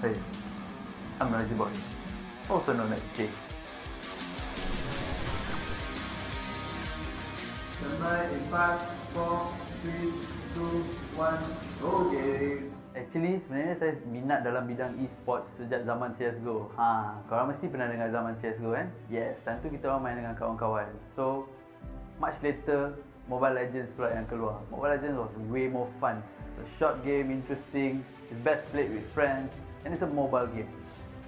Hey, I'm Noisy Boy, also known as Jay. Standby in 5, 4, 3, 2, 1, go game. Actually, sebenarnya saya minat dalam bidang e-sport sejak zaman CSGO. Korang mesti pernah dengar zaman CSGO kan? Yes, time tu kita orang main dengan kawan-kawan. So, much later, Mobile Legends pula yang keluar. Mobile Legends was way more fun. It's a short game, interesting, it's best played with friends, and it's a mobile game.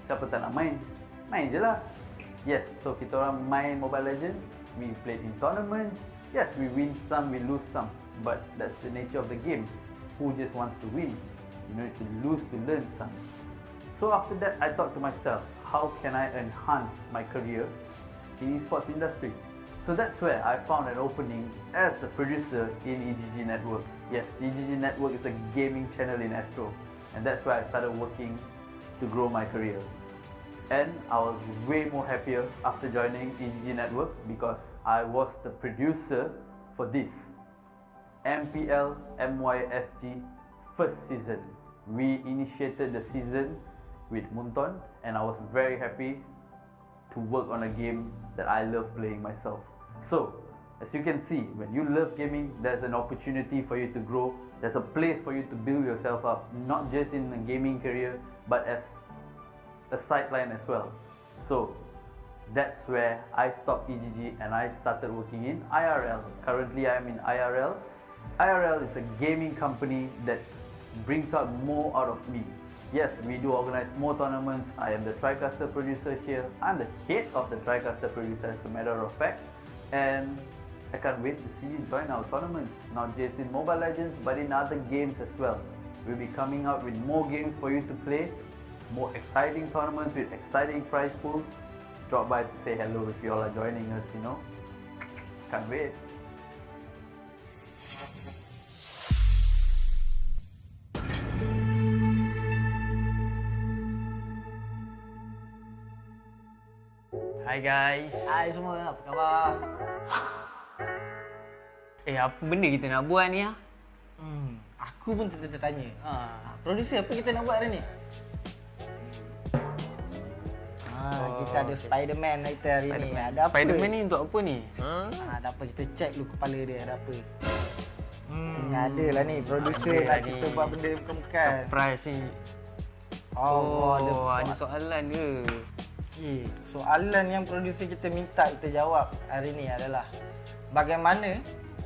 Siapa tak nak main? Main je lah. Yes, so kita orang main Mobile Legends, we played in tournaments. Yes, we win some, we lose some, but that's the nature of the game. Who just wants to win? You need to lose to learn some. So after that, I thought to myself, how can I enhance my career in esports industry? So that's where I found an opening as a producer in EGG Network. Yes, EGG Network is a gaming channel in Astro, and that's where I started working to grow my career. And I was way more happier after joining EGG Network because I was the producer for this MPL MYSG first season. We initiated the season with Munton, and I was very happy to work on a game that I love playing myself. So, as you can see, when you love gaming, there's an opportunity for you to grow. There's a place for you to build yourself up, not just in a gaming career, but as a sideline as well. So, that's where I stopped EGG and I started working in IRL. Currently, I am in IRL. IRL is a gaming company that brings out more out of me. Yes, we do organize more tournaments. I am the TriCaster producer here. I'm the head of the TriCaster producer as a matter of fact. And I can't wait to see you join our tournaments, not just in Mobile Legends but in other games as well. We'll be coming out with more games for you to play, more exciting tournaments with exciting prize pools. Drop by to say hello if you all are joining us, you know. Can't wait. Hai guys. Hai semua, apa khabar? Apa benda kita nak buat ni? Aku pun tertanya. Producer, apa kita nak buat hari ni? Kita ada Spiderman kita hari ni. Ada apa? Spiderman ni untuk apa ni? Ada apa? Kita check dulu kepala dia ada apa. Ada lah ni, producer nak kita buat benda bukan-bukan. Surprise ni. Ada soalan ke? Soalan yang producer kita minta kita jawab hari ni adalah bagaimana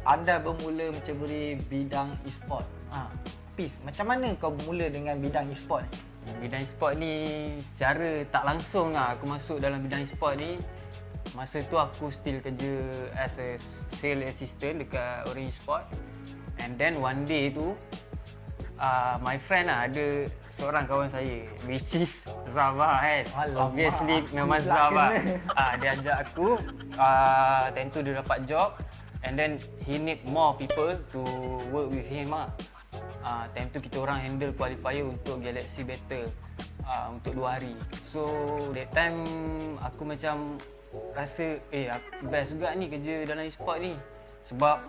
anda bermula menceburi bidang e-sport? Peace, macam mana kau bermula dengan bidang e-sport ni? Bidang e-sport ni secara tak langsung aku masuk dalam bidang e-sport ni. Masa tu aku still kerja as a sales assistant dekat Orange Sport. And then one day tu my friend ada seorang kawan saya which is Zaba kan. Obviously memang Zaba. Dia ajak aku, time tu dia dapat job and then he need more people to work with him time tu kita orang handle qualifier untuk Galaxy Battle untuk 2 hari. So that time aku macam rasa best juga ni kerja dalam e-sport ni. Sebab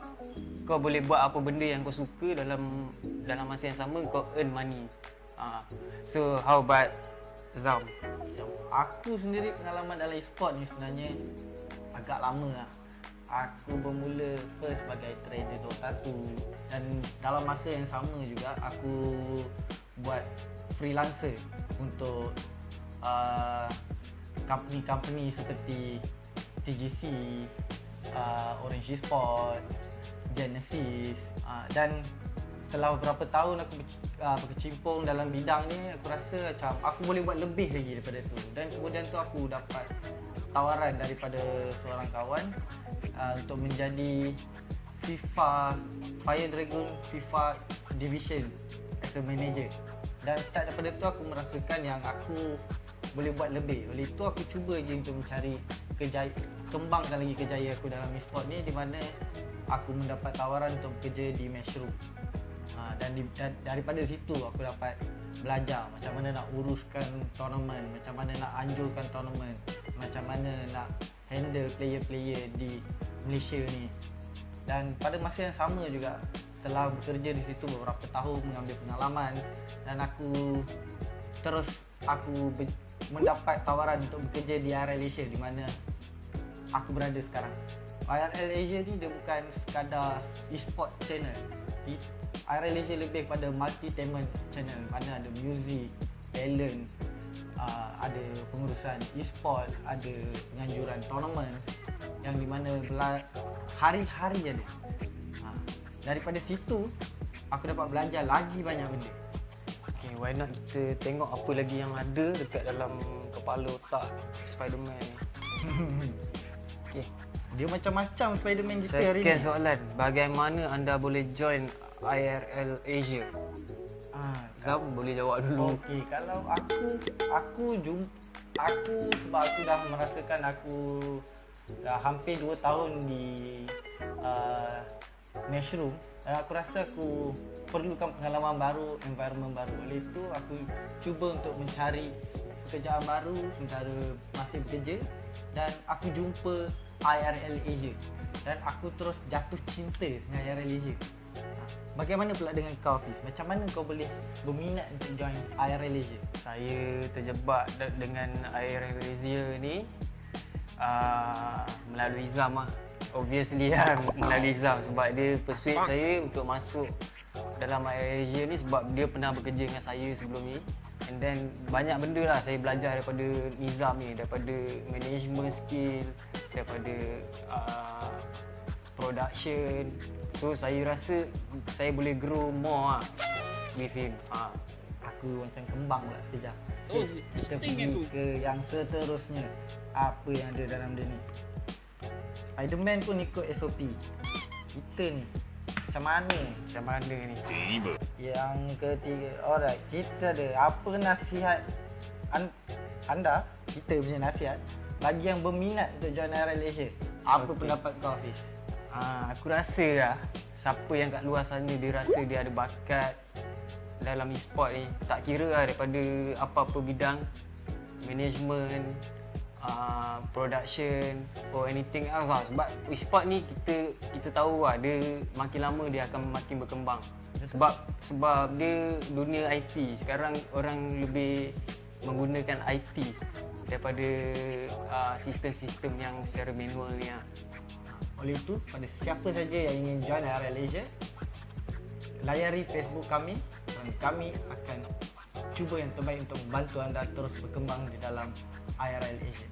kau boleh buat apa benda yang kau suka dalam masa yang sama kau earn money. So how about Zam? Aku sendiri pengalaman dalam e-sport ni sebenarnya agak lama lah. Aku bermula first sebagai trader Dota 1 dan dalam masa yang sama juga aku buat freelancer untuk company-company seperti TGC, Orange Sport, Genesis, dan setelah beberapa tahun aku berkecimpung dalam bidang ni, aku rasa macam aku boleh buat lebih lagi daripada tu. Dan kemudian tu aku dapat tawaran daripada seorang kawan untuk menjadi Fire Dragon FIFA Division as a manager. Dan start daripada tu aku merasakan yang aku boleh buat lebih. Oleh itu aku cuba je untuk mencari kembangkan lagi kejayaan aku dalam e-sport ni, di mana aku mendapat tawaran untuk bekerja di Matchroom. Dan daripada situ aku dapat belajar macam mana nak uruskan tournament, macam mana nak anjurkan tournament, macam mana nak handle player-player di Malaysia ni. Dan pada masa yang sama juga setelah bekerja di situ beberapa tahun, mengambil pengalaman, dan aku terus mendapat tawaran untuk bekerja di IRL Asia di mana aku berada sekarang. IRL Asia ni dia bukan sekadar e-sport channel. IRL Asia lebih pada multi-tainment channel, mana ada music, talent, ada pengurusan e-sport, ada penganjuran tournament yang di mana hari-hari ada. Daripada situ aku dapat belajar lagi banyak benda. Okay, why not kita tengok apa lagi yang ada dekat dalam kepala otak Spiderman ni. Okay. Dia macam-macam Spiderman kita hari ni. Second soalan, bagaimana anda boleh join IRL Asia? Zam boleh jawab dulu. Okey, kalau aku sebab aku dah merasakan aku dah hampir 2 tahun di Mushroom, dan aku rasa aku perlukan pengalaman baru, environment baru. Oleh itu aku cuba untuk mencari pekerjaan baru sementara masih bekerja, dan aku jumpa IRL Asia dan aku terus jatuh cinta dengan IRL Asia. Bagaimana pula dengan kau, Fiz? Macam mana kau boleh berminat untuk join IRL Asia? Saya terjebak dengan IRL Asia ni melalui Zam lah. Obviously lah, melalui Zam sebab dia persuade saya untuk masuk dalam IRL Asia ni sebab dia pernah bekerja dengan saya sebelum ni. And then banyak benda lah saya belajar daripada Nizam ni, daripada management skill, daripada production. So saya rasa saya boleh grow more lah with him. Aku macam kembang pula sekejap. Kita pergi ke yang seterusnya. Apa yang ada dalam dia ni? Spiderman pun ikut SOP. Kita ni macam mana? Macam mana ni? Yang ketiga, alright, kita ada apa nasihat anda, kita punya nasihat bagi yang berminat untuk join IRL Asia? Apa pendapat kau, Fiz? Aku rasa lah, siapa yang kat luar sana dia rasa dia ada bakat dalam e-sport ni, tak kira lah daripada apa-apa bidang, management, production or anything else lah. Sebab e-sport ni kita tahu lah, dia makin lama dia akan makin berkembang. Sebab dia dunia IT. Sekarang orang lebih menggunakan IT daripada sistem-sistem yang secara manual ni lah. Oleh itu, pada siapa saja yang ingin join IRL Asia, layari Facebook kami dan kami akan cuba yang terbaik untuk membantu anda terus berkembang di dalam IRL Asia.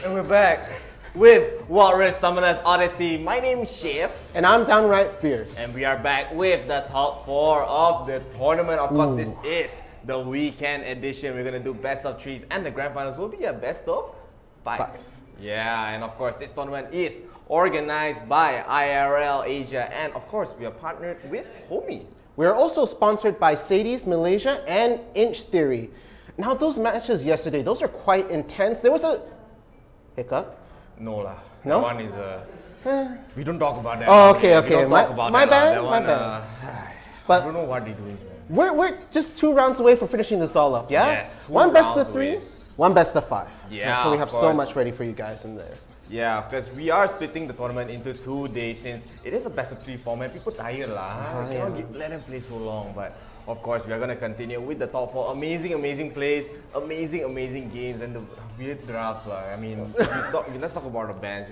And we're back with Walrus Summoners Odyssey. My name is Chef. And I'm downright fierce. And we are back with the top 4 of the tournament. Of course, this is the weekend edition. We're going to do best of 3s and the grand finals will be a best of 5. Yeah, and of course, this tournament is organized by IRL Asia. And of course, we are partnered with HOMIEE. We are also sponsored by 𝐒𝐮𝐬𝐴 Malaysia and Inch Theory. Now, those matches yesterday, those are quite intense. There was a hiccup. No lah. No? That one is We don't talk about that. Oh, okay, We okay. don't talk about My that, bad, that my one, bad. I But don't know what they're doing, man. we're just 2 rounds away from finishing this all up, yeah? Yes, 2 one best rounds of 3, away. one best of 5. Yeah, so we of have so course. much ready for you guys in there. Yeah, because we are splitting the tournament into 2 days since it is a best of 3 format. People tired lah. Let them play so long, but of course we are gonna continue with the top 4. Amazing plays, amazing games, and the weird drafts lah. I mean, let's talk about the bands.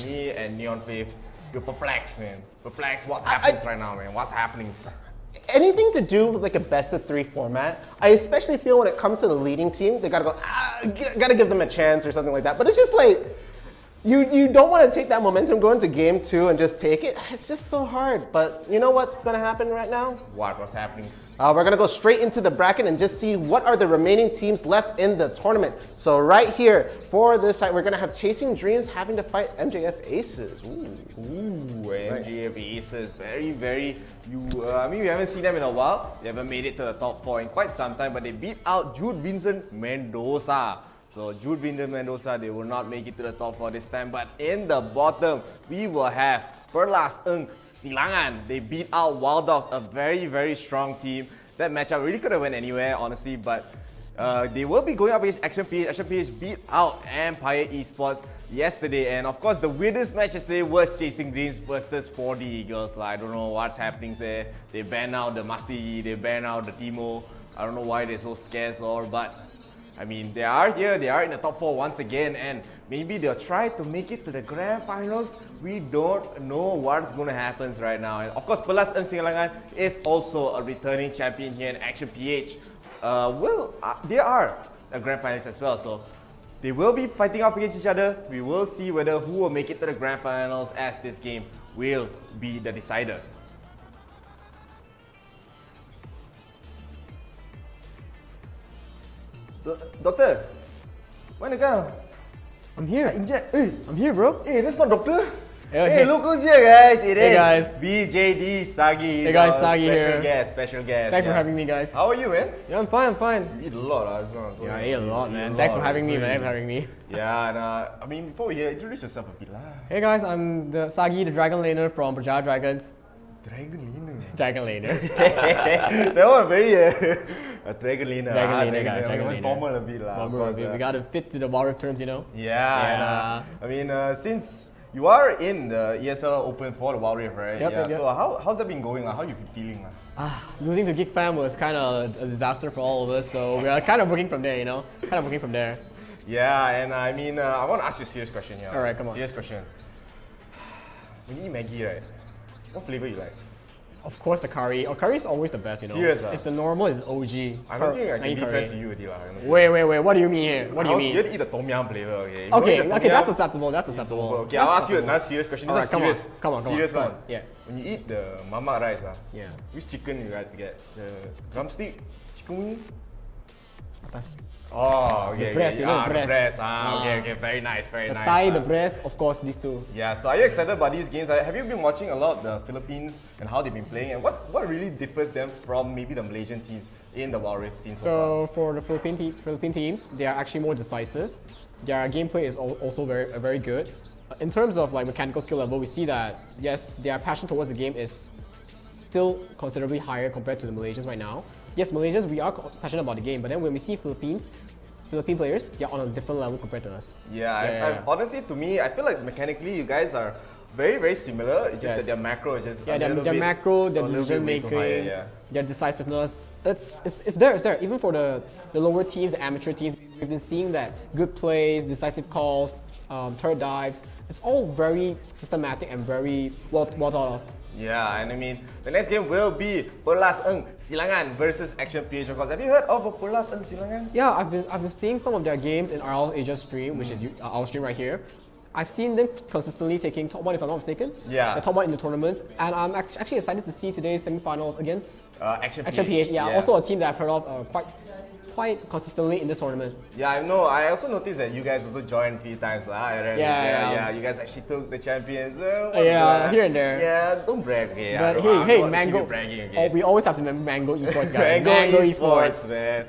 Me and Neon Faith, we're perplexed, man. Perplexed. What's happening right now, man? What's happening? Anything to do with like a best of 3 format, I especially feel when it comes to the leading team, they gotta go, gotta give them a chance or something like that. But it's just like, you don't want to take that momentum going to game 2 and just take it. It's just so hard. But you know what's gonna happen right now? What's happening? We're gonna go straight into the bracket and just see what are the remaining teams left in the tournament. So right here, for this side, we're gonna have Chasing Dreams having to fight MJF Aces. Ooh, MJF Aces, very. I mean, we haven't seen them in a while. They haven't made it to the top 4 in quite some time, but they beat out Jude Vincent Mendoza. So Jude Vincent Mendoza, they will not make it to the top 4 this time. But in the bottom, we will have Perlas 𝐒𝐮𝐬𝐲𝐿. They beat out Wild Dogs, a very strong team. That matchup really could have went anywhere, honestly, but they will be going up against Action PH. Action PH beat out Empire Esports yesterday, and of course the weirdest match yesterday was Chasing Dreams versus 4D Eagles. I don't know what's happening there. They banned out the Musty, they banned out the Timo. I don't know why they're so scared but I mean, they are here, they are in the top 4 once again, and maybe they'll try to make it to the grand finals. We don't know what's going to happen right now. And of course, Perlas 𝐒𝐮𝐻 is also a returning champion here in Action PH. They are a grand finalist as well, so they will be fighting up against each other. We will see whether who will make it to the grand finals, as this game will be the decider. Doctor, mana kau? I'm here. Inject. I'm here, bro. That's not doctor. Hey, Look who's here, guys. It is guys. BJD Sagi. Hey, guys, Sagi here. Special guest. Thanks for having me, guys. How are you, man? Yeah, I'm fine. You eat a lot, Yeah, I ate a lot, man. Thanks for having me, man. Yeah, and I mean, before we hear, introduce yourself a bit lah. Hey, guys, I'm the Sagi, the Dragon Laner from Prajara Dragons. Dragon Laner. Dragon Laner. That one very a Dragon Laner. Dragon Laner, guys. Dragon It's Laner. formal a bit lah. Normal, of course, we gotta fit to the Warrior terms, you know? Yeah. I mean, since you are in the ESL Open for the Wild Rift, right? Yep. So how's that been going? How are you feeling? Losing to Geek Fam was kind of a disaster for all of us, so we are kind of working from there, you know? Yeah, and I mean, I want to ask you a serious question here. Alright, come on. Serious question. When you eat Maggi, right? What flavor you like? Of course, the curry. Curry is always the best, you know? Serious, It's the normal, it's OG. I don't think I can be curry. friends with you already lah. Wait, what do you mean here? What do you mean? You have to eat the tom yum flavor, okay? If you don't eat the tom Okay, yum, that's acceptable. Okay, I'll ask you another serious question. This Alright, is serious. come on. Serious one. Yeah. When you eat the mamak rice, Yeah. which chicken you like to get? The drumstick, chicken wing? Atas. Oh, okay. The breast, you know, the breast. The breast. Okay. Very nice. The thigh, the breast, of course, these two. Yeah, so are you excited about these games? Have you been watching a lot of the Philippines and how they've been playing, and what really differs them from maybe the Malaysian teams in the Wild Rift scene so So for the Philippine teams, they are actually more decisive. Their gameplay is also very good. In terms of like mechanical skill level, we see that yes, their passion towards the game is still considerably higher compared to the Malaysians right now. Yes, Malaysians, we are passionate about the game, but then when we see Philippine players, they're on a different level compared to us. Yeah. Honestly, to me, I feel like mechanically you guys are very similar. It's just that their macro is just their macro, their decision making, their decisiveness. It's there. Even for the lower teams, the amateur teams, we've been seeing that good plays, decisive calls, turret dives. It's all very systematic and very well thought of. Yeah, and I mean, the next game will be Perlas 𝐒𝐮𝐻 versus Action PH. Of course, have you heard of Perlas 𝐒𝐮𝐻? Yeah, I've been seeing some of their games in IRL ASIA stream, which is our stream right here. I've seen them consistently taking top 1, if I'm not mistaken. Yeah. The top 1 in the tournaments, and I'm actually excited to see today's semifinals against Action PH. Yeah, also a team that I've heard of quite consistently in this tournament. Yeah, I know. I also noticed that you guys also joined 3 times. Yeah. You guys actually took the champions. Here and there. Yeah, don't brag. Okay? But hey, Mango. Bragging, okay? We always have to remember Mango Esports, guys. Mango Esports, man.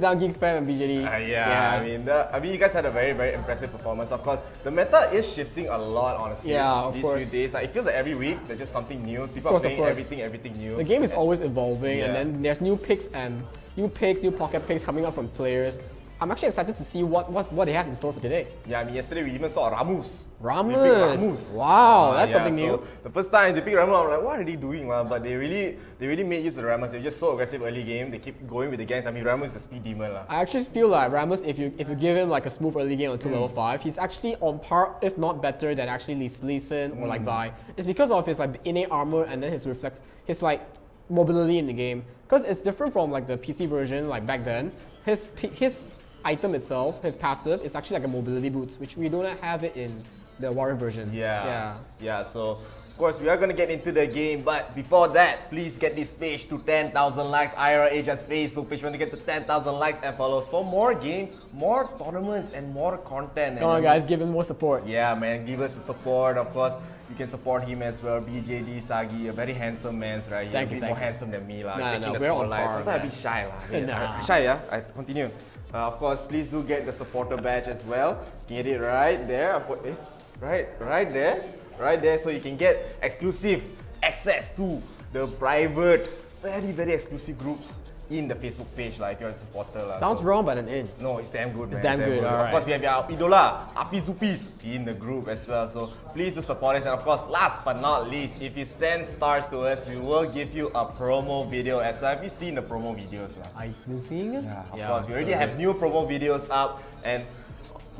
down 𝐸𝐴𝐴 and BJD. Yeah, I mean, you guys had a very, very impressive performance. Of course, the meta is shifting a lot, honestly. Yeah, of these course. few days, like it feels like every week there's just something new. People are playing everything new. The game is always evolving, and Yeah. then there's new picks, new pocket picks coming up from players. I'm actually excited to see what they have in store for today. Yeah, I mean, yesterday we even saw Ramus. Ramus. They picked Ramus. Wow, that's Yeah, something new. so the first time they picked Ramus, I'm like, what are they doing? But they really made use of the Ramus. They're just so aggressive early game. They keep going with the gangs. I mean, Ramus is a speed demon. I actually feel like Ramus, if you give him like a smooth early game until level 5, he's actually on par, if not better, than actually 𝐒𝐿𝐴𝐶𝐶 or like Vi. It's because of his like innate armor and then his reflex, his like mobility in the game. Because it's different from like the PC version like back then. His item itself, his passive, is actually like a mobility boost, which we do not have it in the Warrior version. Yeah. So of course we are gonna get into the game, but before that, please get this page to 10,000 likes. IRL Asia's Facebook page. We want to get to 10,000 likes and follows for more games, more tournaments, and more content. Come on, guys, give him more support. Yeah, man, give us the support. Of course, you can support him as well. BJD, Sagi, a very handsome man, right? Thank He's you, more thank you. handsome than me, lah. No, Taking the we're on spotlight. par, Sometimes a man. bit shy, lah. Nah. Shy, yeah. I continue. Of course, please do get the supporter badge as well. Get it right there. I put right there, so you can get exclusive access to the private, very, very exclusive groups in the Facebook page, like if you're a supporter. Sounds wrong, but an in. No, it's damn good, man. It's damn good, Of alright. course, we have our idola, Api Zupis, in the group as well. So please do support us. And of course, last but not least, if you send stars to us, we will give you a promo video as well. Have you seen the promo videos? I've been seeing it. Yeah, of course. We already have new promo videos up, and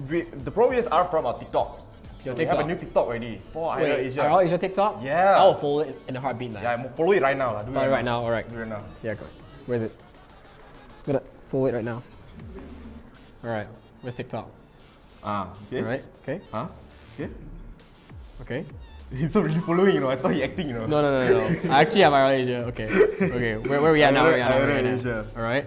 the promo videos are from our TikTok. So we have a new TikTok already for IRL Wait, Asia. IRL Asia TikTok? Yeah. I'll follow it in a heartbeat, man. Yeah, follow it right now. Do it Follow it right now, alright. Do it right now. Yeah, go. Where is it? Gonna follow it right now. Alright, where's TikTok? Okay. Alright, okay, Okay. okay. He's not really following, you know. I thought he acting, you know. No. I actually have IRL Asia, okay. Okay, where are we at now? IRL Asia. Alright.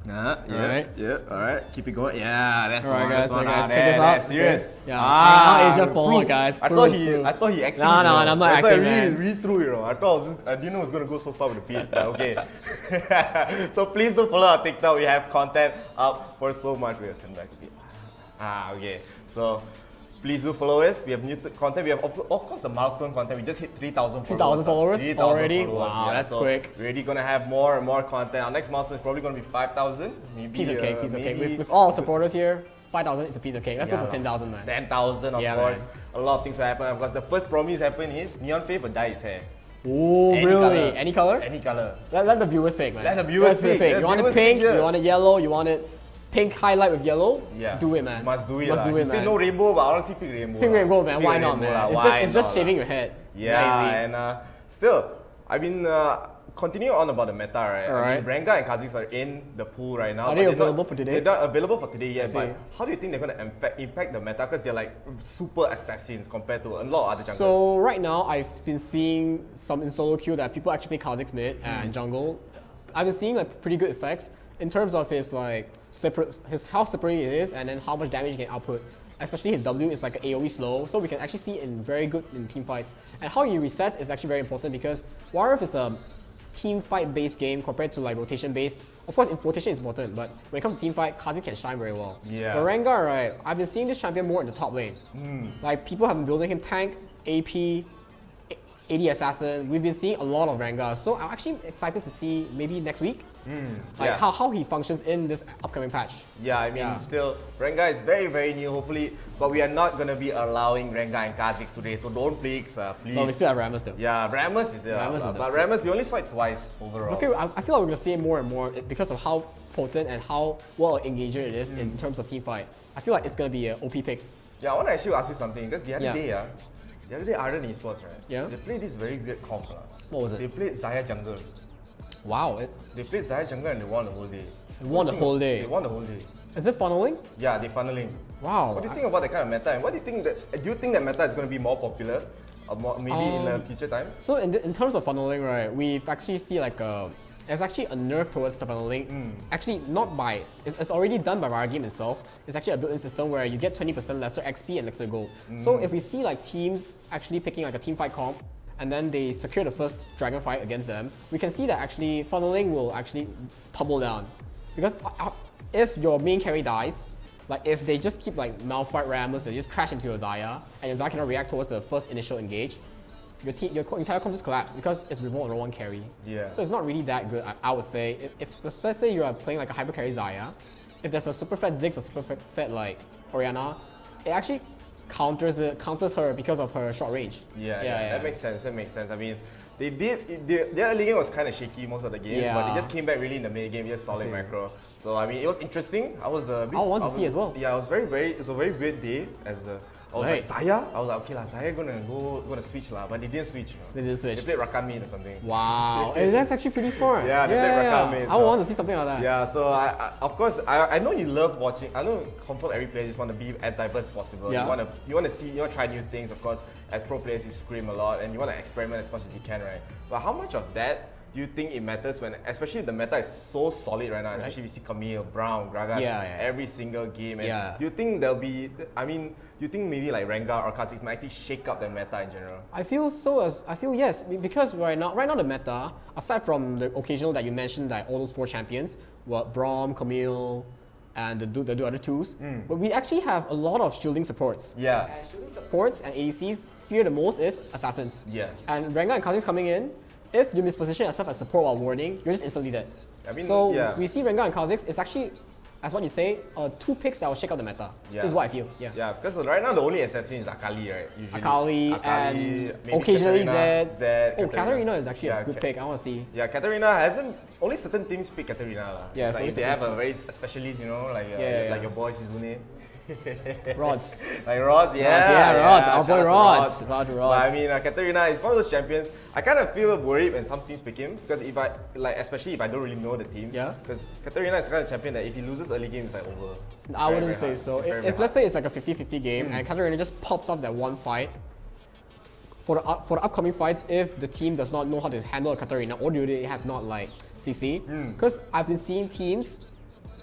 Alright. Alright. Keep it going. Yeah, that's Alright, the guys, one. check There, this out. that's serious. Okay. Yeah, IRL Asia follow, proof. guys. I Proof. thought he acting. No, you know. I'm not That's why acting, I man. really through, you know. I didn't know it was gonna go so far with the feed. But okay. So please do follow our TikTok. We have content up for so much. We have sent back to feed. Okay. So please do follow us. We have new content. We have of course the milestone content. We just hit 3,000 followers. 3,000 followers 3,000 already? followers, Wow, that's so quick. We're already gonna have more and more content. Our next milestone is probably gonna be 5,000. Maybe Piece of cake, piece of cake. maybe With all supporters here, 5,000 is a piece of cake. Let's go Yeah, for 10,000, man. 10,000, of Yeah, course. man. A lot of things will happen. Of course, the first promise happen is Neon Faith will dye his hair. Oh, Any really? colour. Any color? Any color. Let the viewers pick, man. Let the viewers pick. Let You want it viewers pink, pick, yeah. you want it yellow, you want it pink highlight with yellow? Yeah. Do it, man. You must do it. Must do He it, said man. no rainbow, but I honestly pick rainbow. Pink lah. rainbow, man. Pick Why not, rainbow man? lah. It's Why just not shaving lah? your head. Yeah, Easy. and still, I mean, continue on about the meta, right? I Alright. mean, Rengar and K𝐿𝐶 are in the pool right now. Are but they they're not- available for today? They're not available for today yet, I but see. how do you think they're going to impact the meta? Because they're like super assassins compared to a lot of other junglers. So right now, I've been seeing some in solo queue that people actually play 𝐿𝐶 mid and jungle. I've been seeing like pretty good effects in terms of his like how slippery it is and then how much damage he can output. Especially his W is like an AoE slow, so we can actually see it in very good in team fights. And how he resets is actually very important because Warrior is a team fight based game compared to like rotation based. Of course, rotation is important, but when it comes to team fight, 𝐿𝐶 can shine very well. Yeah. But Rengar, right, I've been seeing this champion more in the top lane. Like people have been building him tank, AP, AD assassin. We've been seeing a lot of Rengar, so I'm actually excited to see maybe next week, like yeah. how he functions in this upcoming patch. Yeah, I mean, Yeah. still, Rengar is very, very new, hopefully, but we are not going to be allowing Rengar and 𝐿𝐶 today, so don't please, please. But we still have Rammus though. Yeah, Rammus is there, Rammus is there. but Rammus, we only saw it twice overall. Okay, I feel like we're gonna see it more and more because of how potent and how well engaging it is in terms of team fight. I feel like it's gonna be an OP pick. Yeah, I want to actually ask you something, because the other Yeah. day, Ardent Esports, right? Yeah. They played this very weird comp. What was They it? played Xayah Jungle. Wow, They played Xayah Jungle and they won the whole day. it won the whole day. They won the whole day. Is it funneling? Yeah, they funneling. Wow. What do you think about that kind of meta? And what do you think do you think that meta is going to be more popular, or more, maybe in the future time? So in terms of funneling, right, we've actually see like there's actually a nerf towards the funneling. Actually, not by it's already done by Riot Game itself. It's actually a built-in system where you get 20% lesser XP and lesser gold. So if we see like teams actually picking like a team fight comp, and then they secure the first dragon fight against them, we can see that actually funneling will actually tumble down. Because if your main carry dies, like if they just keep like malfight Ramos, they just crash into your Xayah, and your Xayah cannot react towards the first initial engage, your entire comp just collapse because it's remote on one carry. Yeah. So it's not really that good, I would say. If let's say you are playing like a hyper carry Xayah, if there's a super fed Ziggs or super fed like Orianna, it actually counters her because of her short range. Yeah, that makes sense. That makes sense. I mean, their early game was kind of shaky most of the games, but they just came back really in the mid game, just solid macro. So I mean, it was interesting. I want to see as well. Yeah, it was it's a very weird day as I was like, Xayah? I was like, okay lah, Xayah gonna switch lah, but they didn't switch. They didn't switch. They played Rakan main or something. Wow, and that's actually pretty smart. Yeah, they played Rakan main. I want to see something like that. Yeah, so of course, I know you love watching. I know confirm every player just want to be as diverse as possible. Yeah. You want to see, try new things. Of course, as pro players, you scream a lot and you want to experiment as much as you can, right? But how much of that do you think it matters when, especially the meta is so solid right now, especially we see Camille, Brown, Gragas every single game. And do you think there'll be, do you think maybe like Rengar or Kha'Zix might actually shake up the meta in general? I feel yes, because right now the meta, aside from the occasional that you mentioned, like all those 4 champions, Braum, Camille, and the other twos, but we actually have a lot of shielding supports. Yeah. And shielding supports and ADCs fear the most is assassins. Yeah. And Rengar and Kha'Zix coming in, if you misposition yourself as support while warding, you're just instantly dead. I mean, we see Rengar and Kha'Zix, it's actually, as what you say, 2 picks that will shake out the meta. This is what I feel. Yeah, because right now the only assassin is Akali, right? Usually. Akali and occasionally Zed. Oh, Katarina is actually a good pick. I want to see. Yeah, Katarina hasn't. Only certain teams pick Katarina. Yeah, so like they have a very specialist, like your boy 𝐒𝐮𝐦𝐿𝐴. Rods. Like Rods, Rods. Our boy Rods. But I mean, Katarina is one of those champions. I kind of feel worried when some teams pick him because especially if I don't really know the team. Yeah. Because Katarina is the kind of champion that if he loses early game, it's like over. I wouldn't say so. If let's say it's like a 50-50 game and Katarina just pops up that one fight, for the upcoming fights, if the team does not know how to handle a Katarina or do they have not like CC, because I've been seeing teams,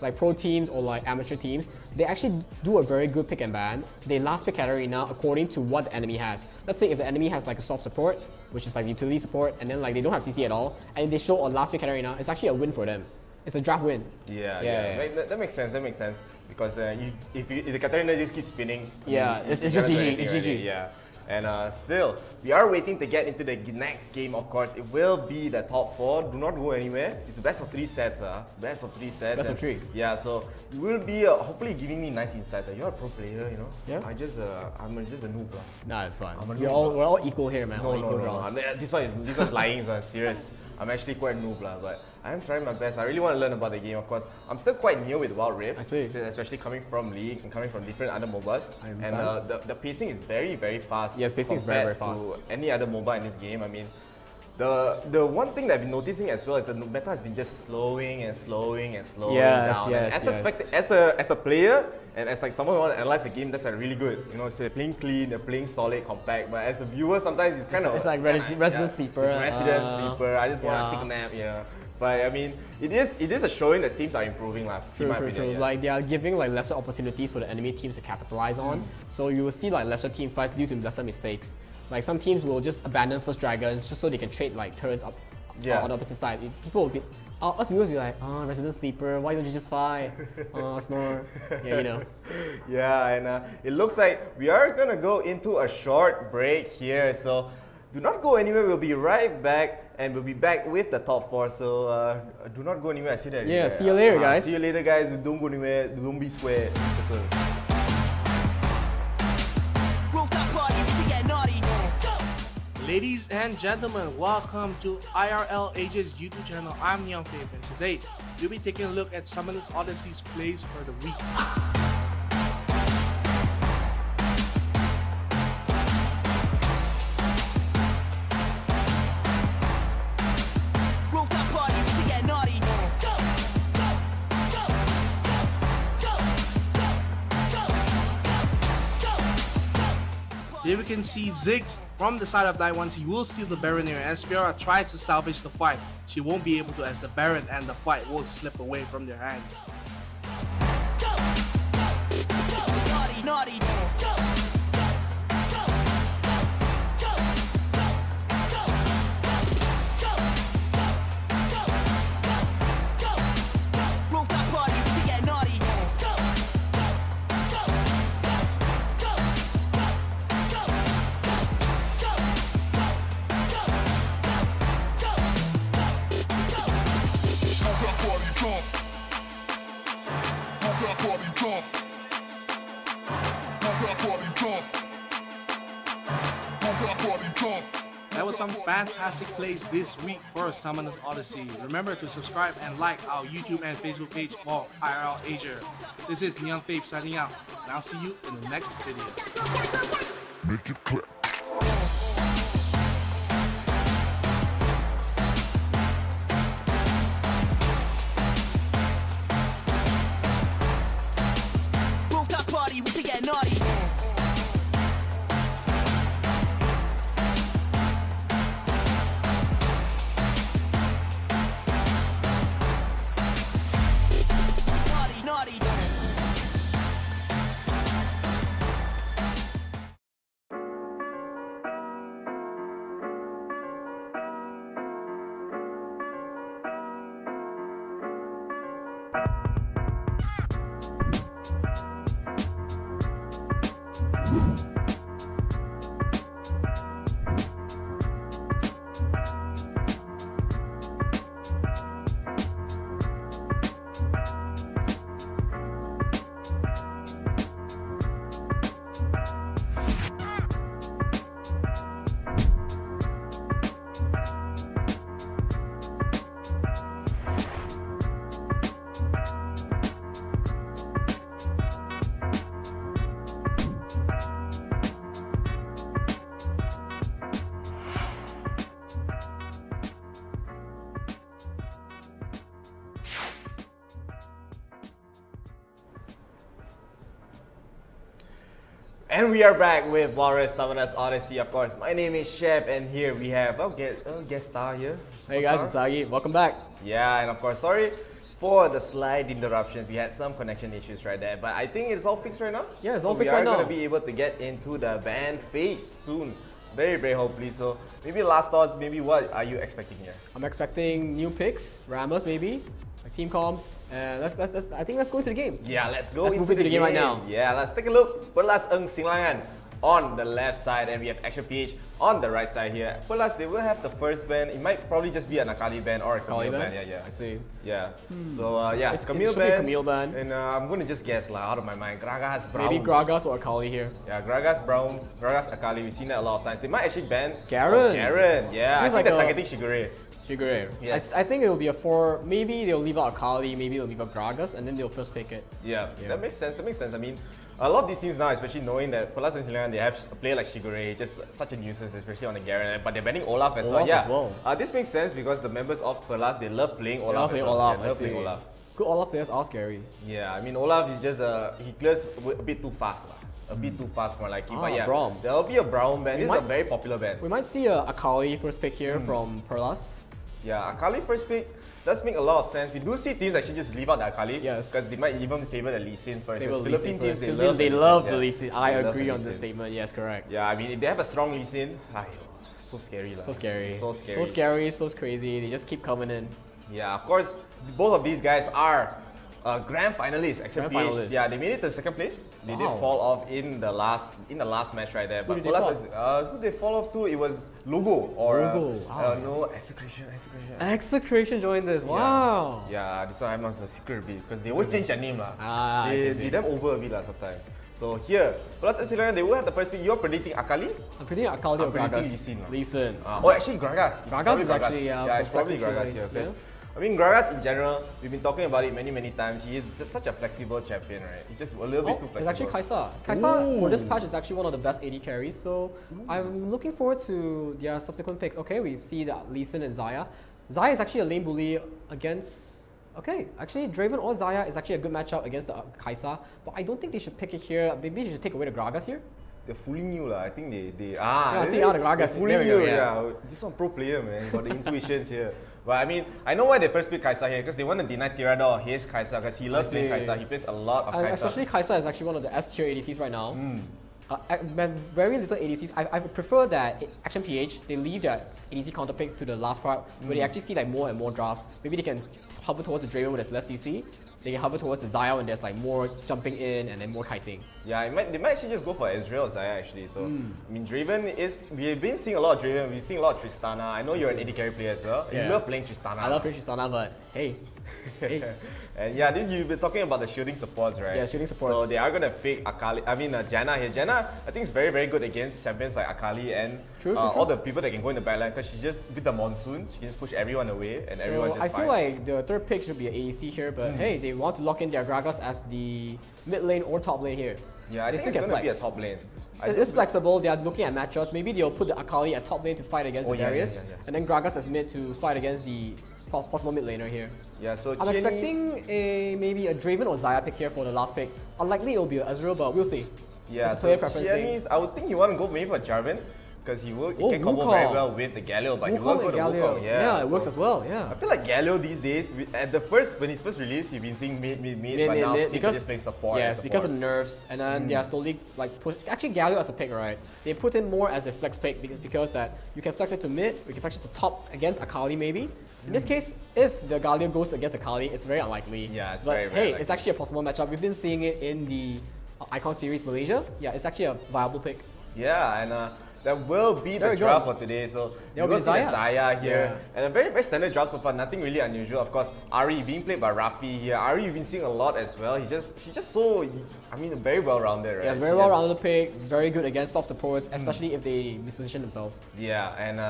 like pro teams or like amateur teams, they actually do a very good pick and ban. They last pick Katarina according to what the enemy has. Let's say if the enemy has like a soft support, which is like utility support, and then like they don't have CC at all, and they show a last pick Katarina, it's actually a win for them. It's a draft win. Yeah. That makes sense. That makes sense because if the Katarina just keeps spinning, it's just GG. It's GG. Yeah. And still, we are waiting to get into the next game, of course. It will be the top 4. Do not go anywhere. It's a best of 3 sets. Best of 3 sets. Best of 3. Yeah, so you will be hopefully giving me nice insights. You're a pro player, Yeah. I'm just a noob. Nah, it's fine. We're all equal here, man. No. This one's lying, so I'm serious. I'm actually quite noob, but I am trying my best. I really want to learn about the game, of course. I'm still quite new with Wild Rift. I see. Especially coming from League and coming from different other MOBAs. And the pacing is very, very fast. Yes, pacing is very, very fast. To any other MOBA in this game. I mean, the one thing that I've been noticing as well is the meta has been just slowing and slowing and slowing down. As a player and as like someone who wants to analyze the game, that's like really good. So they're playing clean, they're playing solid, compact. But as a viewer, sometimes it's kind of like Resident Sleeper. It's Resident Sleeper. I just want to take a nap. Yeah. But I mean, it is a showing that teams are improving, in my opinion. True. Like they are giving like lesser opportunities for the enemy teams to capitalize on. So you will see like lesser team fights due to lesser mistakes. Like some teams will just abandon first dragons just so they can trade like turrets up on the opposite side. People will be, us viewers will be like, Resident Sleeper, why don't you just fight? Snore. Yeah, Yeah, and it looks like we are gonna go into a short break here. So do not go anywhere. We'll be right back. And we'll be back with the top 4, so do not go anywhere. I see that. Yeah, see you later, guys. See you later, guys. Don't go anywhere. Don't be square. Ladies and gentlemen, welcome to IRL ASIA's YouTube channel. I'm 𝐿𝐴𝐴, and today we'll be taking a look at Summoners Odyssey's plays for the week. Here we can see Ziggs from the side of Daiwan. He will steal the Baron here as Fiora tries to salvage the fight. She won't be able to as the Baron and the fight will slip away from their hands. That was some fantastic plays this week for Summoners Odyssey. Remember to subscribe and like our YouTube and Facebook page for IRL Asia. This is Neon Faith signing out, and I'll see you in the next video. Make it click. Rooftop party, we can get naughty. Naughty, naughty. And we are back with Walrus Summoners Odyssey, of course. My name is Chef, and here we have guest star here. Hey guys, it's Sagi. Welcome back. Yeah, and of course, sorry for the slight interruptions. We had some connection issues right there, but I think it's all fixed right now. Yeah, it's all fixed right We are now. going to be able to get into the band phase soon. Very, very hopefully. So maybe last thoughts, maybe what are you expecting here? I'm expecting new picks, Rammers maybe, like team comms, and I think let's go into the game. Yeah, let's go Let's into move into the game right now. Yeah, let's take a look. Pelas 𝐒𝐮𝐦𝐬𝐬𝐻 on the left side, and we have Action PH on the right side here. Pelas, they will have the first band. It might probably just be an Akali band or a Camille band. Yeah, I see. yeah. So yeah, It Camille should be band. Camille band. And I'm gonna just guess out of my mind, Gragas Brown. Maybe Gragas or Akali here. Yeah, Gragas Brown, Gragas Akali. We've seen that a lot of times. They might actually ban Garen. Garen. Yeah, I He's think like they're a- targeting 𝐒𝐿𝐴. 𝐒𝐿𝐴. Yes. I think it will be a 4. Maybe they'll leave out Akali, maybe they'll leave out Gragas, and then they'll first pick it. Yeah, Yeah. that makes sense. That makes sense. I mean, a lot of these teams now, especially knowing that Pelas 𝐒𝐮𝐻𝐬𝐬𝐻, they have a player like 𝐒𝐿𝐴, just such a nuisance, especially on the Garen. But they're banning Olaf as well. Olaf Yeah, as well. This makes sense because the members of Pelas, they love playing Olaf. Olaf as playing well. Olaf, They I love playing see. Olaf. Good Olaf players are scary. Yeah, I mean Olaf is just he clears a bit too fast lah. A bit too fast for my liking. But yeah, Braum. there'll be a Brown band. We This is a might- very popular band. We might see a Akali first pick here from Perlas. Yeah, Akali first pick does make a lot of sense. We do see teams actually just leave out the Akali. Yes. Because they might even favor the Lee Sin first. They Because will Philippine Lee teams, Sin first. they love They the love Lee the Sin. Lee Sin. Yeah. I They love agree the on Lee this Sin. statement. Yes, correct. Yeah, I mean, if they have a strong Lee Sin, so scary lah. So scary. So scary. So scary, so crazy. They just keep coming in. Yeah, of course, both of these guys are grand finalists. Except Grand PH. finalists. Yeah, they made it to second place. They did Wow. fall off in the last match right there. But did they Pelas, fall? who they fall off to? It was Logo or Logo, wow. no Execration. Execration joined this. Wow. Yeah, this one I'm not so secret a bit because they always change their name lah. I They see. them over a bit lah sometimes. So here, Pelas 𝐒𝐿𝐴, they will have the first pick. You're predicting Akali? I'm predicting Akali or I'm predicting Gragas. Lee Sin lah. Lee Sin. Oh, actually Gragas. It's Gragas probably is actually, yeah, it's for probably flexible Gragas choice, here. 'Cause, yeah. I mean, Gragas in general, we've been talking about it many times. He is just such a flexible champion, right? He's just a little bit too It's flexible. actually Kaisa. Kaisa for this patch is actually one of the best AD carries, so I'm looking forward to their subsequent picks. Okay, we see that Lee Sin and Xayah. Xayah is actually a lane bully against. Okay, actually Draven or Xayah is actually a good matchup against the Kaisa, but I don't think they should pick it here. Maybe they should take away the Gragas here. They're fooling you lah. I think they Yeah, see how the Gragas- they're fooling there we you. go, yeah. This one pro player man, got the intuitions here. But I mean, I know why they first pick Kaisa here because they want to deny Tirador his Kaisa because he loves playing see. Kaisa. He plays a lot of Kaisa. Especially Kaisa is actually one of the S tier ADCs right now. Very little ADCs. I prefer that Action PH, they leave their ADC counter pick to the last part where they actually see like more and more drafts. Maybe they can hover towards the Draven where there's less CC. They can hover towards the Xayah when there's like more jumping in and then more kiting. Yeah, they might actually just go for Ezreal or Xayah actually. So I mean, Draven is. We've been seeing a lot of Draven. We've seen a lot of Tristana. I know you're an AD carry player as well. You Yeah. love playing Tristana. I love Tristana, but hey, And yeah, you've been talking about the shooting supports, right? Yeah, shooting supports. So they are going to pick Janna here. Janna, I think is very, very good against champions like Akali and all the people that can go in the backline, because she's just, with the monsoon, she can just push everyone away and everyone just I feel like the third pick should be an AEC here, but hey, they want to lock in their Gragas as the mid lane or top lane here. Yeah, I think it's going to be a top lane. It's flexible. They are looking at matchups. Maybe they'll put the Akali at top lane to fight against the Darius, and then Gragas as mid to fight against the possible mid laner here. Yeah, so I'm expecting maybe a Draven or Xayah pick here for the last pick. Unlikely it will be an Ezreal, but we'll see. Yeah, it's player so preference Chinese, I would think you want to go maybe for Jarvan, because he can combo very well with the @Galio, but he will go to Wukong. Yeah, it works as well. Yeah. I feel like @Galio these days, when he's first released, you've been seeing mid, but now because just playing support. Yes, because of nerfs, and then they are slowly like push. Actually, @Galio as a pick, right? They put in more as a flex pick because that you can flex it to mid, you can flex it to top against Akali maybe. In this case, if the Galio goes against Akali, it's very unlikely. Yeah, it's but very hey, likely. It's actually a possible matchup. We've been seeing it in the Icon Series Malaysia. Yeah, it's actually a viable pick. Yeah, and that will be the draft for today. So we're going to see Xayah here. And a very, very standard draft so far, nothing really unusual. Of course, Ahri being played by Rafi here. Ahri you've been seeing a lot as well. She's just so, very well-rounded, right? Yeah, very well-rounded pick, very good against soft supports, especially if they misposition themselves. Yeah, and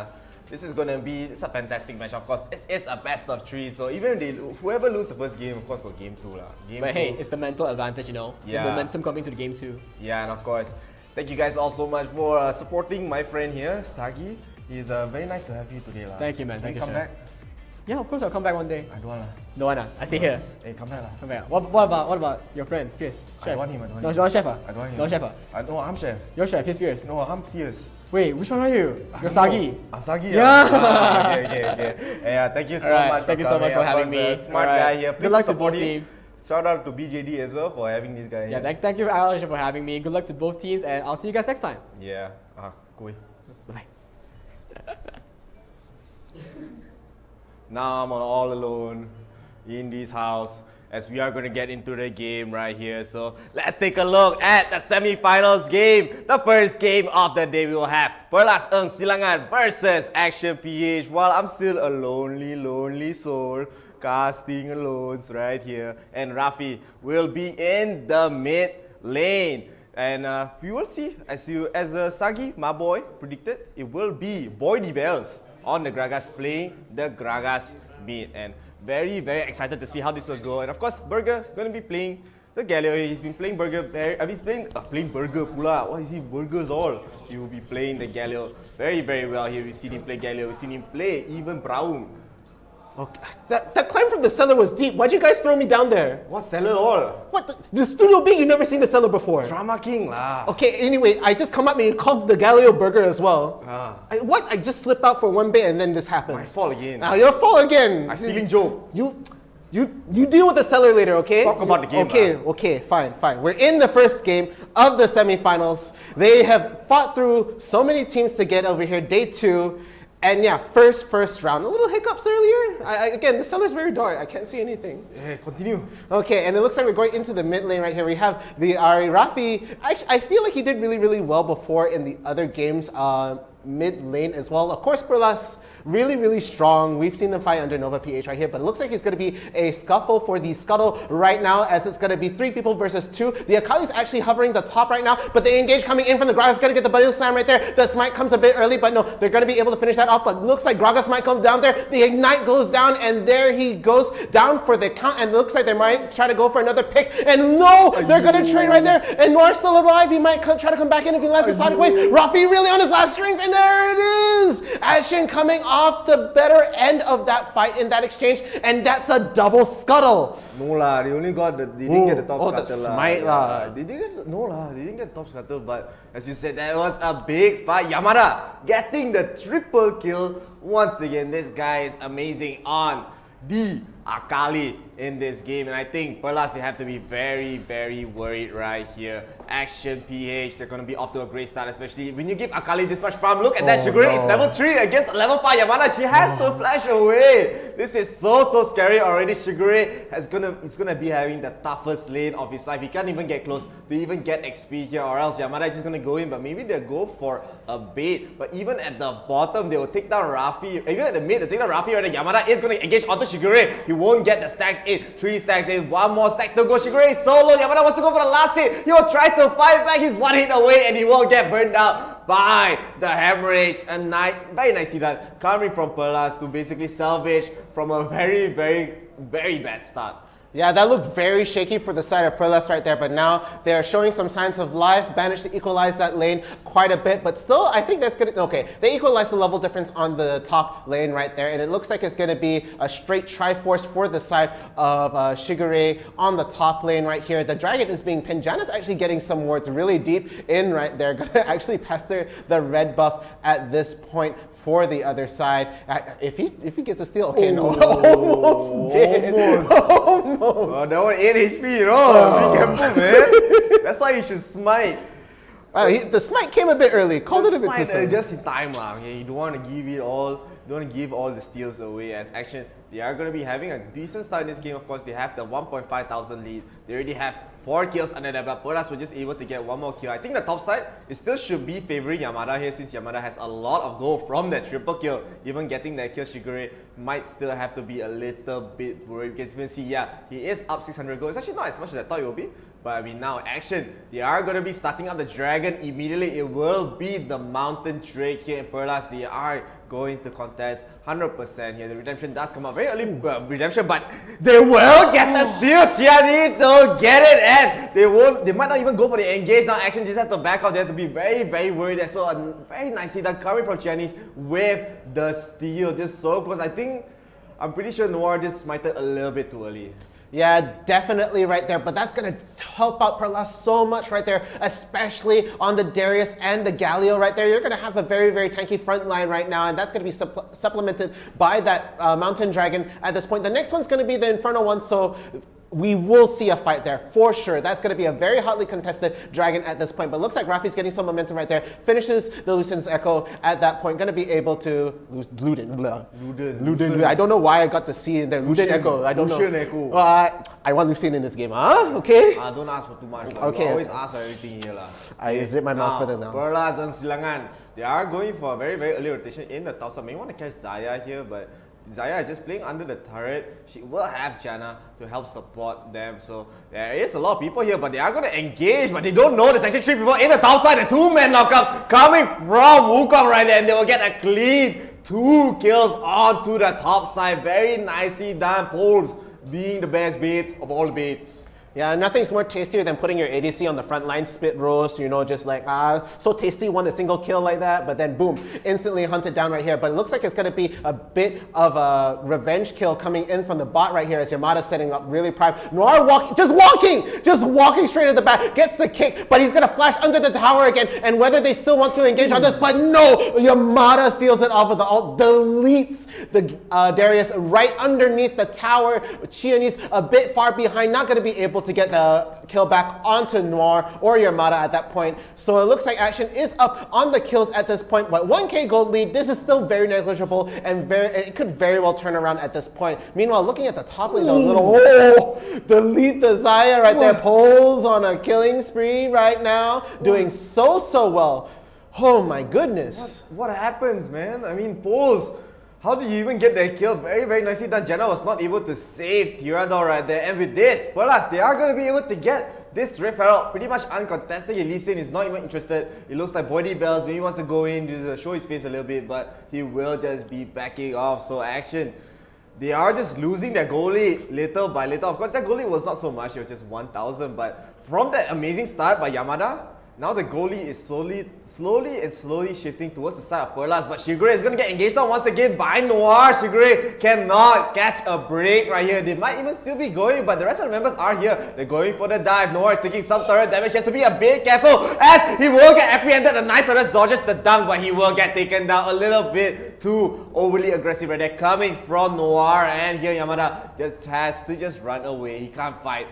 this is going to be a fantastic match. Of course, it's a best of 3, so even if whoever loses the first game, of course, got game 2 lah. But hey, it's the mental advantage, you know. Yeah. The momentum coming to the game 2. Yeah, and of course, thank you guys all so much for supporting my friend here, Sagi. He's very nice to have you today lah. Thank you, man. Thank you, come back? Yeah, of course I'll come back one day. I don't want lah. No one. I stay here. Hey, come back lah. Come back. What about your friend, Fierce? I don't want him. No, you're chef. I don't want him. You're chef. No, I'm chef. You're chef. He's Fierce. No, I'm Fierce. Wait, which one are you? You're Sagi. I'm Sagi. Yeah. Okay. Yeah, thank you so much. Thank you so much for having me. Smart guy here. Please Good luck to support both him. teams. Shout out to BJD as well for having this guy here. Yeah, thank you IRL ASIA for having me. Good luck to both teams, and I'll see you guys next time. Yeah. Cool. Bye. Now I'm all alone in this house, as we are going to get into the game right here. So let's take a look at the semi-finals game. The first game of the day we will have Perlas 𝐿 versus Action PH. While I'm still a lonely soul, casting alone right here. And Rafi will be in the mid lane. And we will see, as Sagi, my boy, predicted, it will be Boy the Bells on the Gragas playing the Gragas mid. And very, very excited to see how this will go. And of course, Burger going to be playing the 𝐾𝐲. He's been playing Burger he's playing Burger pula. What is he? Burgers all. He will be playing the 𝐾𝐲 very, very well here. We've seen him play 𝐾𝐲. We've seen him play even Braum. Okay. That climb from the cellar was deep. Why'd you guys throw me down there? What cellar all? What? The studio being, you've never seen the cellar before. Drama King lah. Okay, anyway, I just come up and you called the 𝐾𝐲 burger as well. What? I just slip out for one bit and then this happens. My fault again. Now your fault again. I'm stealing joke. You deal with the cellar later, okay? Talk about the game. Okay, fine. We're in the first game of the semifinals. They have fought through so many teams to get over here, day 2. And yeah, first round. A little hiccups earlier. Again, the cellar's very dark. I can't see anything. Yeah, continue. Okay, and it looks like we're going into the mid lane right here. We have the Ahri Rafi. I feel like he did really, really well before in the other games mid lane as well. Of course, Perlas, really, really strong. We've seen them fight under Nova PH right here, but it looks like it's going to be a scuffle for the Scuttle right now, as it's going to be 3 people versus 2. The Akali's actually hovering the top right now, but the engage coming in from the Gragas is going to get the body slam right there. The smite comes a bit early, but no, they're going to be able to finish that off, but looks like Gragas might come down there. The ignite goes down, and there he goes down for the count, and it looks like they might try to go for another pick, and no, they're going to trade right there, and Noir's still alive. He might try to come back in if he lands a sonic wave. Rafi really on his last strings, and there it is! Ashen coming off the better end of that fight in that exchange, and that's a double Scuttle. No lah, they only got they didn't get the top Scuttle the smite lah. They didn't get the top Scuttle, but as you said, that was a big fight. Yamada getting the triple kill once again. This guy is amazing on the Akali in this game, and I think Perlas, they have to be very, very worried right here, Action PH, they're gonna be off to a great start, especially when you give Akali this much farm. Look at that, 𝐿𝐴𝐵𝐻 is level 3 against level 5 Yamada. She has to flash away. This is so scary already. 𝐿𝐴𝐵𝐻 is gonna be having the toughest lane of his life. He can't even get close to even get XP here, or else Yamada is just gonna go in, but maybe they'll go for a bait. But even at the bottom, they will take down Rafi. Even at the mid, they take down Rafi, right? Yamada is gonna engage onto 𝐿𝐴𝐵𝐻. He won't get the stacks in. 3 stacks in, 1 more stack to go. 𝐿𝐴𝐵𝐻 is solo. Yamada wants to go for the last hit. He will try to fight back. He's 1 hit away and he will get burned out by the hemorrhage. A very nicely done. Coming from Perlas to basically salvage from a very bad start. Yeah, that looked very shaky for the side of Perlas right there, but now they're showing some signs of life, managed to equalize that lane quite a bit, but still, I think that's gonna, okay, they equalized the level difference on the top lane right there, and it looks like it's gonna be a straight Triforce for the side of 𝐿𝐴𝐵𝐻 on the top lane right here. The dragon is being pinned. Janna's actually getting some wards really deep in right there, gonna actually pester the red buff at this point for the other side. If he gets a steal, okay, no, almost did. Almost. Oh, that one 8 HP, you know. Be careful, man. That's why you should smite. The smite came a bit early. Called it a bit too soon. Just in time, okay? You don't want to give it all. You don't want to give all the steals away. As Action, they are going to be having a decent start in this game. Of course, they have the 1,500 lead. They already have 4 kills under their belt. Perlas were just able to get 1 more kill. I think the top side, it still should be favoring Yamada here, since Yamada has a lot of gold from that triple kill. Even getting that kill, 𝐿𝐴𝐵𝐻 might still have to be a little bit worried. You can even see, yeah, he is up 600 gold. It's actually not as much as I thought it would be. But I mean, now Action, they are going to be starting up the dragon immediately. It will be the Mountain Drake here in Perlas. They are going to contest 100% here. The redemption does come out very early, redemption, but they will get the steal. 𝐿𝐴𝐵𝐻 will get it, and they might not even go for the engage. Now Action just have to back off. They have to be very worried. And so very nicely done coming from 𝐿𝐴𝐵𝐻 with the steal. Just so close. I'm pretty sure Noir just smited a little bit too early. Yeah, definitely right there, but that's going to help out Perlas so much right there, especially on the Darius and the Galio right there. You're going to have a very tanky front line right now, and that's going to be supplemented by that Mountain Dragon at this point. The next one's going to be the Inferno one, so we will see a fight there for sure. That's going to be a very hotly contested dragon at this point. But looks like Rafi's getting some momentum right there. Finishes the Lucian's Echo at that point. Going to be able to Luden. I don't know why I got the C in there. Luden Echo. I don't know. Lucian Echo. I want Lucian in this game. Okay. Don't ask for too much. Okay. You always ask for everything here. I zip my mouth for the now. Perlas and 𝐿𝐴𝐵𝐻, they are going for a very early rotation in the top side. May want to catch Xayah here, but Xayah is just playing under the turret. She will have Janna to help support them. So there is a lot of people here, but they are going to engage, but they don't know there's actually 3 people in the top side. The 2-man knockup coming from Wukong right there, and they will get a clean 2 kills onto the top side. Very nicely done. Poles being the best baits of all the baits. Yeah, nothing's more tastier than putting your ADC on the front line, spit roast, you know, just like, so tasty, want a single kill like that, but then boom, instantly hunted down right here. But it looks like it's going to be a bit of a revenge kill coming in from the bot right here as Yamada's setting up really prime. Noir just walking straight at the back, gets the kick, but he's going to flash under the tower again, and whether they still want to engage on this, but no, Yamada seals it off with the ult, deletes the Darius right underneath the tower. 𝐿𝐴𝐵𝐻 a bit far behind, not going to be able to get the kill back onto Noir or Yamada at that point. So it looks like Action is up on the kills at this point, but 1k gold lead. This is still very negligible, and it could very well turn around at this point. Meanwhile, looking at the top lane, delete the Xayah right there. Poles on a killing spree right now, doing so well. Oh my goodness. What happens, man? I mean, Poles, how did you even get that kill? Very nicely done. Janna was not able to save Tirador right there. And with this, Perlas, they are going to be able to get this Rift Herald pretty much uncontested. Lee Sin is not even interested. It looks like Body Bells maybe wants to go in, just show his face a little bit, but he will just be backing off. So Action, they are just losing their goal lead little by little. Of course, that goal lead was not so much. It was just 1,000. But from that amazing start by Yamada, now the goalie is slowly shifting towards the side of Perlas, but 𝐿𝐴𝐵𝐻 is going to get engaged on once again by Noir. 𝐿𝐴𝐵𝐻 cannot catch a break right here. They might even still be going, but the rest of the members are here. They're going for the dive. Noir is taking some turret damage. He has to be a bit careful as he will get apprehended. A nice turret dodges the dunk, but he will get taken down a little bit too overly aggressive right there coming from Noir. And here Yamada just has to run away. He can't fight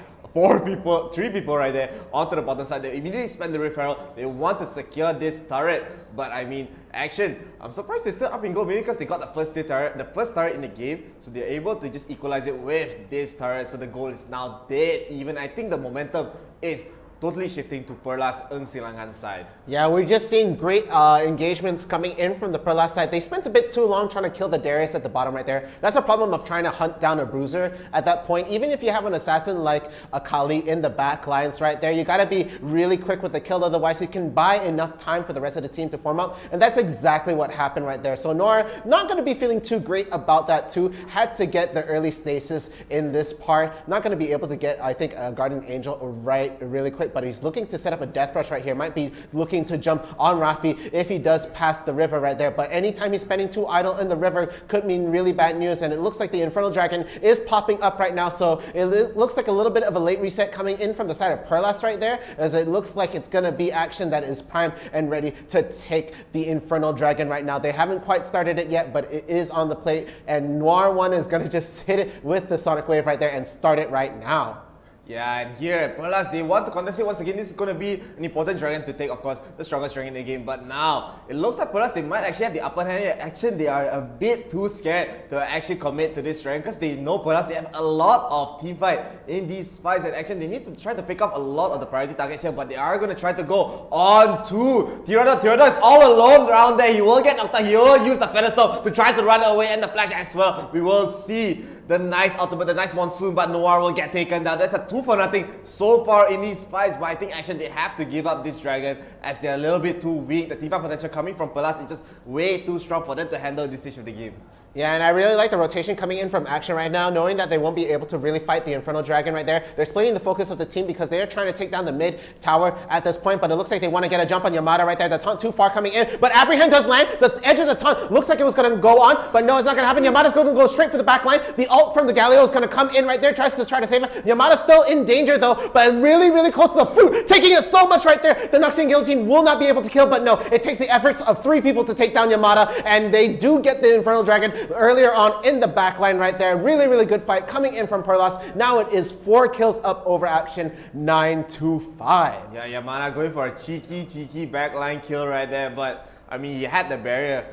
three people right there onto the bottom side. They immediately spend the Rift Herald. They want to secure this turret, but I mean, Action, I'm surprised they're still up in goal, maybe because they got the first turret in the game, so they're able to just equalize it with this turret, so the goal is now dead even. I think the momentum is totally shifting to Perlas 𝐒𝐮𝐦𝐬𝐿 side. Yeah, we're just seeing great engagements coming in from the Perlas side. They spent a bit too long trying to kill the Darius at the bottom right there. That's a problem of trying to hunt down a bruiser at that point. Even if you have an assassin like a Kali in the back lines right there, you gotta be really quick with the kill, otherwise you can buy enough time for the rest of the team to form up. And that's exactly what happened right there. So Noir, not gonna be feeling too great about that too. Had to get the early stasis in this part. Not gonna be able to get, I think, a Guardian Angel right really quick, but he's looking to set up a death rush right here. Might be looking to jump on Rafi if he does pass the river right there. But anytime he's spending too idle in the river could mean really bad news. And it looks like the Infernal Dragon is popping up right now. So it looks like a little bit of a late reset coming in from the side of Perlas right there, as it looks like it's going to be Action that is primed and ready to take the Infernal Dragon right now. They haven't quite started it yet, but it is on the plate. And Noir 1 is going to just hit it with the Sonic Wave right there and start it right now. Yeah, and here, Perlas, they want to contest it once again. This is going to be an important dragon to take, of course, the strongest dragon in the game. But now, it looks like Perlas, they might actually have the upper hand here. Action, they are a bit too scared to actually commit to this dragon, because they know Perlas, they have a lot of team fight in these fights. And Action, they need to try to pick up a lot of the priority targets here, but they are going to try to go on to Tirada. Tirada is all alone around there. He will get knocked out. He will use the Featherstone to try to run away, and the flash as well. We will see the nice ultimate, the nice monsoon, but Noir will get taken down. That's a 2-for-0 so far in these fights, but I think Action, they have to give up this dragon as they're a little bit too weak. The team fight potential coming from Perlas is just way too strong for them to handle this stage of the game. Yeah, and I really like the rotation coming in from Action right now, knowing that they won't be able to really fight the Infernal Dragon right there. They're splitting the focus of the team because they are trying to take down the mid tower at this point, but it looks like they want to get a jump on Yamada right there. The taunt too far coming in, but Apprehend does land. The edge of the taunt looks like it was going to go on, but no, it's not going to happen. Yamada's going to go straight for the back line. The ult from the 𝐒𝐲𝐬 is going to come in right there, tries to save it. Yamada's still in danger though, but really, really close to the fruit, taking it so much right there. The Noxian Guillotine will not be able to kill, but no, it takes the efforts of 3 people to take down Yamada, and they do get the Infernal Dragon earlier on in the back line right there. Really, really good fight coming in from Perlas. Now it is 4 kills up over Action, 9-5. Yeah, Yamada going for a cheeky backline kill right there, but I mean, he had the barrier.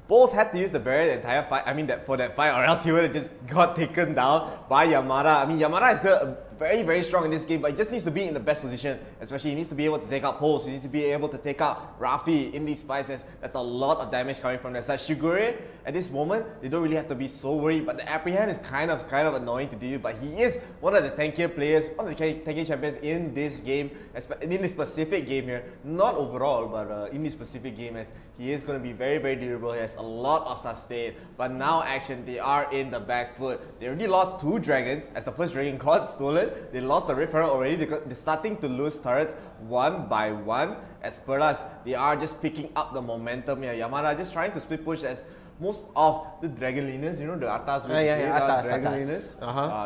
Bowls had to use the barrier the entire fight, for that fight, or else he would have just got taken down by Yamada. I mean, Yamada is still very, very strong in this game, but he just needs to be in the best position. Especially, he needs to be able to take out Pulse. He needs to be able to take out Rafi in these fights. That's a lot of damage coming from their side. Shigure, at this moment, they don't really have to be so worried, but the Apprehend is kind of annoying to deal with. But he is one of the tankier players, one of the tankier champions in this game, in this specific game here. Not overall, but in this specific game, as he is going to be very, very durable. He has a lot of sustain. But now Action, they are in the back foot. They already lost 2 dragons, as the first dragon got stolen. They lost the Rift Herald already. They're starting to lose turrets one by one. As Perlas, they are just picking up the momentum here. Yamada just trying to split push as most of the dragon laners, you know, the Atas, dragon laners,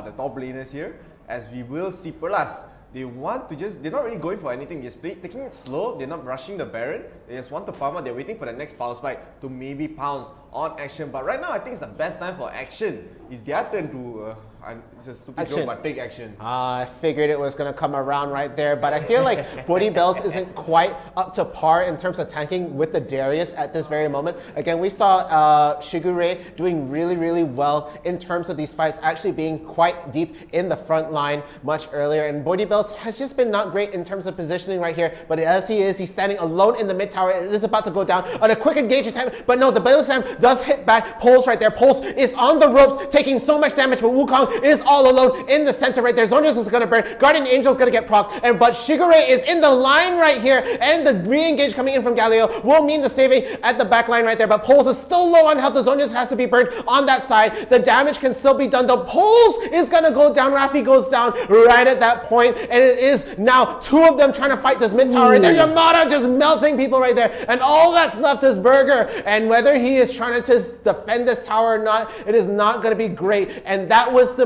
the top laners here. As we will see Perlas, they want to they're not really going for anything. They're taking it slow. They're not rushing the Baron. They just want to farm out. They're waiting for the next power spike to maybe pounce on Action. But right now, I think it's the best time for Action. It's their turn to, it's a stupid joke, but take action. I figured it was going to come around right there, but I feel like Bodybells isn't quite up to par in terms of tanking with the Darius at this very moment. Again, we saw Shigure doing really, really well in terms of these fights, actually being quite deep in the front line much earlier. And Bodybells has just been not great in terms of positioning right here, but as he's standing alone in the mid tower. It is about to go down on a quick engage attempt, but no, the Balance Slam does hit back. Pulse right there. Pulse is on the ropes, taking so much damage, but Wukong is all alone in the center right there. Zhonya's is going to burn. Guardian Angel is going to get procced, but Shigure is in the line right here, and the re-engage coming in from 𝐒𝐲𝐬 will mean the saving at the back line right there, but Pulse is still low on health. The Zhonya's has to be burned on that side. The damage can still be done. The Pulse is going to go down. Rafi goes down right at that point, and it is now 2 of them trying to fight this mid tower right there. Yamada just melting people right there, and all that's left is Burger, and whether he is trying to just defend this tower or not, it is not going to be great. And that was the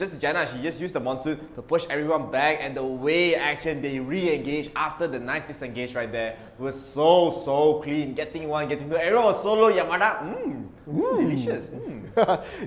it's just Janna. She just used the monsoon to push everyone back, and the way action they re-engage after the nice disengage right there was so clean. Getting one, getting two. Everyone was so low. Yamada, delicious.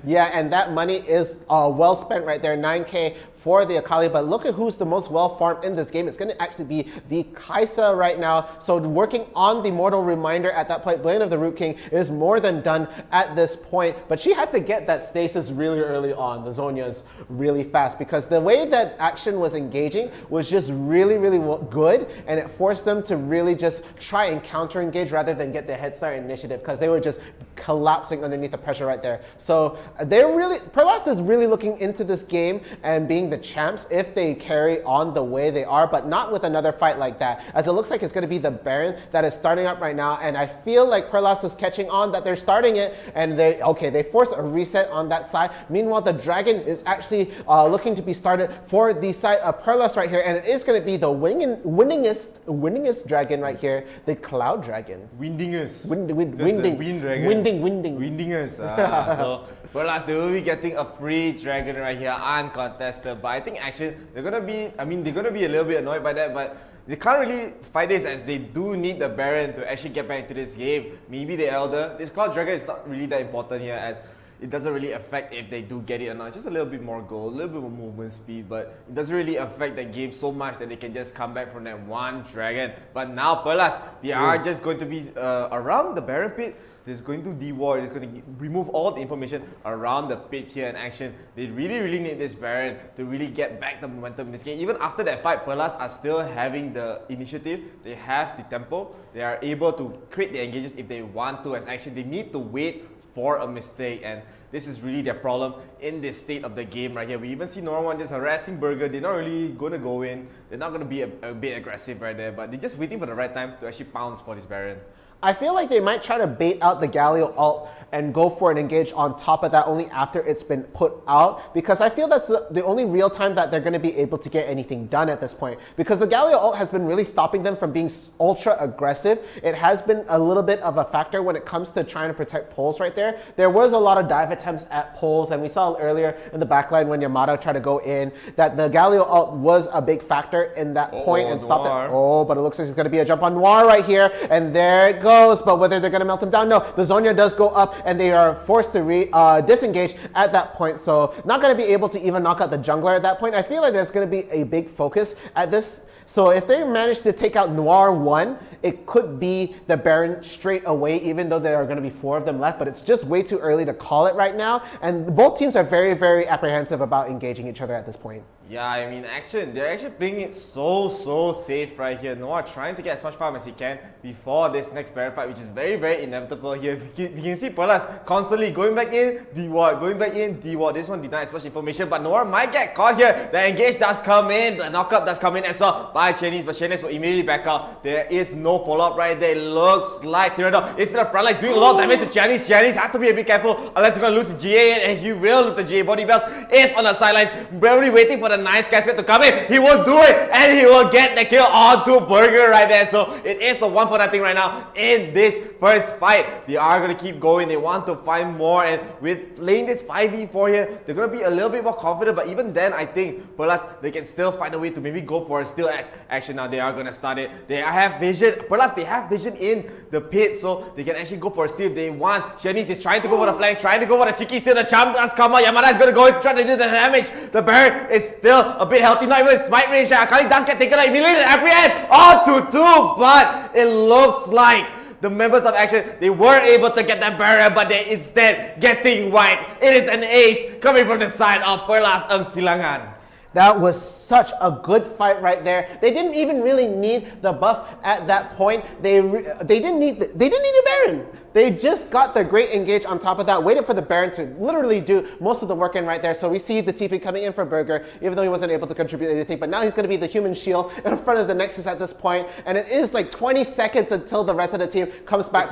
Yeah, and that money is well spent right there. 9K for the Akali, but look at who's the most well farmed in this game. It's going to actually be the Kai'Sa right now. So working on the Mortal Reminder at that point, Blade of the Root King is more than done at this point, but she had to get that stasis really early on, the Zhonya's really fast, because the way that action was engaging was just really good, and it forced them to really just try and counter engage rather than get the head start initiative, because they were just collapsing underneath the pressure right there. So Perlas is really looking into this game and being the champs if they carry on the way they are, but not with another fight like that, as it looks like it's going to be the Baron that is starting up right now, and I feel like Perlas is catching on that they're starting it, and they force a reset on that side. Meanwhile, the Dragon is actually looking to be started for the side of Perlas right here, and it is going to be the winningest dragon right here, the Cloud Dragon. Windingest. Windingest. So Perlas, they will be getting a free dragon right here, uncontested. But I think actually they're gonna be a little bit annoyed by that, but they can't really fight this, as they do need the Baron to actually get back into this game. Maybe the Elder. This Cloud Dragon is not really that important here, as it doesn't really affect if they do get it or not. Just a little bit more gold, a little bit more movement speed, but it doesn't really affect the game so much that they can just come back from that one dragon. But now Perlas, they are just going to be around the Baron pit. It's going to dewar, it's going to remove all the information around the pit here in action. They really need this Baron to really get back the momentum in this game. Even after that fight, Perlas are still having the initiative. They have the tempo. They are able to create the engages if they want to, as action they need to wait for a mistake, and this is really their problem in this state of the game right here. We even see Norman just harassing Burger. They're not really going to go in. They're not going to be a bit aggressive right there, but they're just waiting for the right time to actually pounce for this Baron. I feel like they might try to bait out the Galio ult and go for an engage on top of that only after it's been put out, because I feel that's the only real time that they're going to be able to get anything done at this point, because the Galio ult has been really stopping them from being ultra aggressive. It has been a little bit of a factor when it comes to trying to protect poles right there. There was a lot of dive attempts at poles, and we saw earlier in the backline when Yamada tried to go in that the Galio ult was a big factor in that point and stopped it. Oh, but it looks like it's going to be a jump on Noir right here, and there it goes. But whether they're going to melt him down, no. The Zhonya does go up, and they are forced to disengage at that point. So not going to be able to even knock out the jungler at that point. I feel like that's going to be a big focus at this. So if they manage to take out Noir 1, it could be the Baron straight away, even though there are going to be 4 of them left. But it's just way too early to call it right now. And both teams are very apprehensive about engaging each other at this point. Yeah, I mean, they're actually playing it so safe right here. Noah trying to get as much farm as he can before this next Baron fight, which is very inevitable here. You can see Perlas constantly going back in, deward, going back in, deward. This one denies as much information, but Noah might get caught here. The engage does come in, the knockup does come in as well by Chinese, but Chinese will immediately back out. There is no follow-up right there. It looks like Tyranno is in the front line, doing a lot of damage to Chinese. Chinese has to be a bit careful, unless he's going to lose the GA, and he will lose the GA. Body bells is on the sidelines, barely waiting for the nice casket to come in. He will do it, and he will get the kill onto Burger right there. So it is a 1-for-0 right now in this first fight. They are going to keep going. They want to find more, and with playing this 5v4 here, they're going to be a little bit more confident. But even then, I think Perlas, they can still find a way to maybe go for a steal as action. Now they are going to start it. They have vision. Perlas, they have vision in the pit, so they can actually go for a steal if they want. Shanice is trying to go for the flank, trying to go for the cheeky steal. The charm does come out. Yamada is going to go in, try to do the damage. The Baron is still a bit healthy, not even smite range. Akali does get taken out immediately. Apprehend on to 2, but it looks like the members of Action, they were able to get that barrier, but they instead getting wiped. It is an ace coming from the side of Perlas 𝐿. That was such a good fight right there. They didn't even really need the buff at that point. They didn't need the Baron. They just got the great engage on top of that, waited for the Baron to literally do most of the work in right there. So we see the TP coming in for Burger, even though he wasn't able to contribute anything. But now he's going to be the human shield in front of the Nexus at this point. And it is like 20 seconds until the rest of the team comes back.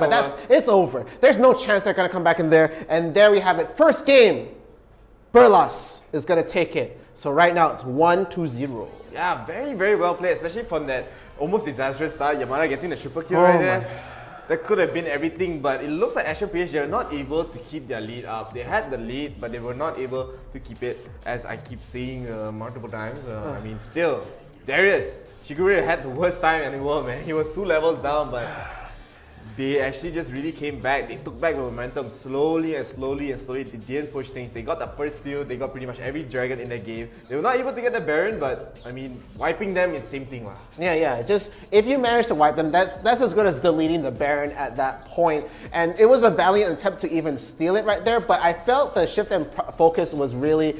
It's over. There's no chance they're going to come back in there. And there we have it. First game, Burlas is going to take it. So right now it's 1-0. Yeah, very, very well played, especially from that almost disastrous start. Yamada getting the triple kill right there. That could have been everything, but it looks like 𝐿𝐴𝐴 are not able to keep their lead up. They had the lead, but they were not able to keep it, as I keep saying multiple times. I mean, still, Darius, 𝐒𝐿𝐴 had the worst time in the world, man. He was 2 levels down, but they actually just really came back. They took back the momentum slowly and slowly and slowly. They didn't push things. They got the first field. They got pretty much every dragon in the game. They were not able to get the Baron, but I mean, wiping them is the same thing. Yeah. Just if you manage to wipe them, that's as good as deleting the Baron at that point. And it was a valiant attempt to even steal it right there. But I felt the shift and focus was really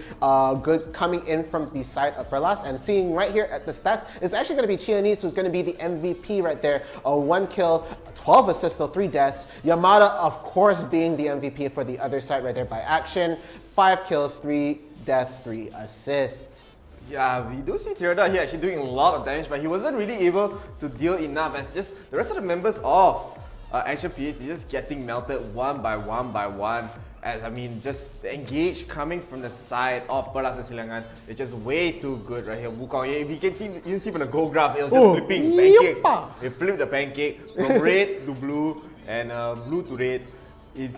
good coming in from the side of Burlas. And seeing right here at the stats, it's actually going to be 𝐒𝐿𝐴𝐴 who's going to be the MVP right there. 1 kill, 12 assists, though 3 deaths. Yamada, of course, being the MVP for the other side right there by action. 5 kills, 3 deaths, 3 assists. Yeah, we do see Tirada here actually doing a lot of damage, but he wasn't really able to deal enough, as just the rest of the members of 𝐿𝐴𝐴 just getting melted one by one. As I mean, just the engage coming from the side of Burlas and Silangan, it's just way too good right here. Wukong, if you can see, you can see from the gold graph, it was just flipping pancake. It flipped the pancake from red to blue and blue to red.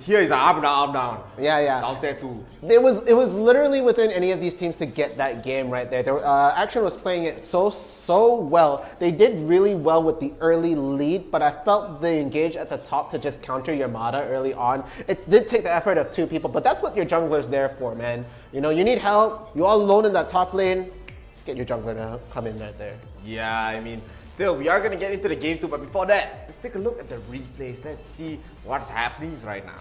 Here is up, down. Yeah. Downstairs too. It was literally within any of these teams to get that game right there. Action was playing it so well. They did really well with the early lead, but I felt the engage at the top to just counter Yamada early on. It did take the effort of 2 people, but that's what your jungler's there for, man. You know, you need help. You're all alone in that top lane. Get your jungler to come in right there. Yeah, I mean, still, we are going to get into the game too, but before that, let's take a look at the replays. Let's see what's happening right now.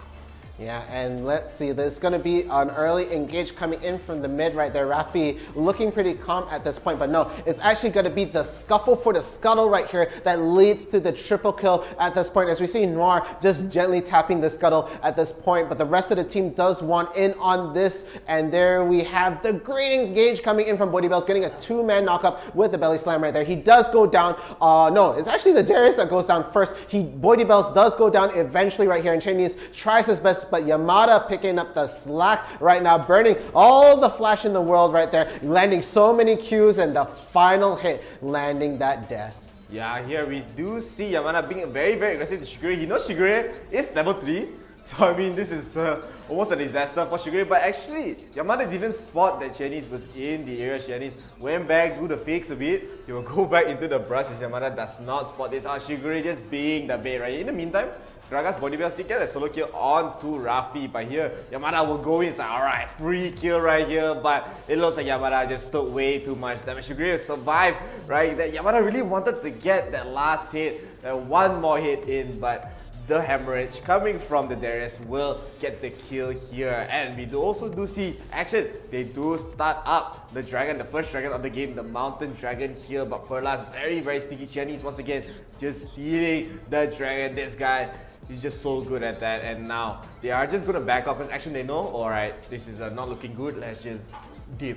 Yeah, and let's see, there's going to be an early engage coming in from the mid right there. Raffi looking pretty calm at this point, but no, it's actually going to be the scuffle for the scuttle right here that leads to the triple kill at this point, as we see Noir just gently tapping the scuttle at this point, but the rest of the team does want in on this, and there we have the great engage coming in from Bodybells, getting a 2-man knockup with the belly slam right there. He does go down, no, it's actually the Darius that goes down first. Bodybells does go down eventually right here, and 𝐒𝐿𝐴𝐴 tries his best, but Yamada picking up the slack right now, burning all the flash in the world right there, landing so many Qs, and the final hit landing that death. Yeah, here we do see Yamada being very, very aggressive to 𝐒𝐿𝐴𝐴. He knows 𝐒𝐿𝐴𝐴 is level 3. So I mean, this is almost a disaster for 𝐒𝐿𝐴𝐴, but actually Yamada didn't spot that 𝐒𝐿𝐴𝐴 was in the area. 𝐒𝐿𝐴𝐴 went back, do the fakes a bit, he will go back into the brush as Yamada does not spot this. 𝐒𝐿𝐴𝐴 just being the bait right. In the meantime, Gragas Bodybells did get a solo kill onto Raffi, but here Yamada will go in. It's like, alright, free kill right here, but it looks like Yamada just took way too much damage. 𝐒𝐿𝐴𝐴 survived, right? That Yamada really wanted to get that last hit, that one more hit in, but the hemorrhage coming from the Darius will get the kill here. And we also do see action. They do start up the dragon, the first dragon of the game, the mountain dragon here, but Burlas very, very sneaky. 𝐒𝐿𝐴𝐴 once again just stealing the dragon. This guy, he's just so good at that, and now they are just going to back off because action they know, alright, this is not looking good, let's just dip.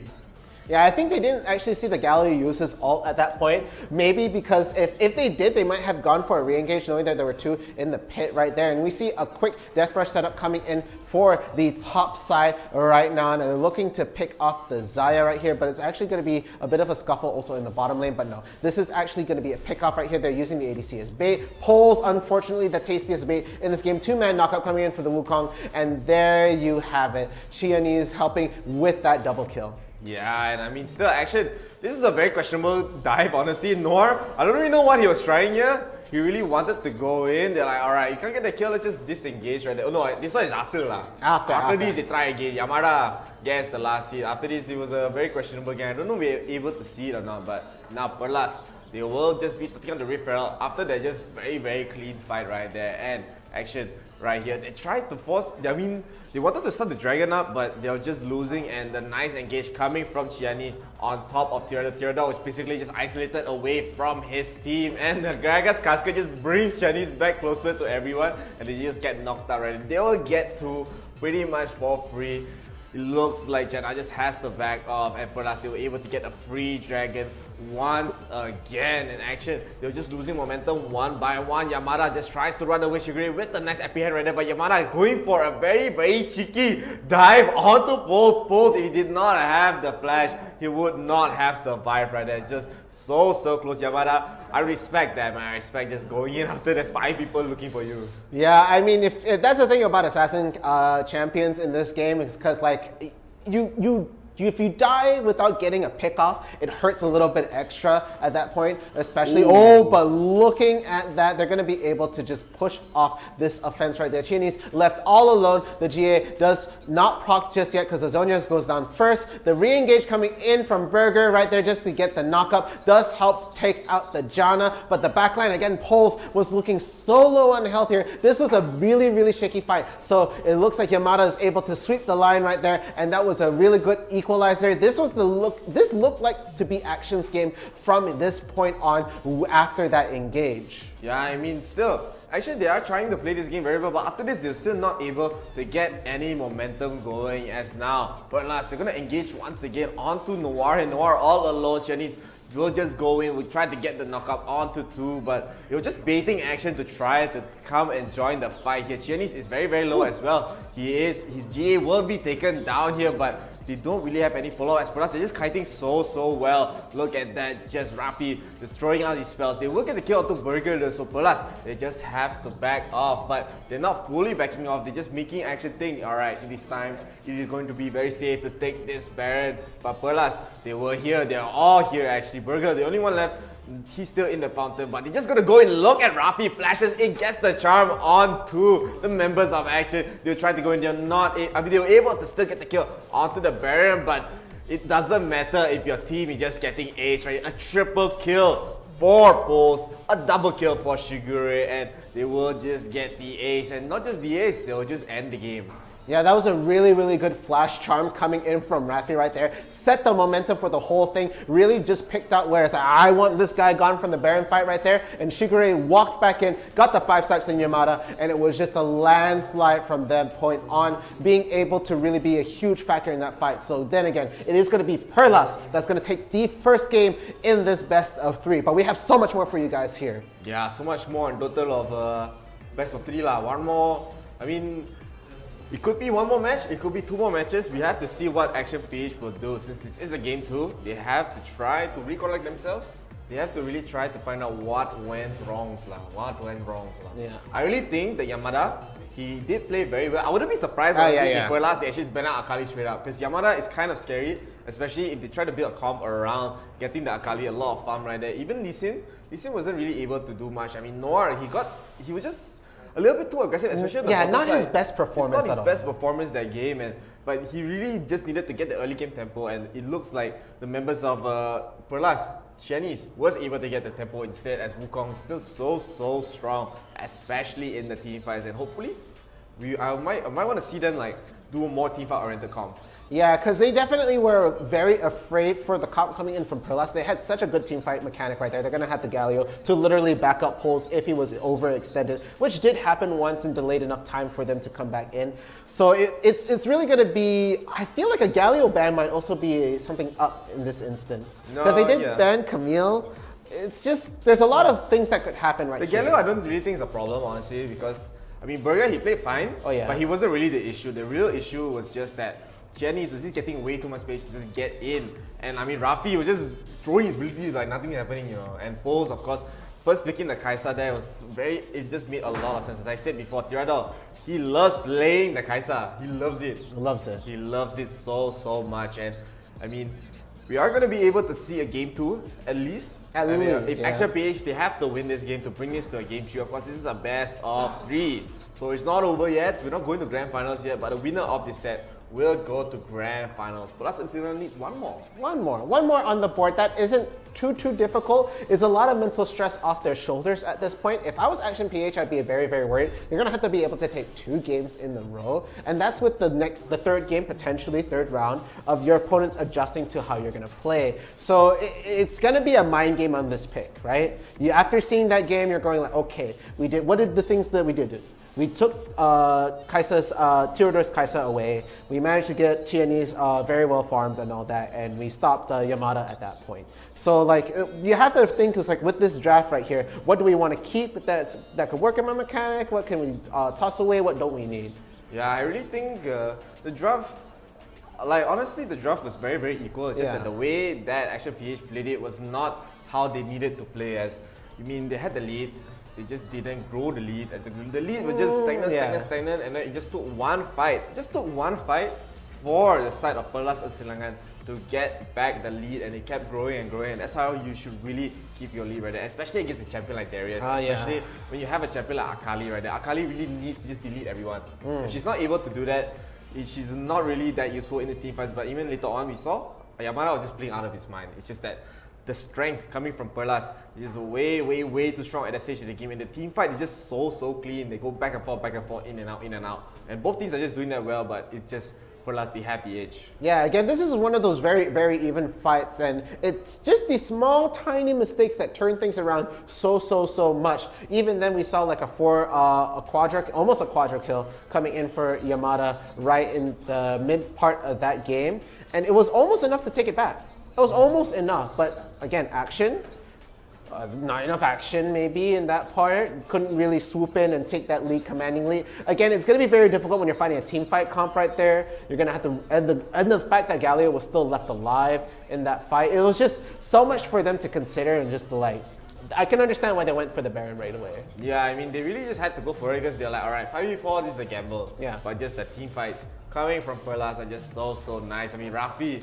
Yeah, I think they didn't actually see the Galio use his ult at that point. Maybe because if they did, they might have gone for a re-engage, knowing that there were 2 in the pit right there. And we see a quick Death Rush setup coming in for the top side right now. And they're looking to pick off the Xayah right here, but it's actually going to be a bit of a scuffle also in the bottom lane. But no, this is actually going to be a pick off right here. They're using the ADC as bait. Poles, unfortunately, the tastiest bait in this game. 2-man knockout coming in for the Wukong. And there you have it. 𝐒𝐿𝐴𝐴 helping with that double kill. Yeah, and I mean, still action. This is a very questionable dive, honestly. Noir, I don't really know what he was trying here. He really wanted to go in. They're like, alright, you can't get the kill, let's just disengage right there. Oh no, this one is after lah. After this, they try again. Yamada gets the last hit. After this, it was a very questionable game. I don't know if we're able to see it or not, but now Burlas, they will just be starting on the Rift Herald after that just very, very clean fight right there. And action right here. They tried to force, I mean, they wanted to start the dragon up, but they were just losing, and the nice engage coming from 𝐒𝐻𝐻𝐻𝐻 on top of 𝐒𝐻𝐻𝐻𝐻𝐻, which basically just isolated away from his team, and the Gragas Cascade just brings 𝐻𝐻𝐻𝐻 back closer to everyone, and they just get knocked out right. They will get through pretty much for free. It looks like Janna just has to back off, and for us, they were able to get a free dragon once again in action. They were just losing momentum one by one. Yamada just tries to run away 𝐿𝐴𝐵 with the nice epi hand right there, but Yamada going for a very cheeky dive onto Pulse. Pulse, if he did not have the flash, he would not have survived right there. Just so close. Yamada, I respect that, man. I respect just going in after there's 5 people looking for you. Yeah, I mean, if that's the thing about assassin champions in this game, is because like if you die without getting a pick off, it hurts a little bit extra at that point, especially. Ooh. But looking at that, they're going to be able to just push off this offense right there. 𝐻𝐻𝐻𝐻 left all alone. The GA does not proc just yet because the Zhonya's goes down first. The re-engage coming in from Burger right there just to get the knockup does help take out the Janna, but the backline again, Pulse was looking so low on health here. This was a really shaky fight. So it looks like Yamada is able to sweep the line right there, and that was a really good equalizer. This was the look. This looked like to be Action's game from this point on after that engage. Yeah, I mean, still, actually they are trying to play this game very well, but after this they're still not able to get any momentum going as now. But last, they're gonna engage once again onto Noir, and Noir all alone. 𝐻𝐻𝐻𝐻 will just go in. We tried to get the knockup onto 2, but it was just baiting Action to try to come and join the fight here. 𝐻𝐻𝐻𝐻 is very low as well. His GA will be taken down here, but they don't really have any follow-up. As per us, they're just kiting so well. Look at that, just Rafi just throwing out these spells. They will get the kill onto Burger though, so per us, they just have to back off, but they're not fully backing off. They're just making Action think, alright, this time it is going to be very safe to take this Baron. But per us, they were here, they're all here actually. Burger, the only one left, he's still in the fountain, but they're just gonna go and look at Rafi, flashes in, gets the charm onto the members of Action. They're trying to go in, they're not, I mean, they were able to still get the kill onto the Baron, but it doesn't matter if your team is just getting ace, right? A triple kill for Pulse, a double kill for Shigure, and they will just get the ace, and not just the ace, they will just end the game. Yeah, that was a really good flash charm coming in from Rafi right there. Set the momentum for the whole thing. Really just picked out where it's like, I want this guy gone from the Baron fight right there. And Shigure walked back in, got the 5 stacks in Yamada, and it was just a landslide from that point on, being able to really be a huge factor in that fight. So then again, it is going to be Perlas that's going to take the first game in this best of 3. But we have so much more for you guys here. Yeah, so much more in total of best of 3 lah. One more, I mean, it could be one more match, it could be 2 more matches. We have to see what Action PH will do. Since this is a game 2, they have to try to recollect themselves. They have to really try to find out what went wrong. Yeah. I really think that Yamada, he did play very well. I wouldn't be surprised if Perlas they actually ban out Akali straight up, because Yamada is kind of scary, especially if they try to build a comp around getting the Akali a lot of farm right there. Even 𝐿𝐴𝐻𝐻 wasn't really able to do much. I mean, Noir, he was just a little bit too aggressive, especially on the bottom not side. his best performance It's not his best performance that game, but he really just needed to get the early game tempo, and it looks like the members of Perlas, 𝐻𝐻𝐻 was able to get the tempo instead, as Wukong is still so strong, especially in the team fights, and hopefully I might want to see them like do a more team fight oriented comp. Yeah, because they definitely were very afraid for the comp coming in from Perlas. They had such a good team fight mechanic right there. They're going to have the Galio to literally back up Pulse if he was overextended, which did happen once and delayed enough time for them to come back in. So it's really going to be, I feel like a Galio ban might also be something up in this instance. Because they did ban Camille. It's just, there's a lot of things that could happen right here. The Galio I don't really think is a problem, honestly, because, I mean, Burger, he played fine, but he wasn't really the issue. The real issue was just that 𝐻𝐻𝐻 was just getting way too much space to just get in. And I mean, Rafi was just throwing his abilities like nothing happening, you know. And Pulse, of course, first picking the Kai'Sa there was it just made a lot of sense. As I said before, Tyradol, he loves playing the Kai'Sa. He loves it. He loves it so much. And I mean, we are going to be able to see a game 2 at least. If Action PH, they have to win this game to bring this to a game 3. Of course, this is a best of 3. So it's not over yet. We're not going to grand finals yet, but the winner of this set will go to grand finals. Plus, Epsilon needs one more. One more on the board. That isn't too difficult. It's a lot of mental stress off their shoulders at this point. If I was Action PH, I'd be very worried. You're gonna have to be able to take 2 games in a row, and that's with the third game, potentially third round, of your opponents adjusting to how you're gonna play. So it's gonna be a mind game on this pick, right? After seeing that game, you're going like, okay, what did the things that we did? We took Theodor's 𝐒𝐻𝐳 away. We managed to get Tianese very well farmed and all that, and we stopped Yamada at that point. So like you have to think, is like with this draft right here, what do we want to keep that could work in my mechanic? What can we toss away? What don't we need? Yeah, I really think the draft, like honestly, the draft was very equal. It's just that the way that Action PH played it was not how they needed to play. As you mean, they had the lead. They just didn't grow the lead. The lead was just stagnant, and then it just took one fight. It just took one fight for the side of Perlas Silangan to get back the lead, and it kept growing and growing. And that's how you should really keep your lead right there, especially against a champion like DRFierce. Especially when you have a champion like 𝐼𝐴𝐼 right there. 𝐼𝐴𝐼 really needs to just delete everyone. If she's not able to do that, she's not really that useful in the team fights. But even later on, we saw Yamada was just playing out of his mind. It's just that the strength coming from Perlas is way too strong at that stage of the game, and the team fight is just so clean. They go back and forth, in and out, and both teams are just doing that well, but it's just Perlas, they have the edge. Yeah, again, this is one of those very even fights, and it's just these small tiny mistakes that turn things around so much. Even then we saw like almost a quadra kill coming in for Yamada right in the mid part of that game, and it was almost enough to take it back. It was almost enough, but again, action, not enough action maybe in that part. Couldn't really swoop in and take that lead commandingly. Again, it's going to be very difficult when you're fighting a team fight comp right there. You're going to have to, and the fact that 𝐿𝐴𝐼 was still left alive in that fight, it was just so much for them to consider, and just like, I can understand why they went for the Baron right away. Yeah, I mean, they really just had to go for it because they're like, alright, 5v4, this is the gamble. Yeah. But just the team fights coming from Perlas are just so nice. I mean, Rafi,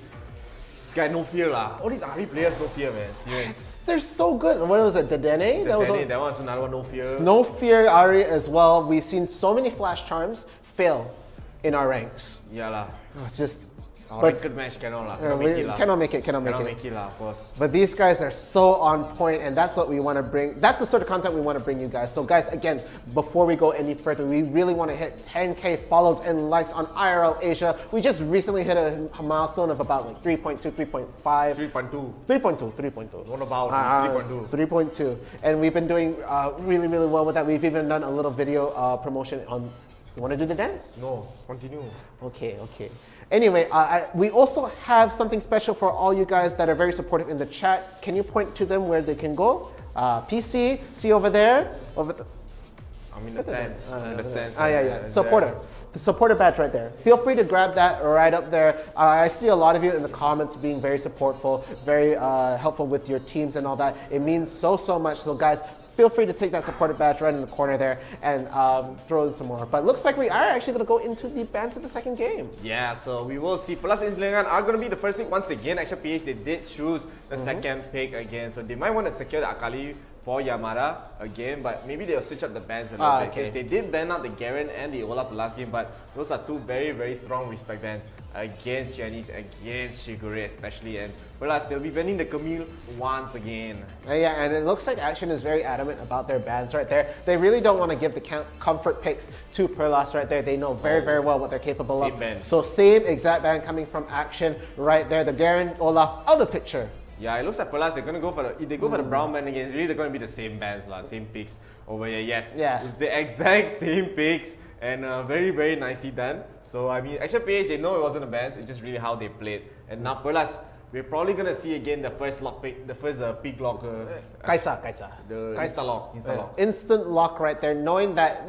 this guy no fear lah. All these RV players no fear, man. Serious. They're so good. What was it? The 𝐷𝐻𝐴? That was another one, no fear. No fear Ari as well. We've seen so many flash charms fail in our ranks. Yeah lah. It's just. But good match cannot lah. Cannot make it lah, of course. But these guys are so on point, and that's what we want to bring. That's the sort of content we want to bring you guys. So guys, again, before we go any further, we really want to hit 10K follows and likes on IRL Asia. We just recently hit a milestone of about like 3.2, 3.5. 3.2. What about 3.2? 3.2. And we've been doing really well with that. We've even done a little video promotion on. You want to do the dance? No, continue. Okay. Anyway, we also have something special for all you guys that are very supportive in the chat. Can you point to them where they can go? PC, see over there? I'm in the stands. Yeah. Supporter. The supporter badge right there. Feel free to grab that right up there. I see a lot of you in the comments being very supportful, very helpful with your teams and all that. It means so much. So guys, feel free to take that supporter badge right in the corner there and throw in some more. But looks like we are actually going to go into the bands of the second game. Yeah, so we will see. Perlas Silangan are going to be the first pick once again. Action PH, they did choose the second pick again. So they might want to secure the 𝐼𝐴𝐼 for Yamada again, but maybe they'll switch up the bans a little bit. Because they did ban out the Garen and the Olaf the last game, but those are two very strong respect bans against Chinese, against Shigure especially, and Perlas, they'll be banning the Camille once again. Yeah, and it looks like Action is very adamant about their bans right there. They really don't want to give the comfort picks to Perlas right there. They know very well what they're capable of. Ban. So same exact ban coming from Action right there. The Garen, Olaf out of picture. Yeah, it looks like Perlas, they're going to go for the, if they go for the brown band again, it's really going to be the same bands, same picks over here. Yes, it's the exact same picks, and very nicely done. So I mean, Action PH, they know it wasn't a band, it's just really how they played. And now Perlas, we're probably going to see again the first lock pick, the first pick lock. 𝐻𝐻𝐻. The insta lock. Instant lock right there, knowing that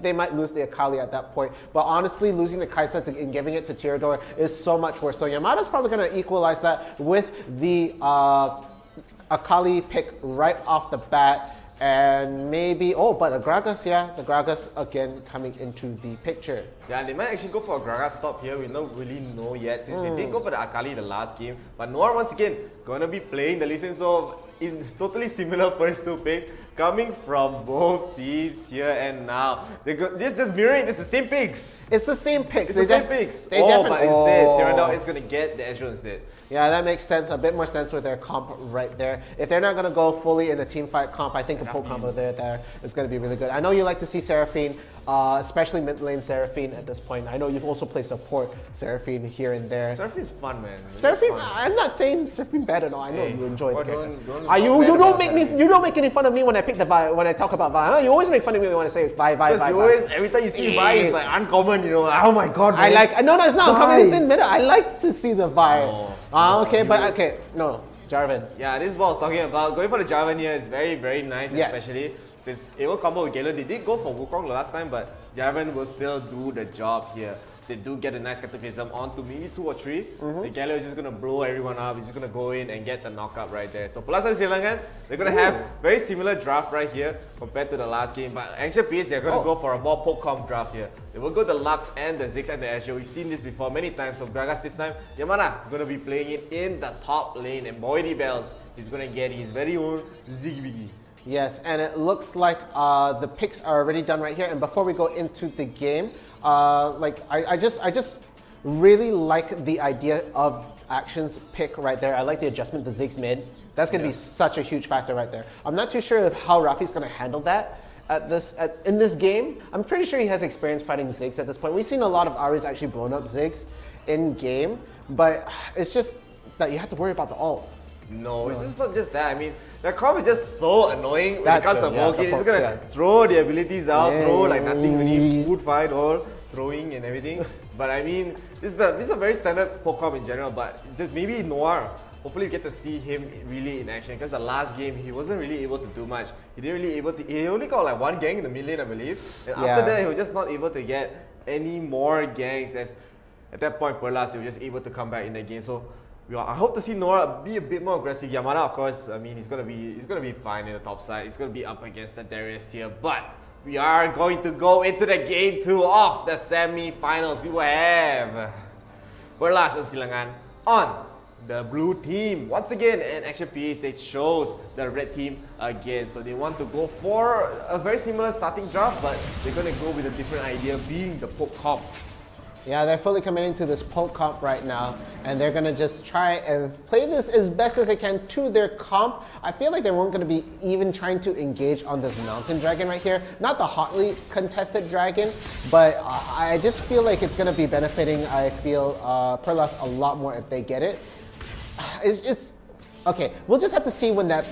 they might lose the 𝐒𝐴𝐼 at that point. But honestly, losing the 𝐻𝐻 and giving it to Theodor is so much worse. So Yamada's probably going to equalize that with the 𝐒𝐼 pick right off the bat. And maybe, but the Gragas, the Gragas again coming into the picture. Yeah, they might actually go for a Gragas top here. We don't really know yet since they did go for the Akali the last game. But Noir once again gonna be playing the Lee Sin, so in totally similar first two picks coming from both teams here and now. This just mirroring, it's the same picks. It's the same picks. It's the same picks. But instead, Tyrandel is gonna get the Ezreal instead. Yeah, that makes sense. A bit more sense with their comp right there. If they're not going to go fully in a team fight comp, I think a poke combo there is going to be really good. I know you like to see Seraphine, especially mid lane Seraphine at this point. I know you've also played support Seraphine here and there. Seraphine's fun, man. Seraphine, I'm not saying Seraphine bad at all. I know you enjoy the character. You don't make any fun of me when I pick the Vi, when I talk about Vi. You always make fun of me when I say Vi. Every time you see Vi, it's like uncommon, you know. Oh my god, man. No, it's not uncommon. It's in middle. I like to see the Vi. No, Jarvan. Yeah, this is what I was talking about. Going for the Jarvan here is very, very nice, especially since it will combo with Galo. They did go for Wukong the last time, but Jarvan will still do the job here. They do get a nice cataclysm onto maybe 2 or 3. The Galo is just going to blow everyone up. He's just going to go in and get the knockup right there. So Plus and Silangan, they're going to have very similar draft right here compared to the last game. But XGPS, they're going to go for a more poke comp draft here. They will go the Lux and the Ziggs and the Ezreal. We've seen this before many times. So Gragas this time, Yamana going to be playing it in the top lane. And boy, the bells, he's going to get his very own Ziggy. Yes, and it looks like the picks are already done right here. And before we go into the game, I just really like the idea of Action's pick right there. I like the adjustment to Ziggs mid. That's going to be such a huge factor right there. I'm not too sure of how Rafi's going to handle that in this game. I'm pretty sure he has experience fighting Ziggs at this point. We've seen a lot of Ahri's actually blown up Ziggs in game, but it's just that you have to worry about the ult. No, it's just not just that. I mean, the comp is just so annoying when it comes to Vulcan. He's gonna throw the abilities out, throw like nothing really, food fight, all throwing and everything. But I mean, this is a very standard poke comp in general, but just maybe Noir. Hopefully we get to see him really in action, because the last game he wasn't really able to do much. He only got like 1 gang in the mid lane, I believe. And after that he was just not able to get any more gangs, as at that point Perlas, they were just able to come back in the game. So I hope to see Noah be a bit more aggressive. Yamada, of course, I mean, he's gonna be fine in the top side. He's gonna be up against the Darius here, but we are going to go into the game 2 of the semi-finals. We will have Perlas and Silangan on the blue team once again, and XGPS, they chose the red team again. So they want to go for a very similar starting draft, but they're gonna go with a different idea, being the poke comp. Yeah, they're fully committing to this poke comp right now, and they're gonna just try and play this as best as they can to their comp. I feel like they weren't gonna be even trying to engage on this mountain dragon right here. Not the hotly contested dragon, but I just feel like it's gonna be benefiting, I feel, Perlas a lot more if they get it. It's okay, we'll just have to see when that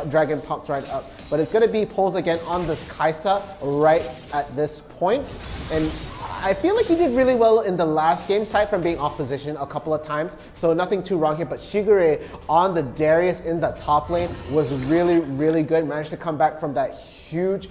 dragon pops right up. But it's gonna be pulls again on this Kai'Sa right at this point. And I feel like he did really well in the last game, aside from being off position a couple of times. So nothing too wrong here, but Shigure on the Darius in the top lane was really, really good. Managed to come back from that huge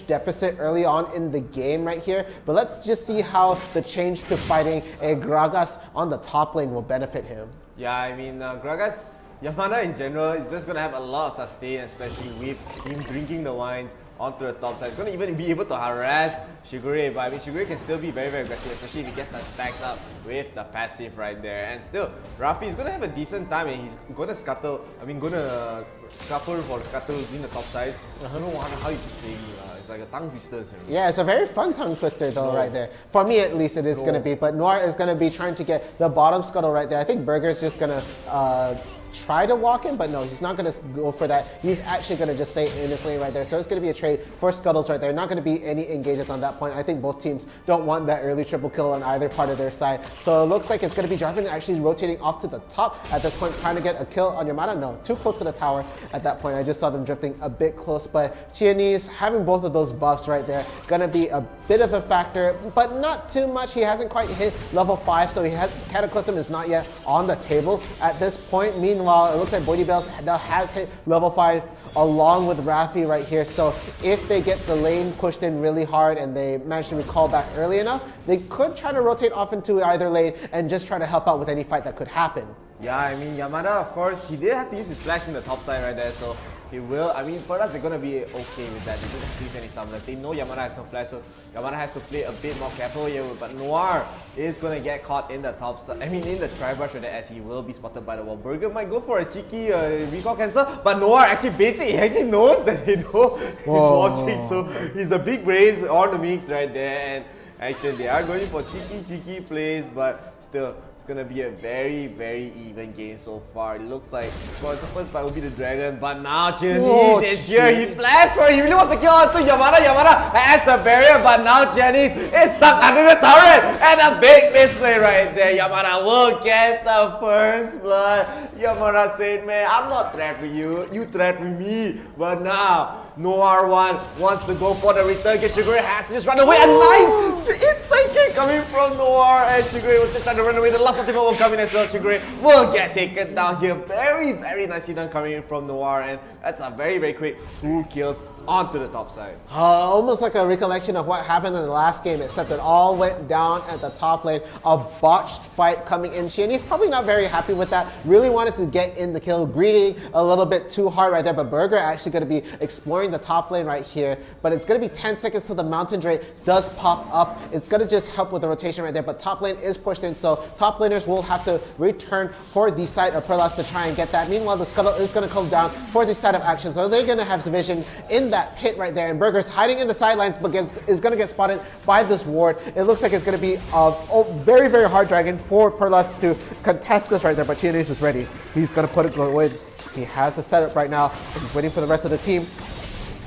deficit early on in the game right here. But let's just see how the change to fighting a Gragas on the top lane will benefit him. Yeah, I mean, Gragas, Yamada in general is just going to have a lot of sustain, especially with him drinking the wines onto the top side. He's going to even be able to harass Shigure, but I mean, Shigure can still be very, very aggressive, especially if he gets that stacked up with the passive right there. And still, Rafi is going to have a decent time, and he's going to scuttle for the scuttle in the top side. I don't know how you keep saying it. It's like a tongue twister. Yeah, it's a very fun tongue twister though, right there. For me at least, it is going to be. But Noir is going to be trying to get the bottom scuttle right there. I think Burger's just going to try to walk in, but no, he's not going to go for that. He's actually going to just stay in his lane right there. So it's going to be a trade for scuttles right there. Not going to be any engages on that point. I think both teams don't want that early triple kill on either part of their side. So it looks like it's going to be Jarvan actually rotating off to the top at this point, trying to get a kill on Yamada. No, too close to the tower at that point. I just saw them drifting a bit close, but Chianese having both of those buffs right there, going to be a bit of a factor, but not too much. He hasn't quite hit level 5, so Cataclysm is not yet on the table at this point. Meanwhile, it looks like Boydie Bells has hit level 5 along with Rafi right here. So if they get the lane pushed in really hard and they manage to recall back early enough, they could try to rotate off into either lane and just try to help out with any fight that could happen. Yeah, I mean, Yamada, of course, he did have to use his flash in the top side right there, so It will. I mean, for us, they're gonna be okay with that. They don't increase any summoners. They know Yamada has no flash, so Yamada has to play a bit more careful here. But Noir is gonna get caught in the top side. I mean, in the tri-brush with it, as he will be spotted by the wall. Burger might go for a cheeky recall cancel, but Noir actually baits it. He actually knows that they know he's watching, so he's a big brains on the mix right there. And actually, they are going for cheeky plays, but still, it's gonna be a very even game so far. It looks like, of course, the first fight will be the dragon, but now Chinese is here. He flashed for it. He really wants to kill onto Yamada. Yamada has the barrier, but now Chinese is stuck under the turret, and a big misplay right there. Yamada will get the first blood. Yamada said, man, I'm not threat for you. You threat with me. But now, Noir wants to go for the return. Shigure has to just run away. A nice inside kick coming from Noir, and Shigure was just trying to run away. The last ultimate will come in as well. Shigure will get taken down here. Very nicely done coming in from Noir, and that's a very quick 2 kills onto the top side. Almost like a recollection of what happened in the last game, except it all went down at the top lane. A botched fight coming in. He's probably not very happy with that. Really wanted to get in the kill. Greedy a little bit too hard right there, but Burger actually going to be exploring the top lane right here. But it's going to be 10 seconds till the Mountain Drake does pop up. It's going to just help with the rotation right there, but top lane is pushed in, so top laners will have to return for the side of Perlas to try and get that. Meanwhile, the Scuttle is going to come down for the side of Action, so they're going to have vision in that pit right there, and Burger's hiding in the sidelines, but is going to get spotted by this ward. It looks like it's going to be a very hard dragon for Perlas to contest this right there, but Chinese is ready. He's going to put it away. He has the setup right now. He's waiting for the rest of the team.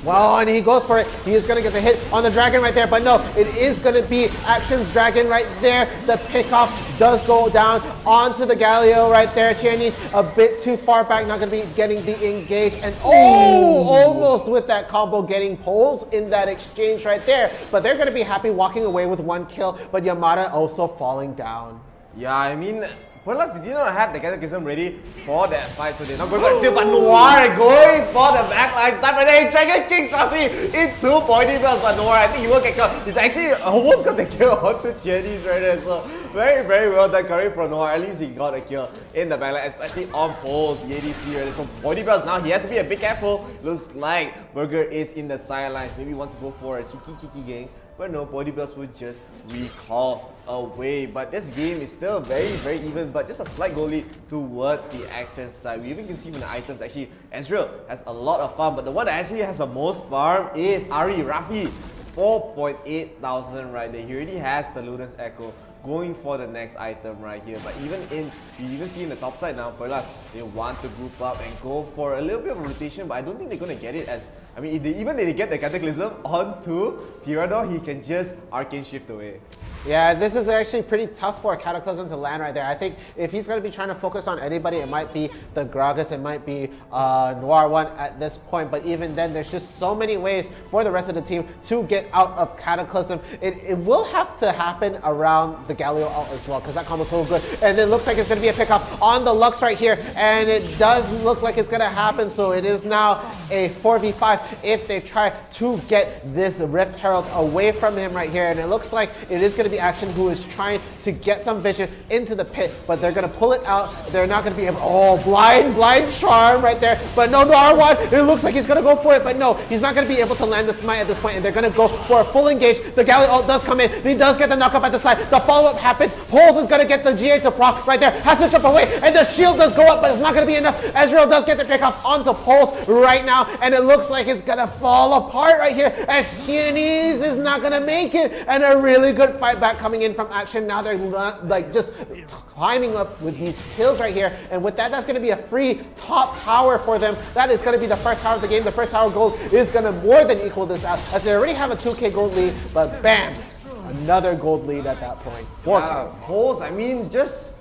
Well, and he goes for it. He is going to get the hit on the dragon right there, but no, it is going to be Action's dragon right there. The pickoff does go down onto the Galio right there. Chinese a bit too far back, not going to be getting the engage, and almost with that combo getting poles in that exchange right there. But they're going to be happy walking away with 1 kill, but Yamada also falling down. Yeah, I mean, Perlas did not have the Cataclysm ready for that fight, so they're not going to steal, but Noir going for the backline start right there. Dragon King's trophy in 2 pointy bells, but Noir, I think he will get killed. He's actually almost got the kill onto Chinese right there, so very well done coming from Noir. At least he got a kill in the backline, especially on poles, the ADC right there. So pointy bells now, he has to be a bit careful. Looks like Burger is in the sidelines, maybe wants to go for a cheeky gang. But no, Body Bells would just recall away. But this game is still very even, but just a slight goal lead towards the Action side. We even can see from the items, actually, Ezreal has a lot of farm, but the one that actually has the most farm is Ari Rafi. 4.8 thousand right there. He already has the Luden's Echo going for the next item right here. But you even see in the top side now, Perlas, they want to group up and go for a little bit of rotation, but I don't think they're going to get it as, I mean, if they get the Cataclysm onto Tyranor, he can just Arcane Shift away. Yeah, this is actually pretty tough for a Cataclysm to land right there. I think if he's going to be trying to focus on anybody, it might be the Gragas, it might be Noir 1 at this point. But even then, there's just so many ways for the rest of the team to get out of Cataclysm. It will have to happen around the Galio ult as well, because that combo's so good. And it looks like it's going to be a pickup on the Lux right here, and it does look like it's going to happen. So it is now a 4v5 if they try to get this Rift Herald away from him right here. And it looks like it is going to be Action who is trying to get some vision into the pit, but they're going to pull it out. They're not going to be able, blind charm right there, but no, R1, it looks like he's going to go for it, but no, he's not going to be able to land the smite at this point, and they're going to go for a full engage. The Galio ult does come in, he does get the knock up at the side, the follow-up happens, Poles is going to get the GA to proc right there, has to jump away, and the shield does go up, but it's not going to be enough. Ezreal does get the pick off onto Poles right now, and it looks like it's going to fall apart right here, as Chinese is not going to make it, and a really good fight back coming in from Action. Now they're like just climbing up with these kills right here, and with that, that's going to be a free top tower for them. That is going to be the first tower of the game. The first tower gold is going to more than equal this out, as they already have a 2k gold lead, but bam, another gold lead at that point. 4k. Poles, I mean, just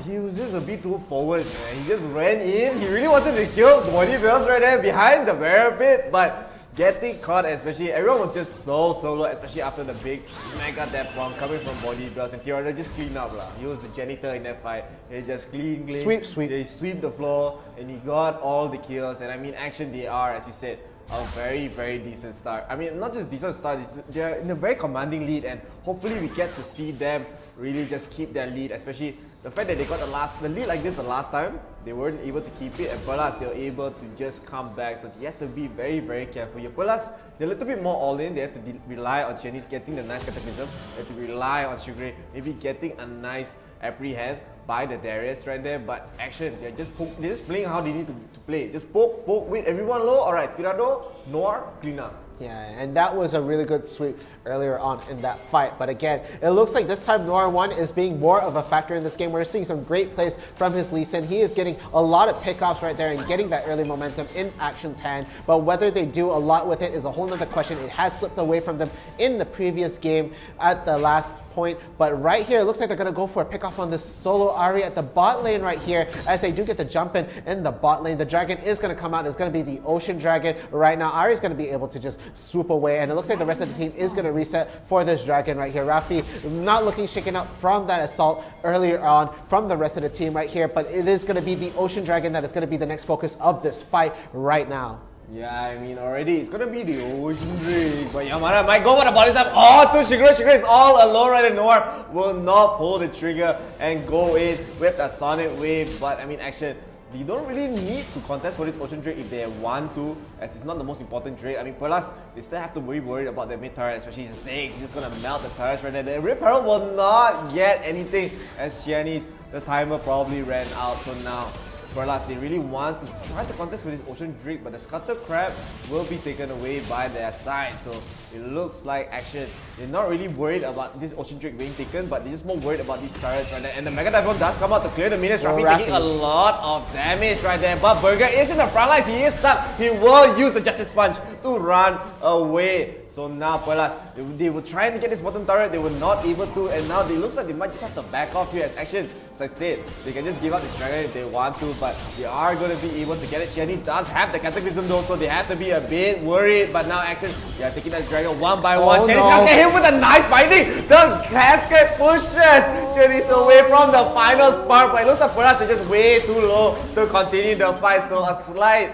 he was just a bit too forward, man. He just ran in. He really wanted to kill Body Bells right there behind the barrier pit, but getting caught, especially everyone was just so low, especially after the big mega death bomb coming from Body Bells, and Tyranor just clean up lah. He was the janitor in that fight. He just clean. Sweep. They sweep the floor, and he got all the kills. And I mean, Action, they are, as you said, a very decent start. I mean, not just decent start, they're in a very commanding lead, and hopefully we get to see them really just keep their lead, especially the fact that they got the lead like this the last time, they weren't able to keep it, and Perlas, they were able to just come back. So you have to be very, very careful here. Perlas, they're a little bit more all-in. They have to rely on 𝐿𝐴𝐴𝐻 getting the nice cataclysm. They have to rely on 𝐿𝐴𝐴𝐻 maybe getting a nice apprehend by the DRFierce right there, but action, they're just playing how they need to play. Just poke, wait, everyone low, alright, Tirado, Noir, clean up. Yeah, and that was a really good sweep earlier on in that fight. But again, it looks like this time Noir 1 is being more of a factor in this game. We're seeing some great plays from his 𝐿𝐴𝐴𝐻. He is getting a lot of pickoffs right there and getting that early momentum in Action's hand. But whether they do a lot with it is a whole nother question. It has slipped away from them in the previous game at the last point. But right here, it looks like they're going to go for a pickoff on this solo Ahri at the bot lane right here, as they do get the jump in the bot lane. The dragon is going to come out. It's going to be the Ocean Dragon right now. Ahri is going to be able to just swoop away, and it looks like the rest of the team is going to reset for this dragon right here. Raffi not looking shaken up from that assault earlier on from the rest of the team right here, but it is going to be the Ocean Dragon that is going to be the next focus of this fight right now. Yeah, I mean already it's gonna be the Ocean Drake, but Yamada might go for the body slam. Oh, to 𝐿𝐴𝐴𝐻. 𝐿𝐴𝐴𝐻 is all alone right now. Noir will not pull the trigger and go in with a Sonic Wave, but I mean Action, you don't really need to contest for this Ocean Drake if they want to, as it's not the most important Drake. I mean, Perlas, they still have to be worried about their mid turret, especially 𝐿𝐴𝐴𝐻. He's just gonna melt the turrets right there. The Rip Herald will not get anything, as 𝐿𝐴𝐻, the timer probably ran out. So now Perlas, they really want to try to contest with this Ocean Drake, but the Scuttle Crab will be taken away by their side. So it looks like Action, they're not really worried about this Ocean Drake being taken, but they're just more worried about these turrets right there. And the Mega Typhoon does come out to clear the minions. Raffi taking a lot of damage right there, but Burger is in the front lines. He is stuck. He will use the Justice Punch to run away. So now Perlas, they were trying to get this bottom turret, they were not able to, and now it looks like they might just have to back off here as Action. As I said, they can just give up this dragon if they want to, but they are going to be able to get it. 𝐿𝐴𝐻 does have the Cataclysm though, so they have to be a bit worried, but now Action, they are taking that dragon one by one. 𝐿𝐴𝐻 gonna get hit with a nice binding. The cascade pushes 𝐿𝐴𝐻 away from the final spark, but it looks like Perlas is just way too low to continue the fight, so a slight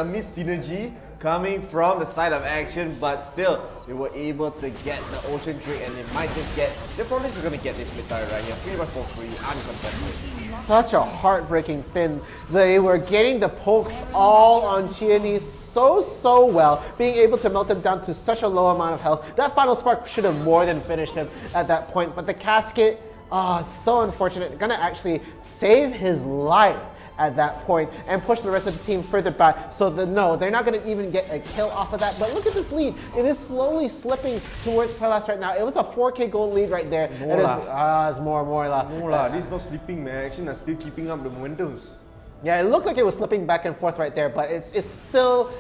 miss synergy coming from the side of Action, but still they were able to get the Ocean Drake, and they're probably just gonna get this mid turret right here pretty much for free, uncontested. Such a heartbreaking thing. They were getting the pokes all on 𝐿𝐴𝐻 so well, being able to melt them down to such a low amount of health. That final spark should have more than finished him at that point, but the casket, so unfortunate. Gonna actually save his life at that point and push the rest of the team further back. So no, they're not going to even get a kill off of that. But look at this lead. It is slowly slipping towards Perlas right now. It was a 4K gold lead right there. It's more. This is not slipping, man. Action are still keeping up the momentums. Yeah, it looked like it was slipping back and forth right there, but it's still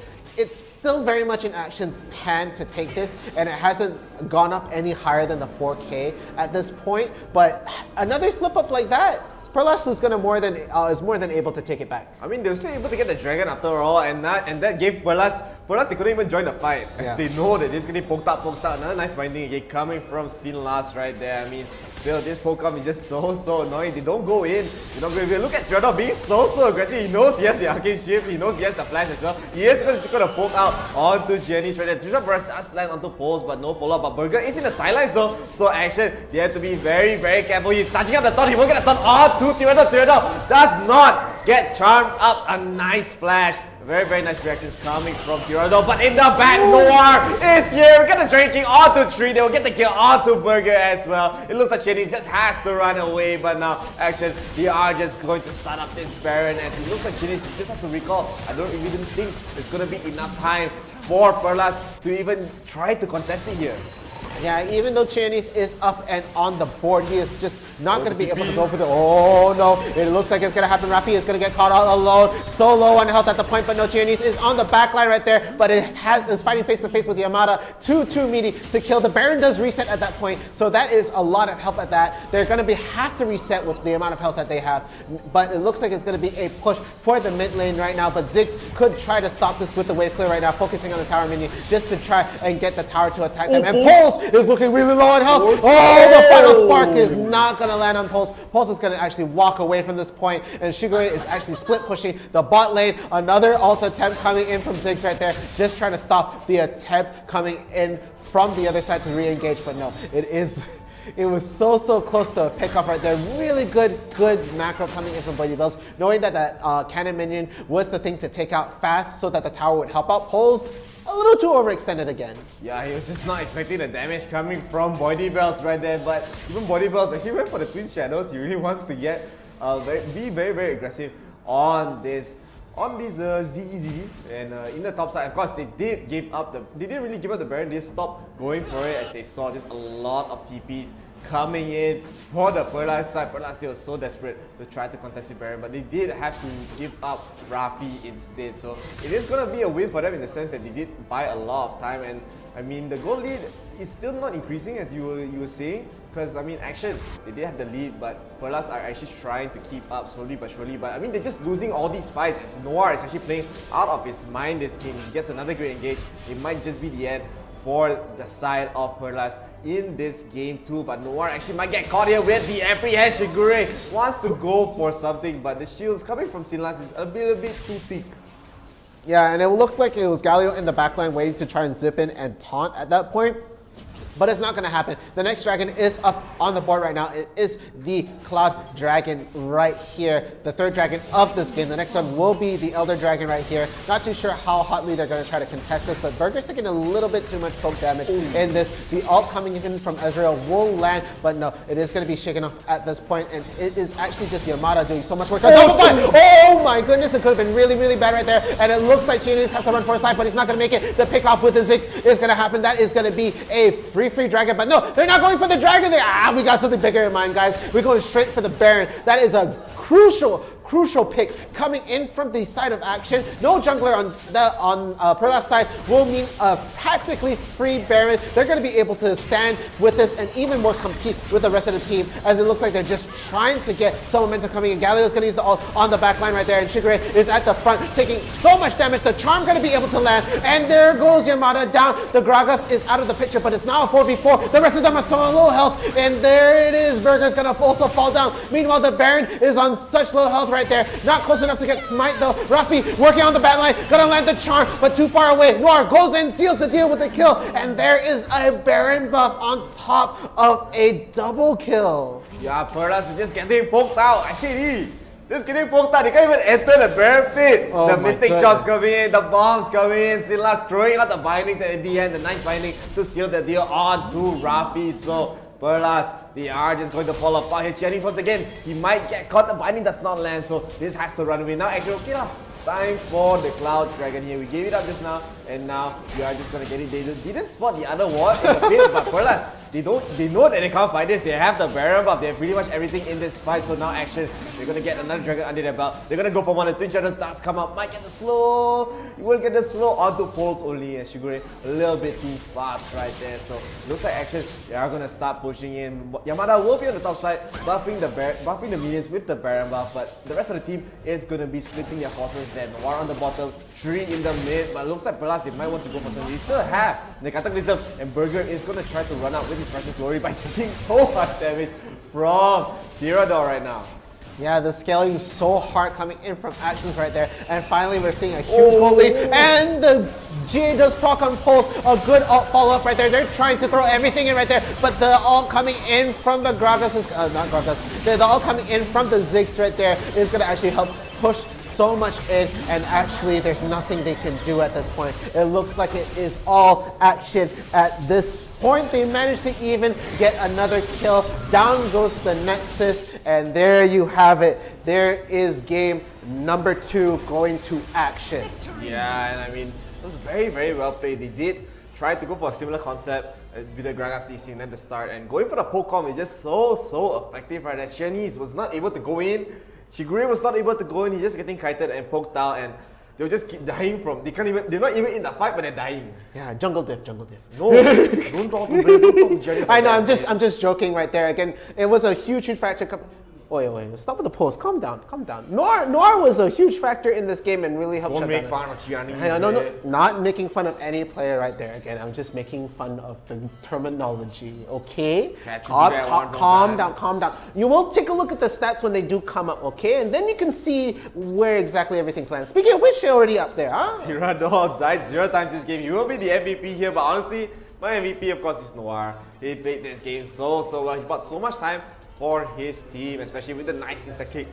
very much in Action's hand to take this, and it hasn't gone up any higher than the 4K at this point. But another slip up like that, Perlas is more than able to take it back. I mean, they were still able to get the dragon after all, and that gave Perlas, they couldn't even join the fight. As they know that it's getting poked out. Another nice binding again coming from 𝐿𝐴𝐻 right there. I mean, still this poke-up is just so annoying. They don't go in. Look at Tirado being so aggressive. He knows he has the arcane shift. He knows he has the flash as well. He is just gonna poke out onto 𝐿𝐴𝐻 right there. Tirado does land onto poles, but no follow-up. But Burger is in the sidelines though, so Action, they have to be very, very careful. He's charging up the thought. He won't get a thought onto Tirado. Tirado does not get charmed up. A nice flash. Very nice reactions coming from Tirado, but in the back, Noir is here. We get the Dragon King onto 3. They will get the kill onto Burger as well. It looks like 𝐿𝐴𝐻 just has to run away, but now Action, they are just going to start up this Baron, and it looks like 𝐿𝐴𝐻 just has to recall. I don't even think it's going to be enough time for Perlas to even try to contest it here. Yeah, even though 𝐿𝐴𝐻 is up and on the board, he is just not going to be able to go for the... Oh no, it looks like it's going to happen. Raffi is going to get caught all alone, so low on health at the point, but no, 𝐿𝐴𝐻 is on the back line right there, but is fighting face to face with Yamada. 2-2 meaty to kill. The Baron does reset at that point, so that is a lot of help at that. They're going to have to reset with the amount of health that they have, but it looks like it's going to be a push for the mid lane right now, but 𝐬𝐴𝐻 could try to stop this with the wave clear right now, focusing on the tower minion just to try and get the tower to attack them. And Pulse is looking really low on health. Oh, the final spark is not going to land on Pulse. Pulse is going to actually walk away from this point, and 𝐿𝐴𝐻 is actually split pushing the bot lane. Another ult attempt coming in from 𝐬𝐻 right there, just trying to stop the attempt coming in from the other side to re-engage, but no, It was so close to a pickoff right there. Really good macro coming in from Bodybuilds, knowing that that cannon minion was the thing to take out fast so that the tower would help out. Poles a little too overextended again. Yeah, he was just not expecting the damage coming from Bodybuilds right there, but even Bodybuilds actually went for the Twin Shadows. He really wants to get be very aggressive on this ZEZ, and in the top side, of course, they didn't really give up the Baron. They stopped going for it as they saw just a lot of TPs coming in for the Perlas side. Perlas, they were so desperate to try to contest the Baron, but they did have to give up Rafi instead. So it is going to be a win for them in the sense that they did buy a lot of time, and I mean, the goal lead is still not increasing as you were saying. Because, I mean, Action, they did have the lead, but Perlas are actually trying to keep up slowly but surely. But, I mean, they're just losing all these fights as Noir is actually playing out of his mind this game. He gets another great engage. It might just be the end for the side of Perlas in this game too. But Noir actually might get caught here with the apprehension. Shigure wants to go for something, but the shields coming from Sinlas is a little bit too thick. Yeah, and it looked like it was Galio in the backline waiting to try and zip in and taunt at that point. But it's not going to happen. The next dragon is up on the board right now. It is the Cloud Dragon right here. The third dragon of this game. The next one will be the Elder Dragon right here. Not too sure how hotly they're going to try to contest this, but Burger's taking a little bit too much poke damage in this. The ult coming in from Ezreal will land, but no, it is going to be shaken off at this point, and it is actually just Yamada doing so much work. Oh my goodness, it could have been really bad right there, and it looks like Chinese has to run for his life, but he's not going to make it. The pick off with the Ziggs is going to happen. That is going to be a free dragon, but no, they're not going for the dragon. We got something bigger in mind, guys. We're going straight for the Baron. That is a crucial pick coming in from the side of Action. No jungler on Perlas side will mean a practically free Baron. They're going to be able to stand with this and even more compete with the rest of the team, as it looks like they're just trying to get some momentum coming in. Galio's going to use the ult on the back line right there, and Shigure is at the front taking so much damage. The charm going to be able to land, and there goes Yamada down. The Gragas is out of the picture, but it's now a 4v4. The rest of them are so low health, and there it is. Burger's going to also fall down. Meanwhile, the Baron is on such low health right there. Not close enough to get smite though. Rafi working on the bat line, gonna land the charm, but too far away. Noir goes in, seals the deal with the kill, and there is a Baron buff on top of a double kill. Yeah, Perlas is just getting poked out. I see just getting poked out. They can't even enter the Baron pit. The Mystic shots come in, the bombs come in, Silas throwing out the bindings, and at the end, the ninth binding to seal the deal on to Rafi. So Perlas, they are just going to fall apart here. Chinese once again, he might get caught. The binding does not land, so this has to run away. Now actually, okay lah. Time for the Cloud Dragon here. We gave it up just now, and now we are just going to get it. They didn't spot the other ward in the pit, but Perlas, they know that they can't fight this. They have the Baron buff. They have pretty much everything in this fight. So now Action, they're going to get another dragon under their belt. They're going to go for one. The Twin Shadows does come up. Might get the slow. You will get the slow onto Poles only. And Shigure a little bit too fast right there. So looks like Action, they are going to start pushing in. Yamada will be on the top side, buffing the minions with the Baron buff. But the rest of the team is going to be splitting their forces. Then Noir on the bottom, 3 in the mid. But it looks like Perlas, they might want to go for something. They still have the Cataclysm, and Burger is going to try to run out with his Russian Glory by taking so much damage from Tirador right now. Yeah, the scaling is so hard coming in from Actions right there. And finally, we're seeing a huge lead. And the GA does proc on Pulse. A good ult follow-up right there. They're trying to throw everything in right there. But the ult coming in from the Gragas is, not Gragas. The ult coming in from the Ziggs right there is going to actually help push so much in, and actually there's nothing they can do at this point. It looks like it is all Action at this point. They managed to even get another kill. Down goes the Nexus, and there you have it. There is game number 2 going to Action. Yeah, and I mean, it was very well played. They did try to go for a similar concept with the Gragas CC at the start, and going for the Pokemon is just so effective right there. Chinese was not able to go in. Shigure was not able to go in. He's just getting kited and poked out, and they'll just keep dying from. They're not even in the fight, but they're dying. Yeah, jungle diff. No, don't talk to Chinese. I know. I'm just joking right there. Again, it was a huge factor. Wait, stop with the pose. Calm down. Noir was a huge factor in this game and really helped shut down. Don't make fun of Chinese. No, not making fun of any player right there. Again, I'm just making fun of the terminology, okay? Calm down. You will take a look at the stats when they do come up, okay? And then you can see where exactly everything's landing. Speaking of which, you're already up there, huh? Tirador died 0 times this game. You will be the MVP here, but honestly, My MVP, of course, is Noir. He played this game so well. He bought so much time for his team, especially with the nice inside kick.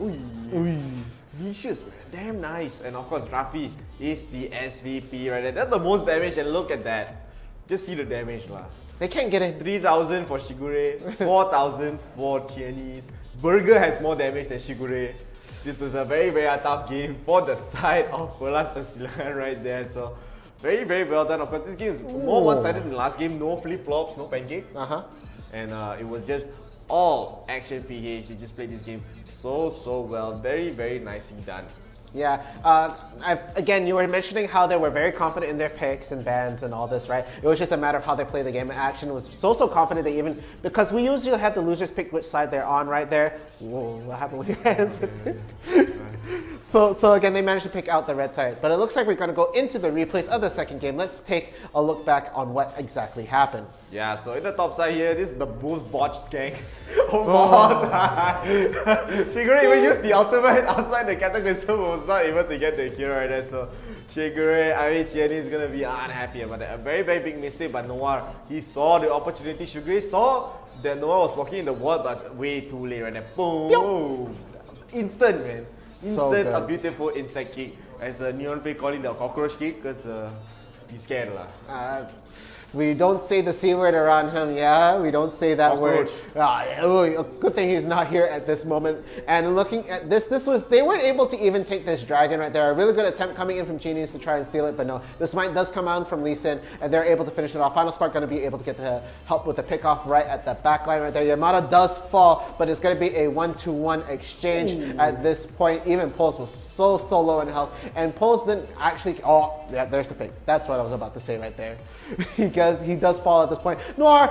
Delicious, man. Damn nice. And of course, Rafi is the SVP right there. That's the most damage, and look at that. Just see the damage lah. They can't get it. 3,000 for 𝐒𝐮𝐲𝐬, 4,000 for 𝐒𝐻𝐼𝐺. Burger has more damage than 𝐒𝐮𝐲𝐬. This was a very tough game for the side of Perlas Persilangan right there. So very well done. Of course, this game is more one-sided than the last game. No flip-flops, no pancake. And it was just all action PH. They just played this game so well. Very nicely done. Yeah, again, you were mentioning how they were very confident in their picks and bans and all this, right? It was just a matter of how they play the game. And Action was so confident they even, because we usually have the losers pick which side they're on right there. Whoa, what happened with your hands? So again, they managed to pick out the red side. But it looks like we're going to go into the replays of the second game. Let's take a look back on what exactly happened. Yeah, so in the top side here, this is the most botched gank of all time. 𝐒𝐮𝐲𝐬 even used the ultimate outside the cataclysm, but was not able to get the kill right there. So 𝐒𝐮𝐲𝐬, I mean, 𝐒𝐻𝐼𝐺 is going to be unhappy about that. A very big mistake by Noir. He saw the opportunity. 𝐒𝐮𝐲𝐬 saw that Noir was walking in the wall, but way too late right there. Boom! Instant, man. Instant, a beautiful inside kick. As Neon Pay calling the cockroach kick, because he's scared lah. We don't say the C word around him, yeah? We don't say that word. Good thing he's not here at this moment. And looking at this they weren't able to even take this dragon right there. A really good attempt coming in from Genius to try and steal it, but no. The smite does come out from Lee Sin, and they're able to finish it off. Final Spark going to be able to get the help with the pickoff right at the back line right there. Yamada does fall, but it's going to be a 1-to-1 exchange at this point. Even Pulse was so low in health, and Pulse didn't actually, yeah, there's the pick. That's what I was about to say right there. Because he does fall at this point. Noir,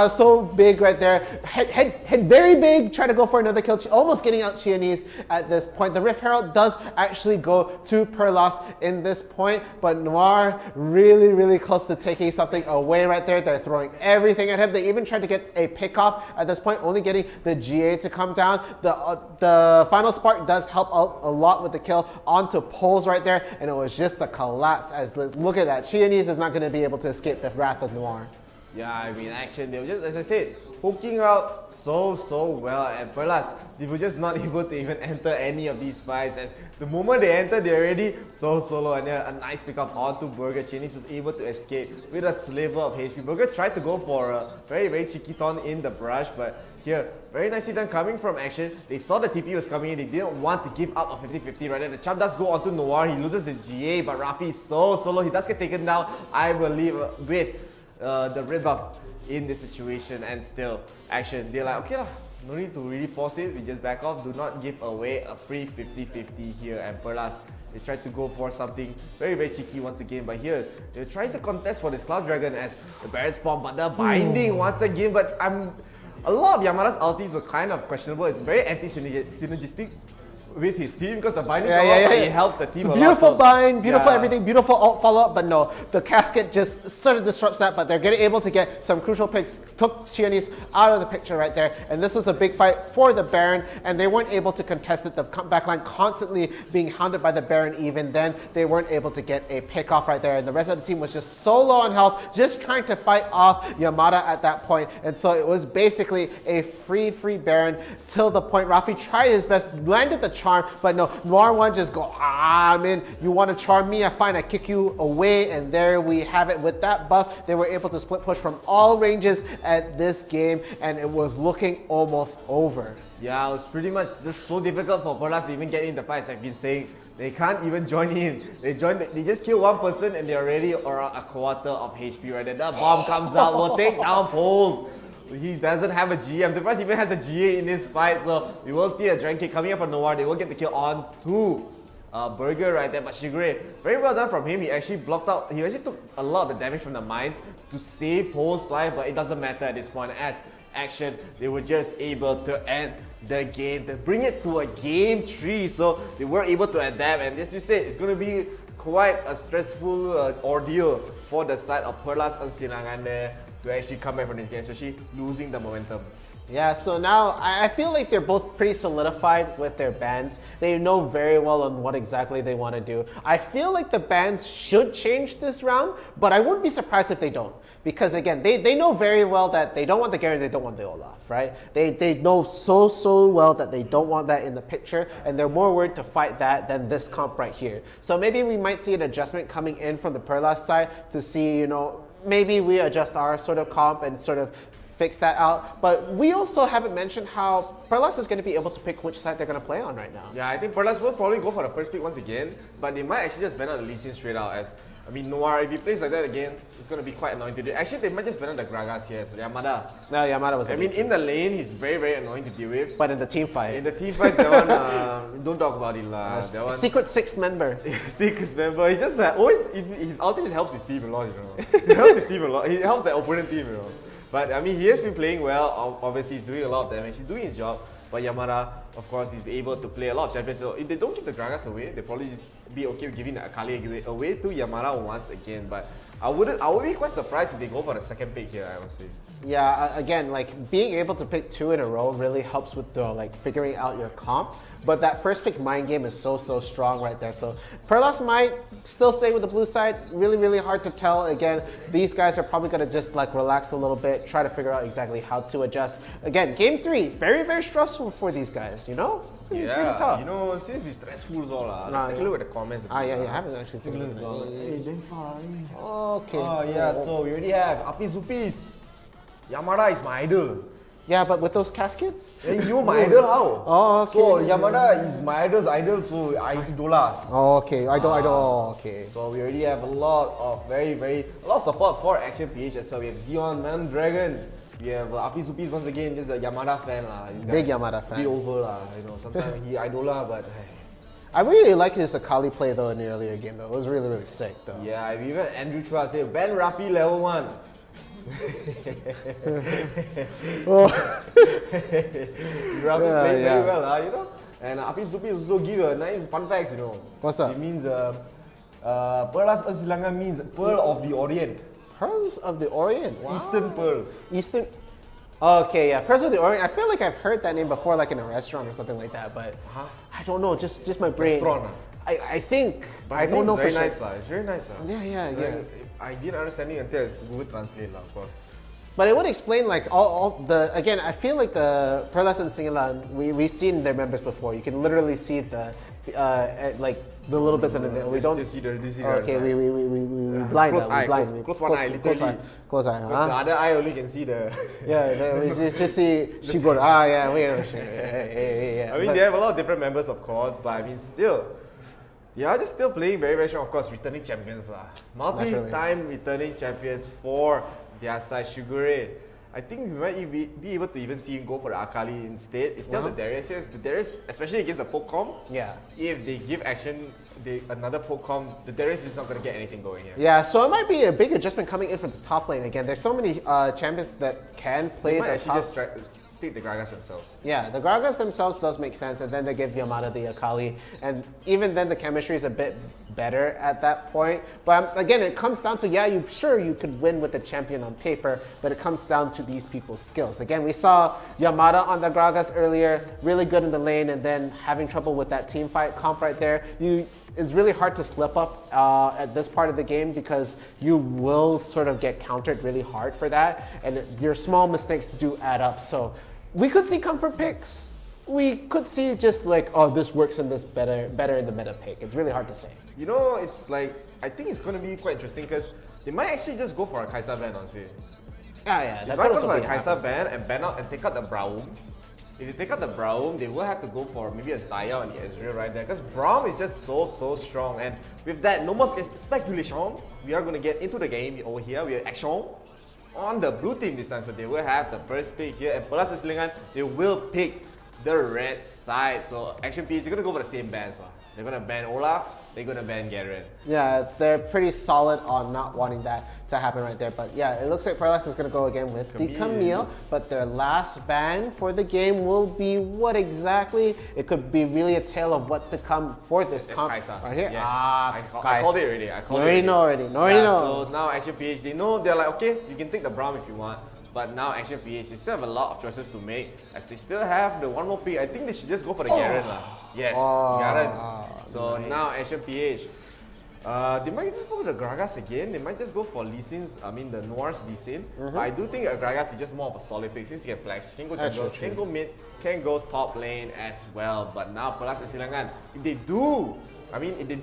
so big right there. Head very big, try to go for another kill. Almost getting out 𝐒𝐻𝐼𝐺 at this point. The Rift Herald does actually go to Perlas in this point, but Noir really close to taking something away right there. They're throwing everything at him. They even tried to get a pick off at this point, only getting the GA to come down. The Final Spark does help out a lot with the kill onto Poles right there, and it was just the collapse. As look at that, 𝐒𝐻𝐼𝐺 is not going to be able to escape the wrath of Noir. Yeah, I mean, Action, they were just, as I said, poking out so well, and Perlas, they were just not able to even enter any of these fights. As the moment they entered, they're already so low, and then a nice pickup onto Burger. 𝐒𝐻𝐼𝐺 was able to escape with a sliver of HP. Burger tried to go for a very cheeky taunt in the brush, but here, very nicely done coming from Action. They saw the TP was coming in, they didn't want to give up a 50-50 right there. The chub does go onto Noir, he loses the GA, but Rafi is so low. He does get taken down, I believe, with the red buff in this situation. And still, Action, they're like, okay lah, no need to really force it, we just back off, do not give away a free 50-50 here. And Perlas, they tried to go for something very cheeky once again, but here, they're trying to contest for this Cloud Dragon as the Baron spawn, but the binding once again, but a lot of Yamada's ultis were kind of questionable. It's very anti-synergistic with his team because the binding it helps the team a lot. Beautiful bind, beautiful everything, beautiful ult follow-up, but no, the casket just sort of disrupts that, but they're getting able to get some crucial picks, took 𝐒𝐻𝐼𝐺 out of the picture right there, and this was a big fight for the Baron, and they weren't able to contest it. The backline constantly being hounded by the Baron. Even then, they weren't able to get a pick off right there, and the rest of the team was just so low on health, just trying to fight off Yamada at that point, and so it was basically a free Baron till the point Rafi tried his best, landed the charm, but no, Noir one just go, man, you want to charm me, fine, I kick you away, and there we have it. With that buff, they were able to split push from all ranges at this game, and it was looking almost over. Yeah, it was pretty much just so difficult for Perlas to even get in the fights. I've been saying, they can't even join in. They just kill one person and they're already around a quarter of HP right there. That bomb comes out, will take down Poles. He doesn't have a GA. I'm surprised he even has a GA in this fight, so we will see a Dragon Kick coming up from Noir. They will get the kill on to Burger right there, but 𝐒𝐻𝐼𝐺, very well done from him. He actually blocked out, he actually took a lot of the damage from the mines to save Pole's life, but it doesn't matter at this point as Action, they were just able to end the game, to bring it to a game 3, so they were able to adapt, and as you said, it's going to be quite a stressful ordeal for the side of Perlas Persilangan there to actually come back from this game, especially losing the momentum. Yeah, so now I feel like they're both pretty solidified with their bans. They know very well on what exactly they want to do. I feel like the bans should change this round, but I wouldn't be surprised if they don't. Because again, they know very well that they don't want the Garen, they don't want the Olaf, right? They know so well that they don't want that in the picture, and they're more worried to fight that than this comp right here. So maybe we might see an adjustment coming in from the Perlas side to see, you know, maybe we adjust our sort of comp and sort of fix that out. But we also haven't mentioned how Perlas is going to be able to pick which side they're going to play on right now. Yeah, I think Perlas will probably go for the first pick once again, but they might actually just ban out the Lee Sin straight out as, I mean, Noir, if he plays like that again, it's going to be quite annoying to do. Actually, they might just ban out the Gragas here, so Yamada. No, Yamada was I mean, in the lane, he's very annoying to deal with. But in the team fight. In the team fight, that one, don't talk about it lah. That one, secret sixth member. Secret member, he just always, his ulti just helps his team a lot, you know. He helps his team a lot, he helps the opponent team, you know. But I mean, he has been playing well. Obviously, he's doing a lot of damage. He's doing his job. But Yamada, of course, is able to play a lot of champions. So if they don't give the Gragas away, they'll probably just be okay with giving the 𝐼𝐼𝐲 away to Yamada once again. But I would be quite surprised if they go for the second pick here, I would say. Yeah, again, like being able to pick 2 in a row really helps with the like figuring out your comp. But that first pick mind game is so strong right there. So Perlas might still stay with the blue side. Really hard to tell. Again, these guys are probably gonna just like relax a little bit, try to figure out exactly how to adjust. Again, game 3, very stressful for these guys, you know? It's gonna be pretty tough. You know, since we stressful all, let's take a look at the comments. Yeah, I haven't actually taken a look at that. Hey, damn far. Okay. Oh yeah, so we already have Apis Zupis. Yamada is my idol. Yeah, but with those caskets? Hey, you my idol how? Oh, okay. So Yamada is my idol's idol, so I idolas. Oh, okay. Idol. Okay. So we already have a lot of a lot of support for Action PH as well. We have Zion, Man Dragon. We have Apis Zupis once again, just a Yamada fan lah. Big Yamada fan. Be over lah, you know. Sometimes he idola, but. I really like his Akali play though in the earlier game though. It was really sick though. Yeah, even Andrew Chua said ban Rafi level 1. Rafi played very well, you know. And Apis Zupis also give a nice fun facts, you know. What's that? It means Pearlas Selangor means Pearl of the Orient. Pearls of the Orient? Wow. Eastern Pearls. Eastern. Okay, yeah, Pearls of the Orient. I feel like I've heard that name before, like in a restaurant or something like that, but I don't know. Just my brain. Restaurant. I think. But I don't know for sure. It's very nice. Yeah. I didn't understand it until it's Google Translate, of course. But it would explain like all the, again, I feel like the Perlas and 𝐒𝐮𝐬𝐬, we've seen their members before. You can literally see the like the little bits of it. We don't see the okay, we blind close eye, blind. Close one eye, literally. Close eye. The other eye only can see the. Yeah, we just see Shigoro. Yeah, we know. Yeah. I mean, they have a lot of different members, of course, but I mean, still. They are just still playing very strong, of course, returning champions lah. Multi-time returning champions for their side, Shigure. I think we might be able to even see him go for the Akali instead. It's still the DRFierce. The DRFierce, especially against the Pokecom, if they give action another Pokecom, the DRFierce is not going to get anything going here. Yeah, so it might be a big adjustment coming in from the top lane again. There's so many champions that can play the top. Just pick the Gragas themselves. Yeah, the Gragas themselves does make sense, and then they give Yamada the Akali, and even then the chemistry is a bit better at that point. But again, it comes down to, you could win with the champion on paper, but it comes down to these people's skills. Again, we saw Yamada on the Gragas earlier, really good in the lane, and then having trouble with that team fight comp right there. It's really hard to slip up at this part of the game because you will sort of get countered really hard for that, and your small mistakes do add up. So we could see comfort picks. We could see just like, oh, this works and this better in the meta pick. It's really hard to say. You know, it's like, I think it's going to be quite interesting because they might actually just go for a Kai'Sa ban, honestly. Yeah. They might go for a Kai'Sa ban and ban out and take out the Braum. If they take out the Braum, they will have to go for maybe a Xayah and the Ezreal right there because Braum is just so strong. And with that, no more speculation. We are going to get into the game over here. We have action on the blue team this time. So they will have the first pick here. And Perlas and 𝐒𝐮𝐬𝐬𝐬, they will pick the red side. So Action PH, they're going to go for the same bans. They're going to ban Olaf. They're going to ban Garen. Yeah, they're pretty solid on not wanting that to happen right there. But yeah, it looks like Perlas is going to go again with the 𝐶𝐻𝐼𝐿. But their last ban for the game will be what exactly? It could be really a tale of what's to come for this comp right here. Yes. I called it already. Already know. So now Action PH, they know, they're like, okay, you can take the Braum if you want. But now Action PH, they still have a lot of choices to make, as they still have the one more pick. I think they should just go for the Garen lah. Yes, Garen. So now Action PH. They might just go for the Gragas again. They might just go for Lee Sin's, the Noir's Lee Sin. But I do think Gragas is just more of a solid pick since he can flex, can go jungle, can go mid, can go top lane as well. But now Pelas and Silangan, if they do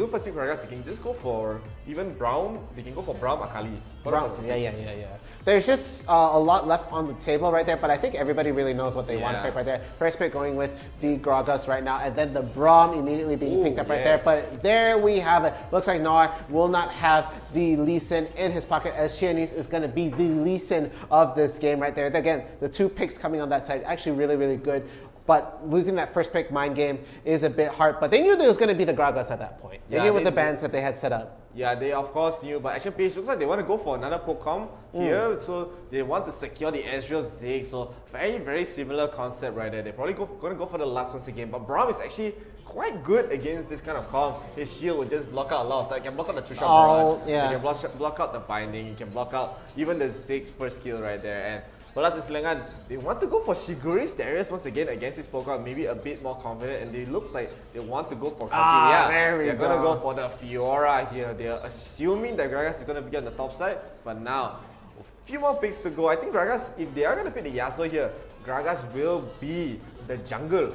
first pick Gragas, they can just go for even Braum. They can go for Braum Akali. Braum, yeah. There's just a lot left on the table right there, but I think everybody really knows what they want to pick right there. First pick going with the Gragas right now, and then the Braum immediately being picked up right there. But there we have it. Looks like Noir will not have the Lee Sin in his pocket, as Xianese is going to be the Lee Sin of this game right there. Again, the 2 picks coming on that side, actually really, really good. But losing that first pick mind game is a bit hard. But they knew there was going to be the Gragas at that point. They knew with the bans that they had set up. Yeah, they of course knew. But Action PH looks like they want to go for another Pokemon here. So they want to secure the Ezreal Ziggs. So very, very similar concept right there. They're probably going to go for the Lux once again. But Braum is actually quite good against this kind of comp. His shield will just block out a lot of stuff. He can block out the Trisha Barrage. He can block out the Binding. He can block out even the Ziggs first skill right there. And Pelas and Silangan, they want to go for Shiguri's Darius once again against this Pokemon, maybe a bit more confident, and they look like they want to go for they're gonna go for the Fiora here. They're assuming that Gragas is gonna be on the top side, but now a few more picks to go. I think Gragas, if they are gonna pick the Yasuo here, Gragas will be the jungle.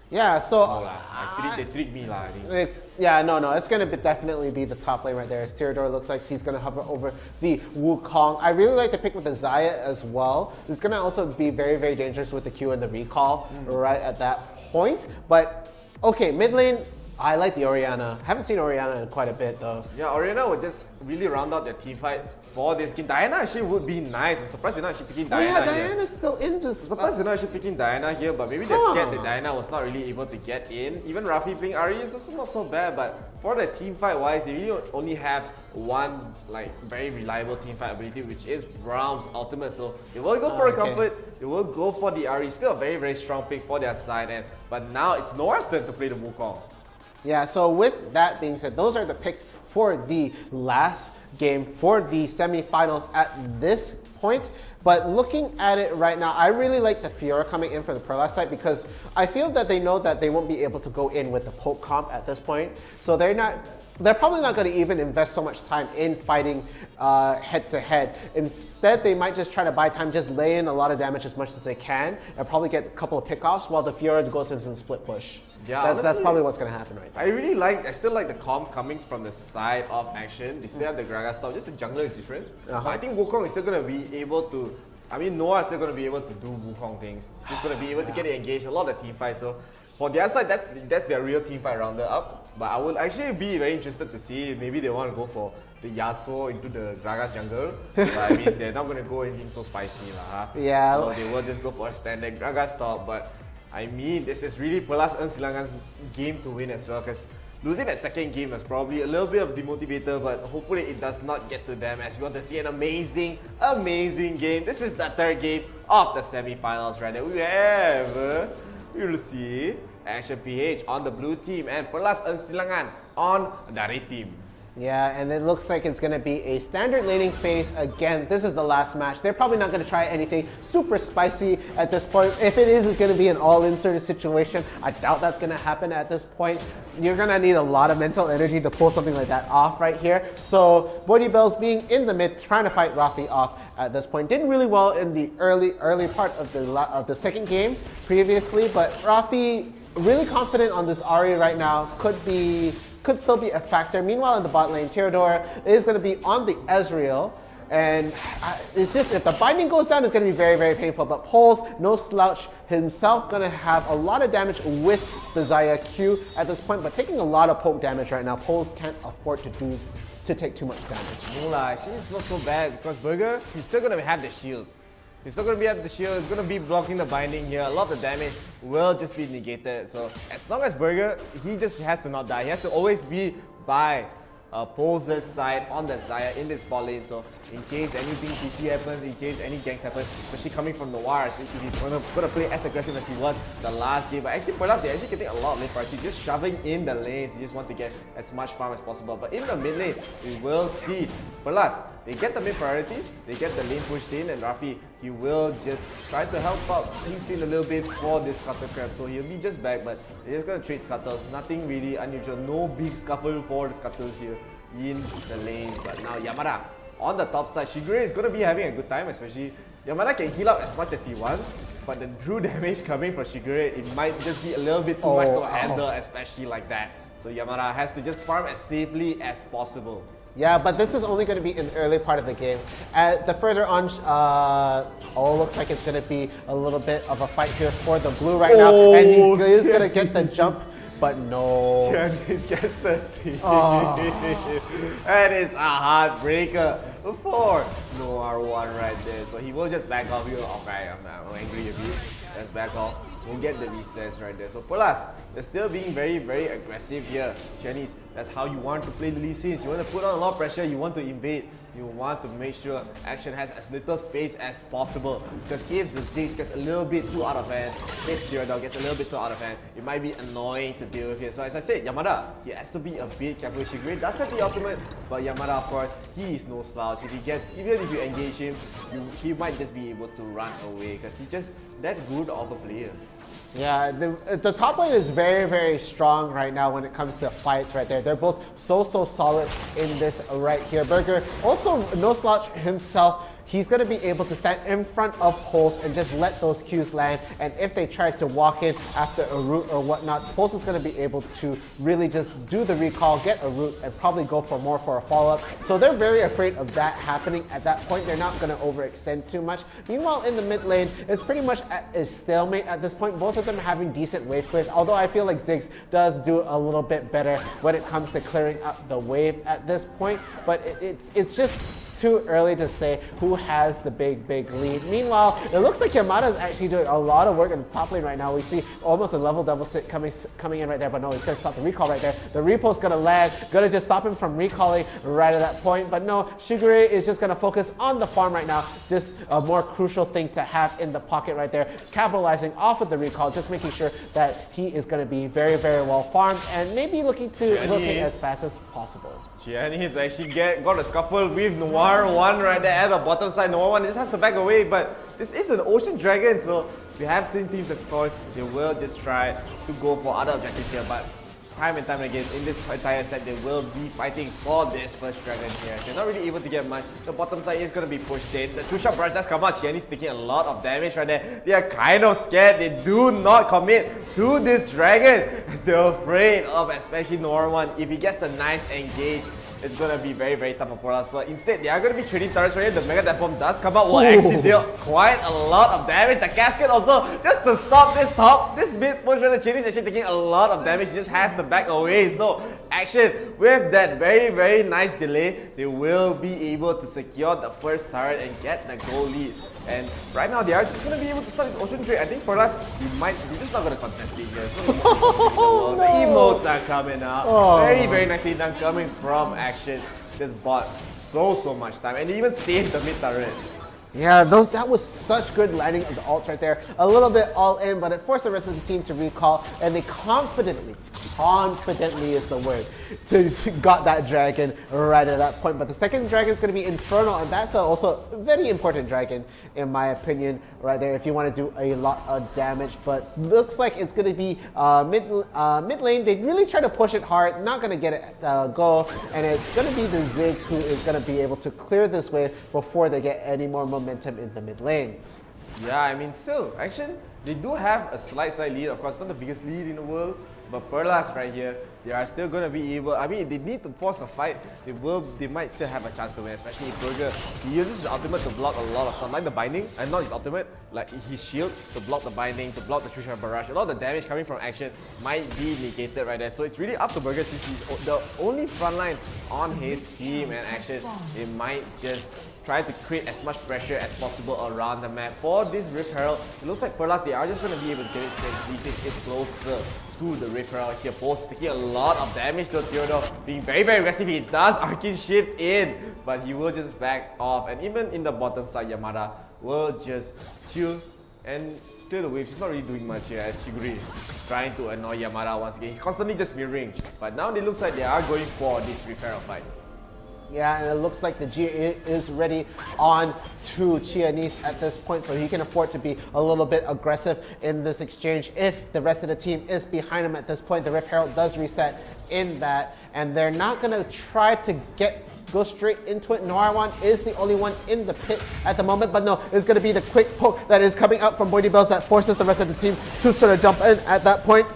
Yeah, so they tricked me lah. It's going to definitely be the top lane right there. As Theodore looks like he's going to hover over the Wukong. I really like the pick with the Xayah as well. It's going to also be very, very dangerous with the Q and the recall right at that point. But okay, mid lane, I like the Orianna. Haven't seen Orianna in quite a bit though. Yeah, Orianna would just really round out their team fight for this game. Diana actually would be nice. I'm surprised they're not actually picking Diana here. Diana's still in this. I'm surprised they're not actually picking Diana here, but maybe they're scared that Diana was not really able to get in. Even Rafi playing Ari is also not so bad, but for the team fight wise, they really only have one very reliable team fight ability, which is Braum's ultimate. So they will go for a comfort, they will go for the Ari. Still a very, very strong pick for their side, but now it's Noah's turn to play the Wukong. Yeah, so with that being said, those are the picks for the last game for the semifinals at this point. But looking at it right now, I really like the Fiora coming in for the Pelas side because I feel that they know that they won't be able to go in with the poke comp at this point. So they're probably not going to even invest so much time in fighting head to head. Instead, they might just try to buy time, just lay in a lot of damage as much as they can, and probably get a couple of pickoffs while the Fiora goes into the split push. Yeah, that's probably what's going to happen right now. I still like the comp coming from the side of Action. They still have the Gragas stuff, just the jungler is different. But I think Wukong is still going to be able to, Noah is still going to be able to do Wukong things. Just going to be able to get it engaged, a lot of the team fight. So for their side, that's their real team fight rounded up. But I would actually be very interested to see, maybe they want to go for the Yasuo into the Gragas jungle. But they're not going to go anything so spicy. Yeah. So they will just go for a standard Gragas top. But this is really Pelas and Silangan's game to win as well, because losing that second game was probably a little bit of demotivator, but hopefully it does not get to them, as we want to see an amazing, amazing game. This is the third game of the semi-finals right there. We will see Action PH on the blue team and Pelas and Silangan on the red team. Yeah, and it looks like it's going to be a standard laning phase again. This is the last match. They're probably not going to try anything super spicy at this point. If it is, it's going to be an all-in sort of situation. I doubt that's going to happen at this point. You're going to need a lot of mental energy to pull something like that off right here. So Bodhi Bells being in the mid, trying to fight Rafi off at this point. Did really well in the early part of the second game previously, but Rafi really confident on this Ahri right now. Could still be a factor. Meanwhile, in the bot lane, Theodore is going to be on the Ezreal. And it's just, if the binding goes down, it's going to be very, very painful. But Poles, no slouch himself, going to have a lot of damage with the Xayah Q at this point, but taking a lot of poke damage right now. Poles can't afford to take too much damage. No lah, she's not so bad because Burger, he's still going to have the shield. He's still going to be at the shield, he's going to be blocking the binding here. A lot of the damage will just be negated. So as long as Burger, he just has to not die. He has to always be by Poles' side on the Xayah in this bot lane. So in case anything TC happens, in case any ganks happen, especially coming from Noir, he's going to play as aggressive as he was the last game. But actually, Pelas, they're actually getting a lot of lane priority, just shoving in the lanes. They just want to get as much farm as possible. But in the mid lane, we will see Pelas they get the mid priority, they get the lane pushed in, and Rafi, he will just try to help out Lee Sin a little bit for this Scuttle Crab. So he'll be just back, but they're just gonna trade Scuttles. Nothing really unusual, no big scuffle for the Scuttles here in the lane. But now Yamada on the top side, 𝐒𝐿𝐲 is gonna be having a good time, especially Yamada can heal up as much as he wants. But the true damage coming from 𝐒𝐿𝐲, it might just be a little bit too much to handle, especially like that. So Yamada has to just farm as safely as possible. Yeah, but this is only going to be in the early part of the game. The further on, looks like it's going to be a little bit of a fight here for the blue right now. And he is going to get the jump, but no. Tianese gets the steal. That is a heartbreaker for no R1 right there. So he will just back off. He'll, okay, I'm angry a bit. Let's back off. We'll get the resets right there. So Perlas, they're still being very, very aggressive here. Tianese, that's how you want to play the Lee Sins. You want to put on a lot of pressure, you want to invade. You want to make sure Action has as little space as possible. Because if the Ziggs gets a little bit too out of hand, if Gyarados gets a little bit too out of hand, it might be annoying to deal with here. So as I said, Yamada, he has to be a bit careful. 𝐒𝐿𝐲 does have the ultimate, but Yamada, of course, he is no slouch. Even if you engage him, he might just be able to run away because he's just that good of a player. Yeah, the top lane is very, very strong right now when it comes to fights right there. They're both so solid in this right here. Burger, also no slouch himself. He's going to be able to stand in front of Pulse and just let those Qs land. And if they try to walk in after a root or whatnot, Pulse is going to be able to really just do the recall, get a root, and probably go for more for a follow-up. So they're very afraid of that happening at that point. They're not going to overextend too much. Meanwhile, in the mid lane, it's pretty much at a stalemate at this point. Both of them are having decent wave clears, although I feel like Ziggs does do a little bit better when it comes to clearing up the wave at this point. But it's just too early to say who has the big lead. Meanwhile, it looks like Yamada is actually doing a lot of work in the top lane right now. We see almost a level double sit coming in right there, but no, he's gonna stop the recall right there. The repulse gonna land, gonna just stop him from recalling right at that point. But no, 𝐒𝐿𝐲 is just gonna focus on the farm right now. Just a more crucial thing to have in the pocket right there, capitalizing off of the recall, just making sure that he is gonna be very well farmed and maybe looking to rotate as fast as possible. Tianese actually got a scuffle with Noir1 right there at the bottom side. Noir1 just has to back away, but this is an Ocean Dragon, so we have seen teams, of course, they will just try to go for other objectives here, but time and time again in this entire set, they will be fighting for this first dragon here. They're not really able to get much. The bottom side is going to be pushed in. The two-shot barrage does come out. Tianese taking a lot of damage right there. They are kind of scared. They do not commit to this dragon. They're afraid of especially Noir1. If he gets a nice engage, it's going to be very tough for us. But instead, they are going to be trading turrets right here. The Mega Death Bomb does come out. Will actually deal quite a lot of damage. The Cascade also, just to stop this mid push right there, Tianese actually taking a lot of damage. He just has to back away. So, Action, with that very nice delay, they will be able to secure the first turret and get the goal lead. And right now, they are just going to be able to start this Ocean Trade. I think for us, we're just not going to contest it here. So the emotes are coming out. Very nicely done coming from Action. Just bought so much time. And they even saved the mid turret. Yeah, that was such good landing of the ults right there. A little bit all in, but it forced the rest of the team to recall, and they confidently is the word, got that dragon right at that point. But the second dragon is going to be Infernal, and that's also a very important dragon, in my opinion, right there, if you want to do a lot of damage. But looks like it's going to be mid lane. They really try to push it hard, not going to get it go, and it's going to be the Ziggs who is going to be able to clear this wave before they get any more momentum in the mid lane. Yeah, I mean, still, Action, they do have a slight lead. Of course, not the biggest lead in the world, but Perlas right here, they are still going to be able, I mean, they need to force a fight. They might still have a chance to win, especially if Burger, he uses his ultimate to block a lot of stuff, like the binding, and not his ultimate, like his shield to block the binding, to block the two-shot barrage. A lot of the damage coming from Action might be negated right there. So it's really up to Burger since he's the only frontline on his team, and Action, they might just try to create as much pressure as possible around the map. For this Rift Herald, it looks like Perlas, they are just going to be able to get it straight. This is closer to the Rift Herald here. Pulse taking a lot of damage to Theodore, being very aggressive. He does Arcane Shift in, but he will just back off. And even in the bottom side, Yamada will just chill and clear the wave. She's not really doing much here as 𝐒𝐿𝐲 trying to annoy Yamada once again. He constantly just mirroring. But now it looks like they are going for this Rift Herald fight. Yeah, and it looks like the G is ready on to 𝐒𝐻𝐻 at this point, so he can afford to be a little bit aggressive in this exchange. If the rest of the team is behind him at this point, the Rift Herald does reset in that, and they're not going to try to go straight into it. Noirwan is the only one in the pit at the moment, but no, it's going to be the quick poke that is coming up from BodyBells that forces the rest of the team to sort of jump in at that point.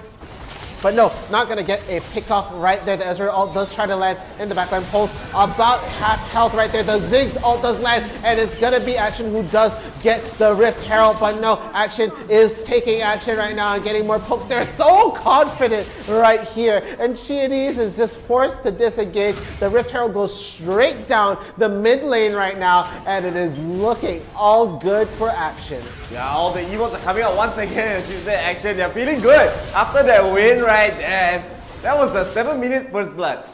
But no, not going to get a pick off right there. The Ezreal ult does try to land in the backline. Pulse about half health right there. The Ziggs ult does land, and it's going to be Action who does get the Rift Herald. But no, Action is taking action right now and getting more pokes. They're so confident right here. And 𝐒𝐻𝐻 is just forced to disengage. The Rift Herald goes straight down the mid lane right now, and it is looking all good for Action. Yeah, all the emotes are coming out once again. As you said, Action, they're feeling good after that win right there. And that was a 7-minute first blood.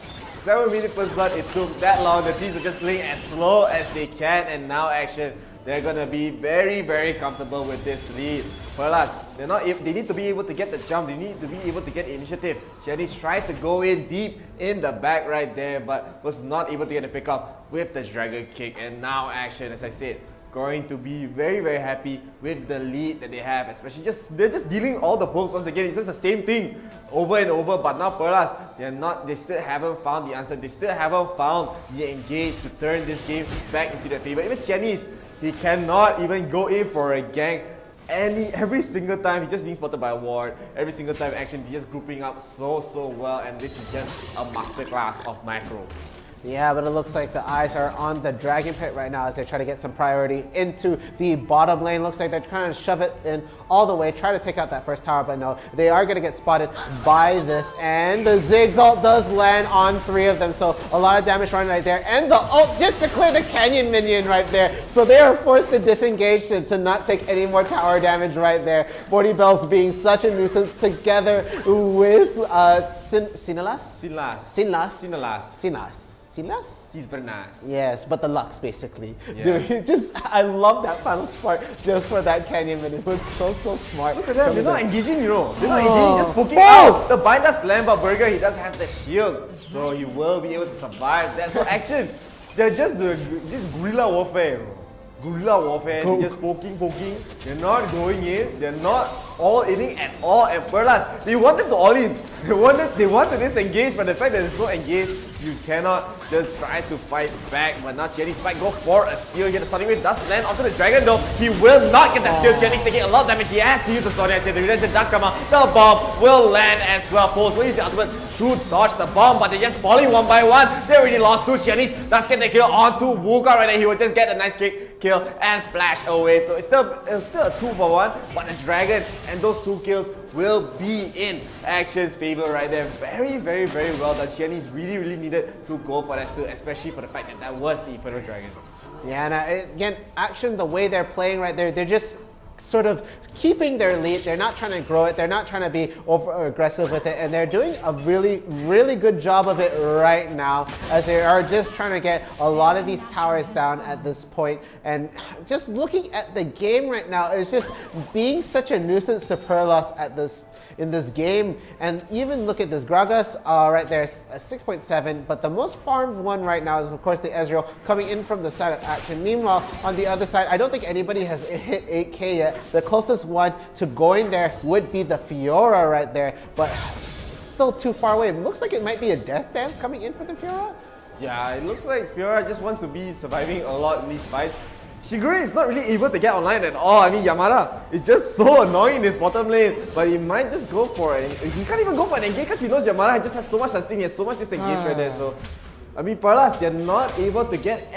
7-minute first blood, it took that long. The teams are just playing as slow as they can, and now Action, they're gonna be very, very comfortable with this lead. Perlas, they need to be able to get the jump, they need to be able to get initiative. 𝐒𝐻𝐻 tried to go in deep in the back right there, but was not able to get a pick up with the Dragon Kick. And now Action, as I said, going to be very, very happy with the lead that they have, especially they're just dealing all the pokes once again. It's just the same thing over and over, but now Perlas, they still haven't found the answer. They still haven't found the engage to turn this game back into their favor. Even 𝐒𝐻𝐻, he cannot even go in for a gank. Every single time he's just being spotted by a ward. Every single time Action, he's just grouping up so well, and this is just a masterclass of macro. Yeah, but it looks like the eyes are on the Dragon Pit right now as they try to get some priority into the bottom lane. Looks like they're trying to shove it in all the way, try to take out that first tower, but no, they are going to get spotted by this. And the Ziggs ult does land on 3 of them, so a lot of damage running right there. And the ult just to clear this Canyon minion right there. So they are forced to disengage to not take any more tower damage right there. BodyBells being such a nuisance together with Silas. He's very nice. Yes, but the Lux basically. Yeah. Dude, I love that final spark just for that Canyon minion. It was so smart. Look at them, they're not engaging, you know. They're not engaging, just poking out. The bind does slam, but Burger, he does have the shield, so he will be able to survive that. So Action, they're just guerrilla warfare, bro. Guerrilla warfare, they're just poking. They're not going in, they're not all inning at all. And Perlas, they wanted to all in. They wanted this engage, but the fact that there's no engage, you cannot just try to fight back. But now 𝐒𝐻𝐻 might go for a steal here. The starting wave does land onto the Dragon though. He will not get the steal. 𝐒𝐻𝐻 taking a lot of damage. He has to use the Sword Dance here. The Redemption does come out. The bomb will land as well. Pulse will use the ultimate to dodge the bomb, but they're just falling one by one. They already lost to 𝐒𝐻𝐻. Does get the kill onto Wuka right there. He will just get a nice kill and flash away. So it's still a 2-for-1, but the Dragon and those 2 kills will be in Action's favor right there. Very, very, very well done. 𝐒𝐻𝐻 really needed to go for that steal, especially for the fact that that was the Eternal Dragon. Yeah, and again, Action, the way they're playing right there, they're just sort of keeping their lead. They're not trying to grow it. They're not trying to be over aggressive with it, and they're doing a really good job of it right now, as they are just trying to get a lot of these towers down at this point. And just looking at the game right now, it's just being such a nuisance to Perlas in this game. And even look at this, Gragas right there, 6.7, but the most farmed one right now is of course the Ezreal coming in from the side of Action. Meanwhile, on the other side, I don't think anybody has hit 8K yet. The closest one to going there would be the Fiora right there, but still too far away. It looks like it might be a death dance coming in for the Fiora. Yeah, it looks like Fiora just wants to be surviving a lot in these fights. 𝐿𝐿𝐻𝐻 is not really able to get online at all. I mean, Yamada is just so annoying in this bottom lane, but he might just go for it. He can't even go for an engage because he knows Yamada just has so much sustain, he has so much disengage right there. So, I mean, Perlas, they're not able to get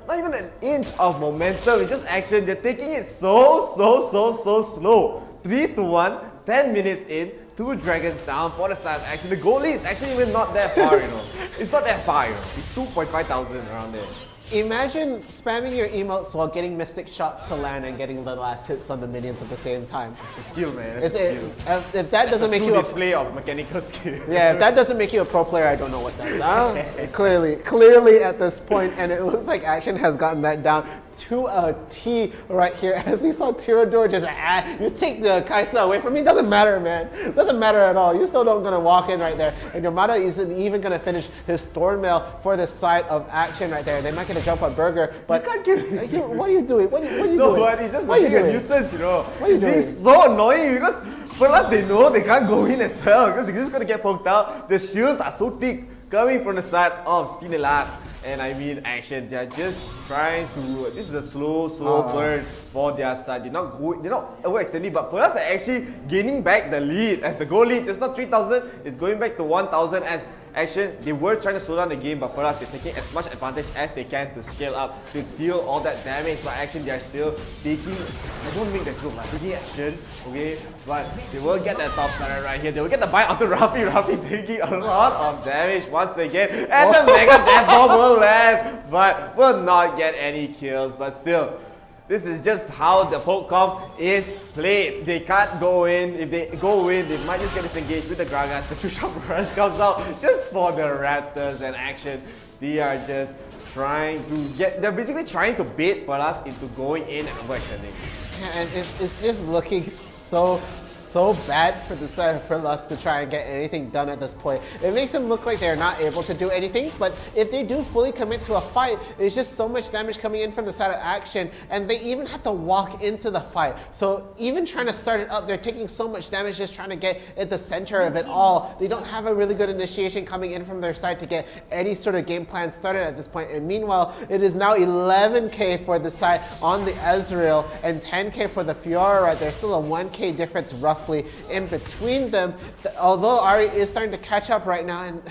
not even an inch of momentum. It's just Action. They're taking it so slow. 3-1, 10 minutes in, 2 dragons down for the side of Action. The goalie is actually even not that far, you know. It's not that far, you know. It's 2,500 around there. Imagine spamming your emotes while getting mystic shots to land and getting the last hits on the minions at the same time. It's a skill, man. It's a skill. If that doesn't make you a display of mechanical skill. Yeah, if that doesn't make you a pro player, I don't know what does. Clearly at this point, and it looks like Action has gotten that down to a T right here. As we saw Tirador just, you take the Kai'Sa away from me. Doesn't matter, man. Doesn't matter at all. You're still not going to walk in right there. And Yamada isn't even going to finish his Thornmail for the side of action right there. They might get a jump on Burger, but You can't get it. what are you doing? What are you No, doing? but he's just What are you making a doing? nuisance, you know. What are you He's doing? so annoying because plus they know they can't go in as well because they're just gonna get poked out. The shields are so thick coming from the side of Sinelas. And I mean action, they're just trying to, this is a slow burn for their side. They're not overextending, but Pearls are actually gaining back the lead as the goal lead. It's not 3,000, it's going back to 1,000 as action. They were trying to slow down the game, but Pearls, they're taking as much advantage as they can to scale up, to deal all that damage. But action, they are still taking, I don't make that joke, taking action, okay? But they will get that top stunner right here. They will get the bite onto Rafi. Rafi's taking a lot of damage once again. And the Mega Death Bomb will land, but will not get any kills. But still, this is just how the poke comp is played. They can't go in. If they go in, they might just get disengaged with the Gragas. The True Shot Rush comes out just for the Raptors and action. They are just trying to get, they're basically trying to bait Pearls into going in and overextending. Yeah, and it's just looking so bad for the side of Pearls to try and get anything done at this point. It makes them look like they're not able to do anything, but if they do fully commit to a fight, it's just so much damage coming in from the side of action, and they even have to walk into the fight. So even trying to start it up, they're taking so much damage just trying to get at the center of it all. They don't have a really good initiation coming in from their side to get any sort of game plan started at this point. And meanwhile, it is now 11k for the side on the Ezreal and 10k for the Fiora right there. Still a 1k difference roughly in between them, although Ari is starting to catch up right now, and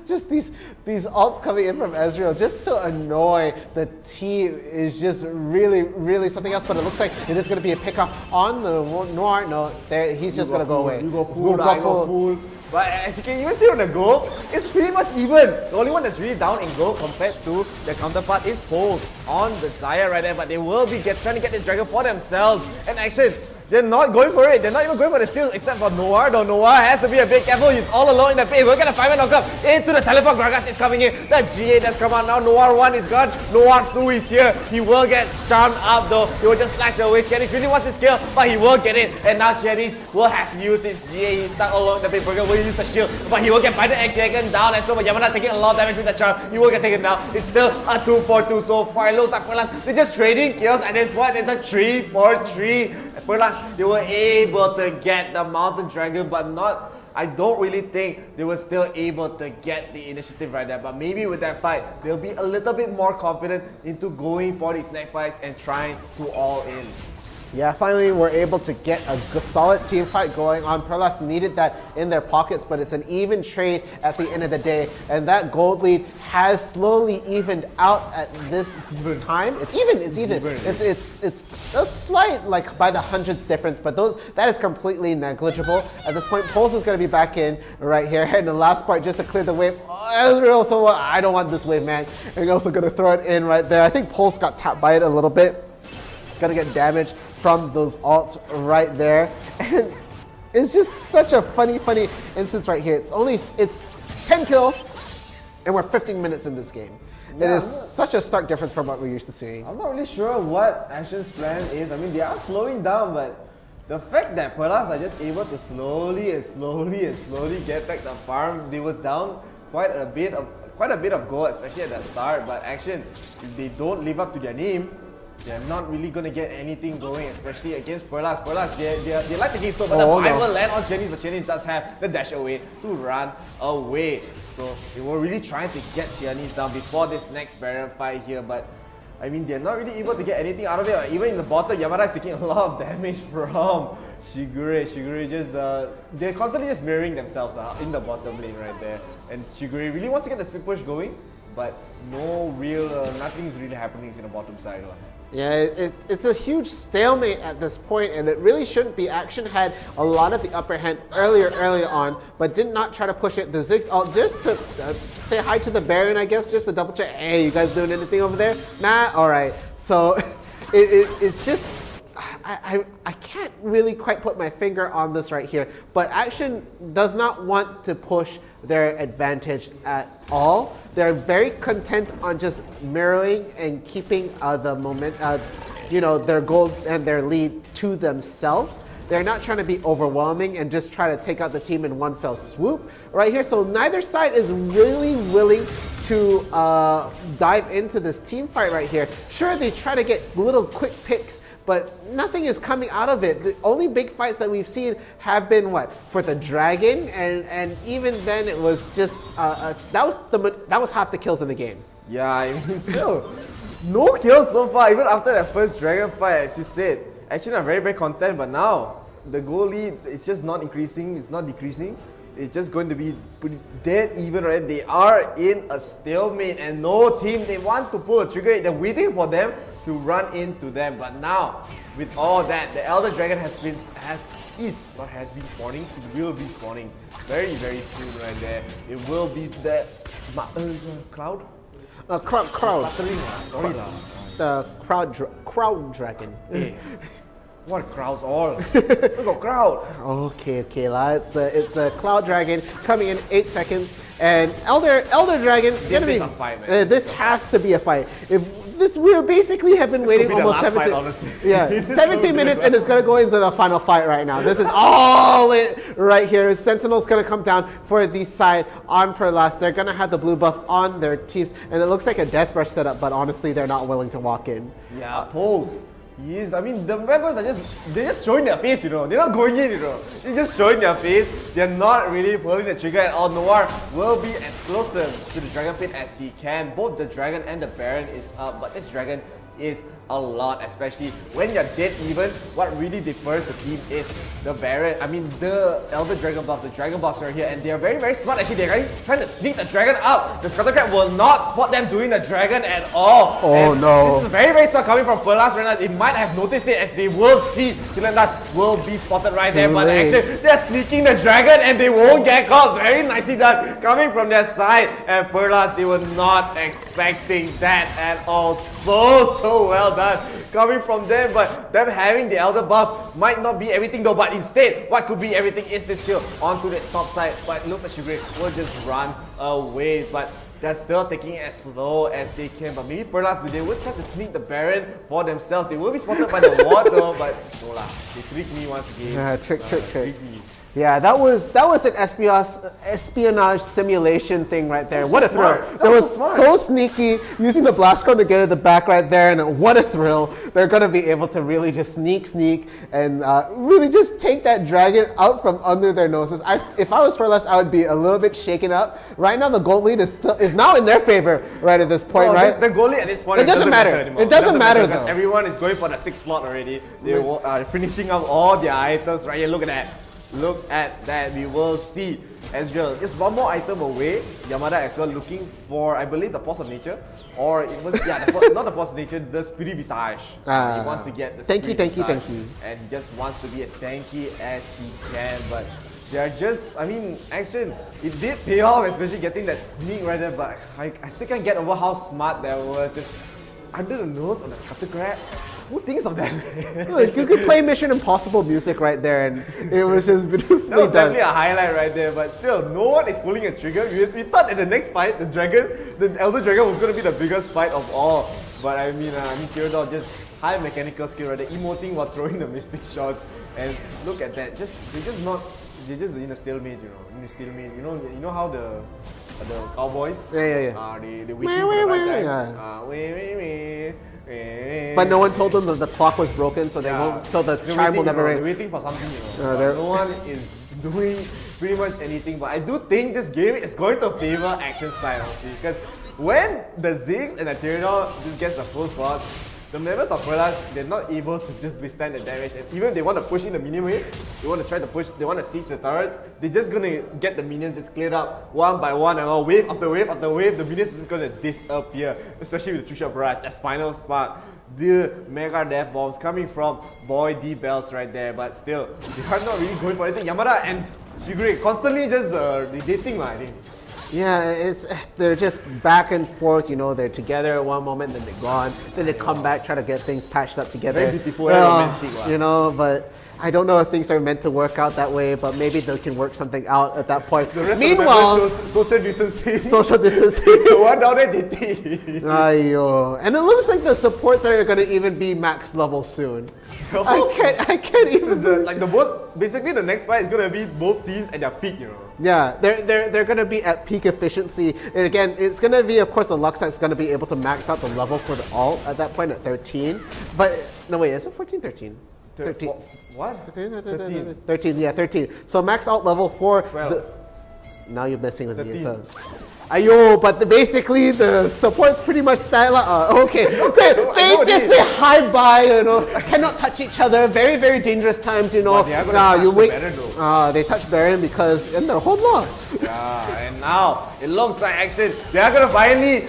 just these ults coming in from Ezreal just to annoy the T is just really something else. But it looks like it is going to be a pickup on the Noir. No, there he's just going to go away. You go full, I go full. But as you can even see on the goal, it's pretty much even. The only one that's really down in goal compared to their counterpart is Pulse on the Xayah right there. But they will be trying to get the Dragon for themselves. And action, they're not going for it. They're not even going for the steal except for Noir. Though Noir has to be a bit careful. He's all alone in the pace. We'll get a 5-man knockup into the teleport. Gragas is coming in. The GA that's come out now. Noir 1 is gone. Noir 2 is here. He will get stunned up though. He will just flash away. Cherish really wants his kill, but he will get it. And now Cherish will have to use his GA. He's stuck along the pace. Burger will use the shield, but he will get fighter egg taken down. And so Yamada taking a lot of damage with the charm. He will get taken down. It's still a 2-4-2. So Philo, Pearls, they're just trading kills. And this one is a 3-4-3. Pearls, they were able to get the Mountain Dragon, but not, I don't really think they were still able to get the initiative right there. But maybe with that fight, they'll be a little bit more confident into going for these next fights and trying to all in. Yeah, finally we're able to get a good, solid team fight going on. Pearls needed that in their pockets, but it's an even trade at the end of the day. And that gold lead has slowly evened out at this time. It's even. It's a slight, like by the hundreds difference, but that is completely negligible. At this point, Pulse is going to be back in right here. And the last part, just to clear the wave. Ezreal, so I don't want this wave, man. And you're also going to throw it in right there. I think Pulse got tapped by it a little bit. Gonna get damage from those ults right there, and it's just such a funny instance right here. It's 10 kills, and we're 15 minutes in this game. It is such a stark difference from what we're used to seeing. I'm not really sure what Action's plan is. I mean, they are slowing down, but the fact that Pearls are just able to slowly get back the farm, they were down quite a bit of gold, especially at the start. But Action, if they don't live up to their name, they're not really going to get anything going, especially against Pearls. They like taking slow, but the 5 will land on Chinese, but Chinese does have the dash away to run away. So they were really trying to get Chinese down before this next Baron fight here, but I mean, they're not really able to get anything out of it. Even in the bottom, Yamada is taking a lot of damage from Shigure. Shigure just, they're constantly just mirroring themselves in the bottom lane right there. And Shigure really wants to get the split push going, but no real, nothing's really happening in the bottom side. Yeah, it's a huge stalemate at this point, and it really shouldn't be. Action had a lot of the upper hand early on, but did not try to push it. The Ziggs out just to say hi to the Baron, I guess, just to double check. Hey, you guys doing anything over there? Nah? Alright. So it's just I can't really quite put my finger on this right here, but Action does not want to push their advantage at all. They're very content on just mirroring and keeping the their goals and their lead to themselves. They're not trying to be overwhelming and just try to take out the team in one fell swoop right here. So neither side is really willing to dive into this team fight right here. Sure, they try to get little quick picks, but nothing is coming out of it. The only big fights that we've seen have been for the dragon, and even then it was just that was half the kills in the game. Yeah, I mean, still no kills so far. Even after that first dragon fight, as you said, actually I'm very, very content. But now the goal lead, it's just not increasing. It's not decreasing. It's just going to be pretty dead even, right? They are in a stalemate, and no team, they want to pull a trigger. They're waiting for them to run into them. But now, with all that, the Elder Dragon has been spawning. It will be spawning very, very soon, right there. It will be the cloud. Crowd. Sorry lah. The crowd dragon. Hey, what crowds all? Look at crowd. Okay lah. It's the cloud dragon coming in 8 seconds, and Elder Dragon. This is a fight, man. This has to be a fight. We basically have been waiting almost 17 minutes, and it's gonna go into the final fight right now. This is all it right here. Sentinel's gonna come down for the side on Perlas. They're gonna have the blue buff on their teams, and it looks like a death brush setup, but honestly, they're not willing to walk in. Yeah, pose. Yes, I mean the members they're just showing their face, you know. They're not going in, you know. They're just showing their face. They're not really pulling the trigger at all. Noir will be as close to the dragon pit as he can. Both the dragon and the baron is up, but this dragon is a lot, especially when you're dead even. What really differs the team is the baron. I mean the Elder Dragon buff, the dragon buffs are here, and they are very, very smart. Actually, they're trying to sneak the dragon out. The Scuttlecrab will not spot them doing the dragon at all. Oh no. This is very, very smart coming from Perlas right now. They might have noticed it, as they will see Silendas will be spotted right there. But actually, they're sneaking the dragon and they won't get caught. Very nicely done coming from their side. And Perlas, they were not expecting that at all. So well done coming from them, but them having the Elder buff might not be everything though, but instead what could be everything is this kill onto the top side. But it looks like 𝐒𝐿𝐴 will just run away, but they're still taking it as slow as they can. But maybe Perlas, they will try to sneak the Baron for themselves. They will be spotted by the ward though, but no lah, they tricked me once again. Yeah, trick. Yeah, that was an espionage simulation thing right there. What a thrill! That was so sneaky, using the blast cone to get at the back right there, and what a thrill! They're gonna be able to really just sneak, and really just take that dragon out from under their noses. If I was Perlas, I would be a little bit shaken up. Right now, the goal lead is now in their favor right at this point, right? The goal lead at this point, it doesn't matter anymore. It doesn't matter because everyone is going for the 6th slot already. They are finishing up all their items right here. Look at that. Look at that, we will see as well. Just one more item away. Yamada as well looking for, I believe, the Force of Nature. Or it was, not the Force of Nature, the Spirit Visage. He wants to get the Spirit Visage. Thank you. And he just wants to be as tanky as he can. But they're just, I mean, Action, it did pay off, especially getting that sneak right there. But I still can't get over how smart that was. Just under the nose of the Scuttlecrab. Who thinks of that? You could play Mission Impossible music right there, and it was just beautifully done. That was definitely a highlight right there, but still, no one is pulling a trigger. We thought that the next fight, the Elder Dragon was going to be the biggest fight of all. But I mean, 𝐿𝐴𝐴 just high mechanical skill right there, emoting while throwing the mystic shots. And look at that, they're just in a stalemate, you know. In a stalemate, you know how the cowboys? Yeah. They waiting for the right time. But no one told them that the clock was broken, so so the chime will never ring. They're waiting for something, you know. No one is doing pretty much anything. But I do think this game is going to favor Action side, honestly, because when the 𝐒𝐿𝐴 and the Tyranno just gets the full slots, the members of Perlas, they're not able to just withstand the damage. And even if they want to push in the minion wave, they want to try to push, they want to siege the turrets, they're just going to get the minions just cleared up one by one, and wave after wave after wave, the minions is just going to disappear. Especially with the True Shot Barrage, that's final spark. The Mega Death Bombs coming from Boy D Bells right there, but still, they are not really going for anything. Yamada and 𝐒𝐿𝐴 constantly just dating, I think. Yeah, they're just back and forth, you know, they're together at one moment, then they're gone, then they come back, try to get things patched up together. Very beautiful and romantic. You know, but I don't know if things are meant to work out that way, but maybe they can work something out at that point. The rest Meanwhile, of the members social distancing. social distancing. The one down there dating. Ayo. And it looks like the supports are going to even be max level soon. I can't even. Basically the next fight is gonna be both teams at their peak, you know. Yeah, they're gonna be at peak efficiency, and again, it's gonna be, of course, the Lux that's gonna be able to max out the level for the ult at that point at 13. But no, wait, is it 14, 13? 13. What? 13. 13, yeah, 13. So max out level for 12. now you're messing with 13. me. So. Ayo, but basically the support's pretty much style. Okay, they just say hi bye, you know, cannot touch each other. Very, very dangerous times, you know. You wait. They touch Baron because in the hold on. Yeah, and now it looks like action. They are gonna finally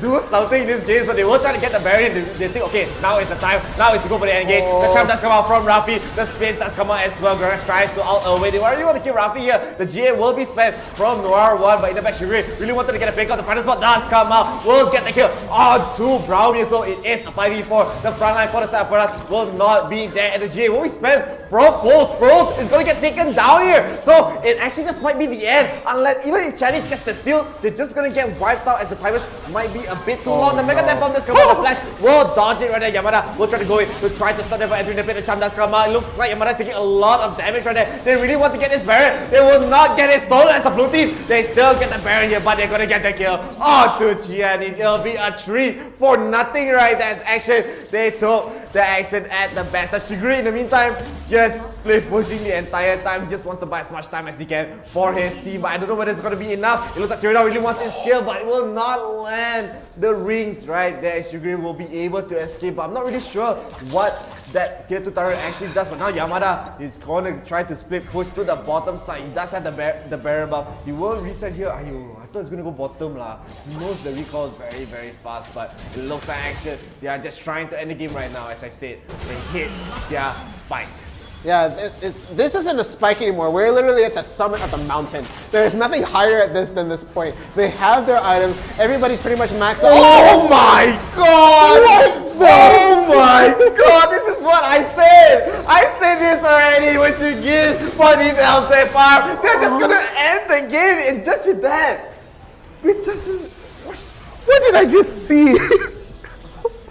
do something in this game, so they will try to get the Baron. They think, okay, now is the time. Now is to go for the engage. The champ does come out from Rafi. The spin does come out as well. Gragas tries to out away. They really want to keep Rafi here. The GA will be spent from Noir 1, but in the back, she really wanted to get a pick up. The final spot does come out. Will get the kill on to Brownie, so it is a 5v4. The front line for the side for us will not be there, and the GA will be spent from Pros is going to get taken down here. So it actually just might be the end, unless even if Chinese gets the steal, they're just going to get wiped out as the pirates might be a bit too long. The Mega Death Bomb does come out. The Flash will dodge it right there. Yamada will try to go in to try to stop them from entering the pit. The Charm does come out. It looks like Yamada is taking a lot of damage right there. They really want to get this Baron. They will not get it stolen as a blue team. They still get the Baron here, but they're going to get the kill. Oh, to Chinese. It'll be a 3 for nothing right there. That's action. They took the action at the best. Shiguri in the meantime just slip pushing the entire time. He just wants to buy as much time as he can for his team, but I don't know whether it's going to be enough. It looks like Kirida really wants his kill, but it will not land. The rings right there. Shiguri will be able to escape, but I'm not really sure what that tier 2 turret actually does. But now Yamada is going to try to split push to the bottom side. He does have the barrier buff. He will reset here. I thought he was going to go bottom lah. He knows the recall is very, very fast, but it looks like action. They are just trying to end the game right now. As I said, they hit their spike. Yeah, this isn't a spike anymore. We're literally at the summit of the mountain. There's nothing higher at this than this point. They have their items. Everybody's pretty much maxed out. Oh my god! Oh my god! This is what I said! I said this already. When you give for these LCFR, they're just gonna end the game, and just with that, what did I just see?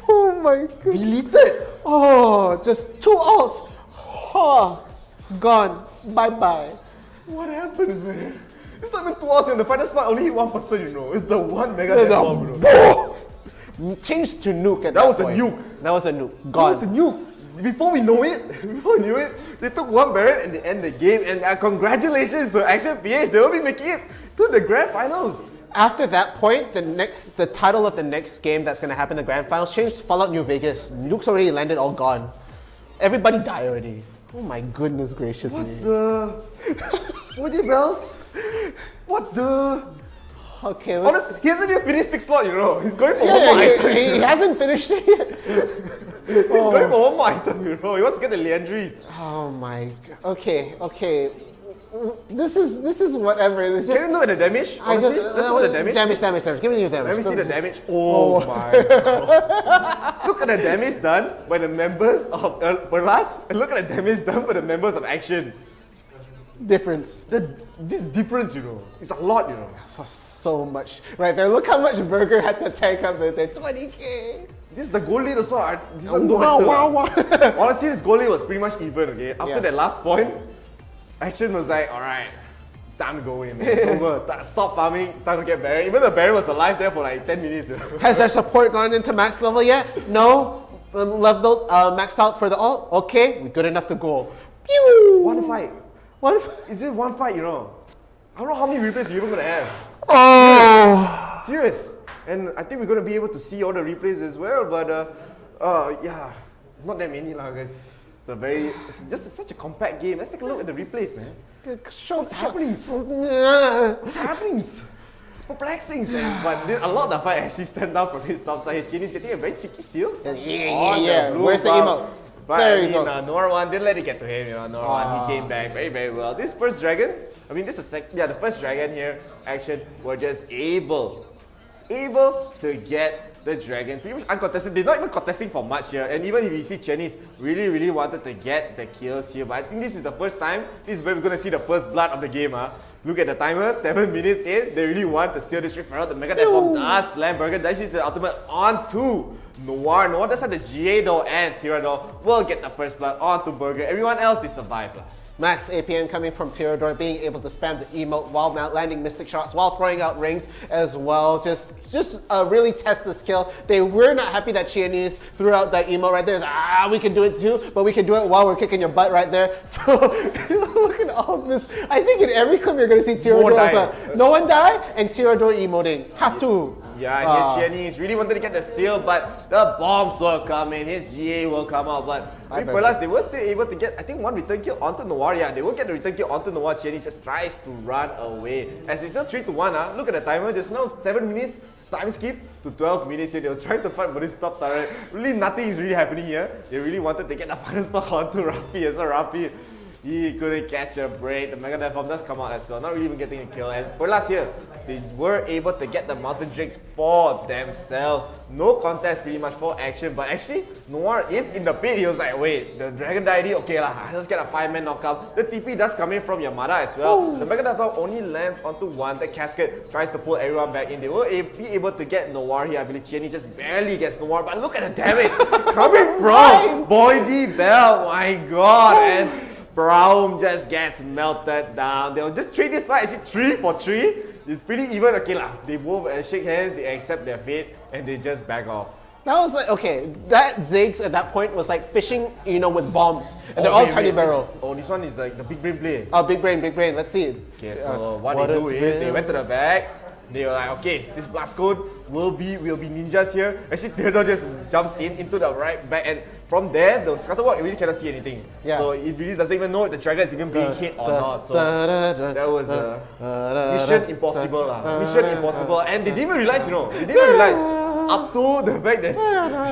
Oh my god! Deleted. Oh, just 2 ults. Oh, gone. Bye bye. What happens, man? It's not even 2 hours and the final spot only hit 1 person, you know. It's the one Mega Death Bomb, you know. Changed to nuke at that was point. a nuke. That was a nuke. Gone. That was a nuke. Before we knew it, they took 1 Baron and they end the game. And congratulations to Action PH. They will be making it to the grand finals. After that point, the title of the next game that's going to happen in the grand finals changed to Fallout New Vegas. Nukes already landed, all gone. Everybody died already. Oh my goodness gracious me. What the? What the bells? What the? Okay, honestly, he hasn't even finished 6 slot, you know. He's going for one more item. He hasn't finished it yet. He's going for one more item, you know. He wants to get the Leandries. Oh my god. Okay. This is whatever. It's just, can you look at the damage? Honestly, let's look at the damage. Damage. Give me your damage. Let me see the damage. Oh my god. Look at the damage done by the members of Perlas, and look at the damage done by the members of Action. Difference. This difference, you know, it's a lot, you know. So much. Right there, look how much Burger had to tank up with it. 20k. This is the goal lead also. This one wow. Honestly, this goal lead was pretty much even, okay? After that last point, Action was like, alright, it's time to go in, man. It's over. Stop farming, time to get Baron. Even the Baron was alive there for like 10 minutes. You know? Has their support gone into max level yet? No. Leveled, maxed out for the ult? Okay, we're good enough to go. Pew! One fight. It's just 1 fight, you know. I don't know how many replays you're even gonna have. Oh! Serious. And I think we're gonna be able to see all the replays as well, but yeah, not that many lah, guys. It's just such a compact game. Let's take a look at the replays, man. What's happening? What's happening? Perplexing, but a lot of the fight actually stand out from his top side. Chinese getting a very cheeky steal. Yeah. Where's the emote? But There I you mean, go. Norwan didn't let it get to him. Norwan, he came back very, very well. This first dragon, I mean, this is the first dragon here. Action, were just able to get the dragon pretty much uncontested. They're not even contesting for much here. And even if you see Chinese really wanted to get the kills here. But I think this is the first time. This is where we're gonna see the first blood of the game. Look at the timer, 7 minutes in. They really want to steal this referral. The Mega Death Bomb does slam Burger. Does use the ultimate onto Noir. Noir does have the GA though, and Tyranor will get the first blood onto Burger. Everyone else, they survive. Max APN coming from Tyranor, being able to spam the emote while now landing mystic shots, while throwing out rings as well. Just really test the skill. They were not happy that Chinese threw out that emote right there. It's, we can do it too, but we can do it while we're kicking your butt right there. So look at all of this. I think in every clip you're going to see Tyranor. No one die and Tyranor emoting. Have to. Yeah, and Chinese really wanted to get the steal, but the bombs will come in. His GA will come out, but we realized they were still able to get, I think, one return kill onto Noir. Yeah, they will get the return kill onto Noir. Chinese just tries to run away. As it's still 3-1, look at the timer. There's now 7 minutes, time skip to 12 minutes here. They were trying to fight for this top turret. Really, nothing is really happening here. They really wanted to get the final spot onto Rafi. So Rafi, he couldn't catch a break. The Mega Death Bomb does come out as well, not really even getting a kill. And for last year, they were able to get the Mountain Drakes for themselves. No contest pretty much for action, but actually, Noir is in the pit. He was like, wait, the Dragon died, okay lah, let's get a 5-man knockout. The TP does come in from Yamada as well. The Mega Death Bomb only lands onto one. The Cascade tries to pull everyone back in. They will be able to get Noir here. I believe Chieni just barely gets Noir, but look at the damage coming from Boydie Bell. My god. And Braum just gets melted down. They'll just trade this fight actually 3 for 3. It's pretty even. Okay lah. They both shake hands, they accept their fate, and they just back off. That was like, okay, that Ziggs at that point was like fishing, with bombs. And they're all tiny barrel. This one is like the big brain play. Oh, big brain. Let's see. Okay, so what they do is they went to the back. They were like, okay, this blast code will be ninjas here. Actually, Theodore just jumps into the right back, and from there, the scuttlewalk really cannot see anything. Yeah. So it really doesn't even know if the dragon is even being hit or not. So that was Mission Impossible lah. Mission Impossible, and they didn't even realize, They didn't even realize up to the fact that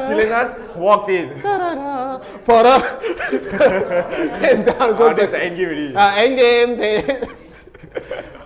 Selenas walked in. And down goes that's the end game already. End game.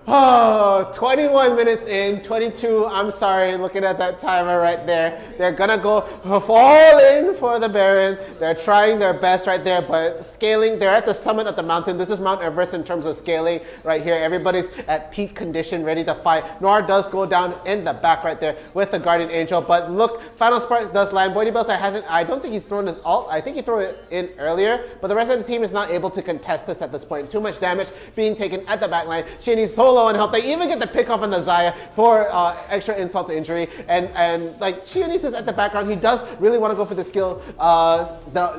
21 minutes in, 22, I'm sorry, looking at that timer right there. They're gonna go fall in for the Barons. They're trying their best right there, but scaling, they're at the summit of the mountain. This is Mount Everest in terms of scaling right here. Everybody's at peak condition, ready to fight. Noir does go down in the back right there with the Guardian Angel, but look, Final Spark does land. Boydie Bellside hasn't, I don't think he's thrown his ult. I think he threw it in earlier, but the rest of the team is not able to contest this at this point. Too much damage being taken at the back line. Shini's so low on health. They even get the pick off on the Xayah for extra insult to injury. And like Chioni's is at the background. He does really want to go for the skill.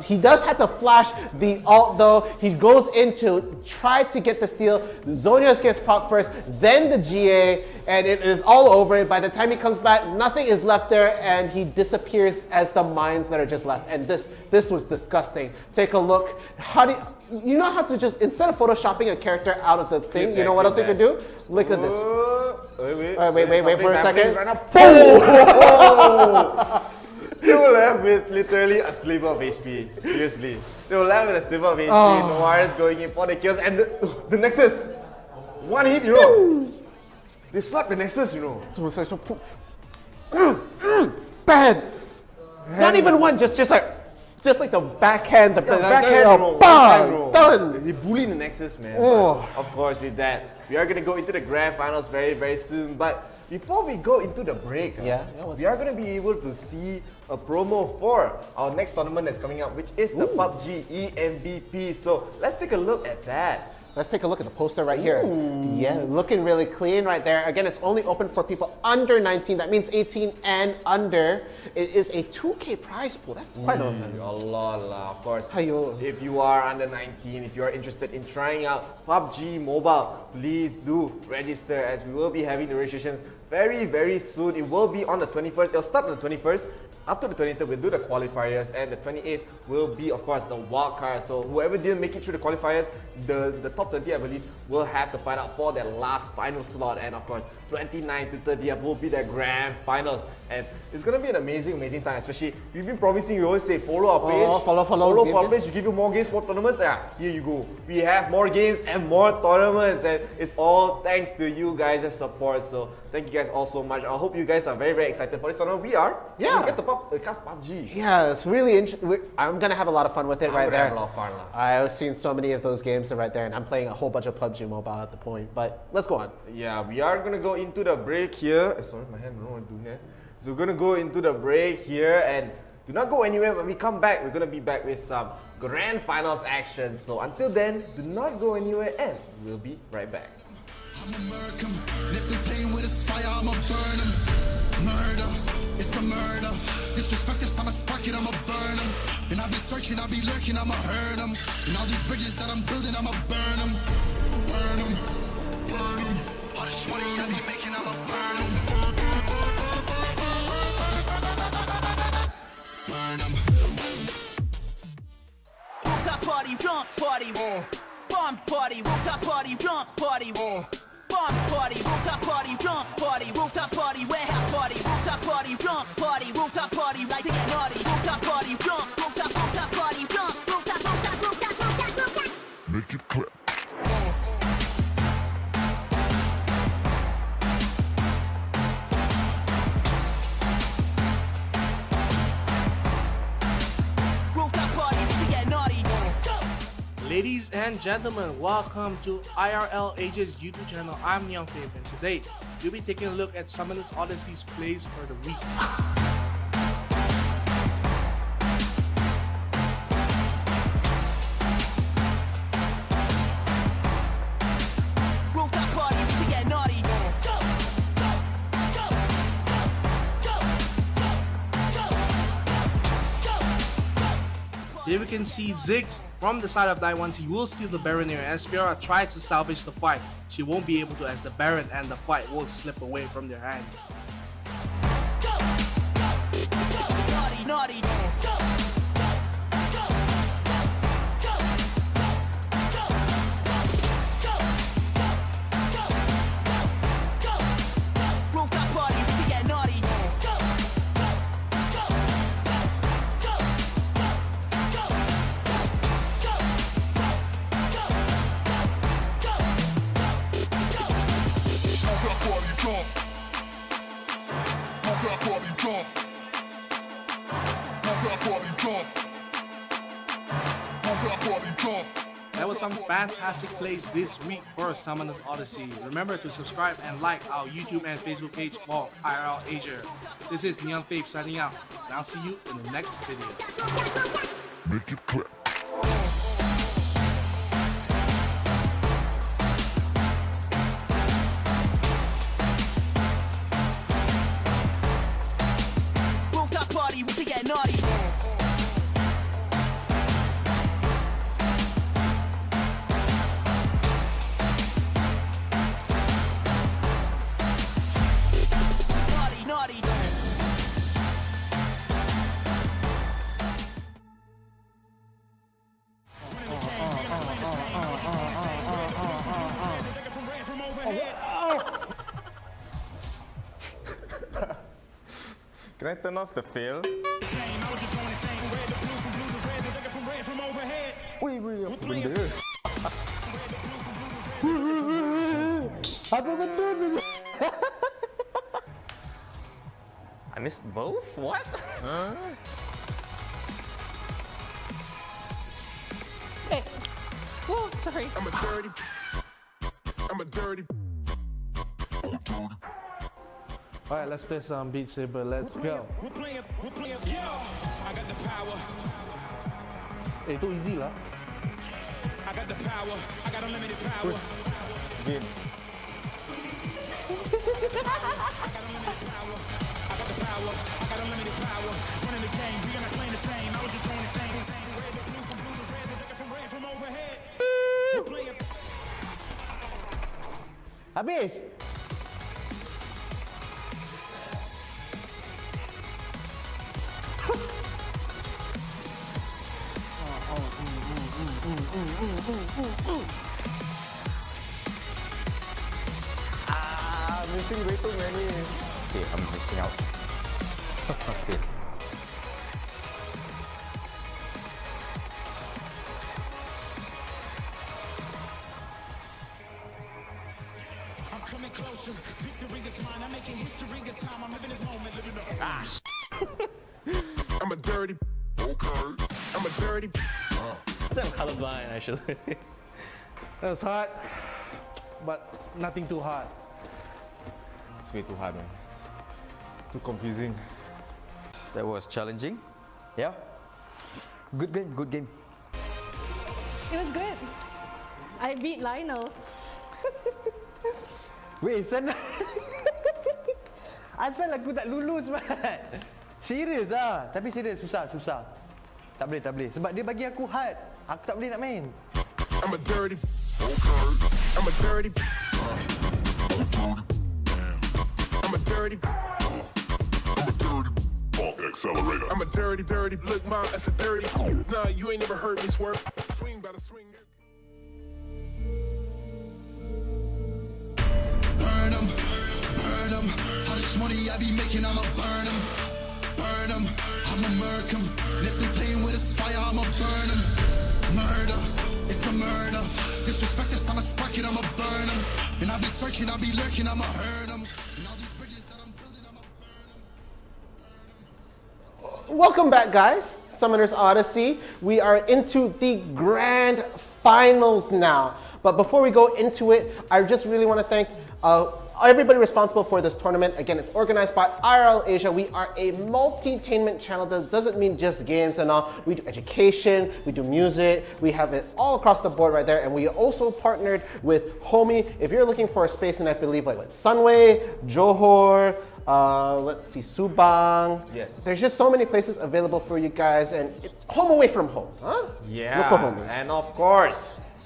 He does have to flash the ult though. He goes in to try to get the steal. Zhonya's gets popped first, then the GA, and it is all over. By the time he comes back, nothing is left there, and he disappears as the mines that are just left. And this was disgusting. Take a look. How do you know how to just, instead of photoshopping a character out of the thing, you know what else you can do? Look at this. Wait for a second. Right now. They were left with literally a sliver of HP. Seriously. They were left with a sliver of HP. Noir is going in for the kills. And the Nexus. One hit, They slapped the Nexus, Bad. Not even one, just like the backhand, backhand, done. They bullied the Nexus, man. Of course, with that, we are gonna go into the grand finals very, very soon. But before we go into the break, we are gonna be able to see a promo for our next tournament that's coming up, which is the PUBG EMVP. So let's take a look at that. Let's take a look at the poster right here. Yeah, looking really clean right there. Again, it's only open for people under 19. That means 18 and under. It is a 2K prize pool. That's quite a lot, of course. If you are under 19, if you are interested in trying out PUBG Mobile, please do register, as we will be having the registrations very, very soon. It will be on the 21st. It'll start on the 21st. after the 23rd, we'll do the qualifiers, and the 28th will be, of course, the wild card. So whoever didn't make it through the qualifiers, the top 20, I believe, will have to fight out for their last final slot. And of course, 29th to 30th will be the grand finals. And it's gonna be an amazing, amazing time. Especially, we've been promising, we always say, follow our page. Follow our page, we give you more games, more tournaments. Yeah, here you go. We have more games and more tournaments. And it's all thanks to you guys' support. So thank you guys all so much. I hope you guys are very, very excited for this tournament. We are. Yeah. We get to cast PUBG. Yeah, it's really interesting. I'm gonna have a lot of fun with it right there. Have a lot of fun, lah. I've seen so many of those games right there, and I'm playing a whole bunch of PUBG Mobile at the point. But let's go on. Yeah, we are gonna go into the break here. Sorry, my hand, I don't know what I'm doing there. So we're gonna go into the break here, and do not go anywhere. When we come back, we're gonna be back with some grand finals action. So until then, do not go anywhere, and we'll be right back. I'm American. If they playing with this fire, I'ma burn them. Murder, it's a murder. Disrespect if I'ma spark it, I'ma burn them. And I'll be searching, I'll be lurking, I'ma hurt them. And all these bridges that I'm building, I'ma burn them. Burn them, burn them. All the money that you making, I'ma burn them. Burn them. Rooftop party, jump party, bomb party, rooftop party, jump party, bomb party, rooftop party, jump party, rooftop party, warehouse party, rooftop party, jump party, rooftop party, like to get naughty, rooftop party, jump, rooftop party, jump, rooftop. Make it clap. Rooftop party, we get naughty. Ladies and gentlemen, welcome to IRL Asia's YouTube channel. I'm 𝐸𝐸𝐿, and today we'll be taking a look at Summoners Odyssey's plays for the week. Rooftop party, we get naughty. Here we can see Ziggs from the side of Taiwan. He will steal the Baron here as Fiora tries to salvage the fight. She won't be able to as the Baron and the fight will slip away from their hands. Naughty, naughty. Rooftop party, we get naughty. There was some fantastic plays this week for Summoners Odyssey. Remember to subscribe and like our YouTube and Facebook page for IRL Asia. This is 𝐸𝐸𝐿 signing out, and I'll see you in the next video. Make it clap. Rooftop party, we get naughty. Naughty, naughty. Can I turn off the fail? Wait, apa benda? Apa benda tu? I missed both? What? Oh, sorry. I'm a dirty. Alright, let's play some Beat Saber. Let's go. Itu easy lah. Game. Habis. missing way too many. Okay, I'm missing out. Okay. I'm a dirty. Okay. I'm a dirty. I'm colorblind actually. That was hard, but nothing too hard. It's way too hard, man. Too confusing. That was challenging. Yeah. Good game, good game. It was good. I beat Lionel. Wait, San. Asal aku tak lulus, man. Serius ah. Tapi serius, susah. Tak boleh. Sebab dia bagi aku hard. Aku tak boleh nak main. I'm a dirty. Okay. I'm a dirty. I'm a dirty. I'm a dirty. Funk accelerator. I'm a dirty. Look, mom, that's a dirty. Nah, you ain't never heard me swerve. Swing by the swing. Burn 'em. How this money I be making, I'ma burn 'em. I'ma murk 'em. And if they playing with this fire, I'ma burn 'em. Murder, it's a murder. Disrespect us, I'ma spark it, I'ma burn 'em. And I'll be searching, I'll be lurking, I'ma hurt 'em. And all these bridges that I'm building, I'ma burn 'em. Welcome back, guys. Summoners Odyssey. We are into the grand finals now. But before we go into it, I just really want to thank everybody responsible for this tournament. Again, it's organized by IRL Asia. We are a multi-tainment channel. That doesn't mean just games and all. We do education, we do music, we have it all across the board right there. And we also partnered with HOMIEE. If you're looking for a space, and I believe like Sunway, Johor, let's see, Subang. Yes. There's just so many places available for you guys, and it's home away from home, huh? Yeah. Look for HOMIEE. And of course,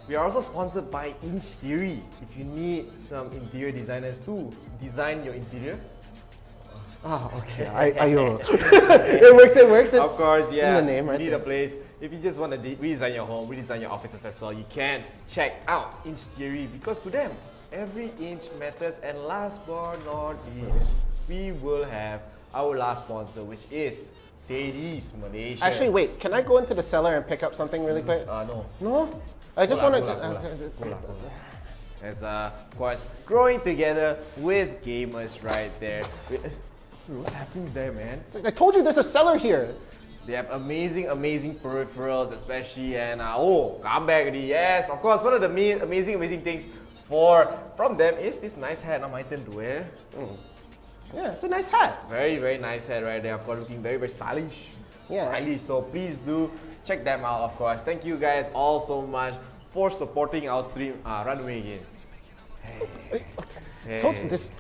we are also sponsored by Inch Theory. If you need some interior designers to design your interior. Oh, okay. It works. It's of course, yeah. in the name, right? You need a place. If you just want to redesign your home, redesign your offices as well, you can check out Inch Theory, because to them, every inch matters. And last but not least, we will have our last sponsor, which is Sagi Malaysia. Actually, wait. Can I go into the cellar and pick up something really quick? No. No? I just want to. As of course, growing together with gamers right there. What's happening there, man? I told you there's a cellar here. They have amazing peripherals, especially, and come back already. Yes, of course. One of the amazing things from them is this nice hat. Now my turn to wear. Yeah, it's a nice hat. Very nice hat right there. Of course, looking very stylish. Yeah. Stylish. So please do check them out. Of course. Thank you guys all so much for supporting our stream. Runway again. Hey. Told you, this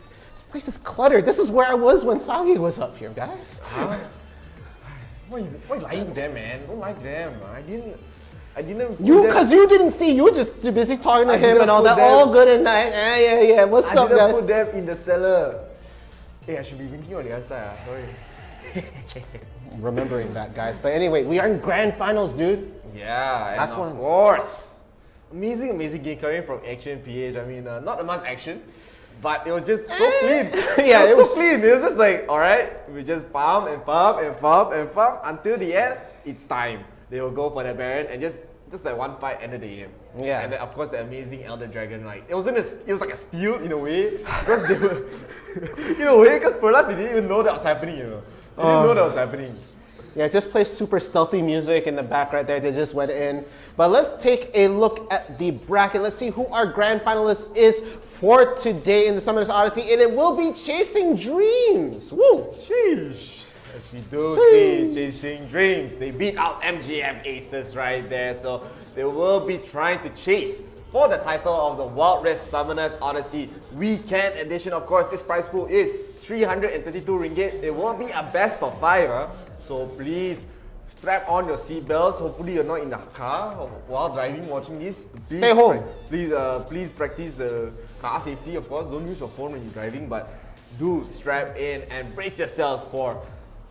place is cluttered. This is where I was when Sagi was up here, guys. Huh? Why are you lying to them, man? Don't like them. I didn't. Because you didn't see. You were just too busy talking to him and all that. All good and nice. Yeah. What's up, guys? I didn't put them in the cellar. Hey, I should be winking on the other side. Sorry. Remembering that, guys. But anyway, we are in grand finals, dude. Yeah, and Last of one. course. Amazing game coming from Action PH. I mean, not much action, but it was just so clean. Yeah, it was so clean. It was just like, alright, we just pump until the end, it's time. They will go for the Baron and just like one fight ended the game. Yeah. And then of course the amazing Elder Dragon, like it was like a steal in a way, because they were because Perlas, they didn't even know that was happening, They didn't know that was happening. Yeah, just play super stealthy music in the back right there. They just went in. But let's take a look at the bracket. Let's see who our grand finalist is for today in the Summoners Odyssey. And it will be Chasing Dreams. Woo! Sheesh. As we do see Chasing Dreams. They beat out MGF Aces right there. So they will be trying to chase for the title of the Wild Rift Summoners Odyssey Weekend Edition. Of course, this prize pool is 332 ringgit. It will be a best of 5. So please strap on your seatbelts. Hopefully you're not in the car while driving, watching this. Please, stay home. Please practice car safety, of course. Don't use your phone when you're driving, but do strap in and brace yourselves for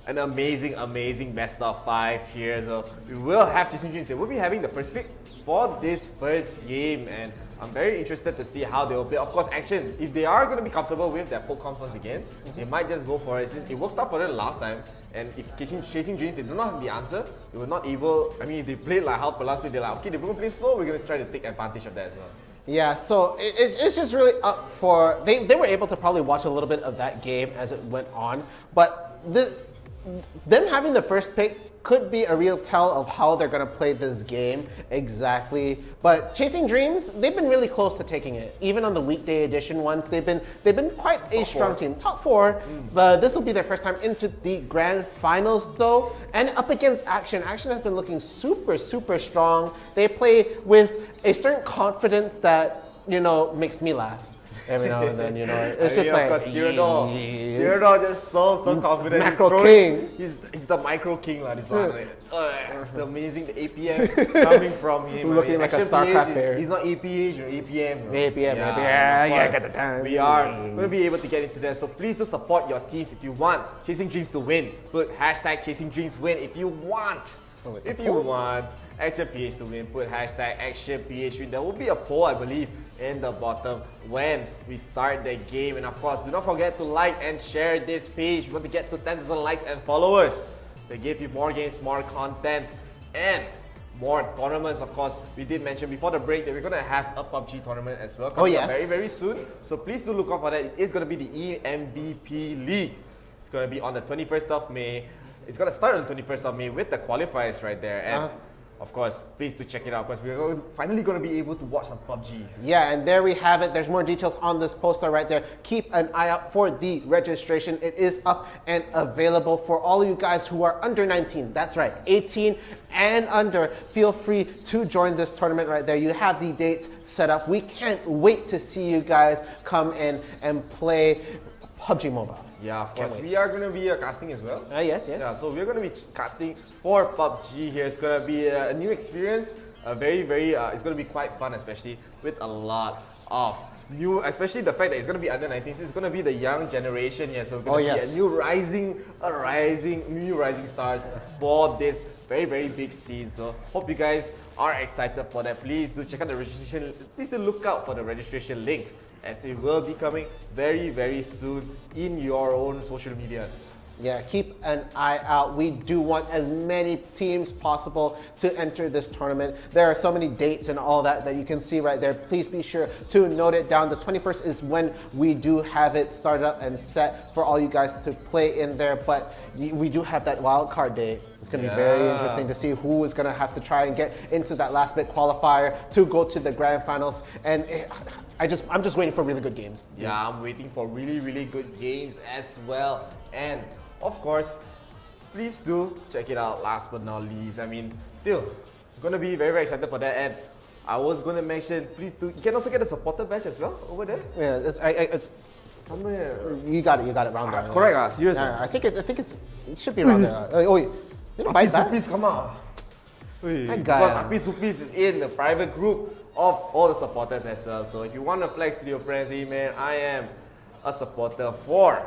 an amazing best of 5 here. So we will have Chasing Dreams. We'll be having the first pick for this first game, and I'm very interested to see how they will play. Of course, Action, if they are going to be comfortable with their poke comps once again, they might just go for it. Since it worked out for them last time, and if Chasing Dreams, they do not have the answer, they were not able, I mean, if they played like how Pelas played, they're like, okay, they're going to play slow, we're going to try to take advantage of that as well. Yeah, so it's just really up for, they were able to probably watch a little bit of that game as it went on, but them having the first pick could be a real tell of how they're going to play this game exactly. But Chasing Dreams, they've been really close to taking it. Even on the weekday edition ones, they've been quite a strong team. Top 4, but this will be their first time into the grand finals though. And up against Action. Action has been looking super, super strong. They play with a certain confidence that, you know, makes me laugh. Every now and then, you know, it's just like 𝐬𝐜𝐴 just so confident. Macro king. He's the micro king lah. This one, like, the amazing, the APM coming from him. Looking like a StarCraft player. He's not APH or APM. APM, yeah, get the time. We are going to be able to get into that. So please do support your teams if you want Chasing Dreams to win. Put hashtag Chasing Dreams win if you want. If you want Action PH to win, put hashtag Action PH win. There will be a poll, I believe, in the bottom when we start the game. And of course, do not forget to like and share this page. We want to get to 10,000 likes and followers. They give you more games, more content, and more tournaments. Of course, we did mention before the break that we're going to have a PUBG tournament as well coming up very, very soon. So please do look out for that. It is going to be the EMVP League. It's going to be on the 21st of May. It's going to start on the 21st of May with the qualifiers right there. And of course, please do check it out because we're finally going to be able to watch some PUBG. Yeah, and there we have it. There's more details on this poster right there. Keep an eye out for the registration. It is up and available for all of you guys who are under 19. That's right, 18 and under. Feel free to join this tournament right there. You have the dates set up. We can't wait to see you guys come in and play PUBG Mobile. Yeah, of course. We are going to be casting as well. Yes. Yeah, so we're going to be casting for PUBG here. It's going to be a new experience. It's going to be quite fun, especially with a lot of new, especially the fact that it's going to be under 19. So it's going to be the young generation here. So we're going to see new rising stars for this very, very big scene. So hope you guys are excited for that. Please do check out the registration. Please do look out for the registration link, as it will be coming very, very soon in your own social medias. Yeah, keep an eye out. We do want as many teams possible to enter this tournament. There are so many dates and all that you can see right there. Please be sure to note it down. The 21st is when we do have it started up and set for all you guys to play in there. But we do have that wild card day. It's going to be very interesting to see who is going to have to try and get into that last bit qualifier to go to the grand finals. And I'm just waiting for really good games. Yeah, I'm waiting for really, really good games as well. And of course, please do check it out. Last but not least, I mean, still gonna be very, very excited for that. And I was gonna mention, please do. You can also get a supporter badge as well over there. Yeah, it's somewhere. You got it around there. Correct, seriously. I think it should be around there. Oh, you know, buy that. Please come on. Because Happy Supis is in the private group of all the supporters as well. So if you want to flex to your friends, hey man, I am a supporter for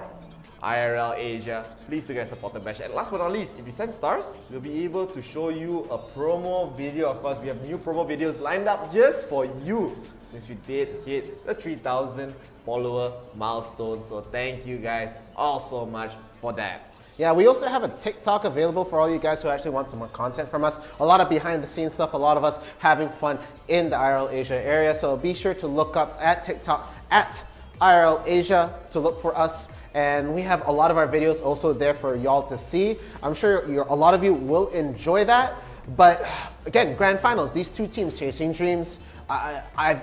IRL Asia. Please do get a supporter badge. And last but not least, if you send stars, we'll be able to show you a promo video. Of course, we have new promo videos lined up just for you since we did hit the 3,000 follower milestone. So thank you guys all so much for that. Yeah, we also have a TikTok available for all you guys who actually want some more content from us. A lot of behind the scenes stuff, a lot of us having fun in the IRL Asia area. So be sure to look up at TikTok at IRL Asia to look for us. And we have a lot of our videos also there for y'all to see. I'm sure a lot of you will enjoy that. But again, grand finals, these two teams, Chasing Dreams,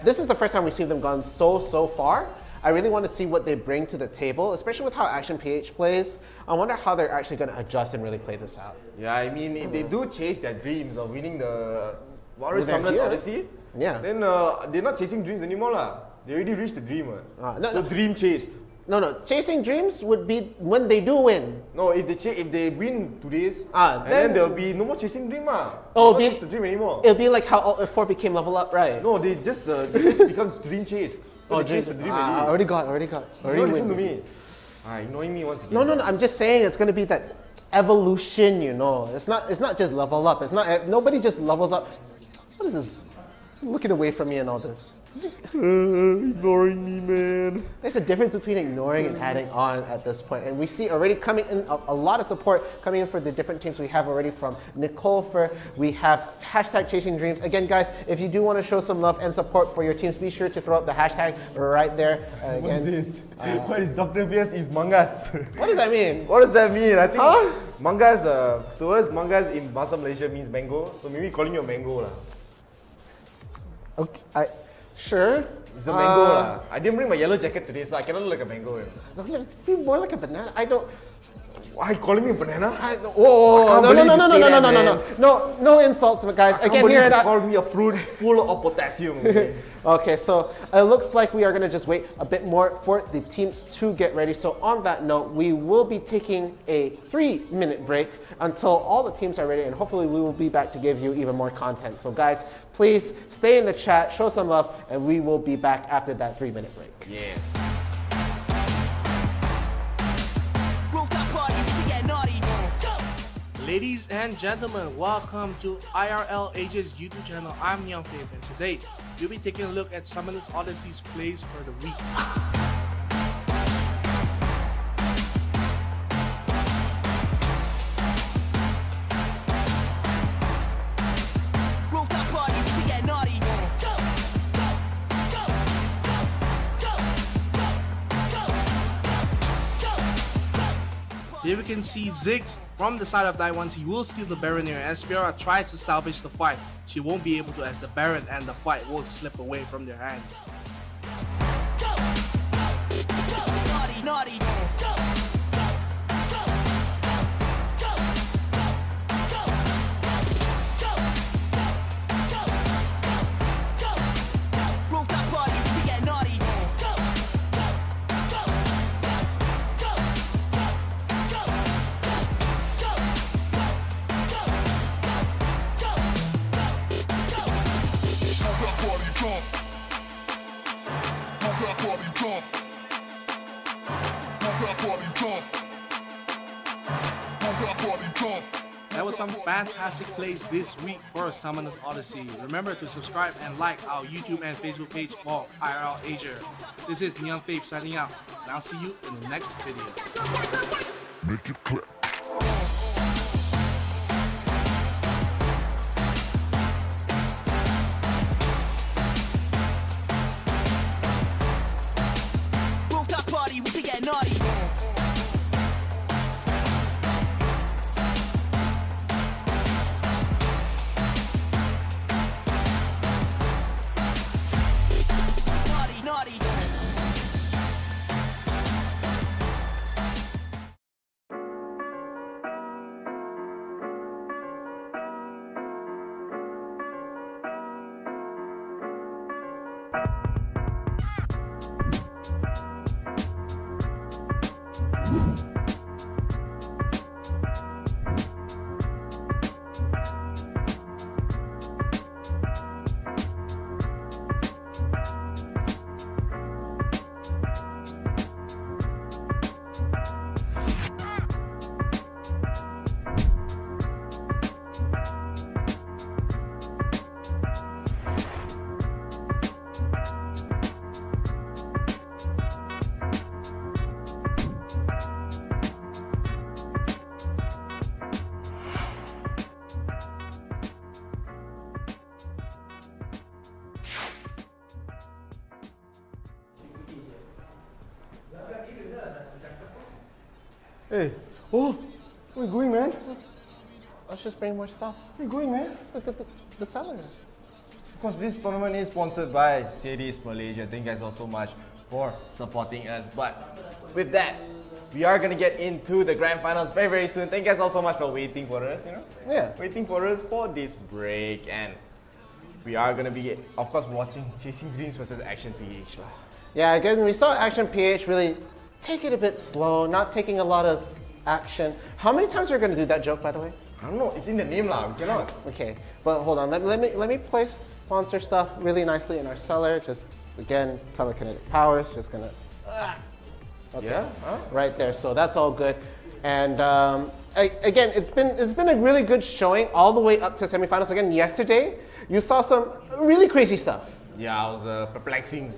this is the first time we've seen them gone so far. I really want to see what they bring to the table, especially with how Action PH plays. I wonder how they're actually going to adjust and really play this out. Yeah, I mean, if they do chase their dreams of winning the Warriors Summoners Odyssey, then they're not chasing dreams anymore lah. They already reached the dream. So dream chased. No, chasing dreams would be when they do win. No, if they win today's, then there'll be no more chasing dream. Not chase the dream anymore. It'll be like how Alt F4 became level up, right? No, they just become dream chased. So they chased the dream already. Already got. Listen to me. Ignoring me once again. No, I'm just saying it's gonna be that evolution, you know. It's not just level up. It's not, nobody just levels up. What is this? Looking away from me and all this. Ignoring me, man. There's a difference between ignoring and adding on at this point. And we see already coming in a lot of support coming in for the different teams we have already from 𝐿𝐼𝐴. We have hashtag Chasing Dreams. Again, guys, if you do want to show some love and support for your teams, be sure to throw up the hashtag right there. What is this? What is DRFierce is mangas? What does that mean? What does that mean? I think mangas, to us, mangas in Bahasa Malaysia means mango. So maybe calling you a mango lah. Okay, sure. It's a mango lah. I didn't bring my yellow jacket today, so I cannot look like a mango. Let's be more like a banana. I don't. Why are you calling me a banana? No insults, but guys, again here at call me a fruit full of potassium. Okay, so it looks like we are gonna just wait a bit more for the teams to get ready. So on that note, we will be taking a 3-minute break until all the teams are ready, and hopefully we will be back to give you even more content. So guys, please stay in the chat, show some love, and we will be back after that 3-minute break. Yeah. Ladies and gentlemen, welcome to IRL ASIA's YouTube channel. I'm 𝐿𝐼𝐴, and today we'll be taking a look at Summoners Odyssey's plays for the week. Here we can see Ziggs from the side of 𝐿𝐼𝐴. He will steal the Baron here as Fiora tries to salvage the fight. She won't be able to as the Baron and the fight will slip away from their hands. That was some fantastic plays this week for Summoners Odyssey. Remember to subscribe and like our YouTube and Facebook page for IRL Asia. This is 𝐿𝐼𝐴 signing out, and I'll see you in the next video. Make it click. Rooftop party, we can get naughty. Hey, where you going, man? Let's just bring more stuff. Where you going, man? Look at the sellers. Because this tournament is sponsored by 𝐶𝐴𝐷𝐻 Malaysia. Thank you guys all so much for supporting us. But with that, we are going to get into the grand finals very, very soon. Thank you guys all so much for waiting for us, Yeah. Waiting for us for this break. And we are going to be, of course, watching Chasing Dreams versus Action PH. Yeah, again, we saw Action PH really take it a bit slow, not taking a lot of action. How many times are we going to do that joke, by the way? I don't know, it's in the name lah, we cannot. Okay, but hold on, let me place sponsor stuff really nicely in our seller. Just, again, telekinetic powers, just gonna, okay, Yeah? Huh? right there, so that's all good. And again, it's been a really good showing all the way up to semifinals. Again, yesterday, you saw some really crazy stuff. Yeah, it was perplexing.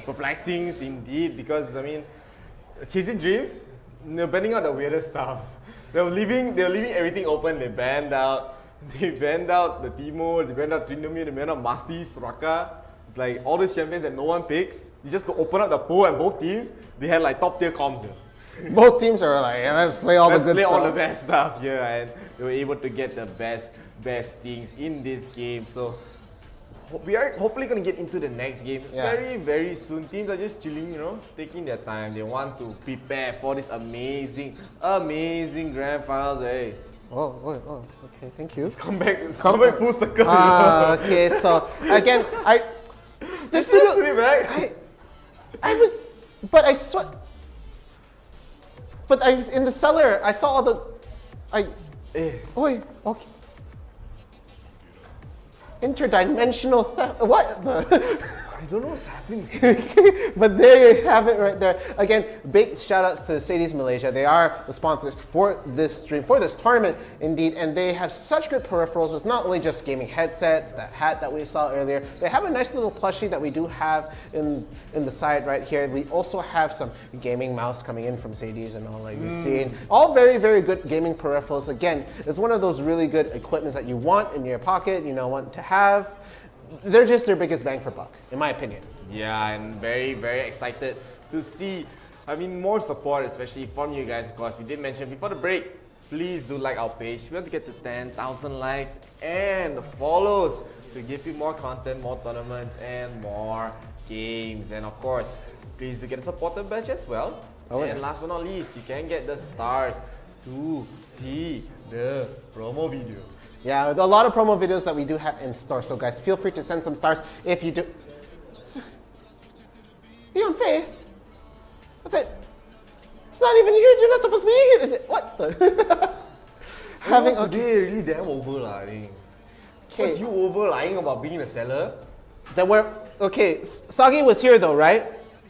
Perplexing indeed, because I mean, chasing dreams, they're banning out the weirdest stuff. They're leaving everything open. They banned out the Timo, they banned out Trindomir, they banned out Masti, Soraka. It's like all these champions that no one picks. Just to open up the pool, and both teams, they had like top tier comms. Both teams are like, yeah, let's play all the good stuff. All the best stuff, yeah, and they were able to get the best things in this game. So we are hopefully going to get into the next game very soon. Teams are just chilling, taking their time. They want to prepare for this amazing grand finals. Hey. Oh, okay, thank you. Let's come back full circle. Okay, so again, this video, pretty back. But I in the cellar, I saw all the, okay. Interdimensional theft. What the? I don't know what's happening. But there you have it right there. Again, big shout outs to 𝐒𝐮𝐬𝐲𝐬𝐬. They are the sponsors for this stream, for this tournament indeed. And they have such good peripherals. It's not only just gaming headsets, that hat that we saw earlier. They have a nice little plushie that we do have in the side right here. We also have some gaming mouse coming in from 𝐒𝐮𝐬𝐬𝐬 and all like you've seen. All very, very good gaming peripherals. Again, it's one of those really good equipments that you want in your pocket, want to have. They're just their biggest bang for buck, in my opinion. Yeah, and very, very excited to see, more support, especially from you guys, of course. We did mention before the break, please do like our page. We want to get to 10,000 likes and follows to give you more content, more tournaments, and more games. And of course, please do get a supporter badge as well. And last but not least, you can get the stars to see the promo video. Yeah, a lot of promo videos that we do have in store. So guys, feel free to send some stars if you do. Be unfair. Okay. It's not even you. You're not supposed to be here. Is it? What the? Today really damn over I think. Was you over lying about being in a cellar? Sagi was here though, right?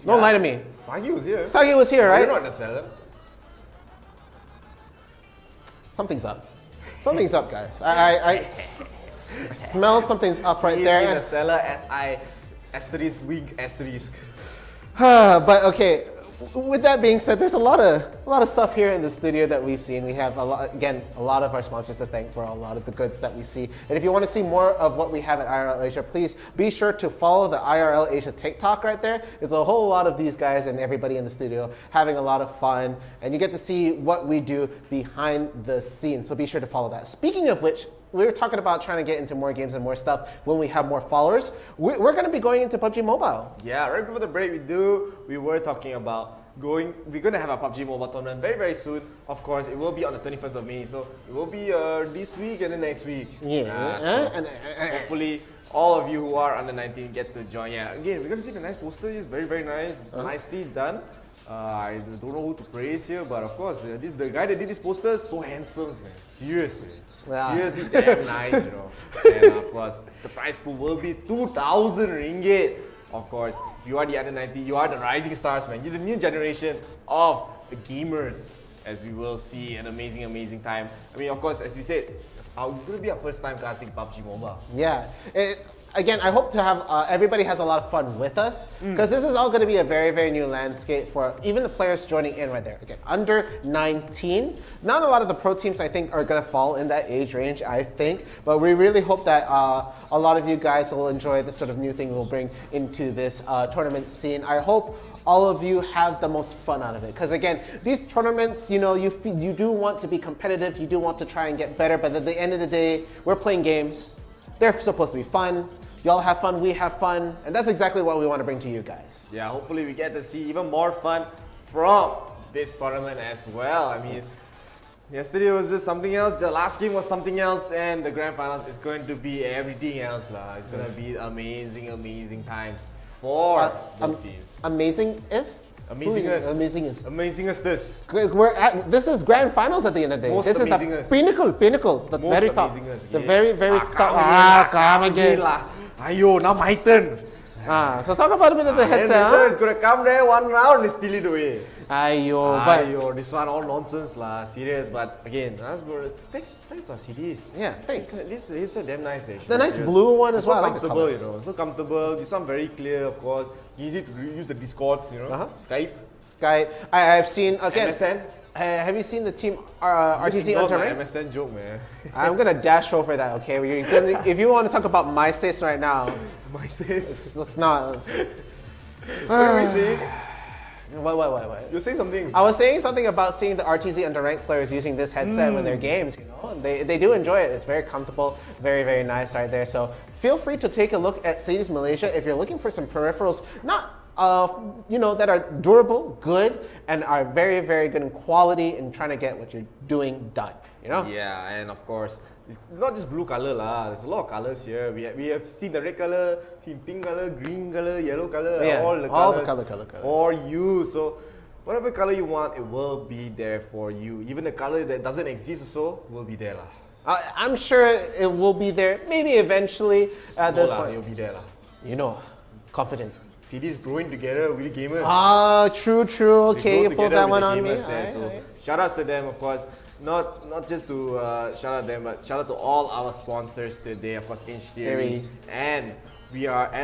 Don't lie to me. Sagi was here. Sagi was here, right? You're not in the cellar. Something's up. Something's up, guys. I smell something's up right there. In the cellar *wink***. But okay, with that being said, there's a lot of stuff here in the studio that we've seen. We have a lot of our sponsors to thank for a lot of the goods that we see. And if you want to see more of what we have at IRL Asia, please be sure to follow the IRL Asia TikTok right there. There's a whole lot of these guys and everybody in the studio having a lot of fun, and you get to see what we do behind the scenes. So be sure to follow that. Speaking of which, we were talking about trying to get into more games and more stuff when we have more followers. We're going to be going into PUBG Mobile. Yeah, right before the break we were talking about we're going to have a PUBG Mobile tournament very, very soon. Of course, it will be on the 21st of May, so it will be this week and the next week. Hopefully, all of you who are under 19 get to join. Yeah, again, we're going to see the nice poster. It's very, very nice, nicely done. I don't know who to praise here, but of course, the guy that did this poster is so handsome, man. Seriously. Yeah. Seriously, damn nice, And of course, the prize pool will be 2,000 ringgit. Of course, if you are the under 19, you are the rising stars, man. You're the new generation of the gamers, as we will see an amazing, amazing time. Of course, as we said, it's going to be our first time casting PUBG Mobile. Yeah. Again, I hope to have everybody has a lot of fun with us, because this is all going to be a very, very new landscape for even the players joining in right there. Again, under 19. Not a lot of the pro teams, I think, are going to fall in that age range, I think. But we really hope that a lot of you guys will enjoy the sort of new thing we'll bring into this tournament scene. I hope all of you have the most fun out of it. Because again, these tournaments, you do want to be competitive, you do want to try and get better, but at the end of the day, we're playing games. They're supposed to be fun. Y'all have fun, we have fun, and that's exactly what we want to bring to you guys. Yeah, hopefully we get to see even more fun from this tournament as well. Yesterday was just something else, the last game was something else, and the grand finals is going to be everything else. It's going to be amazing, amazing times for both teams. Amazingest? Amazingest this. This is grand finals at the end of the day. Most this amazingest. Is the pinnacle, the Most very top. amazingest, The yeah. very, very top. Come again. Ayo, now my turn. So talk about a bit of the Then headset. later it's gonna come there one round and steal it away. But This one all nonsense lah, serious. But again, that's good. Thanks for CDs. yeah, thanks. This is a damn nice. The nice blue one as It's so well. I like the comfortable, color. you know. It's so comfortable. This one very clear, of course. Easy to use the Discords, you know. Skype, Skype. I've seen again. MSN. Have you seen the team RTZ Ignore my Underranked? MSN joke, man. I'm gonna dash over that. Okay, if you want to talk about MySpace right now, MySpace. let's not. What are we saying? What? You're saying something. I was saying something about seeing the RTZ Underranked players using this headset with their games. You know, they do enjoy it. It's very comfortable, very very nice right there. So feel free to take a look at 𝐶𝐬𝐬𝐻 Malaysia if you're looking for some peripherals, not that are durable, good, and are very very good in quality and trying to get what you're doing done. You know. Yeah, and of course, it's not just blue color lah. There's a lot of colors here. We have seen the red color, seen pink color, green color, yellow color, Yeah, all the colors for you. So whatever color you want, it will be there for you. Even the color that doesn't exist also will be there lah. I'm sure it will be there. Maybe eventually. No lah, it'll be there lah. You know, confident. CDs growing together with the gamers. True. They Okay, grow you pulled together that with one the on me. gamers there. So shout outs to them, of course. Not just to shout out them, but shout out to all our sponsors today. Of course, Inch Theory, and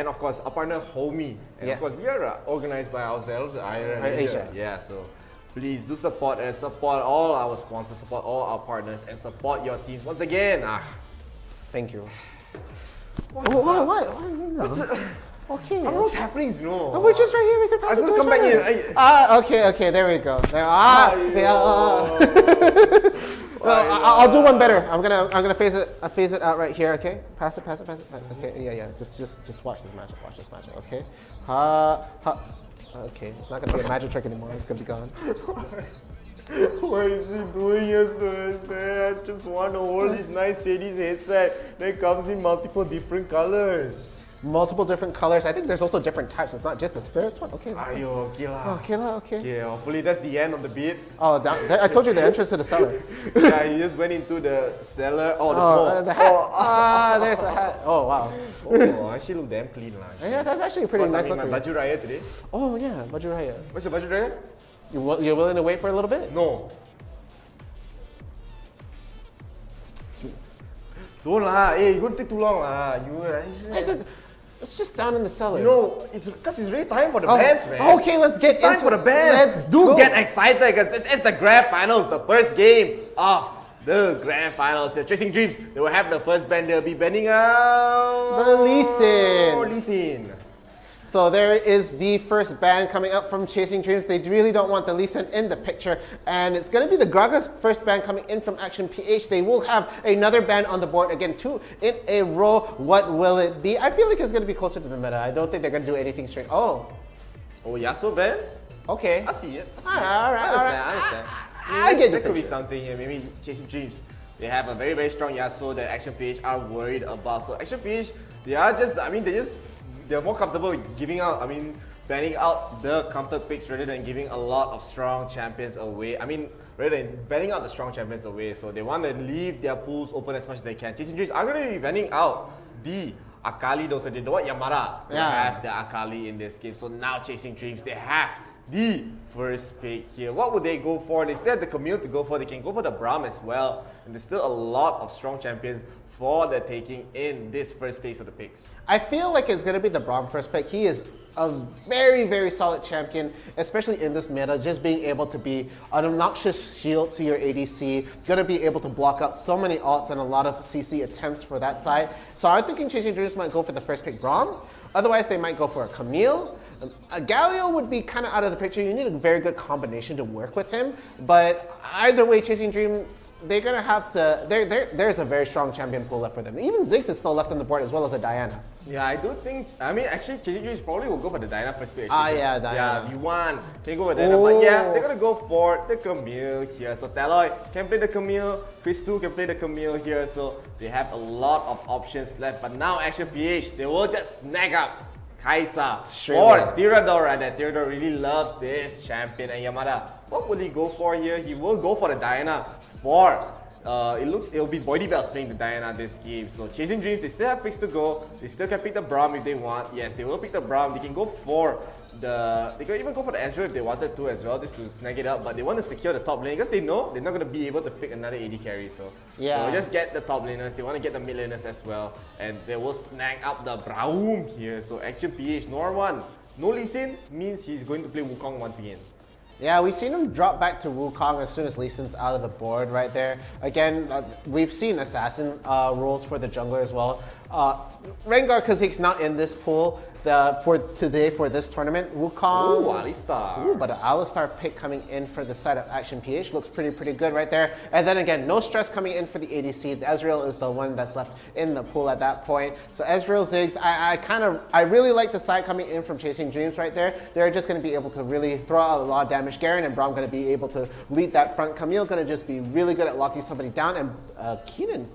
of course our partner HOMIEE, and of course we are organized by ourselves, IRL Asia. Yeah, so please do support us, support all our sponsors, support all our partners, and support your teams once again. Thank you. What? Okay. I don't know what's happening, you know. We're just right here. We can pass it to come back in. Okay. There we go. I'll do one better. I'm gonna phase it out right here. Okay. Pass it. Okay. Yeah. Just watch this magic. Okay. Okay. It's not gonna be a magic trick anymore. It's gonna be gone. What is he doing us to us, man? I just want to hold this nice 𝐶𝐬𝐬𝐻 headset that comes in multiple different colors. Multiple different colors. I think there's also different types. It's not just the spirits one. Okay. Okay lah. Okay. Yeah, hopefully that's the end of the bit. Oh, I told you the entrance to the cellar. Yeah, he just went into the cellar. Oh, the small. The hat. There's the hat. Oh, wow. Oh, actually look damn clean lah. Yeah, that's actually a pretty nice look. look. My baju raya today. Oh yeah, baju raya. What's your baju raya? You're willing to wait for a little bit? No. Don't lah. Hey, you gonna take too long lah. It's just down in the cellar. You know, it's because it's really time for the bands, man. Okay, let's get it's time for the bands. Let's go. Get excited because this is the grand finals, the first game of the grand finals. Chasing Dreams, they will have the first band. They'll be banding out the Lee Sin. So there is the first band coming up from Chasing Dreams. They really don't want the Lee Sin in the picture. And it's going to be the Graga's first band coming in from Action PH. They will have another band on the board. Again, 2 in a row. What will it be? I feel like it's going to be closer to the meta. I don't think they're going to do anything straight. Oh, Yasuo band? Okay. I see it. All right. I understand. I get There the could be picture. something here. Maybe Chasing Dreams. They have a very, very strong Yasuo that Action PH are worried about. So Action PH, they're more comfortable banning out the counter picks rather than giving a lot of strong champions away. Rather than banning out the strong champions away. So they want to leave their pools open as much as they can. Chasing Dreams are going to be banning out the Akali though, so they don't want Yamara to have the Akali in this game. So now Chasing Dreams, they have the first pick here. What would they go for? Instead of the Camille to go for, they can go for the Braum as well. And there's still a lot of strong champions for the taking in this first phase of the picks. I feel like it's going to be the Braum first pick. He is a very, very solid champion, especially in this meta, just being able to be an obnoxious shield to your ADC, going to be able to block out so many ults and a lot of CC attempts for that side. So I'm thinking Chasing Dreams might go for the first pick Braum. Otherwise, they might go for a Camille. Galio would be kind of out of the picture. You need a very good combination to work with him. But either way, Chasing Dreams, they're going to have to... There's a very strong champion pool left for them. Even Ziggs is still left on the board as well as a Diana. Yeah, I do think... actually, Chasing Dreams probably will go for the Diana first pick. Yeah, Diana. Yeah, V1 can go for Diana. But yeah, they're going to go for the Camille here. So Taloy can play the Camille. Chris2 can play the Camille here. So they have a lot of options left. But now Action PH, they will just snag up Kai'Sa or Theodore, rather. Theodore really loves this champion. And Yamada, what will he go for here? He will go for the Diana for it'll be Boydybells playing the Diana this game. So Chasing Dreams, they still have picks to go. They still can pick the Braum if they want. Yes, they will pick the Braum. They can go for they can even go for the Andrew if they wanted to as well, just to snag it up. But they want to secure the top lane because they know they're not going to be able to pick another AD carry. So yeah, they'll just get the top laners. They want to get the mid laners as well, and they will snag up the Braum here. So Action PH, Nor 1, no Lee Sin means he's going to play Wukong once again. Yeah, we've seen him drop back to Wukong as soon as Lee Sin's out of the board right there. Again, we've seen assassin roles for the jungler as well. Rengar Kha'Zix's not in this pool for today for this tournament. Wukong. Ooh, Alistar. Ooh, but an Alistar pick coming in for the side of Action PH looks pretty good right there. And then again, no stress coming in for the ADC. The Ezreal is the one that's left in the pool at that point. So Ezreal Ziggs, I really like the side coming in from Chasing Dreams right there. They're just going to be able to really throw out a lot of damage. Garen and Braum going to be able to lead that front. Camille going to just be really good at locking somebody down, and Kennen.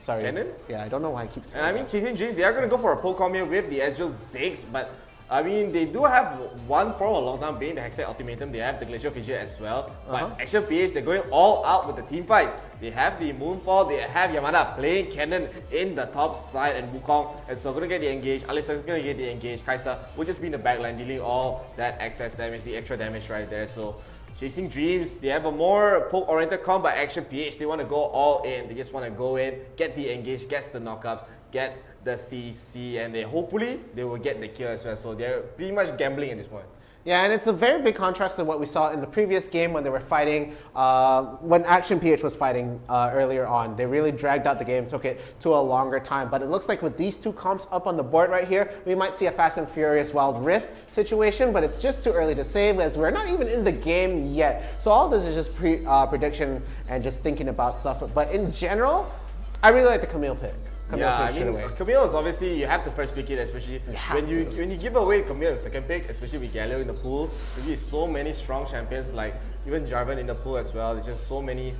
Sorry. Kennen? Yeah, I don't know why I keep saying And I mean, Chasing Dreams, they are going to go for a Pokemon here with the Ezreal Ziggs, but I mean, they do have one for a long time being the Hextech Ultimatum. They have the Glacial Fissure as well. But Action PH, they're going all out with the team fights. They have the Moonfall, they have Yamada playing Cannon in the top side, and Wukong as well going to get the engage. Alistar is going to get the engage. Kaisa will just be in the backline dealing all that excess damage, the extra damage right there. So Chasing Dreams, they have a more poke-oriented comp, but Action PH, they want to go all in. They just want to go in, get the engage, get the knockups, get the CC, and hopefully they will get the kill as well. So they're pretty much gambling at this point. Yeah, and it's a very big contrast to what we saw in the previous game when they were fighting, when Action PH was fighting earlier on. They really dragged out the game, took it to a longer time. But it looks like with these two comps up on the board right here, we might see a Fast and Furious Wild Rift situation, but it's just too early to say as we're not even in the game yet. So all this is just prediction and just thinking about stuff. But in general, I really like the Camille pick. Yeah, I mean, Camille is obviously, you have to first pick it, especially when you give away Camille in second pick, especially with Galio in the pool. There's so many strong champions, like even Jarvan in the pool as well. There's just so many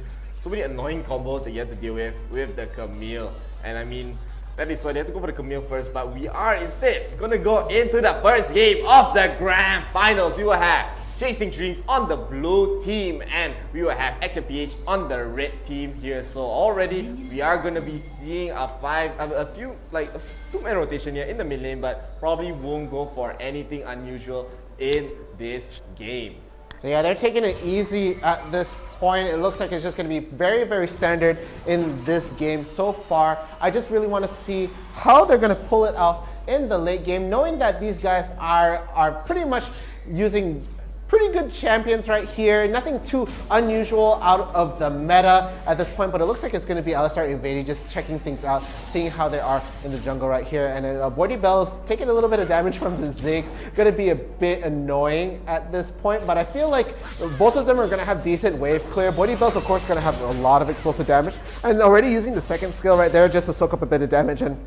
annoying combos that you have to deal with the Camille. And I mean, that is why they have to go for the Camille first, but we are instead gonna go into the first game of the Grand Finals. We will have Chasing Dreams on the blue team, and we will have Action PH on the red team here. So already we are going to be seeing a two-man rotation here in the mid lane, but probably won't go for anything unusual in this game. So yeah, they're taking it easy at this point. It looks like it's just going to be very standard in this game so far. I just really want to see how they're going to pull it off in the late game, knowing that these guys are pretty much using pretty good champions right here. Nothing too unusual out of the meta at this point, but it looks like it's going to be Alistar invading, just checking things out, seeing how they are in the jungle right here. And then Boydybells taking a little bit of damage from the Ziggs. Going to be a bit annoying at this point, but I feel like both of them are going to have decent wave clear. Boydybells, of course, going to have a lot of explosive damage, and already using the second skill right there just to soak up a bit of damage. And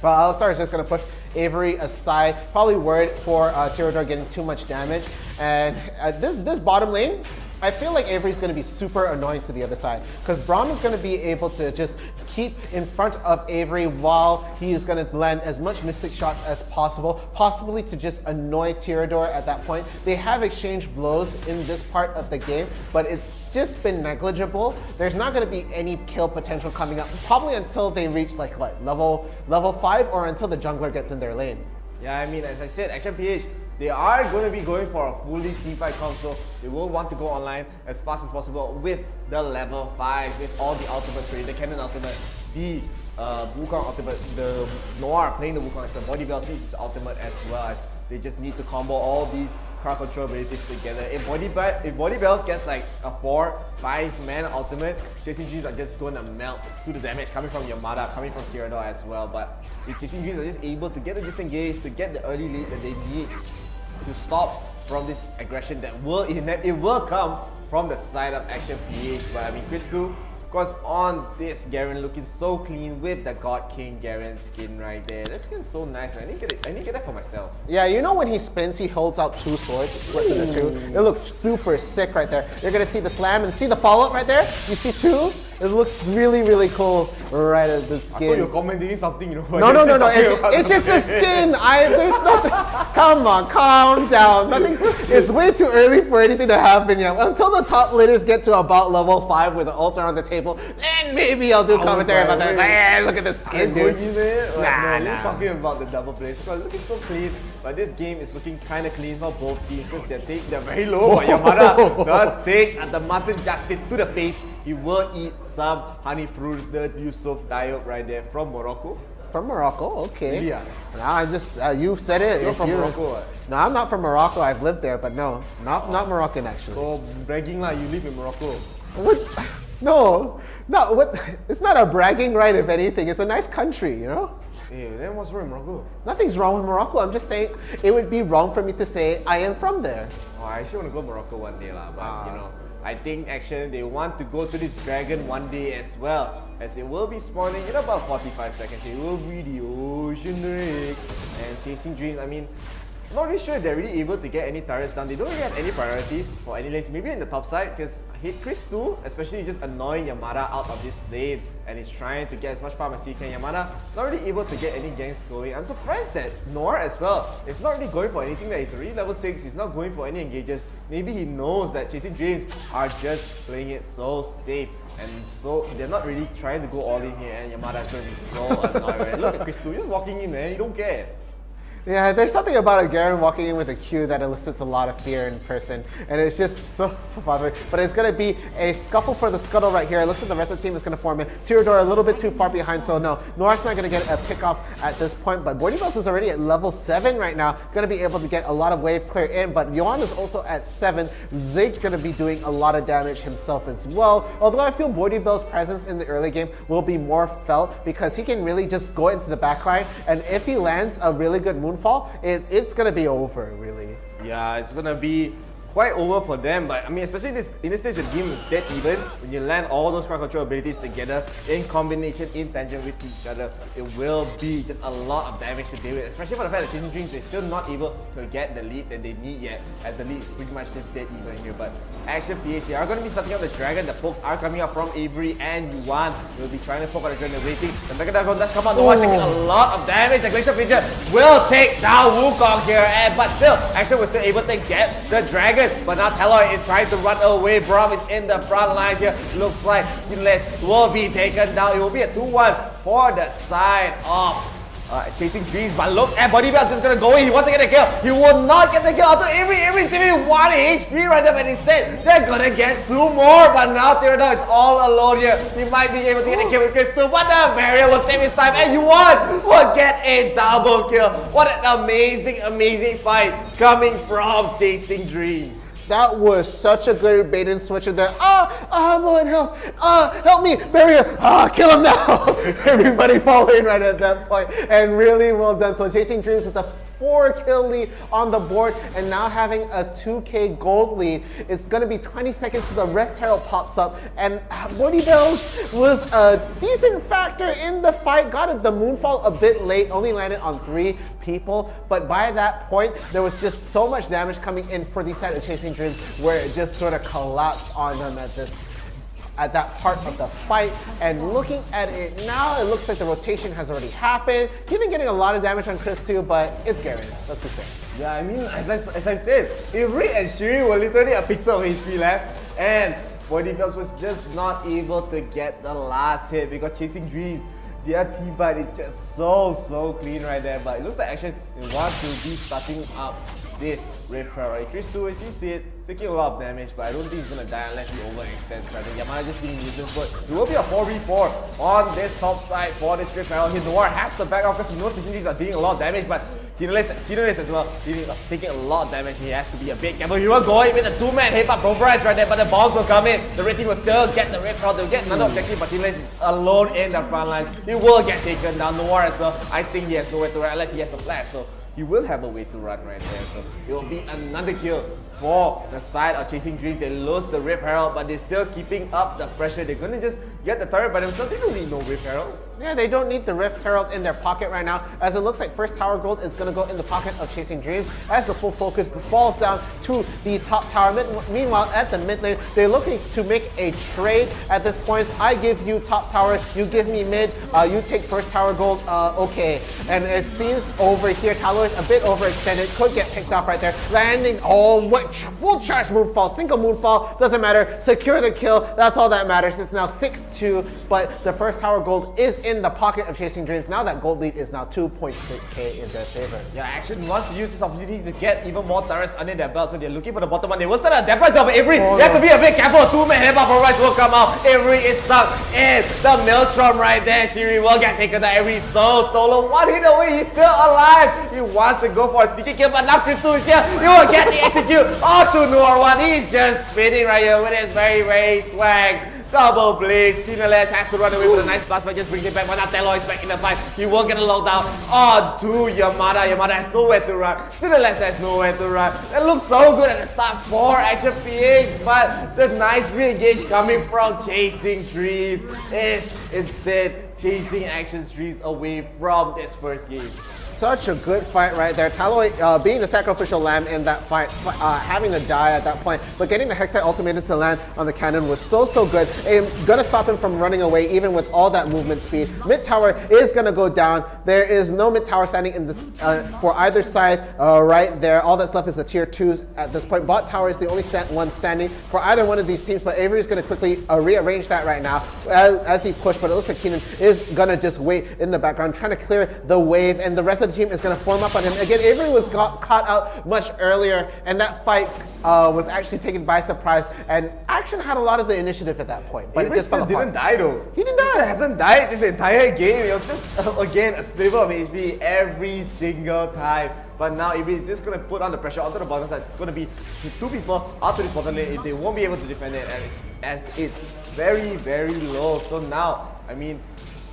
well, Alistar is just going to push Avery aside, probably worried for Tyrador getting too much damage. And this bottom lane, I feel like Avery's going to be super annoying to the other side, because Braum is going to be able to just keep in front of Avery while he is going to land as much Mystic shots as possible, possibly to just annoy Tyrador at that point. They have exchanged blows in this part of the game, but it's just been negligible. There's not going to be any kill potential coming up, probably until they reach like what, level 5, or until the jungler gets in their lane. Yeah, I mean, as I said, Action PH, they are going to be going for a fully teamfight comp, so they will want to go online as fast as possible with the level 5, with all the ultimates ready, the Cannon ultimate, the Wukong ultimate, the Noir playing the Wukong as the Boydybells needs the ultimate as well, as they just need to combo all these crowd control abilities together. If Boydybells gets like a 4-5 man ultimate, Chasing Dreams are just going to melt through the damage coming from Yamada, coming from Tyrador as well. But if Chasing Dreams are just able to get a disengage, to get the early lead that they need to stop from this aggression that it will come from the side of Action PH. But I mean, Chris2, of course, on this Garen looking so clean with the God King Garen skin right there. That skin's so nice, man. I need to get that for myself. Yeah, you know when he spins, he holds out 2 swords, split into 2. It looks super sick right there. You're gonna see the slam and see the follow-up right there. You see 2. It looks really, really cool right at the I thought skin. you're commenting something, you know. No. It's just the skin. There's nothing. Come on, calm down. It's way too early for anything to happen yet. Until the top ladders get to about level 5 with the altar on the table, then maybe I'll do commentary about that. Hey, look at the skin, dude. We're talking about the double plays because it's looking so clean. But this game is looking kind of clean for both teams because they're very low. But Yamada does take the muscle justice to the face. He will eat some honey fruits, the 𝐬𝐸𝐴 right there from Morocco. From Morocco, okay. Really, yeah? No, I just you said it. You're from Morocco, what? No, I'm not from Morocco. I've lived there, but no, not Moroccan actually. So bragging lah, you live in Morocco. What? No, what? It's not a bragging right. If anything, it's a nice country, you know. Hey, then what's wrong with Morocco? Nothing's wrong with Morocco. I'm just saying it would be wrong for me to say I am from there. Oh, I actually want to go to Morocco one day lah, but you know, I think actually they want to go to this dragon one day as well, as it will be spawning in about 45 seconds. It will be the Ocean Drake and Chasing Dreams. I mean, not really sure if they're really able to get any turrets down. They don't really have any priority for any lanes. Maybe in the top side, because 𝐻𝐶2, especially just annoying Yamada out of this lane, and he's trying to get as much farm as he can. Yamada not really able to get any ganks going. I'm surprised that Noir as well is not really going for anything. That he's already level 6. He's not going for any engages. Maybe he knows that Chasing Dreams are just playing it so safe. And so they're not really trying to go all in here, and Yamada is going to be so annoyed. Right? Look at 𝐻𝐶2, just walking in there, you don't care. Yeah, there's something about a Garen walking in with a Q that elicits a lot of fear in person, and it's just so bothering. But it's going to be a scuffle for the scuttle right here. It looks like the rest of the team is going to form in. Tyrador a little bit too far behind, so no. Noir's not going to get a pick off at this point, but Bordeaux is already at level 7 right now, going to be able to get a lot of wave clear in, but Yohan is also at 7. 𝐬𝐸𝐴's going to be doing a lot of damage himself as well, although I feel Bordeaux's presence in the early game will be more felt because he can really just go into the backline, and if he lands a really good Moonfall, it's gonna be over, really. Yeah, it's gonna be quite over for them, but I mean, especially in this stage the game is dead even. When you land all those crowd control abilities together in combination, in tangent with each other, it will be just a lot of damage to deal with, especially for the fact that Chasing Dreams, they're still not able to get the lead that they need yet, as the lead is pretty much just dead even here. But Action PH, they are going to be starting up the dragon. The pokes are coming up from Avery and Yuan. They'll be trying to poke out the dragon, waiting. The Mega Dragon does come out, the one taking a lot of damage. The Glacial Fissure will take down Wukong here, but still, Action was still able to get the dragon. But now Talon is trying to run away. Braum is in the front line here. Looks like Inlet will be taken down. It will be a 2-1 for the side of Chasing Dreams. But look at Bodybuilds is going to go in. He wants to get a kill. He will not get the kill. Although Avery's giving 1 HP right there, but instead they're going to get 2 more. But now Tyranno is all alone here. He might be able to get a kill with 𝐻𝐶2, but the barrier will save his time, and Yuan will get a double kill. What an amazing fight coming from Chasing Dreams. That was such a good bait and switch there. I'm low in health. Help me, barrier. Kill him now. Everybody fall in right at that point, and really well done. So Chasing Dreams with a 4-kill lead on the board, and now having a 2k gold lead. It's going to be 20 seconds till the Rift Herald pops up, and Bordeaux was a decent factor in the fight. Got the Moonfall a bit late, only landed on 3 people, but by that point there was just so much damage coming in for the side of Chasing Dreams where it just sort of collapsed on them at that part of the fight. And looking at it now, it looks like the rotation has already happened. He's been getting a lot of damage on 𝐻𝐶2, but it's Garen, that's the thing. Yeah, I mean, as I said, Avery and Shiri were literally a pixel of HP left, and Bodybuilds was just not able to get the last hit because Chasing Dreams, their T-Bite is just so clean right there. But it looks like Action wants to be starting up this Rift Herald. 𝐻𝐶2, as you see it, taking a lot of damage, but I don't think he's gonna die unless he overextends. I think Yamada just being useless, but it will be a 4v4 on this top side for this Rift Herald. His Noir has to back off because he knows Chasing Dreams are dealing a lot of damage, but 𝐶𝐻𝐻 as well, taking a lot of damage. He has to be a big gamble. He will go in with a 2-man hit, but Proprice right there, but the bombs will come in. The red team will still get the Rift Herald. They'll get another objective, but 𝐶𝐻𝐻 is alone in the front line. He will get taken down. Noir as well. I think he has nowhere to run unless he has the flash, so he will have a way to run right there. So it will be another kill for the side of Chasing Dreams. They lose the Rift Herald, but they're still keeping up the pressure. They're going to just get the turret by themselves. They don't need no Rift Herald. Yeah, they don't need the Rift Herald in their pocket right now, as it looks like first tower gold is going to go in the pocket of Chasing Dreams as the full focus falls down to the top tower. Meanwhile, at the mid lane, they're looking to make a trade at this point. I give you top tower, you give me mid, you take first tower gold, okay. And it seems over here, Talo is a bit overextended, could get picked off right there, landing, full charge moonfall, single moonfall, doesn't matter, secure the kill, that's all that matters. It's now 6-2, but the first tower gold is in the pocket of Chasing Dreams. Now that gold lead is now 2.6k in their favor. Yeah, Action wants to use this opportunity to get even more turrets under their belt, so they're looking for the bottom one. They will start a Deborah's of Avery. They have to be a bit careful. Two-man headbutt for Rice will come out. Avery is stuck in the Maelstrom right there. Shiri will get taken down. Avery so solo. One hit away. He's still alive. He wants to go for a sneaky kill, but now Crystal is here. He will get the execute onto Noor one. He's just spinning right here with his very, very swag. Double blitz. Cinelas has to run away with a nice blast, but just brings it back. But now Tello is back in the fight. He will get a lockdown onto Yamada. Yamada has nowhere to run. Cinelas has nowhere to run. That looks so good at the start for Action PH, but the nice re-engage coming from Chasing Dreams is instead chasing Action Dreams away from this first game. Such a good fight right there. Taloi being the sacrificial lamb in that fight, having to die at that point, but getting the Hextech ultimated to land on the cannon was so good. It's gonna stop him from running away even with all that movement speed. Mid tower is gonna go down. There is no mid tower standing in this for either side right there. All that's left is the tier 2s at this point. Bot tower is the only one standing for either one of these teams, but Avery is gonna quickly rearrange that right now as he pushed, but it looks like Keenan is gonna just wait in the background, trying to clear the wave, and the rest of the team is going to form up on him. Again, Avery was caught out much earlier, and that fight was actually taken by surprise, and Action had a lot of the initiative at that point, but Avery it just fell apart. didn't die though. He didn't die. He hasn't died this entire game. It was just, again, a sliver of HP every single time. But now Avery is just going to put on the pressure onto the bottom side. It's going to be 2 people out to the bottom lane if they won't be able to defend it, as it's very, very low. So now, I mean,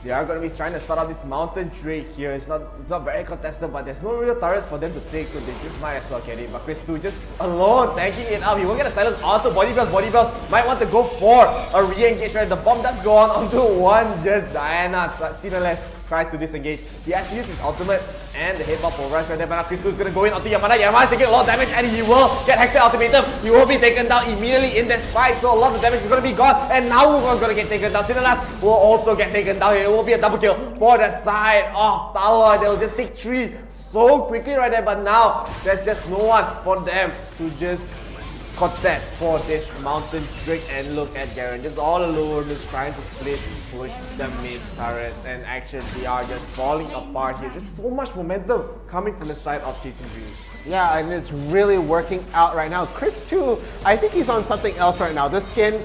they are going to be trying to start up this Mountain Drake here. It's not very contested, but there's no real turrets for them to take, so they just might as well get it. But Chris 2 just alone, tanking it up. He won't get a silence onto Body Bells. Body Bells might want to go for a re-engage, right? The bomb does go on onto one, just Diana. Cinelas tries to disengage. He has to use his ultimate and the headbutt for rush right there, but now Chris 2 is going to go in onto Yamada. Yamada is taking a lot of damage, and he will get Hextech Ultimatum. He will be taken down immediately in that fight, so a lot of damage is going to be gone, and now Wukon's going to get taken down. Cinelas will also get taken down here. It will be a double kill for the side of Taloi. They will just take 3 so quickly right there, but now there's just no one for them to just contest for this Mountain Drake. And look at Garen, just all alone, just trying to split, push the mid turret, and Action, they are just falling apart here. There's so much momentum coming from the side of Chasing Dreams. Yeah, and it's really working out right now. Chris 2, I think he's on something else right now. This skin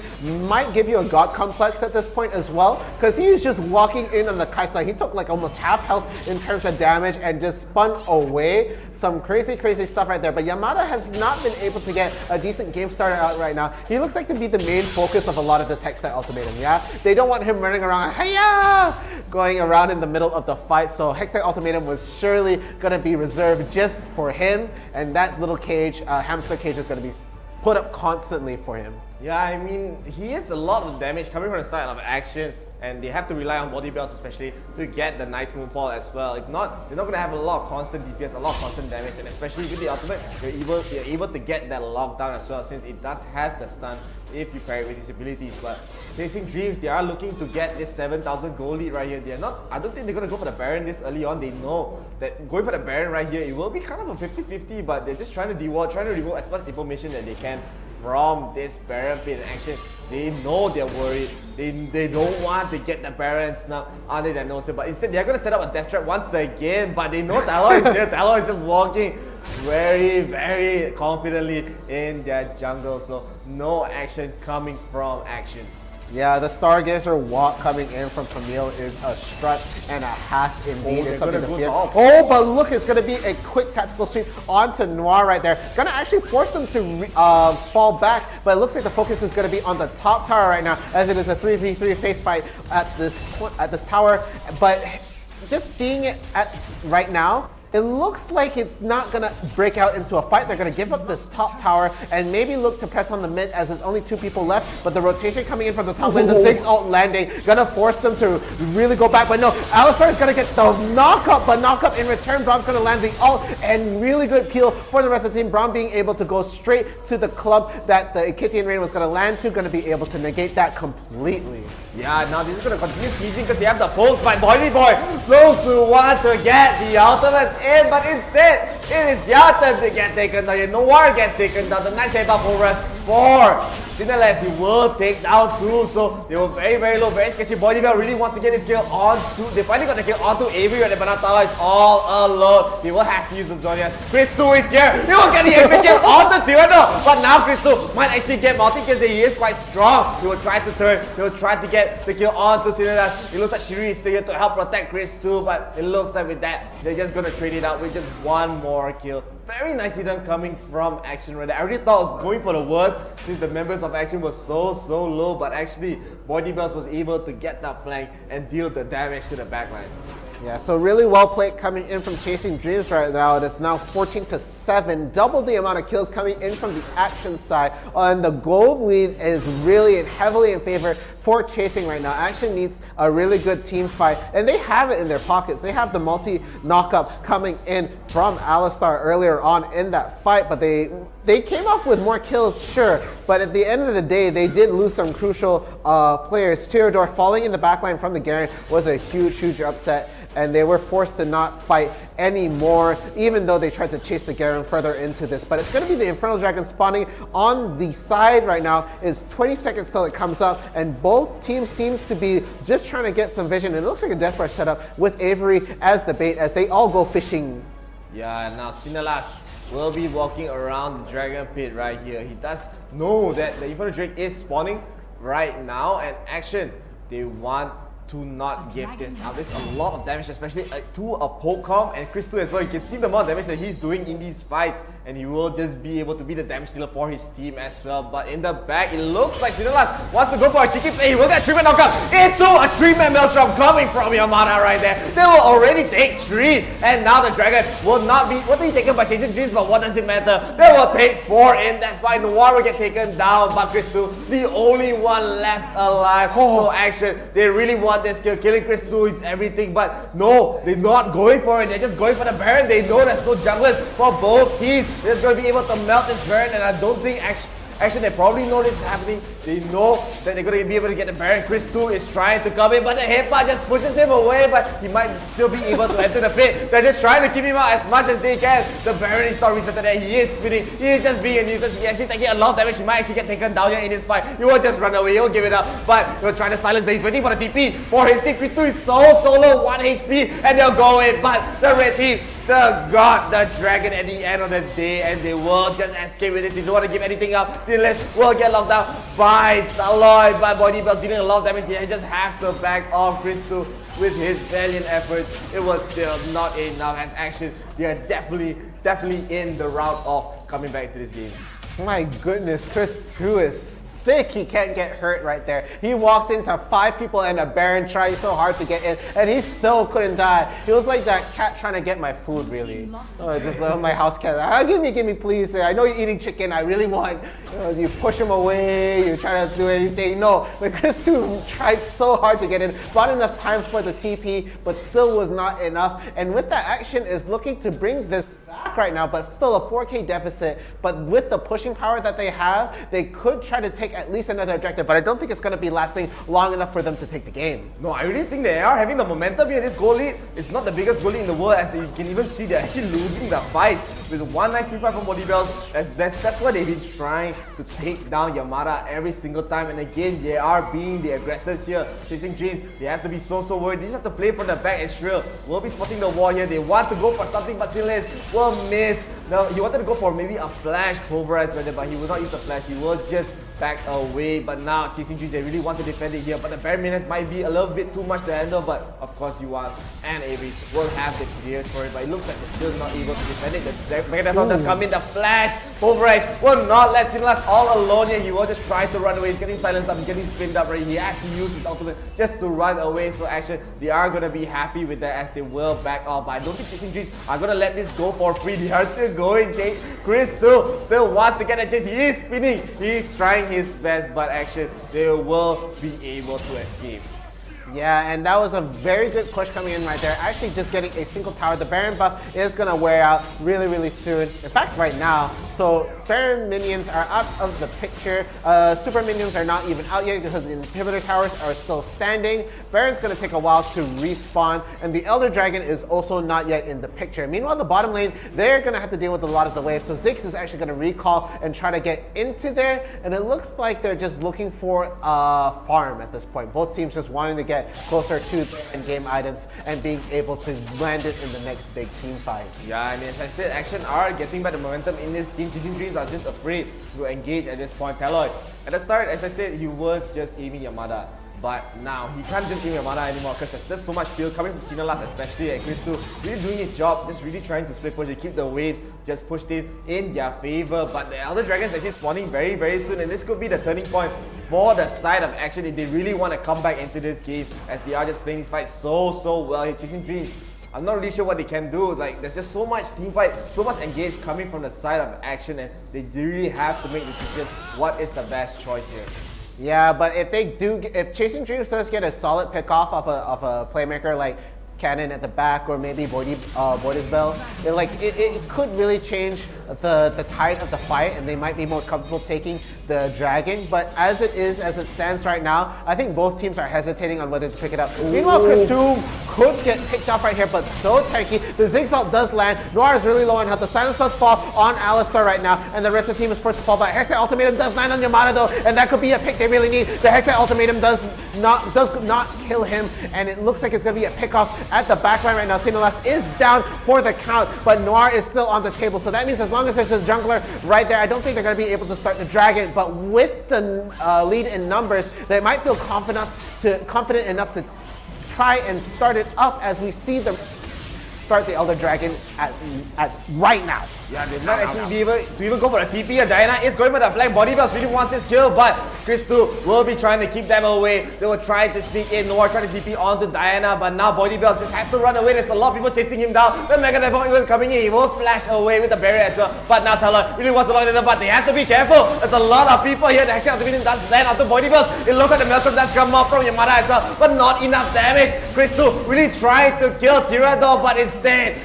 might give you a god complex at this point as well, because he is just walking in on the Kaisa. He took like almost half health in terms of damage and just spun away. Some crazy stuff right there. But Yamada has not been able to get a decent game started out right now. He looks like to be the main focus of a lot of this Hextech Ultimatum, yeah? They don't want him running around, hiya, going around in the middle of the fight. So Hextech Ultimatum was surely going to be reserved just for him. And that little cage, hamster cage, is going to be put up constantly for him. Yeah, I mean, he has a lot of damage coming from the side of Action, and they have to rely on Body Bells especially to get the nice moonfall as well. If not, they're not going to have a lot of constant DPS, a lot of constant damage, and especially with the ultimate, you're able to get that lockdown as well, since it does have the stun if you pair it with his abilities. But Chasing Dreams, they are looking to get this 7,000 gold lead right here. They're not, I don't think they're going to go for the Baron this early on. They know that going for the Baron right here, it will be kind of a 50-50, but they're just trying to remove as much information that they can from this Baron pit in Action. They know they're worried. They don't want to get the Baron snuck under their nose, but instead they're going to set up a death trap once again. But they know Taloi is there. Taloi is just walking very confidently in their jungle, so no action coming from Action. Yeah, the Stargazer walk coming in from Camille is a strut and a half indeed. It's something to fear. Oh, but look, it's going to be a quick tactical sweep onto Noir right there. Going to actually force them to fall back, but it looks like the focus is going to be on the top tower right now, as it is a 3v3 face fight at this tower. But just seeing it right now, it looks like it's not going to break out into a fight. They're going to give up this top tower and maybe look to press on the mid as there's only 2 people left. But the rotation coming in from the top lane, the Ziggs ult landing, going to force them to really go back. But no, Alistar is going to get the knock-up, but knock-up in return. Braum's going to land the ult, and really good kill for the rest of the team. Braum being able to go straight to the club that the Kitty Rain was going to land to, going to be able to negate that completely. Yeah, now this is going to continue sieging because they have the pulse by Boy close to want to get the ultimate in, but instead it is their turn to get taken down. No one gets taken down. The Night Saber for 4. Sinalef, he will take down 2, so they were very low, very sketchy. Bodybuilder really wants to get his kill onto, they finally got the kill onto Avery, and the Banatala is all alone. They will have to use the Zonia. Chris2 is here, he will get the exit kill onto Tyranno, but now Chris2 might actually get multi-kills. He is quite strong. He will try to turn, he will try to get the kill onto Sinalef. It looks like Shiri is still here to help protect Chris2, but it looks like with that, they're just gonna trade it out with just 1 more kill. Very nicely done coming from Action right there. I really thought I was going for the worst since the members of Action were so low, but actually Bodybells was able to get that flank and deal the damage to the backline. Yeah, so really well played coming in from Chasing Dreams right now. It is now 14-7, double the amount of kills coming in from the Action side. And the gold lead is really and heavily in favor for Chasing right now. Action needs a really good team fight, and they have it in their pockets. They have the multi-knockup coming in from Alistar earlier on in that fight, but they came off with more kills, sure, but at the end of the day, they did lose some crucial players. Theodore falling in the backline from the Garen was a huge upset, and they were forced to not fight anymore, even though they tried to chase the Garen further into this. But it's going to be the Infernal Dragon spawning on the side right now. It's 20 seconds till it comes up, and both teams seem to be just trying to get some vision. And it looks like a Death Rush setup with Avery as the bait as they all go fishing. Yeah, now Sinalas will be walking around the Dragon Pit right here. He does know that the Infernal Drake is spawning right now, and Action, they want to not give this out. There's a lot of damage, especially to a Pokemon and Chris2 as well. You can see the amount of damage that he's doing in these fights, and he will just be able to be the damage dealer for his team as well. But in the back, it looks like Sinalas wants to go for a cheeky play. He will get a 3-man knockup into a 3-man Maelstrom coming from Yamada right there. They will already take 3, and now the Dragon will not be taken by Chasing Dreams, but what does it matter? They will take 4 in that fight. Noir will get taken down, but Chris2, the only one left alive. So Action, they really want this kill. Killing Chris2 is everything, but no, they're not going for it. They're just going for the Baron. They know there's no junglers for both teams. They're just going to be able to melt this Baron, and I don't think Action, they probably know this is happening. They know that they're going to be able to get the Baron. Chris2 is trying to come in, but the headbutt just pushes him away, but he might still be able to enter the pit. They're just trying to keep him out as much as they can. The Baron is not resetted there. He is spinning. He is just being a nuisance. He's actually taking a lot of damage. He might actually get taken down here in this fight. He will just run away. He will give it up, but he'll try to silence them. He's waiting for the TP for his team. Chris2 is so low, 1 HP, and they'll go in, but the red team got the Dragon at the end of the day, and they will just escape with it. They don't want to give anything up. Sinless will get locked down by Stalloy, by Bodybell, dealing a lot of damage. They just have to back off Chris2 with his valiant efforts. It was still not enough as Action. They are definitely in the route of coming back to this game. My goodness, Chris2 is thick. He can't get hurt right there. He walked into 5 people and a Baron trying so hard to get in, and he still couldn't die. He was like that cat trying to get my food, really. Oh, just my house cat. Give me, please. I know you're eating chicken. I really want. You push him away. You try to do anything. No, but Chris2 tried so hard to get in. Bought enough time for the TP, but still was not enough. And with that, Action is looking to bring this back right now, but still a 4K deficit. But with the pushing power that they have, they could try to take at least another objective, but I don't think it's going to be lasting long enough for them to take the game. No, I really think they are having the momentum here. This goal lead is not the biggest goal lead in the world, as you can even see they're actually losing the fight with one nice free fight from Bodybells. That's why they've been trying to take down Yamada every single time, and again, they are being the aggressors here. Chasing Dreams, they have to be so worried. They just have to play from the back, and Shrill will be spotting the wall here. They want to go for something, but Silas will miss. Now, he wanted to go for maybe a flash pulverize, but he will not use the flash. He will just back away. But now, Chasing Dreams, they really want to defend it here. But the Baron Menace might be a little bit too much to handle. But of course, Yuan and Avery will have the clears for it. But it looks like they're still not able to defend it. The Megadethon does come in. The flash Pulverize will not let Sinilas all alone here. He will just try to run away. He's getting silenced up, he's getting spinned up, right? He actually used his ultimate just to run away. So actually, they are going to be happy with that as they will back off. But I don't think Chasing Dreams are going to let this go for free. They are still going. Chris still wants to get a chase. He is spinning. He's trying his best, but actually, they will be able to escape. Yeah, and that was a very good push coming in right there. Actually just getting a single tower. The Baron buff is going to wear out really soon. In fact, right now. So Baron minions are out of the picture. Super minions are not even out yet because the inhibitor towers are still standing. Baron's going to take a while to respawn. And the Elder Dragon is also not yet in the picture. Meanwhile, the bottom lane, they're going to have to deal with a lot of the waves. So Ziggs is actually going to recall and try to get into there. And it looks like they're just looking for a farm at this point. Both teams just wanting to get closer to end-game items and being able to land it in the next big team fight. Yeah, and as I said, Action are getting back the momentum in this game. Chasing Dreams are just afraid to engage at this point. 𝐸𝐸, at the start, as I said, he was just aiming Yamada. But now, he can't just aim Yamada anymore because there's just so much field coming from Sinilas, especially at Chris Two. Really doing his job, just really trying to split push. They keep the waves just pushed in their favor. But the Elder Dragon is actually spawning very soon, and this could be the turning point for the side of Action if they really want to come back into this game, as they are just playing this fight so well. Here, Chasing Dreams, I'm not really sure what they can do. Like, there's just so much team fight, so much engage coming from the side of Action, and they really have to make decisions. What is the best choice here? Yeah, but if Chasing Dreams does get a solid pick off of a playmaker like Cannon at the back, or maybe Boydisbell, it could really change the tide of the fight, and they might be more comfortable taking the dragon. But as it stands right now, I think both teams are hesitating on whether to pick it up. Meanwhile, Chris Two could get picked up right here, but so tanky. The Ziggs ult does land. Noir is really low on health. The silence does fall on Alistar right now, and the rest of the team is forced to fall back. Hextech Ultimatum does land on Yamada though, and that could be a pick they really need. The Hextech Ultimatum does not kill him, and it looks like it's going to be a pick off at the backline right now. Sinilas is down for the count, but Noir is still on the table, so that means as long as there's a jungler right there, I don't think they're going to be able to start the dragon. But with the lead in numbers, they might feel confident enough to try and start it up, as we see them start the Elder Dragon at right now. Yeah, they're not actually be able to even go for a TP. Diana is going for the flank. Bodybells really wants this kill, but Chris Two will be trying to keep them away. They will try to sneak in. Noir trying to TP onto Diana, but now Bodybells just has to run away. There's a lot of people chasing him down. The Mega Typhoon was coming in. He will flash away with the barrier as well. But now 𝐸𝐸 really wants to lock it in, but they have to be careful. There's a lot of people here. The Hextech Ultimatum does land after Bodybells. It looks like the Maelstrom does come up from Yamada as well, but not enough damage. Chris Two really tried to kill Tirador, but instead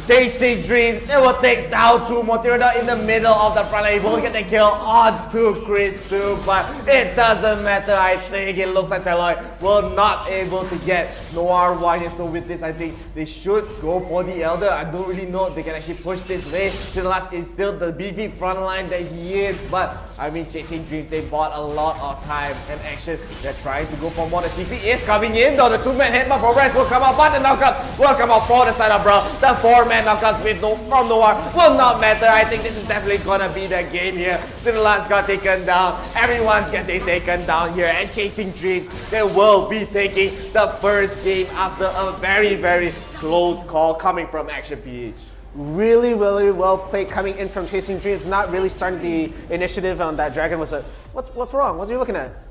Chasing Dreams, they will take down two more Tirador in the middle of the front line. He will get the kill onto Chris Two, but it doesn't matter. I think it looks like 𝐸𝐸 will not able to get Noir one here. So with this, I think they should go for the Elder. I don't really know if they can actually push this way. Sinilas is still the BB front line that he is, but I mean, Chasing Dreams, they bought a lot of time and action. They're trying to go for more. The TP is coming in though. The two-man headbutt progress will come out, but the knockout will come out for the side of Brawl. The four-man knockouts from Noir will not matter. I think this is definitely gonna be the game here. Sinilas got taken down. Everyone's getting taken down here, and Chasing Dreams, they will be taking the first game after a very close call coming from Action PH. Really well played coming in from Chasing Dreams. Not really starting the initiative on that dragon. Was what's wrong? What are you looking at?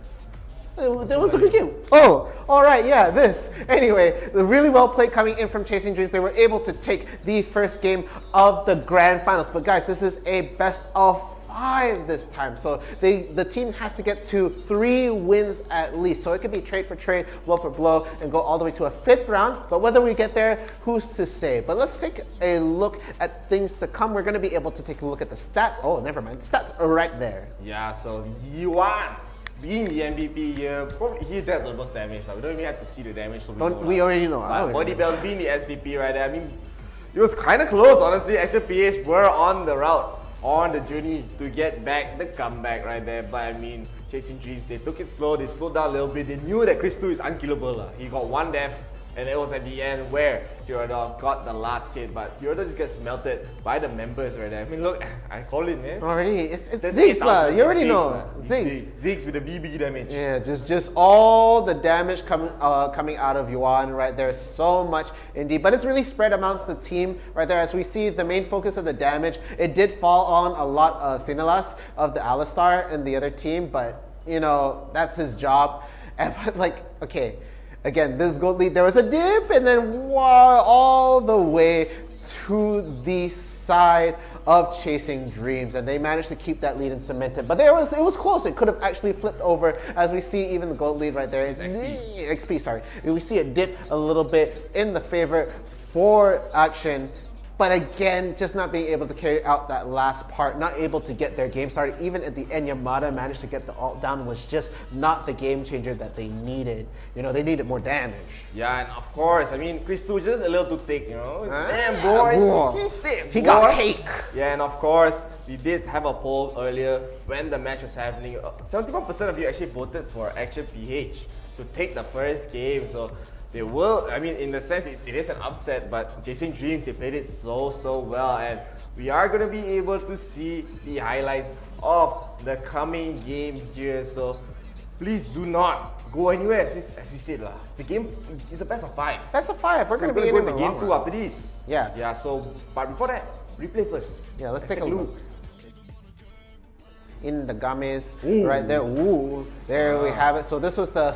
That was a good game. Oh, all right, yeah, this. Anyway, really well played coming in from Chasing Dreams. They were able to take the first game of the grand finals. But guys, this is a best of 5 this time. So the team has to get to 3 wins at least. So it could be trade for trade, blow for blow, and go all the way to a 5th round. But whether we get there, who's to say? But let's take a look at things to come. We're going to be able to take a look at the stats. Oh, never mind. Stats are right there. Yeah, so Yuan being the MVP here, probably he dealt the most damage. We don't even have to see the damage. So we already know. Bodybells being the SVP right there. I mean, it was kind of close, honestly. Actually, PH were on the route, on the journey to get back the comeback right there. But I mean, Chasing Dreams, they took it slow. They slowed down a little bit. They knew that Chris Two is unkillable. He got 1 death And it was at the end where 𝐤𝐴𝐷 got the last hit, but 𝐤𝐴𝐷 just gets melted by the members right there. I mean, look, I call it, man. Already, it's That's 𝐒𝐲𝐽 lah. 8,000. You already It's know. 𝐒𝐲𝐽. 𝐒𝐲𝐽. 𝐒𝐲𝐽 with the BB damage. Yeah, just all the damage coming out of Yuan right there. So much indeed, but it's really spread amongst the team right there. As we see, the main focus of the damage, it did fall on a lot of 𝐶𝐼𝐼𝐿 of the Alistar and the other team, but you know, that's his job. And but like, okay, again, this gold lead, there was a dip, and then wow, all the way to the side of Chasing Dreams, and they managed to keep that lead and cement it. But it was close. It could have actually flipped over, as we see even the gold lead right there. XP, sorry. We see it dip a little bit in the favor for Action. But again, just not being able to carry out that last part, not able to get their game started. Even at the end, Yamada managed to get the ult down, was just not the game changer that they needed. You know, they needed more damage. Yeah, and of course, I mean, 𝐶𝐻2 just a little too thick, you know. Damn, boy. He thick, He boy. got cake. Yeah, and of course, we did have a poll earlier when the match was happening. 71% of you actually voted for Action PH to take the first game. So they will, I mean, in the sense, it is an upset, but Chasing Dreams, they played it so well, and we are going to be able to see the highlights of the coming game here. So please do not go anywhere. As we said, it's a game, it's a best of 5. Best of 5. We're So going to be go in into the game long 2 run. after this. Yeah. Yeah, so, but before that, replay first. Yeah, let's take a look. In the games right there. There we have it. So this was the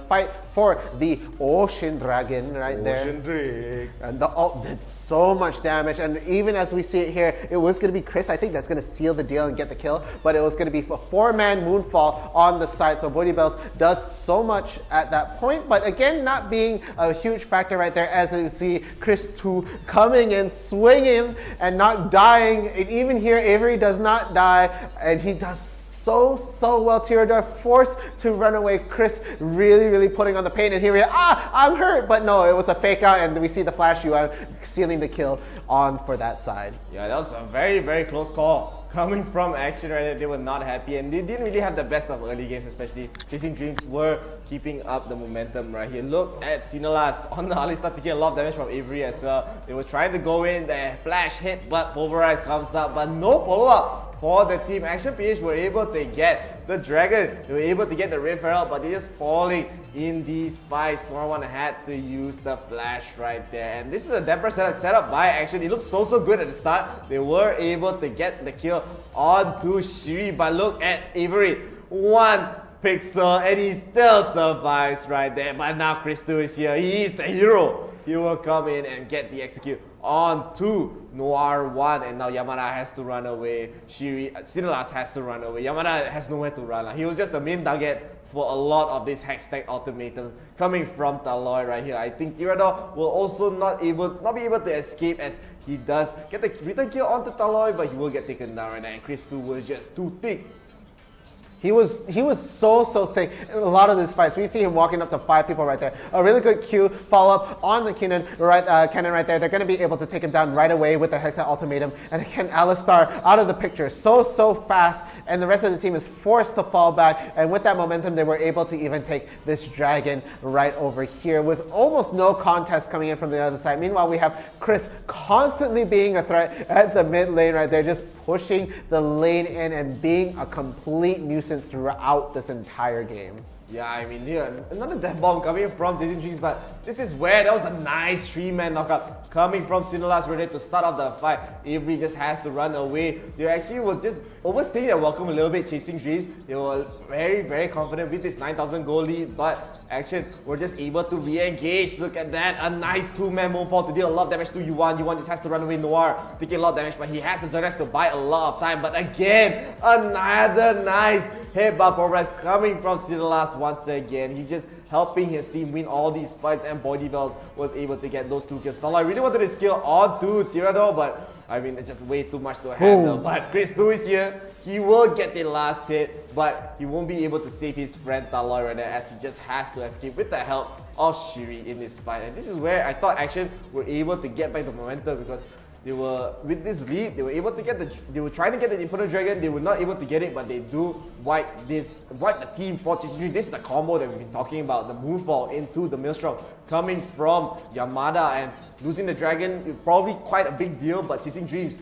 fight for the Ocean Dragon right there. Ocean Drake. And the ult did so much damage, and even as we see it here, it was going to be 𝐻ris. I think that's going to seal the deal and get the kill, but it was going to be a 4-man Moonfall on the side. So Bodybells does so much at that point, but again, not being a huge factor right there, as you see 𝐻ris2 coming and swinging and not dying. And even here, Avery does not die, and he does so well. 𝐤𝐴𝐷 forced to run away. 𝐻ris really putting on the pain, and here we are, I'm hurt, but no, it was a fake out, and we see the flash Yuan sealing the kill on for that side. Yeah, that was a very close call coming from Action right there. They were not happy, and they didn't really have the best of early games, especially Chasing Dreams were keeping up the momentum right here. Look at 𝐶𝐼𝐿 on the Alistar taking a lot of damage from Avery as well. They were trying to go in, the flash hit, but Pulverize comes up, but no follow-up for the team. Action PH were able to get the Dragon, they were able to get the Rift Herald, but they're just falling in these fights. Norone had to use the flash right there, and this is a damper setup set up by Action. It looked so good at the start. They were able to get the kill onto Shiri, but look at Avery, 1 pixel, and he still survives right there. But now 𝐻ris2 is here. He is the hero. He will come in and get the execute onto Noir1, and now Yamada has to run away. 𝐶𝐼𝐿 has to run away. Yamada has nowhere to run. He was just the main target for a lot of these #stack ultimatums coming from Taloi right here. I think 𝐤𝐴𝐷 will also not be able to escape, as he does get the return kill onto Taloi, but he will get taken down right now, and 𝐻ris2 was just too thick. He was so thick in a lot of these fights. We see him walking up to 5 people right there. A really good Q follow up on the cannon right there. They're going to be able to take him down right away with the 𝐻 ultimatum. And again, Alistar out of the picture so fast, and the rest of the team is forced to fall back. And with that momentum, they were able to even take this Dragon right over here with almost no contest coming in from the other side. Meanwhile, we have 𝐻ris constantly being a threat at the mid lane right there, just pushing the lane in and being a complete nuisance throughout this entire game. Yeah, I mean, here, another death bomb coming from Chasing Dreams, but this is where that was a nice 3-man knockup coming from 𝐶𝐼𝐿 ready to start off the fight. Avery just has to run away. They actually were just overstaying their welcome a little bit, Chasing Dreams. They were very confident with this 9,000 gold lead, but Action were just able to re-engage. Look at that, a nice 2-man Moonfall to deal a lot of damage to Yuan. Yuan just has to run away. Noir taking a lot of damage, but he has the Zerest to buy a lot of time. But again, another nice headbutt progress coming from 𝐶𝐿 once again. He's just helping his team win all these fights, and Bodybells was able to get those 2 kills. Taloi really wanted his kill onto 𝐤𝐴𝐷, but I mean, it's just way too much to handle. But 𝐻ris2 is here. He will get the last hit, but he won't be able to save his friend Taloi right now, as he just has to escape with the help of Shiri in this fight. And this is where I thought Action were able to get back the momentum, because They were with this lead. They were able to get they were trying to get the Inferno Dragon. They were not able to get it, but they do wipe the team for 𝐒𝐮𝐦𝐽𝐸. This is the combo that we've been talking about. The move ball into the Maelstrom coming from Yamada, and losing the dragon is probably quite a big deal. But 𝐒𝐮𝐽𝐸,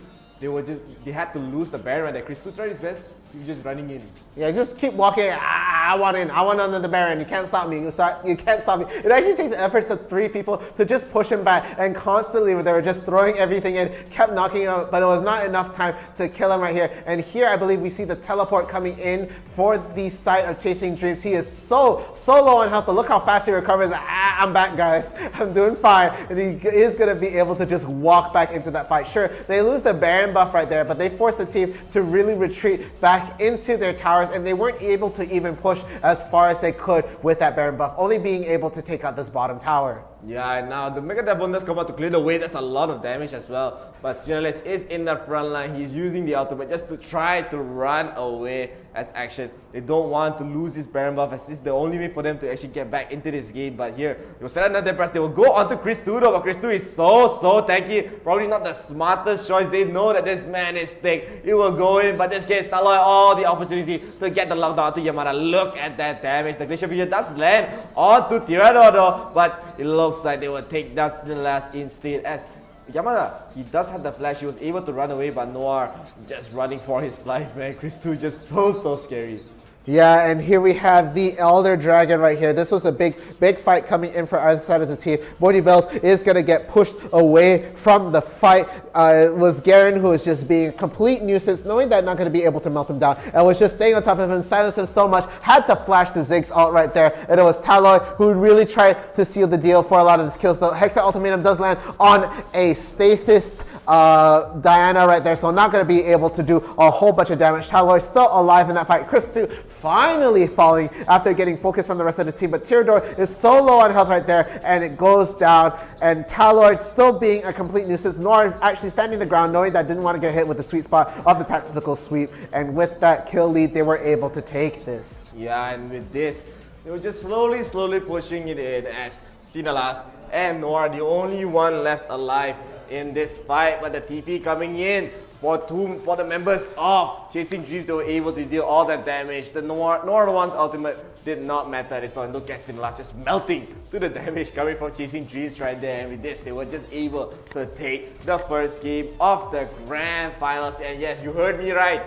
they had to lose the Baron, and that Chris tried his best. He was just running in. Yeah, just keep walking. I want in. I want under the Baron. You can't stop me. You can't stop me. It actually takes the efforts of 3 people to just push him back, and constantly they were just throwing everything in, kept knocking him out, but it was not enough time to kill him right here. And here I believe we see the teleport coming in for the side of 𝐒𝐮𝐽𝐸. He is so low on health, but look how fast he recovers. I'm back, guys. I'm doing fine. And he is going to be able to just walk back into that fight. Sure, they lose the Baron buff right there, but they force the team to really retreat back into their towers, and they weren't able to even push as far as they could with that Baron buff, only being able to take out this bottom tower. Yeah, and now the Mega Death does come out to clear the way. That's a lot of damage as well. But 𝐶𝐿𝐴 is in the front line. He's using the ultimate just to try to run away as Action. They don't want to lose this Baron buff, as this is the only way for them to actually get back into this game. But here, they will set another press. They will go on to Chris though, but Chris is so tanky. Probably not the smartest choice. They know that this man is thick. He will go in, but this gives Taloy all the opportunity to get the lockdown to Yamada. Look at that damage. The Glacier Fusion does land onto Tyranno though, but it looks like they will take down 𝐶𝐿𝐴 instead, as Yamada, he does have the flash. He was able to run away, but Noir just running for his life, man. Chris just so scary. Yeah, and here we have the Elder Dragon right here. This was a big fight coming in for either side of the team. Bodybells is going to get pushed away from the fight. It was Garen who was just being a complete nuisance, knowing that not going to be able to melt him down, and was just staying on top of him, silenced him so much, had to flash the Ziggs ult right there, and it was Taloy who really tried to seal the deal for a lot of his kills. The Hexa Ultimatum does land on a stasis Diana right there, so not going to be able to do a whole bunch of damage. Taloy still alive in that fight. Chris too finally falling after getting focus from the rest of the team, but Tyrador is so low on health right there, and it goes down, and Taloy still being a complete nuisance. Nor actually standing the ground, knowing that didn't want to get hit with the sweet spot of the tactical sweep, and with that kill lead they were able to take this. Yeah, and with this they were just slowly pushing it in, as 𝐶𝐿𝐴 and Noir are the only one left alive in this fight. But the TP coming in for the members of 𝐒𝐮𝐽𝐸. They were able to deal all that damage. The Noir one's ultimate did not matter at this point. Look at 𝐶𝐿𝐴 just melting to the damage coming from 𝐒𝐮𝐽𝐸 right there. And with this, they were just able to take the first game of the grand finals. And yes, you heard me right.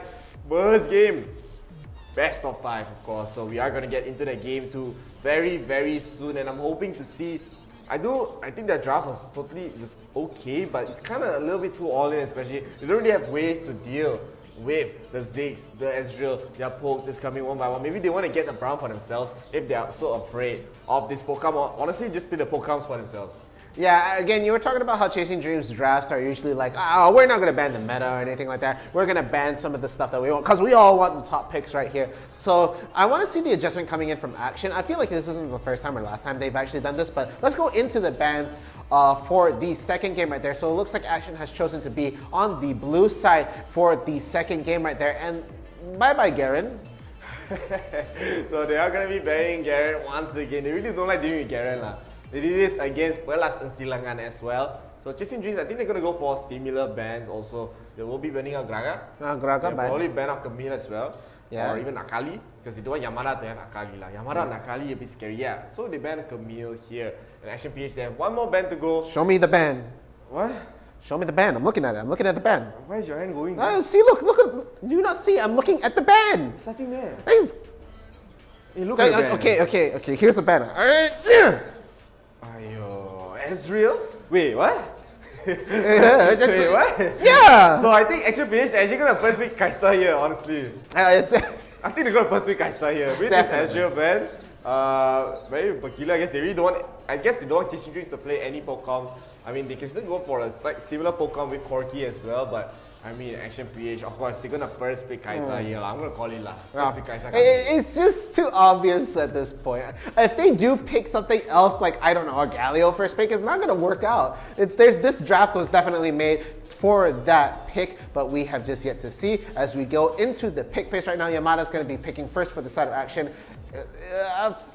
First game, best of 5, of course. So we are going to get into the game 2 very soon, and I'm hoping to see. I think that draft was just okay, but it's kind of a little bit too all in, especially they don't really have ways to deal with the Ziggs, the Ezreal, their pokes just coming one by one. Maybe they want to get the Brown for themselves if they are so afraid of this Pokemon. Honestly, just play the Pokemon's for themselves. Yeah, again, you were talking about how 𝐒𝐮𝐽𝐸's drafts are usually like, oh, we're not going to ban the meta or anything like that. We're going to ban some of the stuff that we want, because we all want the top picks right here. So I want to see the adjustment coming in from Action. I feel like this isn't the first time or last time they've actually done this, but let's go into the bans for the second game right there. So it looks like Action has chosen to be on the blue side for the second game right there. And bye-bye, Garen. So they are going to be banning Garen once again. They really don't like dealing with Garen lah. They did this against Pelas and Silangan as well. So 𝐒𝐮𝐽𝐸, I think they're going to go for similar bans also. They will be banning out Graga. Graga they'll probably ban out Camille as well. Yeah. Or even Akali, because they don't want Yamada to have Akali lah. Yamada and Akali a bit scary, yeah. So they ban Camille here. And Action PH, they have one more ban to go. Show me the ban. What? Show me the ban. I'm looking at it. I'm looking at the ban. Where is your hand going? See, look. Do you not see? I'm looking at the ban. There's nothing there. Hey, look at the ban. Okay. Here's the banner. All right. Ayo, Ezreal? Wait, what? Wait, what? Yeah! So I think Action PH is actually going to first pick 𝐿𝐴 here, honestly. I think they're going to first pick 𝐿𝐴 here. With this Ezreal ban, very peculiar. I guess they really don't want, 𝐒𝐮𝐽𝐸 to play any Pokemon. I mean, they can still go for a similar Pokemon with Corki as well, but I mean, Action PH, of course, they're gonna first pick 𝐿𝐴 here. I'm gonna call it lah. It's just too obvious at this point. If they do pick something else, like, I don't know, a Galio first pick, it's not gonna work out. This draft was definitely made for that pick, but we have just yet to see. As we go into the pick phase right now, Yamada's gonna be picking first for the side of Action.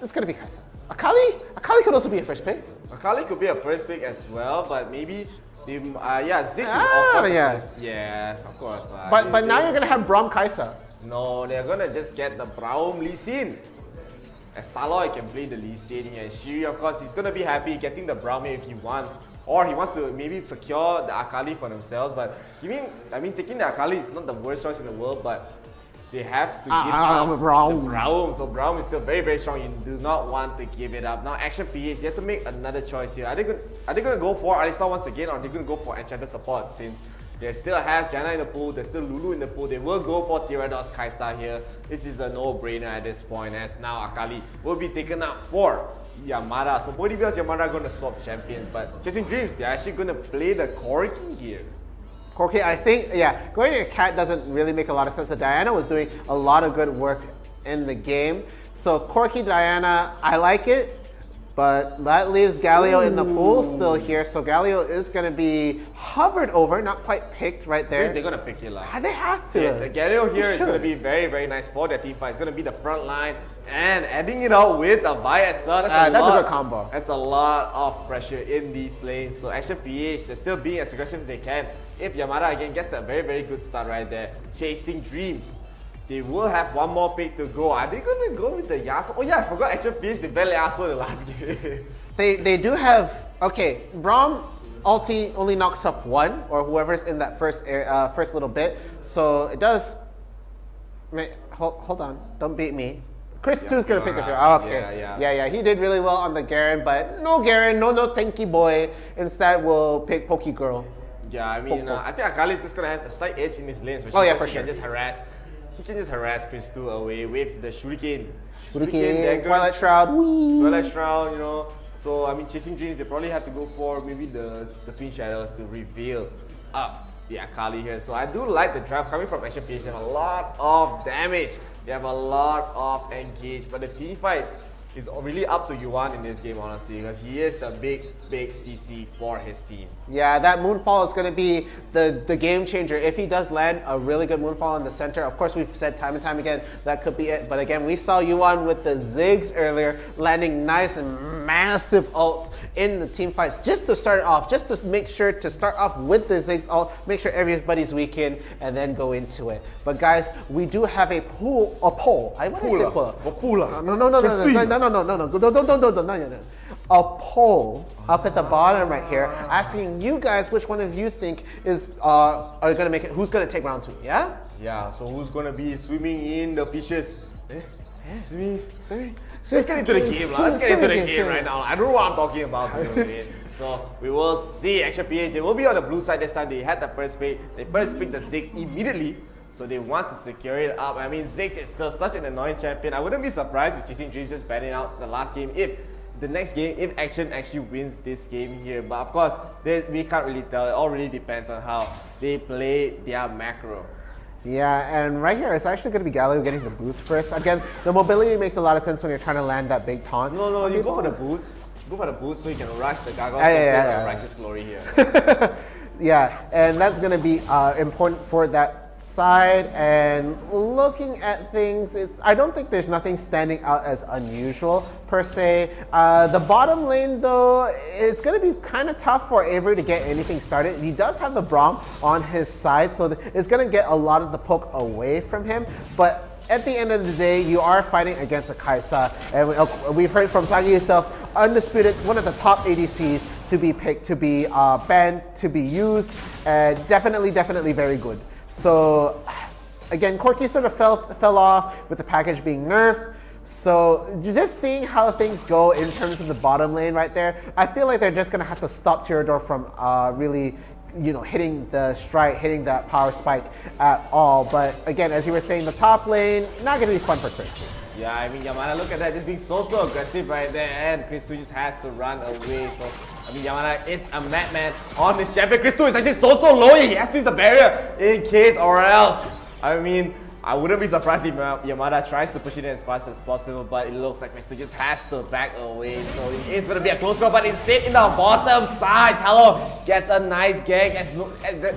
It's gonna be 𝐿𝐴. Akali could also be a first pick. Akali could be a first pick as well, but maybe Yeah, Ziggs is of course. yeah. Yeah, of course. But now you're gonna have Braum Kai'Sa. No, they're gonna just get the Braum Lee Sin. As Taloy can play the Lee Sin here. And Shiri, of course, he's gonna be happy getting the Braum here if he wants. Or he wants to maybe secure the Akali for themselves. But taking the Akali is not the worst choice in the world, but they have to give up Braum. the Braum. So Braum is still very, very strong. You do not want to give it up. Now Action PH, they have to make another choice here. Are they gonna go for Alistar once again, or are they gonna go for Enchanted support? Since they still have Janna in the pool, there's still Lulu in the pool. They will go for Tyrannos Kai'Sa here. This is a no-brainer at this point, as now Akali will be taken out for Yamada. So both Vs Yamada are gonna swap champions, but Chasing Dreams, they're actually gonna play the Corki here. Corki, I think, yeah, going to Cat doesn't really make a lot of sense. Diana was doing a lot of good work in the game. So Corki, Diana, I like it, but that leaves Galio in the pool still here. So Galio is going to be hovered over, not quite picked right there. They're going to pick it like. They have to. Yeah, Galio here is going to be very, very nice for their team fight. It's going to be the front line and adding it out with a Vi as well. That's a good combo. That's a lot of pressure in these lanes. So Action PH, they're still being as aggressive as they can. If Yamada again gets a very, very good start right there, Chasing Dreams, they will have one more pick to go. Are they going to go with the Yasuo? Oh yeah, I forgot Action PH, they barely Yasuo in the last game. They do have, okay, Braum ulti only knocks up one, or whoever's in that first little bit. So it does, hold on, don't beat me. Chris Tue's gonna pick the field. Oh, okay. Yeah, he did really well on the Garen, but no Garen, no thank you boy. Instead, we'll pick Poke Girl. Yeah, I mean, I think Akali is just gonna have a slight edge in his lanes, which for sure. He can just harass Chris Tue away with the Shuriken. Shuriken, Twilight Shroud, Twilight Shroud, you know. So I mean, Chasing Dreams, they probably have to go for maybe the Twin Shadows to reveal up the Akali here. So I do like the draft coming from Action PH. They have a lot of damage. They have a lot of engage, but the team fights is really up to Yuan in this game, honestly, because he is the big CC for his team. Yeah, that Moonfall is going to be the game changer. If he does land a really good Moonfall in the center, of course we've said time and time again, that could be it. But again, we saw Yuan with the Ziggs earlier, landing nice and massive ults in the team fights, just to start off, just to make sure to start off with the Ziggs ult, make sure everybody's weakened, and then go into it. But guys, we do have a poll. I want to say No. A poll up at the bottom right here, asking you guys which one of you think is are gonna make it. Who's gonna take round 2? Yeah. Yeah. So who's gonna be swimming in the fishes? Swimming. Let's get into the game, Let's get into the game right now. I don't know what I'm talking about. So we will see Action PH. They will be on the blue side this time. They had the first pick. They first picked the Ziggs immediately. So they want to secure it up. I mean, Ziggs is still such an annoying champion. I wouldn't be surprised if Chasing Dreams just banning out the last game if Action actually wins this game here. But of course, we can't really tell. It all really depends on how they play their macro. Yeah, and right here, it's actually going to be Galio getting the boots first. Again, the mobility makes a lot of sense when you're trying to land that big taunt. No, you go for the boots. Go for the boots so you can rush the Gargoyle and Righteous Glory here. Yeah, and that's going to be important for that side. And looking at things, I don't think there's nothing standing out as unusual per se. The bottom lane though, it's going to be kind of tough for Avery to get anything started. He does have the Braum on his side, so it's going to get a lot of the poke away from him. But at the end of the day, you are fighting against a Kai'Sa, and we've heard from Sagi himself, undisputed, one of the top ADCs to be picked, to be banned, to be used, and definitely very good. So again, Corki sort of fell off with the package being nerfed. So just seeing how things go in terms of the bottom lane right there, I feel like they're just gonna have to stop Tyrador from really, hitting the strike, hitting that power spike at all. But again, as you were saying, the top lane, not gonna be fun for Chris Tue. Yeah, I mean, Yamada, look at that, just being so aggressive right there, and Chris Tue just has to run away. So, I mean, Yamada is a madman on this champion. Chris Tue is actually so low, he has to use the barrier in case or else. I mean, I wouldn't be surprised if Yamada tries to push it in as fast as possible, but it looks like Chris Tue just has to back away. So it is going to be a close call, but instead in the bottom side, Talo gets a nice gag,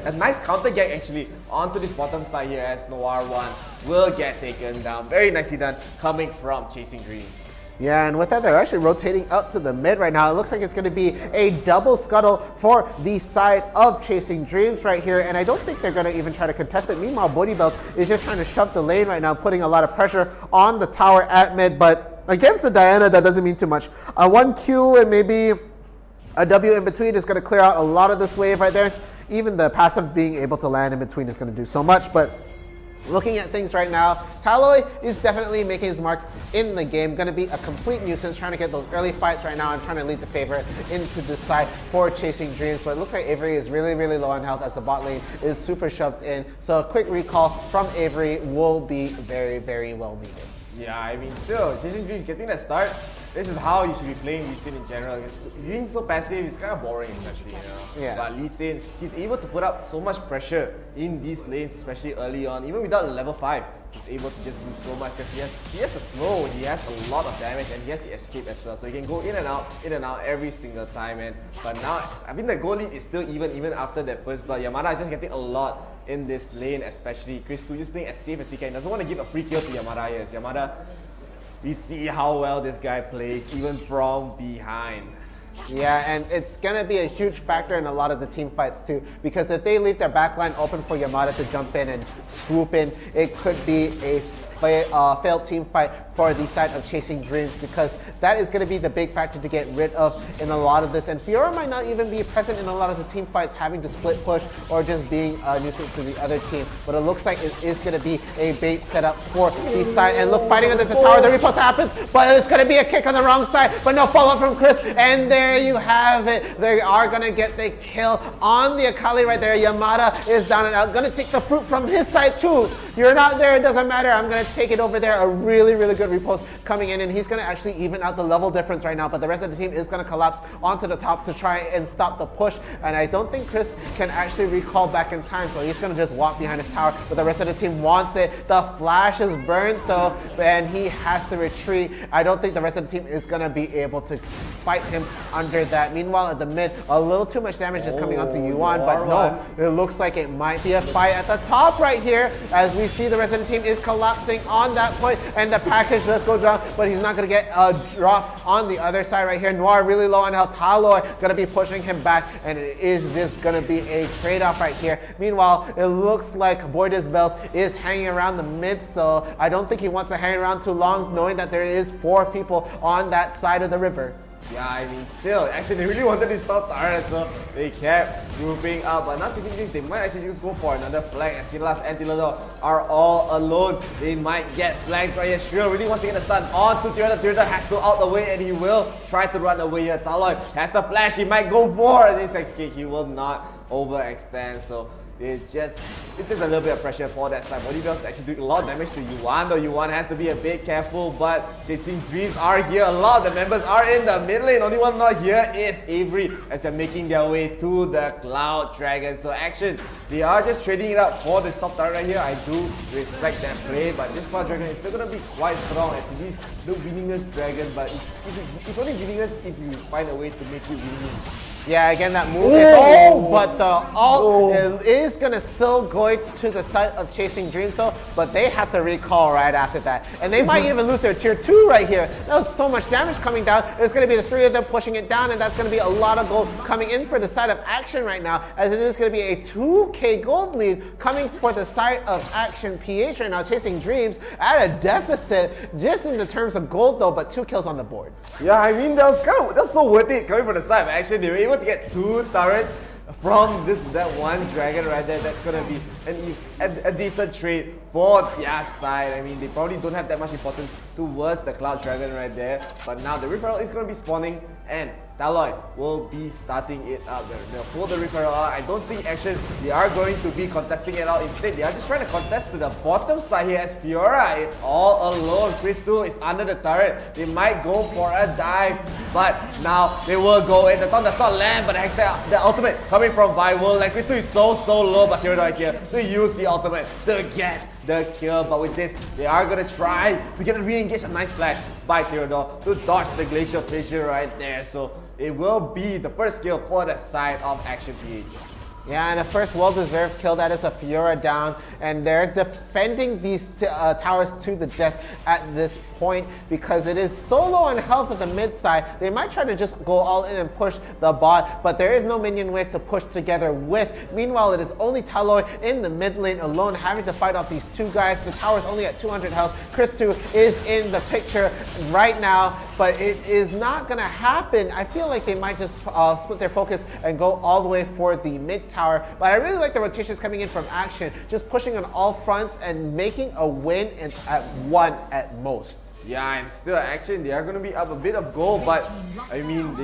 a nice counter gag actually onto this bottom side here as Noir 1 will get taken down. Very nicely done coming from Chasing Dreams. Yeah, and with that, they're actually rotating up to the mid right now. It looks like it's going to be a double scuttle for the side of Chasing Dreams right here, and I don't think they're going to even try to contest it. Meanwhile, ODYSSEY is just trying to shove the lane right now, putting a lot of pressure on the tower at mid, but against the Diana, that doesn't mean too much. One Q and maybe a W in between is going to clear out a lot of this wave right there. Even the passive being able to land in between is going to do so much, but looking at things right now, 𝐼𝐼 is definitely making his mark in the game. Going to be a complete nuisance trying to get those early fights right now and trying to lead the favorite into this side for Chasing Dreams. But it looks like 𝐸𝐵RY is really, really low on health as the bot lane is super shoved in. So a quick recall from 𝐸𝐵RY will be very, very well needed. Yeah, I mean, still, Chasing Dreams getting that start, this is how you should be playing Lee Sin in general. Being so passive is kind of boring, especially, you know. Yeah. But Lee Sin, he's able to put up so much pressure in these lanes, especially early on. Even without level 5, he's able to just do so much because he has the slow, he has a lot of damage, and he has the escape as well. So he can go in and out every single time. But now, I mean, the goal lead is still even after that first blood. Yamada is just getting a lot in this lane, especially. 𝐶𝐿2 just playing as safe as he can. Doesn't want to give a free kill to Yamada. Yes, Yamada, we see how well this guy plays, even from behind. Yeah, and it's going to be a huge factor in a lot of the team fights too, because if they leave their backline open for Yamada to jump in and swoop in, it could be a failed team fight for the side of Chasing Dreams, because that is going to be the big factor to get rid of in a lot of this. And Fiora might not even be present in a lot of the team fights, having to split push or just being a nuisance to the other team. But it looks like it is going to be a bait setup for the side. And look, fighting under the tower, the riposte happens, but it's going to be a kick on the wrong side, but no follow-up from Chris. And there you have it. They are going to get the kill on the Akali right there. Yamada is down and out. Going to take the fruit from his side too. You're not there, it doesn't matter. I'm going to take it over there. A really, really good repost coming in, and he's going to actually even out the level difference right now, but the rest of the team is going to collapse onto the top to try and stop the push. And I don't think Chris can actually recall back in time, so he's going to just walk behind his tower, but the rest of the team wants it. The flash is burnt though, and he has to retreat. I don't think the rest of the team is going to be able to fight him under that. Meanwhile, at the mid, a little too much damage is coming onto Yuan, but no, it looks like it might be a fight at the top right here, as we see the rest of the team is collapsing on that point, and the package does go down, but he's not going to get a drop on the other side right here. Noir really low on health. 𝐼𝐼 going to be pushing him back, and it is just going to be a trade-off right here. Meanwhile, it looks like ODYSSEY is hanging around the mid still. I don't think he wants to hang around too long, knowing that there is 4 people on that side of the river. Yeah, I mean, still, actually, they really wanted to stop turret, so they kept grouping up. But now Chasing Dreams, they might actually just go for another flank, as Silas and Tilador are all alone. They might get flanked right here. Shrill really wants to get the stun on to Tirada. Tirada has to out the way, and he will try to run away here. 𝐼𝐼 has the flash, he might go for an insect kick. He will not overextend, so it's just a little bit of pressure for that side. ODYSSEY actually doing a lot of damage to Yuan, though Yuan has to be a bit careful, but Chasing Dreams are here. A lot of the members are in the mid lane. Only one not here is 𝐸𝐵RY, as they're making their way to the Cloud Dragon. So action, they are just trading it up for the top turret right here. I do respect that play, but this Cloud Dragon is still going to be quite strong, as it is the winningest dragon, but it's only winningest if you find a way to make it winning. Yeah, again, that move is but the ult is going to still go to the side of Chasing Dreams though, but they have to recall right after that. And they might even lose their tier 2 right here. That was so much damage coming down. It's going to be the 3 of them pushing it down, and that's going to be a lot of gold coming in for the side of Action right now, as it is going to be a 2k gold lead coming for the side of Action PH right now. Chasing Dreams at a deficit just in the terms of gold though, but 2 kills on the board. Yeah, I mean, that's so worth it coming from the side of Action. They were able to get 2 turrets from that one dragon right there. That's gonna be a decent trade for their side. I mean, they probably don't have that much importance towards the Cloud Dragon right there, but now the Referral is gonna be spawning, and 𝐼𝐼 will be starting it up. They'll pull the Referral out. I don't think Action, they are going to be contesting it out. Instead, they are just trying to contest to the bottom side here, as Fiora is all alone. 𝐶𝐿2 is under the turret. They might go for a dive, but now they will go in. The Taunt does not land, but the ultimate coming from Vival. Like, 𝐶𝐿2 is so low, but Tirada is here to use the ultimate to get the kill. But with this, they are going to try to get a re-engage. A nice flash by Tirada to dodge the Glacial Fissure right there. So it will be the first kill for the side of Action PH. Yeah, and a first well-deserved kill. That is a Fiora down, and they're defending these towers to the death at this point because it is so low on health at the mid side. They might try to just go all in and push the bot, but there is no minion wave to push together with. Meanwhile, it is only Taloi in the mid lane alone, having to fight off these two guys. The tower's only at 200 health. 𝐒𝐿2 is in the picture right now, but it is not going to happen. I feel like they might just split their focus and go all the way for the mid tower, but I really like the rotations coming in from Action, just pushing on all fronts and making a win at 1 at most. Yeah, and still Action, they are going to be up a bit of gold, but I mean,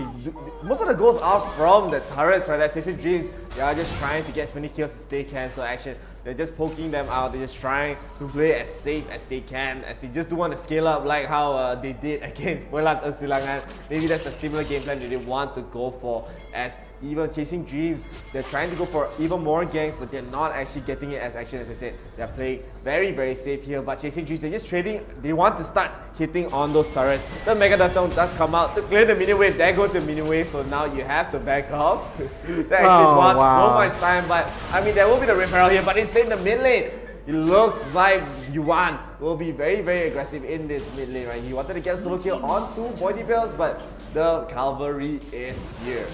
most of the goals are from the turrets, right? Like Chasing Dreams, they are just trying to get as many kills as they can, so Action, they're just poking them out, they're just trying to play as safe as they can, as they just do want to scale up like how they did against 𝐸𝐻𝐻𝐶𝐿ANGAN. Maybe that's a similar game plan that they want to go for, as even Chasing Dreams, they're trying to go for even more ganks, but they're not actually getting it as Action. As I said, they're playing very, very safe here, but Chasing Dreams, they're just trading, they want to start hitting on those turrets. The Mega Duckdown does come out to clear the minion wave. There goes the minion wave, so now you have to back off. That actually bought so much time, but I mean, there will be the referral here, but instead in the mid lane, it looks like Yuan will be very, very aggressive in this mid lane, right? He wanted to get a solo kill onto Body Bells, but the cavalry is here.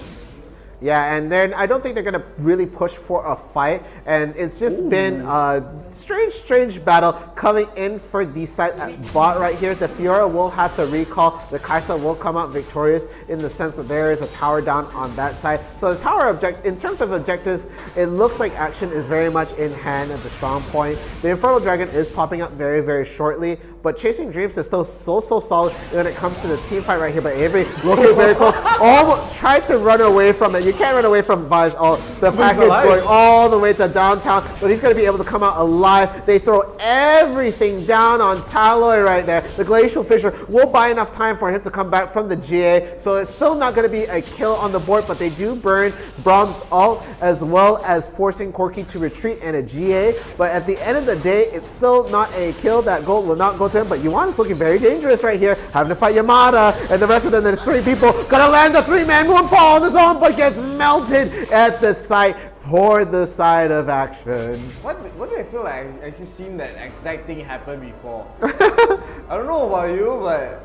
Yeah, and then I don't think they're going to really push for a fight, and it's just been a strange battle coming in for the side at bot right here. The Fiora will have to recall. The 𝐾𝐲 will come out victorious in the sense that there is a tower down on that side. So the tower in terms of objectives, it looks like Action is very much in hand at the strong point. The Infernal Dragon is popping up very, very shortly, but Chasing Dreams is still so solid when it comes to the team fight right here. But Avery looking very close, almost tried to run away from it. You can't run away from Vi's ult. The package going all the way to downtown, but he's going to be able to come out alive. They throw everything down on Taloi right there. The Glacial Fissure will buy enough time for him to come back from the GA, so it's still not going to be a kill on the board, but they do burn Brahm's ult as well as forcing Corki to retreat and a GA. But at the end of the day, it's still not a kill. That gold will not go to him, but Yuan is looking very dangerous right here, having to fight Yamada, and the rest of them, the 3 people, gonna land the 3-man moonfall on his own, but gets melted at the site for the side of Action. What do I feel like? I've actually seen that exact thing happen before. I don't know about you, but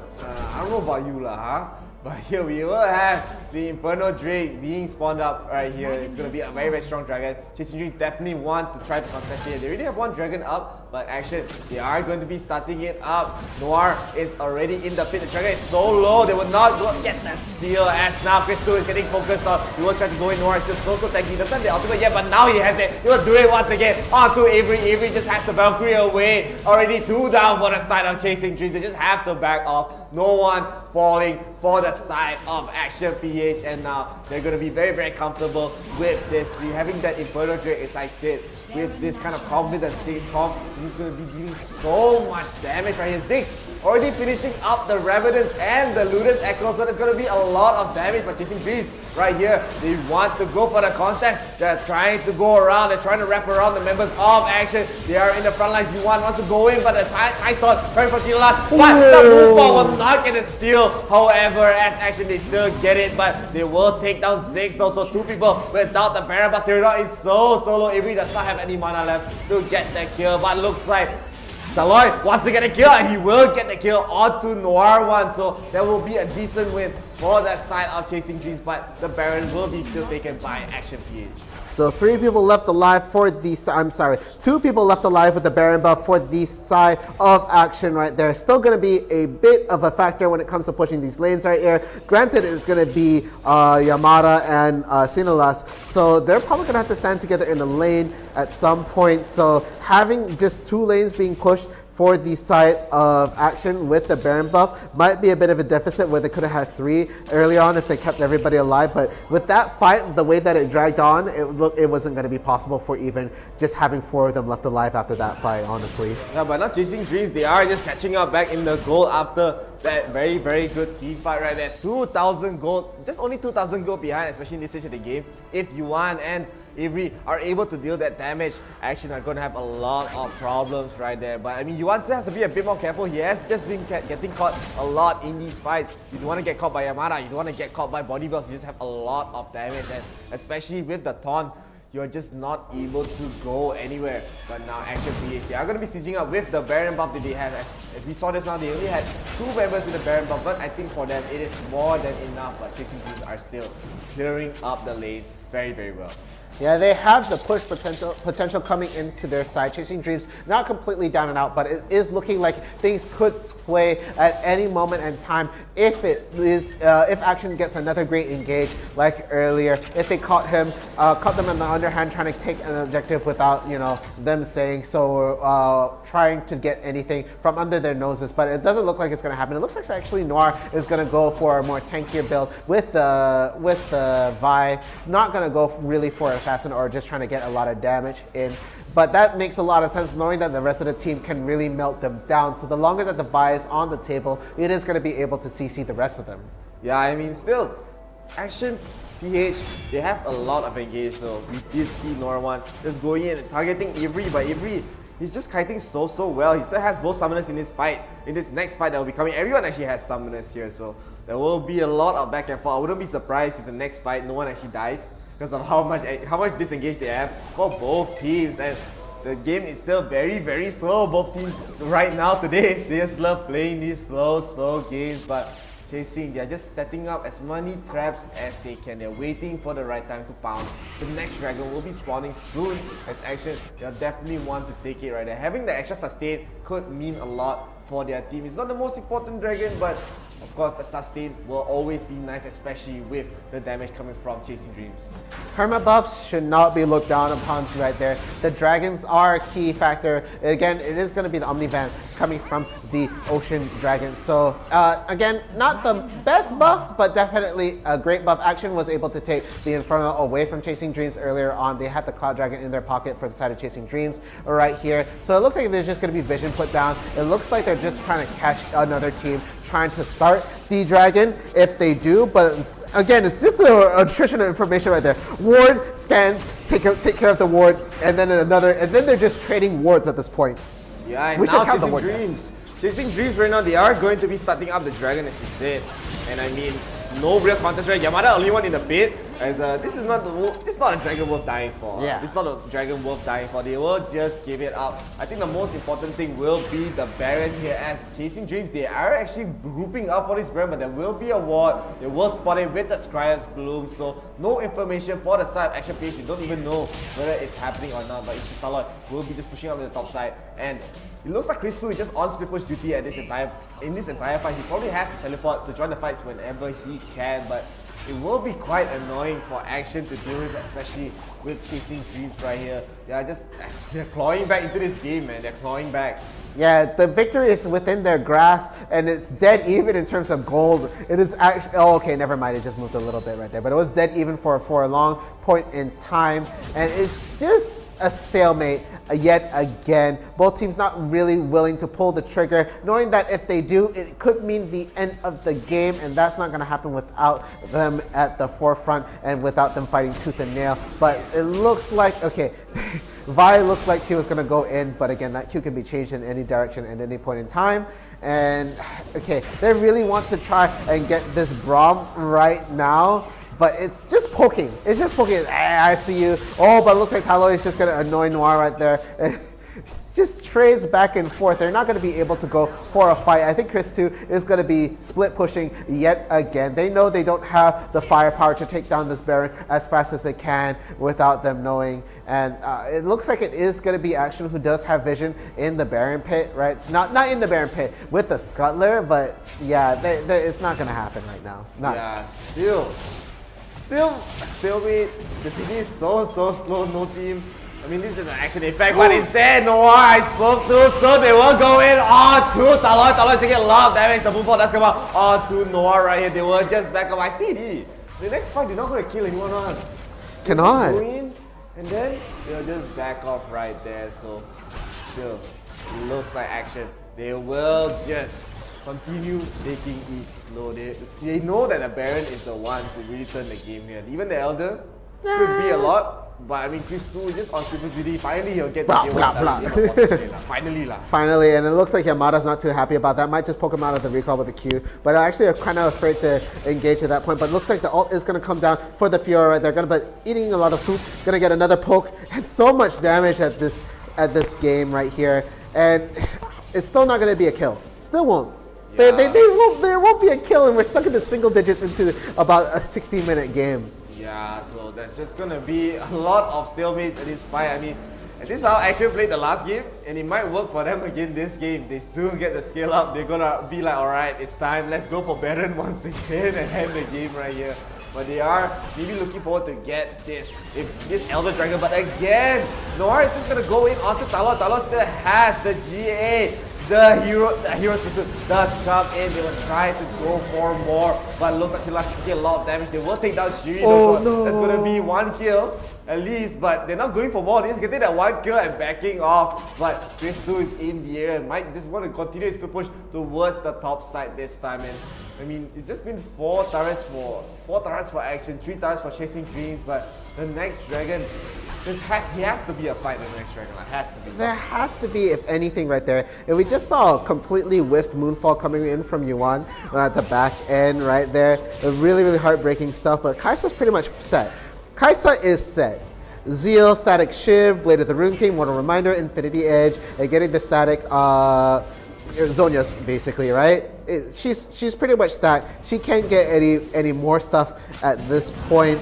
I don't know about you lah, huh? But here we will have the Inferno Drake being spawned up right here. It's going to be a very, very strong dragon. Chasing Dreams definitely want to try to contest it. They already have one dragon up, but Action, they are going to be starting it up. Noir is already in the pit. The dragon is so low, they will not get that steal, as now 𝐒𝐿2 is getting focused on. He will try to go in. Noir is just so tanky. He doesn't have the ultimate yet, but now he has it. He will do it once again onto Avery. Avery just has the Valkyrie away. Already 2 down for the side of Chasing Dreams. They just have to back off. No one falling for the side of Action PH, and now they're going to be very, very comfortable with this. Having that Inferno Drake, as I said, with this kind of confidence, 𝐶𝐬𝐿, he's going to be doing so much damage right here. 𝐶𝐬𝐿 already finishing up the Revenants and the Ludens Echo, so there's going to be a lot of damage by Chasing Dreams right here. They want to go for the contest. They're trying to go around. They're trying to wrap around the members of Action. They are in the front lines. Yuan wants to go in, but the high start trying for Tilas. But the moonfall will not get a steal. However, as Action, they still get it, but they will take down 𝐒𝐬𝐿 though. So 2 people without the Baron, but Theodore is so solo. Avery does not have any mana left to get that kill, but looks like Taloi wants to get a kill, and he will get the kill onto Noir one, so there will be a decent win for that side of Chasing Dreams, but the Baron will be still taken by Action PH. So 3 people left alive for the, 2 people left alive with the Baron buff for the side of Action right there. Still going to be a bit of a factor when it comes to pushing these lanes right here. Granted, it's going to be Yamada and Sinulas, so they're probably going to have to stand together in a lane at some point. So having just 2 lanes being pushed for the side of Action with the Baron buff might be a bit of a deficit, where they could have had 3 early on if they kept everybody alive. But with that fight, the way that it dragged on, it wasn't going to be possible for even just having 4 of them left alive after that fight, honestly. Yeah, but now Chasing Dreams, they are just catching up back in the gold after that very, very good team fight right there. 2,000 gold, just only 2,000 gold behind, especially in this stage of the game. If Yuan and Avery are able to deal that damage, Action are going to have a lot of problems right there. But I mean, Yuan still has to be a bit more careful. He has just been getting caught a lot in these fights. You don't want to get caught by Yamada, you don't want to get caught by Body Bells. You just have a lot of damage, and especially with the taunt, you're just not able to go anywhere. But now Action PH, they are going to be sieging up with the Baron buff that they have. As we saw this now, they only had 2 members with the Baron buff, but I think for them it is more than enough. But Chasing Dreams are still clearing up the lanes very, very well. Yeah, they have the push potential coming into their side. Chasing Dreams not completely down and out, but it is looking like things could sway at any moment in time if if Action gets another great engage like earlier. If they caught them in the underhand trying to take an objective without them saying so, trying to get anything from under their noses, but it doesn't look like it's going to happen. It looks like actually Noir is going to go for a more tankier build with the Vi, not going to go really for assassin or just trying to get a lot of damage in. But that makes a lot of sense knowing that the rest of the team can really melt them down. So the longer that the Vi is on the table, it is going to be able to CC the rest of them. Yeah, I mean, still, Action PH, they have a lot of engage though. We did see Norwan just going in and targeting Avery, but Avery, he's just kiting so well. He still has both summoners in this fight. In this next fight that will be coming, everyone actually has summoners here, so there will be a lot of back and forth. I wouldn't be surprised if the next fight no one actually dies because of how much disengage they have for both teams. And the game is still very, very slow. Both teams right now today, they just love playing these slow games, but Chasing, they're just setting up as many traps as they can. They're waiting for the right time to pounce. The next dragon will be spawning soon as Action. They'll definitely want to take it right there. Having the extra sustain could mean a lot for their team. It's not the most important dragon, but of course the sustain will always be nice, especially with the damage coming from Chasing Dreams. Hermit buffs should not be looked down upon right there. The dragons are a key factor. Again, it is going to be the Omnivan coming from the Ocean Dragon. So again, not the best buff, but definitely a great buff. Action was able to take the Inferno away from Chasing Dreams earlier on. They had the Cloud Dragon in their pocket for the side of Chasing Dreams right here. So it looks like there's just going to be vision put down. It looks like they're just trying to catch another team trying to start the dragon if they do, but again, it's just an attrition of information right there. Ward, scan, take care of the ward, and then they're just trading wards at this point. Yeah, and we now should count the Chasing ward Dreams. Chasing Dreams right now, they are going to be starting up the dragon as you said. And I mean, no real contest, right? Yamada only one in the pit. As this is not a dragon worth dying for. Yeah. It's not a dragon worth dying for. They will just give it up. I think the most important thing will be the Baron here as Chasing Dreams. They are actually grouping up for this Baron, but there will be a ward. They will spot it with the Scryer's Bloom. So no information for the side of Action PH. They don't even know whether it's happening or not. But Staloy will be just pushing up to the top side. And it looks like Chris 2 is just on split push duty at this entire fight. He probably has to teleport to join the fights whenever he can, but it will be quite annoying for Action to deal with, especially with Chasing Dreams right here. They're clawing back into this game, man. They're clawing back. Yeah, the victory is within their grasp, and it's dead even in terms of gold. It is actually, oh, okay, never mind. It just moved a little bit right there, but it was dead even for a long point in time, and it's just a stalemate yet again. Both teams not really willing to pull the trigger, knowing that if they do, it could mean the end of the game, and that's not going to happen without them at the forefront and without them fighting tooth and nail. But it looks like, okay, Vi looked like she was going to go in, but again, that Q can be changed in any direction at any point in time. And okay, they really want to try and get this Braum right now, but it's just poking. It's just poking. I see you. Oh, but it looks like Talo is just going to annoy Noir right there. Just trades back and forth. They're not going to be able to go for a fight. I think Chris 2 is going to be split pushing yet again. They know they don't have the firepower to take down this Baron as fast as they can without them knowing. And it looks like it is going to be Action who does have vision in the Baron pit, right? Not in the Baron pit with the Scuttler, but yeah, it's not going to happen right now. Yeah, stalemate. The TD is so slow, no team. I mean, this is an action effect, but instead, Noah I spoke to, so they will go in onto Taloy. Taloy taking a lot of damage. The move does come out onto Noah right here. They will just back up. I see the next fight, they're not going to kill anyone on. Cannot. Go in, and then they'll just back off right there. So, still, it looks like Action. They will just continue taking it slow. They know that the Baron is the one to really turn the game here. Even the Elder could be a lot. But I mean, 𝐿𝐴 just on Super GD, finally he'll get Blah, the blah, blah. Finally lah. Finally, and it looks like Yamada's not too happy about that. Might just poke him out of the recall with the Q. But actually, I'm kind of afraid to engage at that point. But it looks like the ult is going to come down for the Fiora right there. Going to be eating a lot of food. Going to get another poke. And so much damage at this game right here. And it's still not going to be a kill. Still won't. Yeah. There won't be a kill, and we're stuck in the single digits into about a 60-minute game. Yeah, so there's just gonna be a lot of stalemates in this fight. I mean, this is how Action played the last game, and it might work for them again this game. They still get the scale up. They're gonna be like, alright, it's time. Let's go for Baron once again and end the game right here. But they are maybe looking forward to get this Elder Dragon. But again, Noir is just gonna go in onto Talo. Talo still has the GA. The hero's pursuit does come in. They will try to go for more, but looks like she'll get a lot of damage. They will take down Shiri. Oh, no. That's going to be 1 kill at least, but they're not going for more. They're just getting that 1 kill and backing off. But 𝐿𝐴 is in the air, and Mike just want to continue his push towards the top side this time. And I mean, it's just been 4 turrets for Action, 3 turrets for Chasing Dreams, but the next dragon. He has to be a fight in the next dragon. It has to be. There has to be, if anything, right there. And we just saw a completely whiffed Moonfall coming in from Yuan at the back end right there. Really, really heartbreaking stuff. But Kai'Sa's pretty much set. Kai'Sa is set. Zeal, Static Shiv, Blade of the Rune King, Mortal Reminder, Infinity Edge, and getting the static Zhonya's basically, right? She's pretty much stacked. She can't get any more stuff at this point.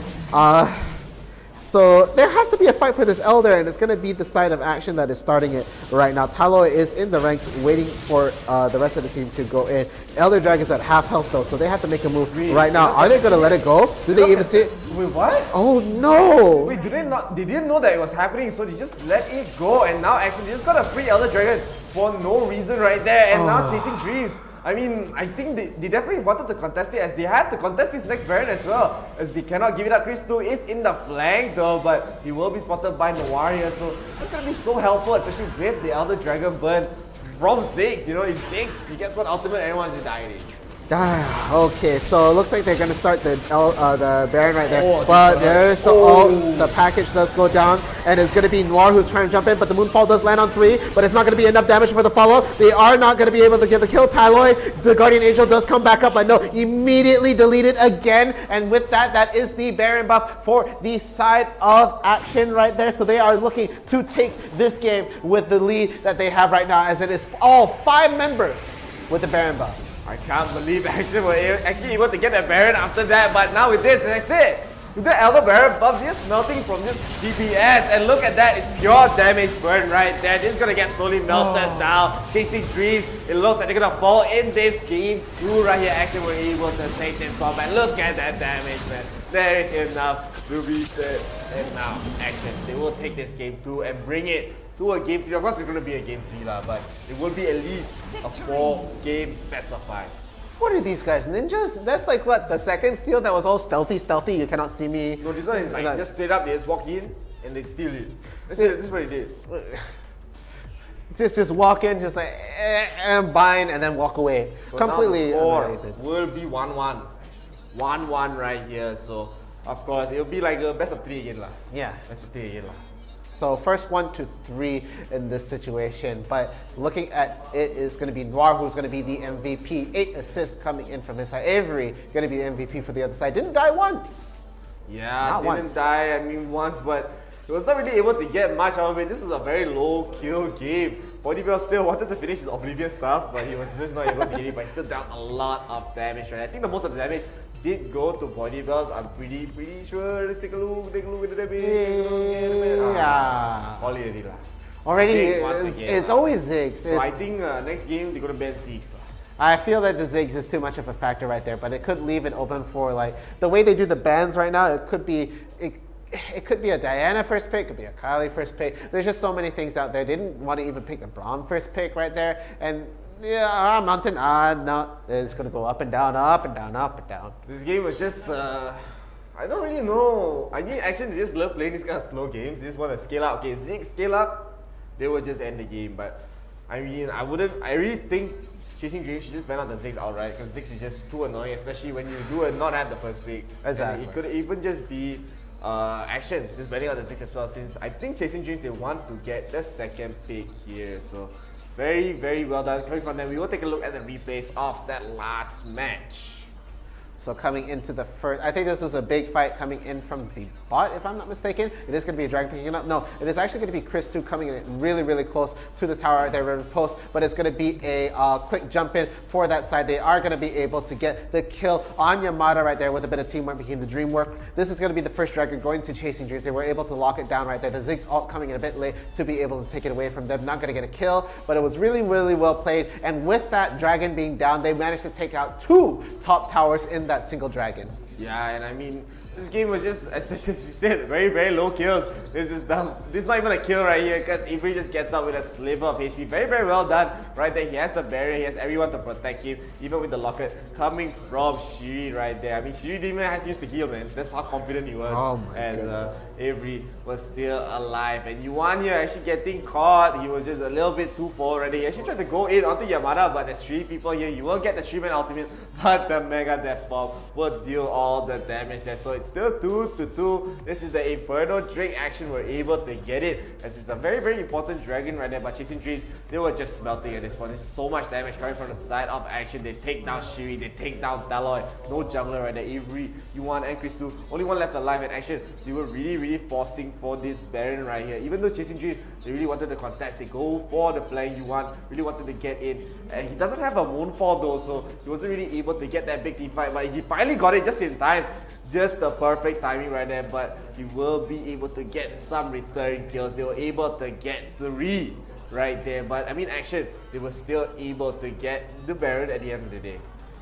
So there has to be a fight for this Elder, and it's going to be the side of Action that is starting it right now. Talo is in the ranks waiting for the rest of the team to go in. Elder Dragon's at half health though, so they have to make a move right now. Are they going to let it go? Do they even see it? Wait, what? Oh no! Wait, they didn't know that it was happening, so they just let it go, and now Action just got a free Elder Dragon for no reason right there, and now Chasing Dreams. I mean, I think they definitely wanted to contest it, as they had to contest this next Baron as well, as they cannot give it up. 𝐿𝐴 is in the flank though, but he will be spotted by Noir here, so it's going to be so helpful, especially with the Elder Dragon burn from 𝐿𝐴. You know, if 𝐿𝐴, he gets one ultimate, everyone's just dying. Okay, so it looks like they're going to start the Baron right there. But there's the ult. The package does go down, and it's going to be Noir who's trying to jump in, but the Moonfall does land on 3, but it's not going to be enough damage for the follow. They are not going to be able to get the kill. Tyloi, the Guardian Angel, does come back up, but no, immediately deleted again. And with that, that is the Baron buff for the side of Action right there. So they are looking to take this game with the lead that they have right now, as it is all 5 members with the Baron buff. I can't believe Action were actually able to get that Baron after that, but now with this, that's it. With the Elder Baron buff, just melting from this DPS, and look at that, it's pure damage burn right there. This is gonna get slowly melted down. Chasing Dreams, it looks like they're gonna fall in this game too right here. Action were able to take this combat. Look at that damage, man. There is enough to be said. And now, Action, they will take this game too and bring it to a game 3. Of course, it's going to be a game 3 lah, but it will be at least a 4-game best of 5. What are these guys, ninjas? That's like what, the second steal that was all stealthy, you cannot see me. No, this one is like just straight up, they just walk in and they steal it. This is what he did. Just walk in, just like, and bind, and then walk away. So completely now the score will be 1-1. 1-1 right here, so of course, it'll be like a best of 3 again lah. Yeah. Best of 3 again lah. So first 1 to 3 in this situation, but looking at it is going to be Noir who's going to be the MVP. 8 assists coming in from his side. Avery going to be the MVP for the other side. Didn't die once. Yeah, didn't die. I mean once, but he was not really able to get much out of it. This is a very low kill game. Bodybell still wanted to finish his Oblivion stuff, but he was just not able to get it. But he still dealt a lot of damage. Right? I think the most of the damage did go to Bodybells. I'm pretty sure. Let's take a look at the damage. Yeah. Already, it's always 𝐿𝐴. So I think next game they're gonna ban 𝐿𝐴. I feel that the 𝐿𝐴 is too much of a factor right there, but it could leave it open for like the way they do the bans right now. It could be a Diana first pick, it could be a Kylie first pick. There's just so many things out there. They didn't want to even pick the Braum first pick right there, and yeah, Mountain, no, it's gonna go up and down, up and down, up and down. This game was just, I don't really know. I mean, Action, they just love playing these kind of slow games. They just want to scale up. Okay, 𝐿𝐴 scale up, they will just end the game. But I mean, I really think Chasing Dreams should just ban out the 𝐿𝐴 outright, because 𝐿𝐴 is just too annoying, especially when you do not have the first pick. Exactly. And it could even just be action, just betting on the Ziggs as well, since I think Chasing Dreams, they want to get the second pick here. So very, very well done coming from them. We will take a look at the replays of that last match. So coming into the first, I think this was a big fight coming in from the bot, if I'm not mistaken. It is going to be a dragon picking up. No, it is actually going to be 𝐿2 coming in really, really close to the tower there at the post, but it's going to be a quick jump in for that side. They are going to be able to get the kill on Yamada right there with a bit of teamwork between the Dreamwork. This is going to be the first dragon going to Chasing Dreams. They were able to lock it down right there. The Ziggs ult coming in a bit late to be able to take it away from them. Not going to get a kill, but it was really, really well played. And with that dragon being down, they managed to take out 2 top towers in that single dragon. Yeah, and I mean, this game was just, as you said, very, very low kills. This is dumb. This is not even a kill right here, because 𝐸𝐵RY just gets out with a sliver of HP. Very, very well done right there. He has the barrier, he has everyone to protect him, even with the locket coming from Shiri right there. I mean, Shiri didn't even have to use the heal, man. That's how confident he was. Oh my as 𝐸𝐵RY was still alive. And Yuan here actually getting caught. He was just a little bit too forward already. He actually tried to go in onto Yamada, but there's 3 people here. You will get the 3-man ultimate, but the Mega Death Bomb will deal all the damage there. So it's still 2-2. This is the Inferno Drake action. We're able to get it, as it's a very, very important dragon right there. But Chasing Dreams, they were just melting at this point. There's so much damage coming from the side of action. They take down Shiri, they take down Daloy. No jungler right there. 𝐸𝐵RY, Yuan, and 𝐿2. Only one left alive in action. They were really, really forcing for this Baron right here. Even though Chasing Dreams, they really wanted the contest. They go for the flank. Yuan really wanted to get in. And he doesn't have a Moonfall though, so he wasn't really able to get that big team fight. But he finally got it just in time. Just the perfect timing right there, but he will be able to get some return kills. They were able to get 3 right there, but I mean, action, they were still able to get the Baron at the end of the day.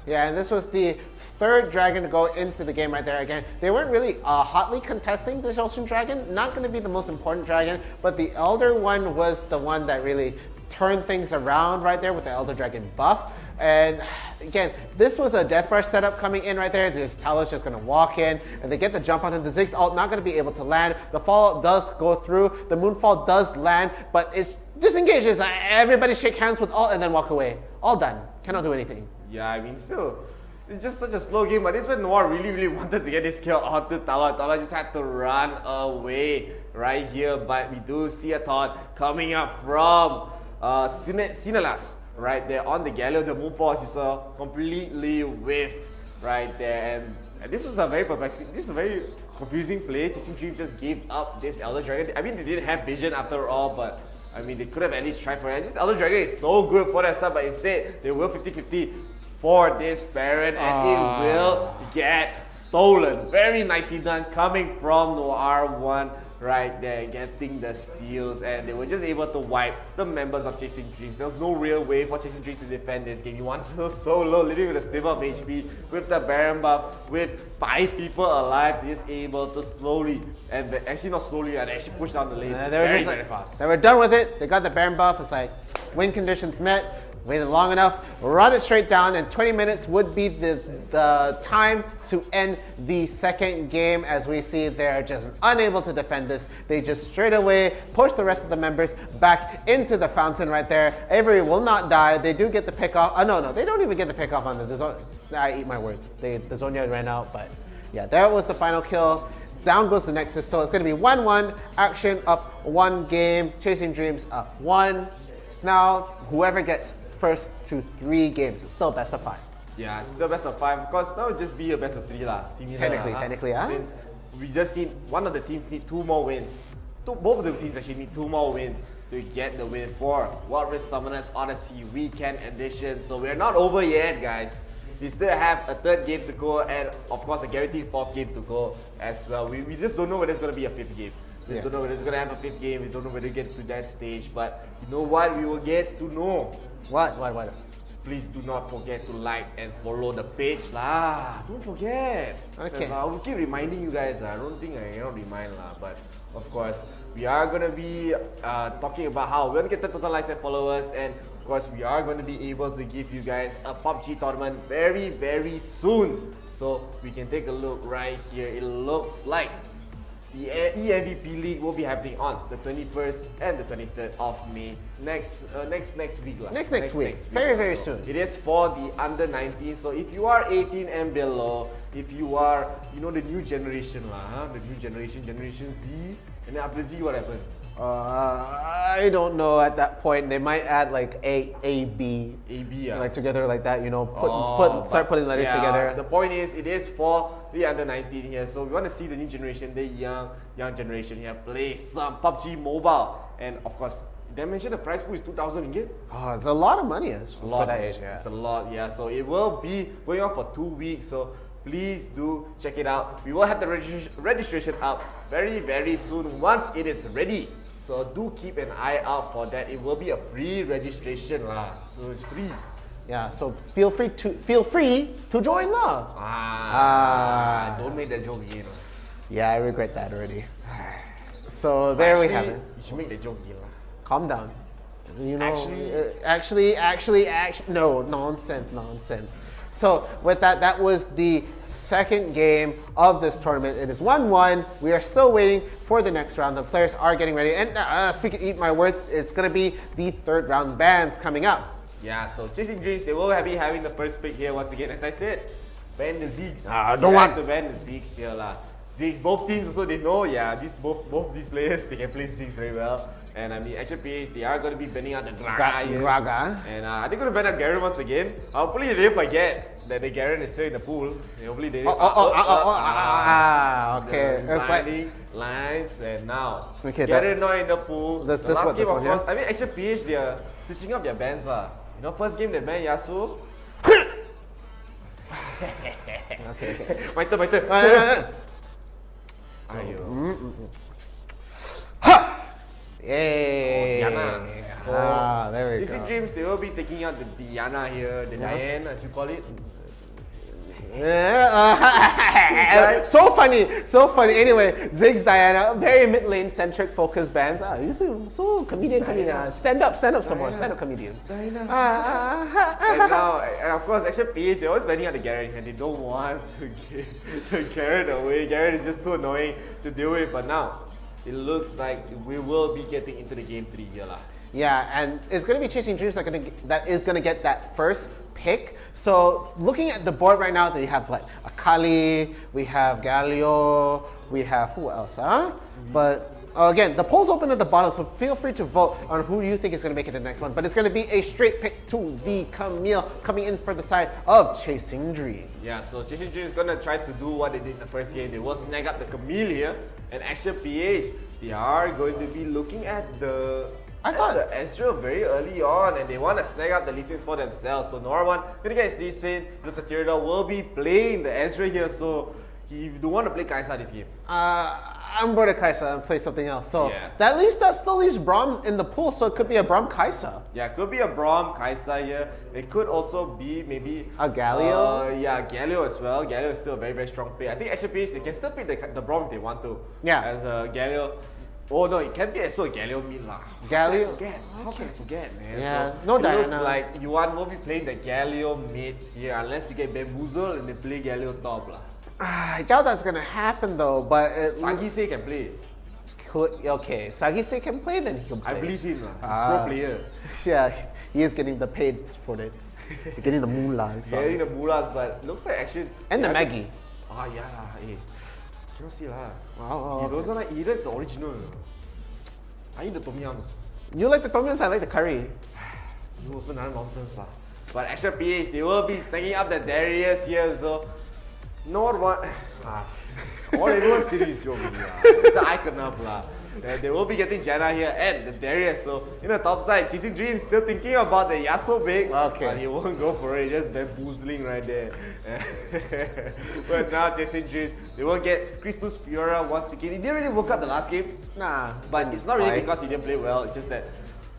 Yeah, and this was the 3rd dragon to go into the game right there. Again, they weren't really hotly contesting this Ocean Dragon. Not going to be the most important dragon, but the Elder one was the one that really turned things around right there with the Elder Dragon buff. And again, this was a Death Rush setup coming in right there. This Talos just going to walk in, and they get the jump on him. The Ziggs ult not going to be able to land. The Fallout does go through. The Moonfall does land, but it's disengages. Everybody shake hands with ult and then walk away. All done. Cannot do anything. Yeah, I mean, still, it's just such a slow game. But this is when Noir really, really wanted to get this kill onto Tala. Tala just had to run away right here. But we do see a taunt coming up from Synelas right there on the 𝐿𝐤. The Moonfall, as you saw, completely whiffed right there. And this was a very perplexing, this is a very confusing play. Chasing Dreams just gave up this Elder Dragon. I mean, they didn't have vision after all, but I mean, they could have at least tried for it. This Elder Dragon is so good for that side, but instead, they will 50-50 for this Baron, and it will get stolen. Very nicely done coming from Noir 1 right there, getting the steals, and they were just able to wipe the members of Chasing Dreams. There was no real way for Chasing Dreams to defend this game. You want to so low, living with a sliver of HP, with the Baron buff, with 5 people alive, just able to slowly, and actually not slowly, they actually push down the lane very, very fast. They were done with it. They got the Baron buff. It's like, win conditions met. Waited long enough, run it straight down, and 20 minutes would be the time to end the second game. As we see, they're just unable to defend this. They just straight away push the rest of the members back into the fountain right there. 𝐸𝐵RY will not die. They do get the pick off. No, they don't even get the pick off on the zone. I eat my words. The Zhonya ran out, but yeah, that was the final kill. Down goes the Nexus, so it's going to be 1-1. Action up 1 game. Chasing Dreams up 1. Now, whoever gets first to 3 games, it's still best of 5. Yeah, it's still best of 5. Of course, that would just be a best of 3 lah. Technically, huh? Since we just need, one of the teams need 2 more wins. Both of the teams actually need 2 more wins to get the win for Wild Rift Summoners Odyssey Weekend Edition. So we're not over yet, guys. We still have a 3rd game to go, and of course a guaranteed 4th game to go as well. We just don't know whether it's going to be a 5th game. We just don't know whether it's going to have a 5th game. We don't know whether to get to that stage. But you know what? We will get to know. What? Please do not forget to like and follow the page lah. Don't forget. Okay. I will keep reminding you guys. I don't think I cannot remind lah. But of course, we are gonna be talking about how we're gonna get 10,000 likes and followers, and of course, we are going to be able to give you guys a PUBG tournament very, very soon. So we can take a look right here. It looks like the EMVP League will be happening on the 21st and the 23rd of May next week. Next week. Very soon. It is for the under 19. So if you are 18 and below, if you are, the new generation the new generation Z, and then after Z, what happened? I don't know at that point. They might add like A, B, like together like that, start putting letters together. The point is, it is for the under 19 here. So we want to see the new generation, the young generation here play some PUBG Mobile. And of course, did I mention the prize pool is 2,000 ringgit? Oh, it's a lot of money for that age. It's a lot, yeah. So it will be going on for 2 weeks. So please do check it out. We will have the registration up very soon once it is ready. So do keep an eye out for that. It will be a free registration so it's free. Yeah, so feel free to join lah. Don't make that joke again. Yeah, I regret that already. So there we have it. You should make that joke again. Calm down. Actually, no, nonsense. So with that was the second game of this tournament. It is 1-1. We are still waiting for the next round. The players are getting ready. And speaking, eat my words, it's going to be the third round bans coming up. Yeah, so Chasing Dreams, they will be having the first pick here once again. As I said, ban the Zeeks. Don't want to ban the Zeeks here lah. Zeeks, both teams also they know, both these players, they can play Zeeks very well. And I mean, HLPH, they are going to be banning out the Graga. And are they going to ban out Garen once again? Hopefully they forget that the Garen is still in the pool. And hopefully they okay. It's like lines and now Garen not in the pool. The last game, of course, I mean, HLPH, they are switching up their bans lah. First game they banned Yasuo. Okay. My turn. Yay! Diana. So, there we Chasing go. Dreams, they will be taking out the Diana here, the Diane as you call it. So funny. Anyway, Ziggs Diana, very mid lane centric focus bands. So comedian. Stand up some more. Stand up comedian. And now, of course, HLPH, they're always banning out the Garen and they don't want to give the Garen away. Garen is just too annoying to deal with. But now, it looks like we will be getting into the game 3 here lah. Yeah, and it's going to be Chasing Dreams that is going to get that first pick. So looking at the board right now, we have like Akali, we have Galio, we have who else, But again, the poll's open at the bottom, so feel free to vote on who you think is going to make it the next one. But it's going to be a straight pick to the Camille coming in for the side of Chasing Dreams. Yeah, so Chasing Dreams is going to try to do what they did in the first game. They will snag up the Camille here, and HLPH, they are going to be looking at the Ezreal very early on, and they want to snag up the Lee Sins for themselves. So Norwan gonna get his Lee Sin. Satirical will be playing the Ezreal here, so he don't want to play Kai'Sa this game. I'm bored of Kai'Sa and play something else. So that still leaves Braum in the pool, so it could be a Braum Kai'Sa. Yeah, it could be a Braum Kai'Sa here. It could also be maybe a Galio. Galio as well. Galio is still a very strong pick. I think HLPH, they can still pick the Braum if they want to. Yeah. As a Galio. Oh no, it can be also a Galio mid lah. Galio? How can I forget, man? Yeah, so no it Diana. looks like Yuan will be playing the Galio mid here unless we get bamboozled and they play Galio top lah. I doubt that's gonna happen though, but Sagi can play. Okay, Sagi can play, then he can play. I believe him lah. He's a pro player. Yeah, he is getting the paid for it. Getting the moolahs. Getting the moolahs, but looks like actually. And the Maggie. Yeah lah. Cannot see lah. Wow. He doesn't like either. It's the original. I eat the tom yums. You like the tom yums? I like the curry. You also another nonsense lah. But HLPH, they will be snagging up the Darius here, so not one. All everyone's stealing his joke really lah. The icon up lah. They will be getting Janna here and the Darius. So in the top side, Chasing Dreams still thinking about the Yasuo pick. Okay. But he won't go for it, just bamboozling right there. But now Chasing Dreams, they will get Christus Fiora once again. He didn't really woke up the last game. Nah. But it's not really because he didn't play well, it's just that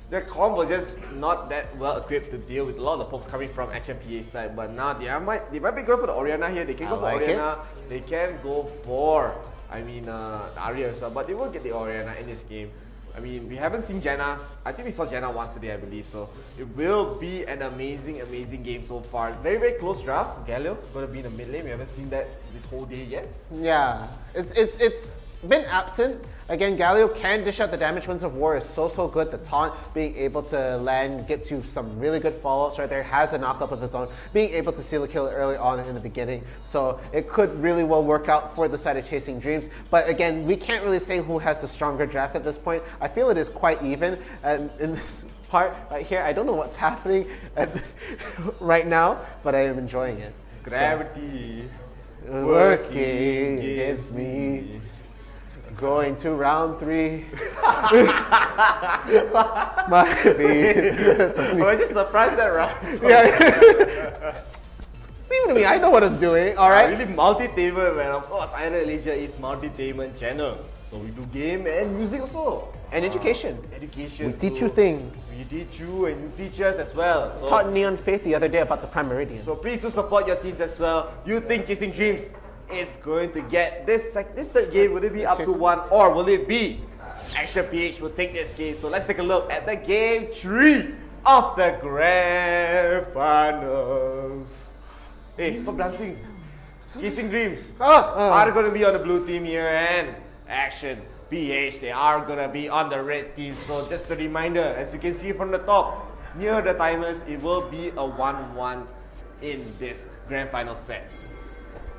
their comp was just not that well equipped to deal with a lot of the folks coming from HMPA side. But now they might be going for the Orianna here. They can go for Orianna. They can go for Arya as well, but they will get the Orianna in this game. I mean, we haven't seen Janna. I think we saw Janna once today, I believe. So it will be an amazing game so far. Very close draft. Galio gonna be in the mid lane. We haven't seen that this whole day yet. Yeah, it's been absent. Again, 𝐬𝐚𝐧 can dish out the damage. Winds of War is so good. The taunt, being able to land, gets you some really good follow-ups right there. Has a knock-up of his own, being able to seal a kill early on in the beginning. So it could really well work out for the side of Chasing Dreams. But again, we can't really say who has the stronger draft at this point. I feel it is quite even. And in this part right here, I don't know what's happening right now, but I am enjoying it. Gravity working against me. Going to round 3. Might be. I'm just surprised that round. Yeah. Leave it to me, I know what I'm doing, alright? Really multi-tainment, man. Of course, IRL Asia is multi-tainment channel. So we do game and music also. And education. Education. We teach you things. We teach you and you teach us as well. So, taught Neon Faith the other day about the Prime Meridian. So please do support your teams as well. Do you think Chasing Dreams is going to get this third game? Will it be up to 1 or will it be Action PH will take this game? So let's take a look at the game 3 of the Grand Finals. Hey, stop dancing. Chasing Dreams are going to be on the blue team here, and Action PH, they are going to be on the red team. So just a reminder, as you can see from the top, near the timers, it will be a 1-1 in this Grand Final set.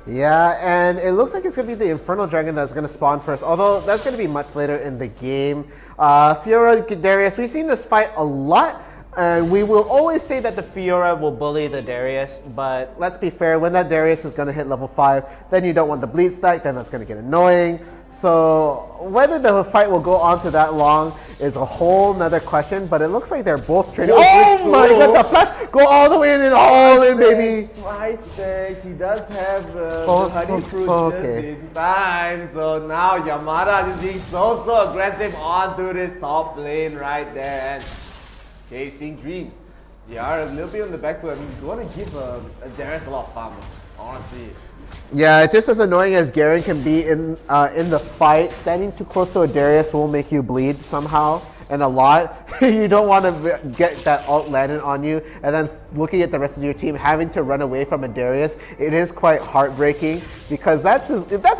Yeah, and it looks like it's going to be the Infernal Dragon that's going to spawn first, although that's going to be much later in the game. Fiora, Darius, we've seen this fight a lot, and we will always say that the Fiora will bully the Darius, but let's be fair, when that Darius is going to hit level 5, then you don't want the bleed stack, then that's going to get annoying. So whether the fight will go on to that long is a whole nother question, but it looks like they're both trading. Oh my god, the flash! Go all the way in and all in, baby! Slice decks, he does have the honey fruit just in time. So now Yamada just being so aggressive onto this top lane right there. And Chasing Dreams, they are a little bit on the back foot. I mean, you want to give Darius a lot of fun, honestly. Yeah, it's just as annoying as Garen can be in the fight. Standing too close to a Darius will make you bleed somehow, and a lot. You don't want to get that ult landed on you, and then looking at the rest of your team having to run away from a Darius, it is quite heartbreaking because that's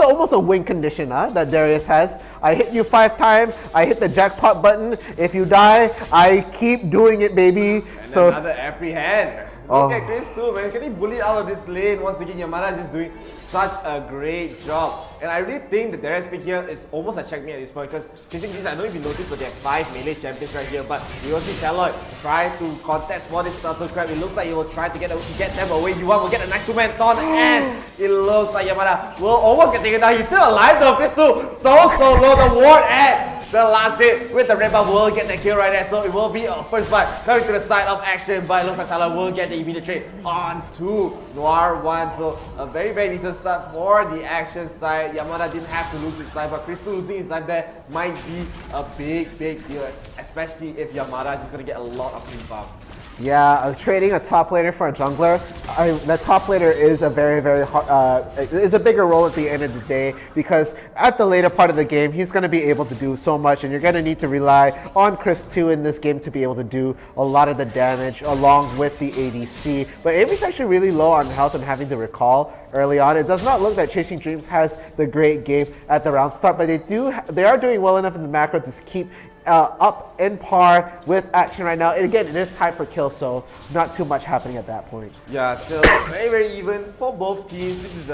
almost a win condition that Darius has. I hit you 5 times, I hit the jackpot button. If you die, I keep doing it, baby. And so another apprehend. Look at Chris too, man. Getting bullied out of this lane. Once again, Yamada is just doing such a great job. And I really think the Darius pick here is almost a checkmate at this point because Chasing Dreams, I don't know if you noticed, but they have 5 melee champions right here. But we also see Talon try to contest for this turtle crab. It looks like he will try to get them away. Yuan will get a nice 2-man taunt, and it looks like Yamada will almost get taken down. He's still alive though, Chris too. So low, the ward, and the last hit with the red buff will get the kill right there. So it will be a first blood coming to the side of Action, but it looks like Talon will get the immediate trade onto Noir 1. So a very decent start for the Action side. Yamada didn't have to lose his life, but Crystal losing his life there might be a big deal, especially if Yamada is just going to get a lot of free buff. yeah, trading a top laner for a jungler, that top laner is a very is a bigger role at the end of the day, because at the later part of the game, he's going to be able to do so much, and you're going to need to rely on Chris 2 in this game to be able to do a lot of the damage along with the ADC. But Amy's actually really low on health and having to recall early on. It does not look that Chasing Dreams has the great game at the round start, but they are doing well enough in the macro to keep up in par with Action right now. And again, it is tied for kill, so not too much happening at that point. Yeah, so very even for both teams. This is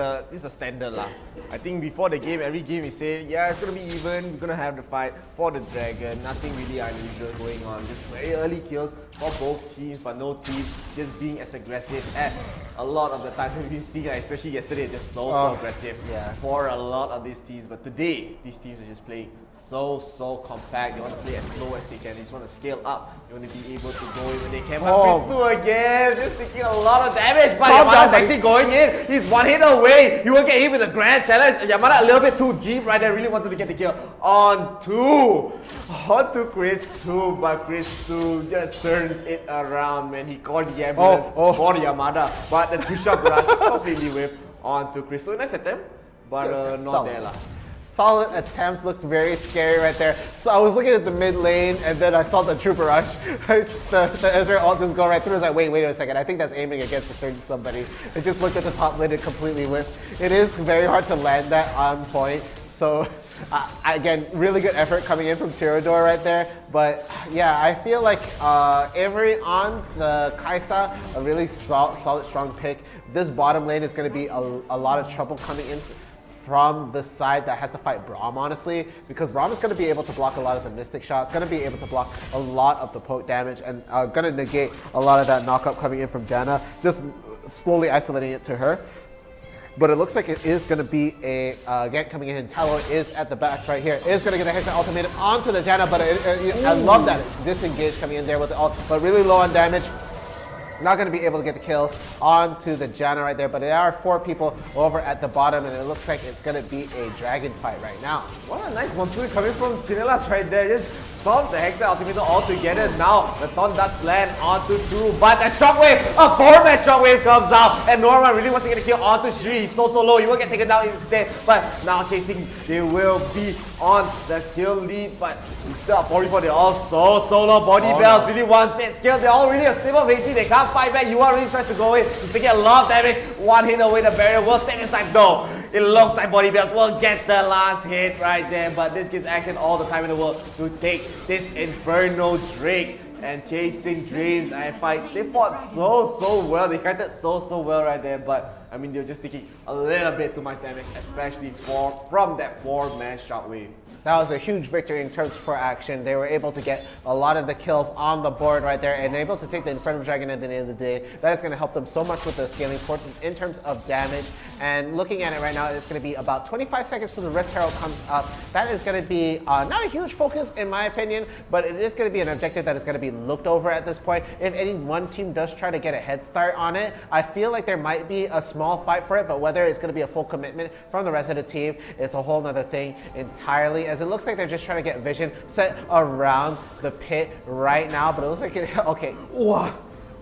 a standard lah. I think before the game, every game we say, yeah, it's gonna be even. We're gonna have the fight for the dragon. Nothing really unusual going on. Just very early kills for both teams, but no team just being as aggressive as a lot of the times we've been seeing, especially yesterday, just so aggressive for a lot of these teams. But today, these teams are just playing so compact. They want to play as slow as they can. They just want to scale up. They want to be able to go in when they can. But Chris 2 again, just taking a lot of damage. But Yamada's actually going in. He's 1 hit away. He will get hit with a grand challenge. Yamada a little bit too deep right there. Really wanted to get the kill onto Chris 2. But Chris 2 just turns it around, man. He called the ambulance for Yamada. But the two-shot blast completely whipped onto Chris 2. Nice attempt, but not there lah. Solid attempt, looked very scary right there. So I was looking at the mid lane, and then I saw the Trooper Rush. the Ezreal ult just go right through. I was like, wait a second, I think that's aiming against a certain somebody. It just looked at the top lane and completely whiffed. It is very hard to land that on point So again, really good effort coming in from Tirador right there. But yeah, I feel like Avery on the Kaisa, a really solid, strong pick. This bottom lane is going to be a lot of trouble coming in from the side that has to fight Braum, honestly, because Braum is going to be able to block a lot of the Mystic shots, going to be able to block a lot of the poke damage, and going to negate a lot of that knockup coming in from Janna, just slowly isolating it to her. But it looks like it is going to be a gank coming in. Talon is at the back right here. Is going to get a headshot ultimatum onto the Janna, but I love that disengage coming in there with the ult, but really low on damage. Not going to be able to get the kill onto the Janna right there, but there are 4 people over at the bottom, and it looks like it's going to be a dragon fight right now. What a nice 1-2 coming from Sinelas right there. Just storms the Hexa ultimatum all together. Now the Taunt does land onto Turu, but a shockwave, a 4-man shockwave comes out, and Norman really wants to get a kill onto Shri. He's so low, he will get taken down instead. But now chasing, they will be on the kill lead, but he's still at 44. They're all so low. Body Bells really wants this kill. They're all really a stable of HP. They can't fight back. You are really tries to go in. He's taking a lot of damage. 1 hit away, the barrier will stay inside. No, it looks like Body Bells will get the last hit right there, but this gives action all the time in the world to take this Inferno Drake. And Chasing Dreams, they fought so well. They kited so well right there, but I mean, they're just taking a little bit too much damage, especially from that 4-man shockwave. That was a huge victory in terms for action. They were able to get a lot of the kills on the board right there and able to take the Inferno Dragon at the end of the day. That is going to help them so much with the scaling port in terms of damage. And looking at it right now, it's going to be about 25 seconds till the Rift Herald comes up. That is going to be not a huge focus in my opinion, but it is going to be an objective that is going to be looked over at this point. If any one team does try to get a head start on it, I feel like there might be a small fight for it, but whether it's going to be a full commitment from the rest of the team, it's a whole nother thing entirely, as it looks like they're just trying to get vision set around the pit right now, but it looks like it, okay.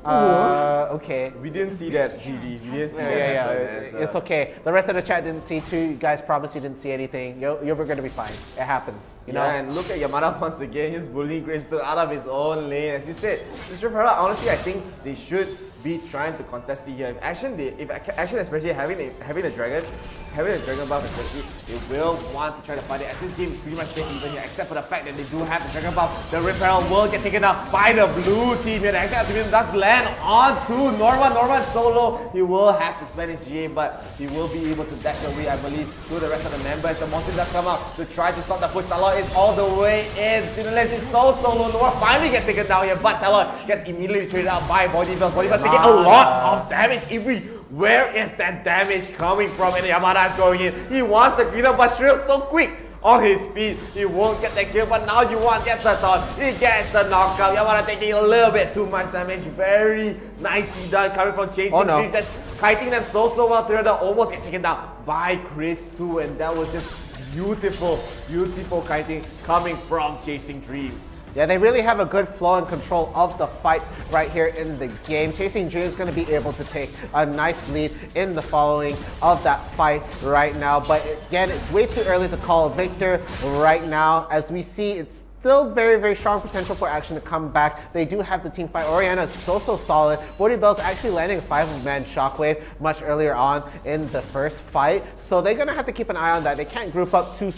Okay. We didn't see that, GD. We didn't see that. Yeah. It's okay. The rest of the chat didn't see too. You guys promised you didn't see anything. You're gonna be fine. It happens. You know? And look at Yamada once again. He's bullying Crystal out of his own lane. As you said, this Rift Herald, honestly, I think they should be trying to contest it here. If Action especially having a dragon buff especially, they will want to try to fight it. As this game is pretty much dead even here, except for the fact that they do have the dragon buff. The Rift Herald will get taken out by the blue team here. The Action activation does land onto Norman. Norman solo. He will have to spend his GA, but he will be able to dash away, I believe, to the rest of the members. The monster does come out to try to stop the push. Talon is all the way in. Sinelas is so low. Norman finally gets taken down here, but Talon gets immediately traded out by Body Bells. Body Bells taking a lot of damage. Avery, where is that damage coming from? And Yamada is going in. He wants the cleanup, but Shrill's so quick on his speed. He won't get that kill, but now Yuan gets the taunt. He gets the knockout. Yamada taking a little bit too much damage. Very nicely done coming from Chasing Dreams. Just kiting them so well. Tirada almost gets taken down by Chris too, and that was just beautiful kiting coming from Chasing Dreams. Yeah, they really have a good flow and control of the fights right here in the game. Chasing Dreams is going to be able to take a nice lead in the following of that fight right now. But again, it's way too early to call a victor right now. As we see, it's still very strong potential for Action to come back. They do have the team fight. Oriana is so solid. Body Bell's actually landing a 5-man shockwave much earlier on in the first fight. So they're gonna have to keep an eye on that. They can't group up too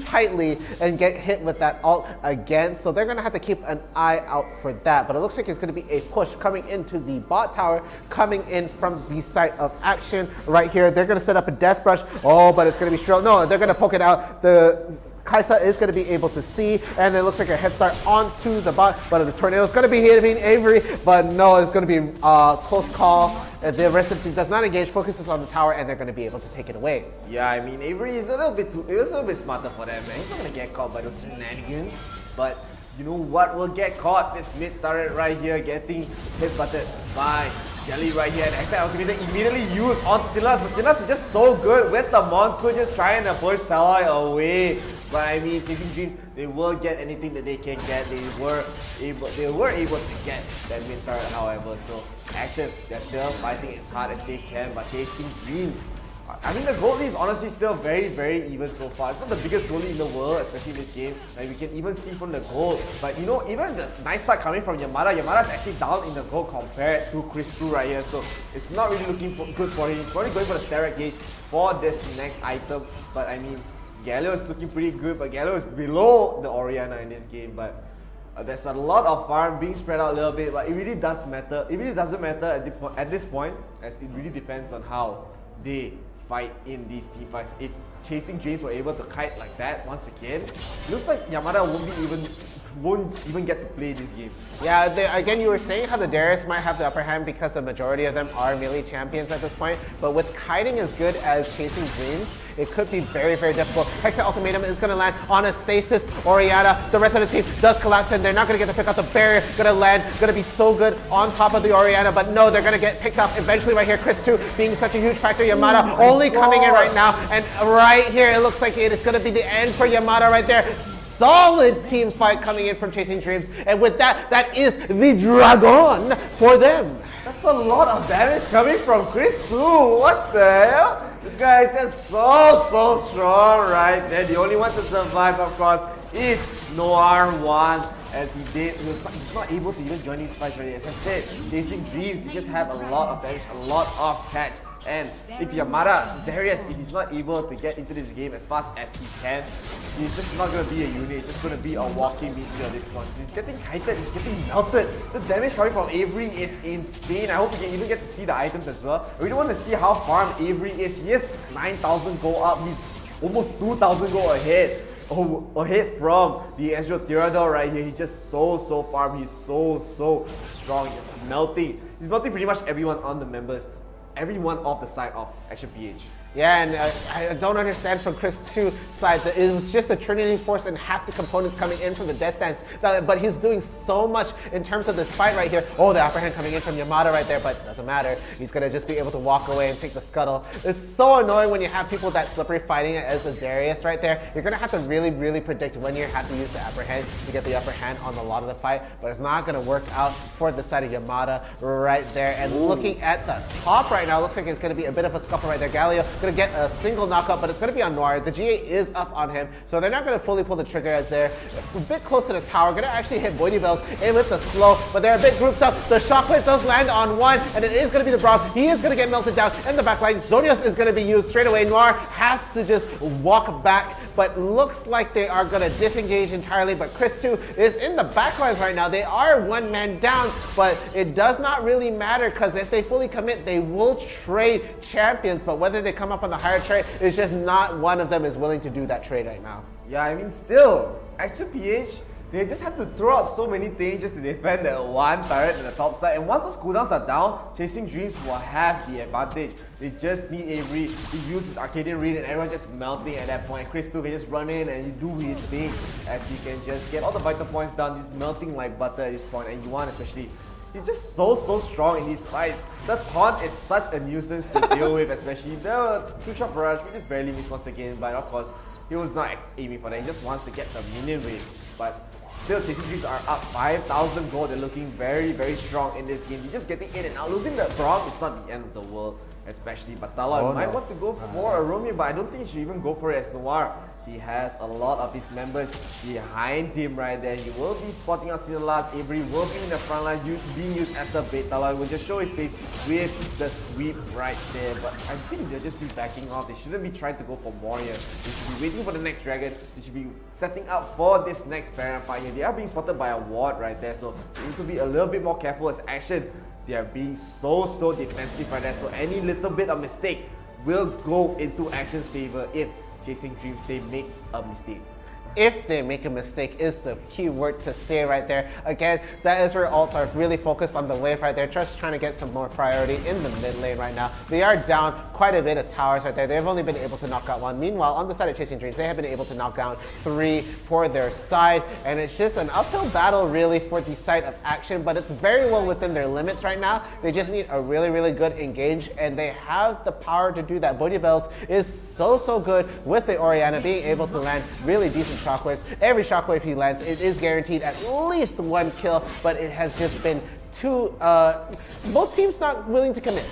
tightly and get hit with that ult again. So they're gonna have to keep an eye out for that. But it looks like it's gonna be a push coming into the bot tower, coming in from the side of Action right here. They're gonna set up a death brush. Oh, but it's gonna be Shrill. No, they're gonna poke it out. The Kaisa is going to be able to see, and it looks like a head start onto the bot, but the tornado is going to be hitting Avery, but no, it's going to be a close call. The rest of the team does not engage, focuses on the tower, and they're going to be able to take it away. Yeah, I mean, Avery is a little bit smarter for that, man. He's not going to get caught by those shenanigans, but you know what will get caught? This mid turret right here getting hit butted by Jelly right here, and Exile Ultimate immediately used onto Sinelas, but Sinelas is just so good with the monsoon, just trying to push Talon away. But I mean, Chasing Dreams, they will get anything that they can get. They were able to get that mid turret, however. So Action, they're still fighting as hard as they can, but Chasing Dreams I mean, the goal lead is honestly still very, very even so far. It's not the biggest goal lead in the world, especially in this game. Like, we can even see from the goal. But you know, even the nice start coming from Yamada, Yamada's actually down in the goal compared to 𝐶𝐻2 right here. So it's not really looking good for him. He's probably going for the steroid gauge for this next item. But I mean, 𝐬𝐤 is looking pretty good, but 𝐬𝐤 is below the Orianna in this game. But there's a lot of farm being spread out a little bit, but it really does matter. It really doesn't matter at this point, as it really depends on how they fight in these team fights. If Chasing Dreams were able to kite like that once again, looks like Yamada won't even get to play this game. Yeah, again, you were saying how the Darius might have the upper hand because the majority of them are melee champions at this point, but with kiting as good as Chasing Dreams, it could be very, very difficult. Hexa Ultimatum is going to land on a Stasis Orianna. The rest of the team does collapse and they're not going to get to pick up the barrier. Going to land, going to be so good on top of the Orianna, but no, they're going to get picked up eventually right here. 𝐶𝐻2 being such a huge factor. Yamada only coming in right now, and right here it looks like it is going to be the end for Yamada right there. Solid team fight coming in from Chasing Dreams, and with that, that is the Dragon for them. That's a lot of damage coming from 𝐶𝐻2. What the hell? This guy is just so strong right there. The only one to survive, of course, is Noir1. As he's not able to even join these fights already. As I said, Chasing Dreams, he just have a lot of damage, a lot of catch. And if Yamada, Darius, if he's not able to get into this game as fast as he can, he's just not going to be a unit, he's just going to be a walking meteor at this point. He's getting kited, he's getting melted. The damage coming from Avery is insane. I hope we can even get to see the items as well. I really want to see how farmed Avery is. He has 9,000 gold up, he's almost 2,000 gold ahead. Ahead from the Ezreal Theodore right here. He's just so farmed. He's so strong. He's melting. He's melting pretty much everyone on the members. Everyone off the side of Action PH. Yeah, and I don't understand from 𝐶𝐻2's side that it was just a Trinity Force and half the components coming in from the Death Dance. But he's doing so much in terms of this fight right here. Oh, the upper hand coming in from Yamada right there, but doesn't matter. He's going to just be able to walk away and take the scuttle. It's so annoying when you have people that slippery fighting it as a Darius right there. You're going to have to really predict when you have to use the upper hand to get the upper hand on a lot of the fight, but it's not going to work out for the side of Yamada right there. And looking at the top right now, looks like it's going to be a bit of a scuffle right there. 𝐬𝐤 going to get a single knockup, but it's going to be on Noir. The GA is up on him, so they're not going to fully pull the trigger as they're a bit close to the tower. Going to actually hit Voidy Bells in with the slow, but they're a bit grouped up. The shockwave does land on one, and it is going to be the Braum. He is going to get melted down in the backline. Zhonya's is going to be used straight away. Noir has to just walk back, but looks like they are going to disengage entirely. But 𝐶𝐻2 is in the backlines right now. They are one man down, but it does not really matter because if they fully commit, they will trade champions. But whether they come up on the higher trade, it's just not one of them is willing to do that trade right now. Yeah, I mean, still, Action PH, they just have to throw out so many things just to defend that one turret in the top side. And once those cooldowns are down, Chasing Dreams will have the advantage. They just need Avery to use his Arcadian Read and everyone just melting at that point. 𝐶𝐻2 can just run in and do his thing as he can just get all the vital points down, just melting like butter at this point. And Yuan especially, he's just so strong in these fights. The taunt is such a nuisance to deal with, especially the two-shot barrage. We just barely missed once again, but of course, he was not aiming for that. He just wants to get the minion wave. But still, Chasing Dreams are up 5,000 gold. They're looking very strong in this game. They're just getting in and out. Losing the Braum is not the end of the world, especially. But Talon might want to go for a Romeo, but I don't think he should even go for it as Noir. He has a lot of his members behind him right there. He will be spotting out Sinelas. Avery will be in the front line, being used as a bait. Talon will just show his face with the sweep right there. But I think they'll just be backing off. They shouldn't be trying to go for Warrior. They should be waiting for the next Dragon. They should be setting up for this next Baron fight here. They are being spotted by a ward right there, so they need to be a little bit more careful as Action. They are being so defensive right there. So any little bit of mistake will go into Action's favor if Chasing Dreams, they make a mistake. If they make a mistake is the key word to say right there. Again, the Ezreal ults are really focused on the wave right there, just trying to get some more priority in the mid lane right now. They are down quite a bit of towers right there. They've only been able to knock out one. Meanwhile, on the side of Chasing Dreams, they have been able to knock down 3 for their side, and it's just an uphill battle really for the side of Action, but it's very well within their limits right now. They just need a really good engage, and they have the power to do that. Voidy Bells is so good with the Orianna being able to land really decent shockwaves. Every shockwave he lands, it is guaranteed at least 1 kill, but it has just been both teams not willing to commit.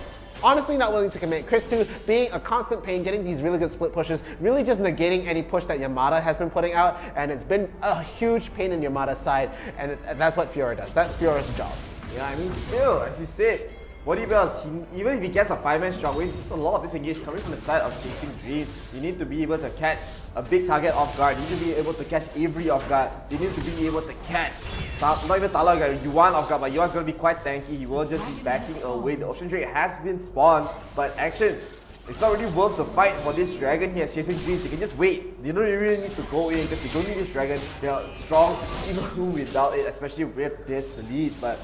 honestly not willing to commit. Chris2 being a constant pain, getting these really good split pushes, really just negating any push that Yamada has been putting out, and it's been a huge pain in Yamada's side, and that's what Fiora does. That's Fiora's job. Yeah, I mean, still, as you said, ODYSSEY, even if he gets a 5-man shockwave, there's a lot of disengage coming from the side of Chasing Dreams. You need to be able to catch a big target off guard. You need to be able to catch Avery off guard. You need to be able to catch, not even Tala, Yuan off guard, but Yuan's going to be quite tanky. He will just be backing away. The Ocean Drake has been spawned, but action, it's not really worth the fight for this dragon here. Chasing Dreams, they can just wait. They don't really need to go in because they don't need this dragon. They are strong even without it, especially with this lead. But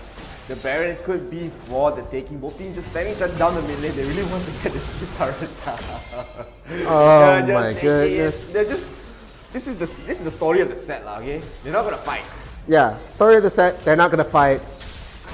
the Baron could be for the taking. Both teams just standing each other down the mid lane. They really want to get this turret down. Oh my goodness. They're just, this is the story of the set, okay? They're not gonna fight. Yeah, story of the set, they're not gonna fight.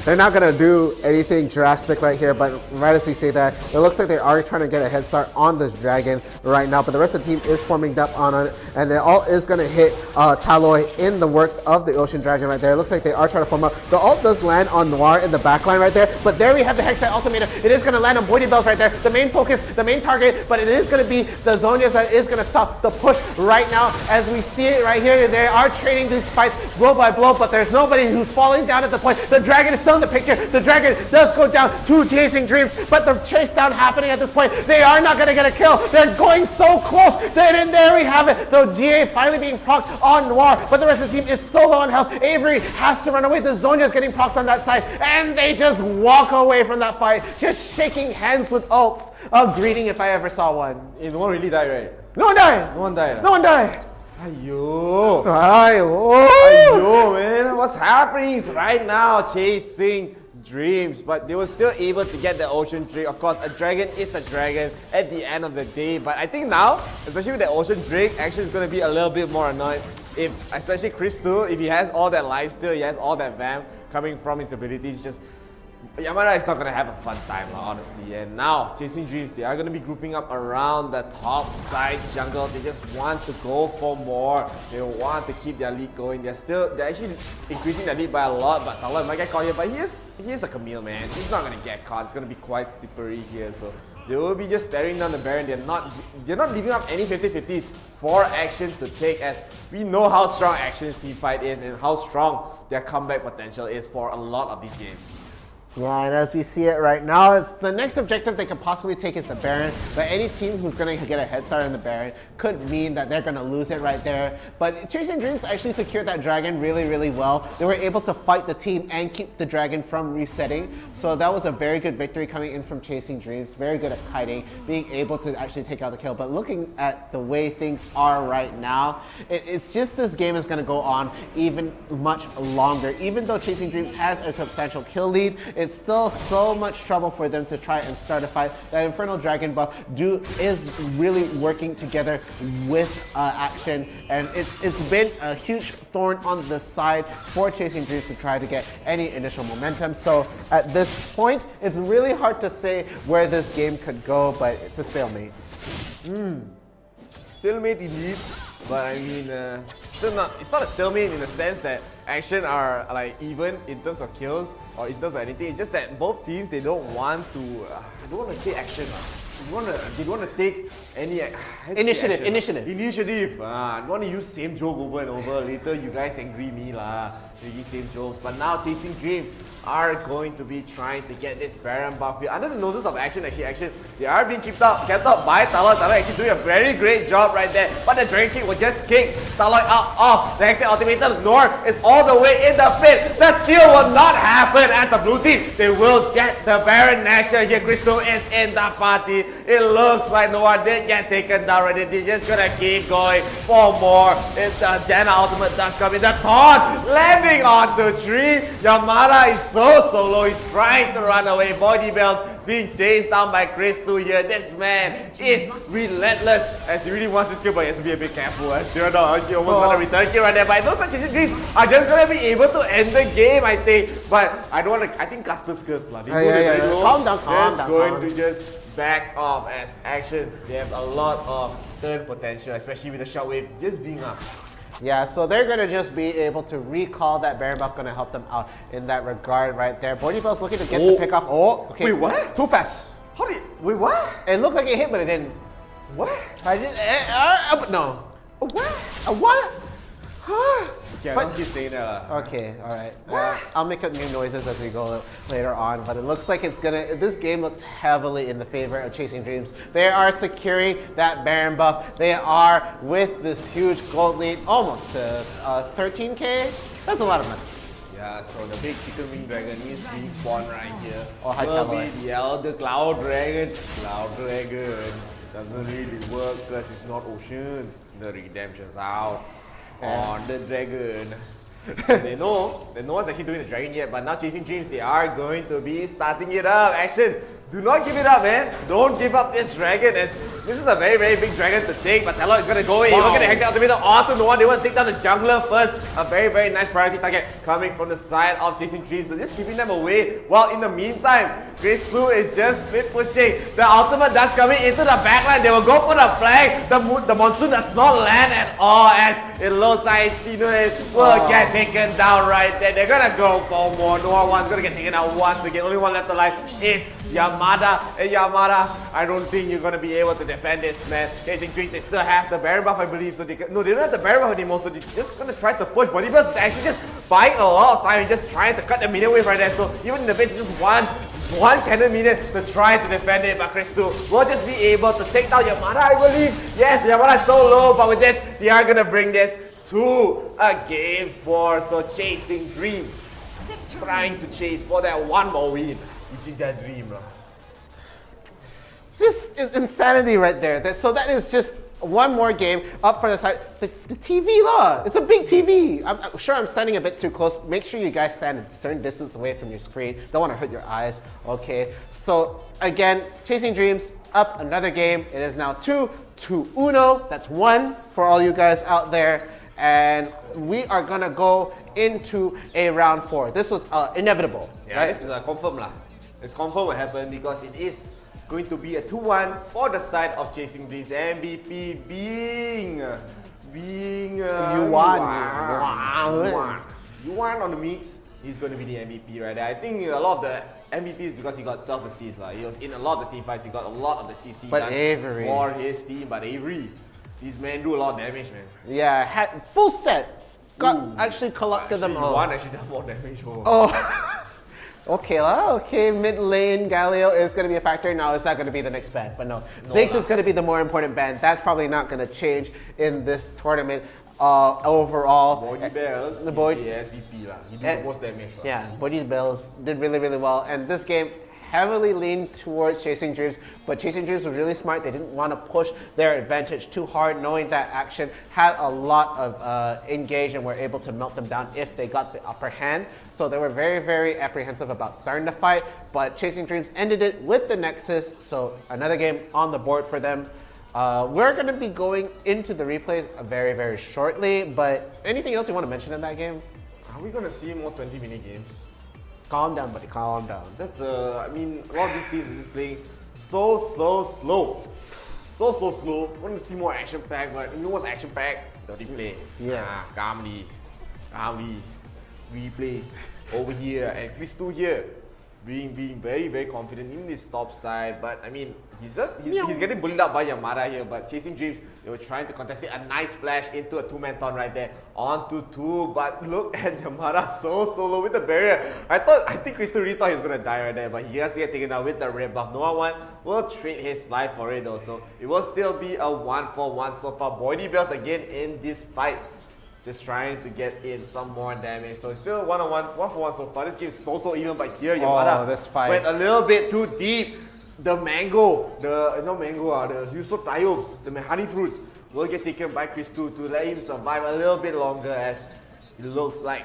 They're not going to do anything drastic right here, but right as we say that, it looks like they are trying to get a head start on this dragon right now, but the rest of the team is forming up on it, and it all is going to hit Taloy in the works of the Ocean Dragon right there. It looks like they are trying to form up. The ult does land on Noir in the backline right there, but there we have the Hextech Ultimatum. It is going to land on Boydie Bells right there, the main focus, the main target, but it is going to be the Zhonya's that is going to stop the push right now. As we see it right here, they are trading these fights blow by blow, but there's nobody who's falling down at the point. The dragon is still in the picture. The dragon does go down to Chasing Dreams, but the chase down happening at this point. They are not going to get a kill. They're going so close. And there we have it. The GA finally being procced on Noir, but the rest of the team is so low on health. Avery has to run away. The Zhonya's getting procced on that side, and they just walk away from that fight, just shaking hands with ults. A greeting if I ever saw one. No one really died, right? No one died. No one died. No one died. Ayo. Ayo. Ayo, man. What's happening right now? Chasing Dreams, but they were still able to get the Ocean Drake. Of course, a dragon is a dragon at the end of the day, but I think now, especially with the Ocean Drake, actually is going to be a little bit more annoying. If, especially Chris2, if he has all that life steal, he has all that vamp coming from his abilities, just Yamada is not going to have a fun time, honestly. And now, Chasing Dreams, they are going to be grouping up around the top side jungle. They just want to go for more. They want to keep their lead going. They're actually increasing their lead by a lot, but Tala might get caught here. But he is a Camille, man. He's not going to get caught. It's going to be quite slippery here. So they will be just staring down the Baron. They're not leaving up any 50-50s for Action to take, as we know how strong Action's team fight is and how strong their comeback potential is for a lot of these games. Yeah, and as we see it right now, it's the next objective they could possibly take is the Baron, but any team who's going to get a head start on the Baron could mean that they're going to lose it right there. But Chasing Dreams actually secured that dragon really, really well. They were able to fight the team and keep the dragon from resetting. So that was a very good victory coming in from Chasing Dreams. Very good at kiting, being able to actually take out the kill. But looking at the way things are right now, it's just this game is going to go on even much longer. Even though Chasing Dreams has a substantial kill lead, it's still so much trouble for them to try and start a fight. That Infernal Dragon buff is really working together with Action, and it's been a huge thorn on the side for Chasing Dreams to try to get any initial momentum. So at this point, it's really hard to say where this game could go, but it's a stalemate. Stalemate indeed, but I mean, it's not a stalemate in the sense that Action are like even in terms of kills or in terms of anything. It's just that both teams, they don't want to, I don't want to say Action. They don't want to take any Initiative. I don't want to use same joke over and over. Later you guys angry me lah. Use same jokes. But now Chasing Dreams are going to be trying to get this Baron buff here. Under the noses of Action, they are being kept up by Taloy. Taloy actually doing a very great job right there. But the Dragon Kick will just kick Taloy out of the Hextech Ultimatum. North is all the way in the pit. The steal will not happen as the blue team. They will get the Baron Nashor here. Crystal is in the party. It looks like Noah did get taken down already. They're just gonna keep going for more. It's the Janna ultimate does come in. The taunt landing on the tree. Yamada is so solo. He's trying to run away. Boydie Bells being chased down by Chris2 here. This man is relentless as he really wants this kill, but he has to be a bit careful. She almost got a return kill right there. But I know such Chasing Dreams are just gonna be able to end the game, I think. But I don't want to. I think Custer's curse lah. Calm down. Going to just back off as Action. They have a lot of turn potential, especially with the shockwave just being up. Yeah, so they're going to just be able to recall that Baron buff, going to help them out in that regard right there. Boydie Bell's looking to get the pick off. Oh, okay. Wait, what? Too fast. How did? Wait, what? It looked like it hit, but it didn't. What? I just, no. What? What? Huh? Okay, I don't keep saying that. Okay, alright. I'll make up new noises as we go later on, but it looks like this game looks heavily in the favor of Chasing Dreams. They are securing that Baron buff. They are with this huge gold lead, almost to 13k. That's a lot of money. Yeah, so the big chicken wing dragon is being spawned right here. Oh, hi, Will Cowboy. be the elder cloud dragon. Cloud dragon doesn't really work because it's not ocean. The redemption's out on the dragon. They know no one's actually doing the dragon yet, but now Chasing Dreams, they are going to be starting it up. Action! Do not give it up, man. Don't give up this dragon, as this is a very, very big dragon to take, but Talon is going to go in. He's going to hex the ultimator onto Noah. They want to take down the jungler first. A very, very nice priority target coming from the side of Chasing Dreams, so just keeping them away. While in the meantime, 𝐻𝐿 is just mid pushing. The ultimate does coming into the backline. They will go for the flag. The monsoon does not land at all, as 𝐿𝐿 will get taken down right there. They're going to go for more. Noah one's going to get taken out once again. Only one left alive is Yamada. And Yamada, I don't think you're going to be able to defend this, man. Chasing Dreams, they still have the Baron buff, I believe. So they don't have the Baron buff anymore, so they're just going to try to push. ODYSSEY is actually just buying a lot of time and just trying to cut the minion wave right there. So even in the base, it's just one cannon minion to try to defend it. But 𝐻𝐿 will just be able to take down Yamada, I believe. Yes, Yamada is so low, but with this, they are going to bring this to a game 4. So Chasing Dreams, trying to chase for that one more win, which is their dream. This is insanity right there. So that is just one more game up for the side. The TV law, it's a big TV. I'm sure I'm standing a bit too close. Make sure you guys stand a certain distance away from your screen. Don't want to hurt your eyes, okay? So again, Chasing Dreams up another game. It is now 2-1. That's 1 for all you guys out there. And we are gonna go into a round 4. This was inevitable, yeah, right? This is confirmed lah. It's confirmed what happened because it is going to be a 2-1 for the side of Chasing Dreams. MVP being Yuan on the mix. He's going to be the MVP right there. I think a lot of the MVP is because he got 12 assists. He was in a lot of the team fights. He got a lot of the CC done for his team. But Avery, these men do a lot of damage, man. Yeah, had full set. Actually collected them all. Yuan actually done more damage. Okay, okay, mid lane Galio is going to be a factor. No, it's not going to be the next ban, but no. 𝐶𝐧�X is going to be the more important ban. That's probably not going to change in this tournament overall. ODYSSEY the SVP lah. He did the most damage. Yeah, ODYSSEY did really, really well. And this game heavily leaned towards Chasing Dreams, but Chasing Dreams was really smart. They didn't want to push their advantage too hard, knowing that Action had a lot of engage and were able to melt them down if they got the upper hand. So they were very, very apprehensive about starting the fight, but Chasing Dreams ended it with the Nexus, so another game on the board for them. We're going to be going into the replays very, very shortly, but anything else you want to mention in that game? Are we going to see more 20-minute games? Calm down, buddy, calm down. That's I mean, a lot of these teams are just playing so slow. So slow. I want to see more action-packed, but you know what's action-packed? Dirty play. Yeah. Calmly. Replays over here, and 𝐻𝐿 here being very, very confident in this top side. But I mean, he's getting bullied up by Yamada here, but Chasing Dreams, they were trying to contest it. A nice splash into a 2-man taunt right there onto 2, but look at Yamada so low with the barrier. I think 𝐻𝐿 really thought he was gonna die right there, but he has to get taken out with the red buff. Noah one will trade his life for it though, so it will still be a 1-for-1 so far. ODYSSEY again in this fight, just trying to get in some more damage. So it's still 1-for-1 so far. This game is so even, but here Yamada this fight went a little bit too deep. The Yusuf Tayobs, the honey fruits, will get taken by 𝐻𝐿 to let him survive a little bit longer, as it looks like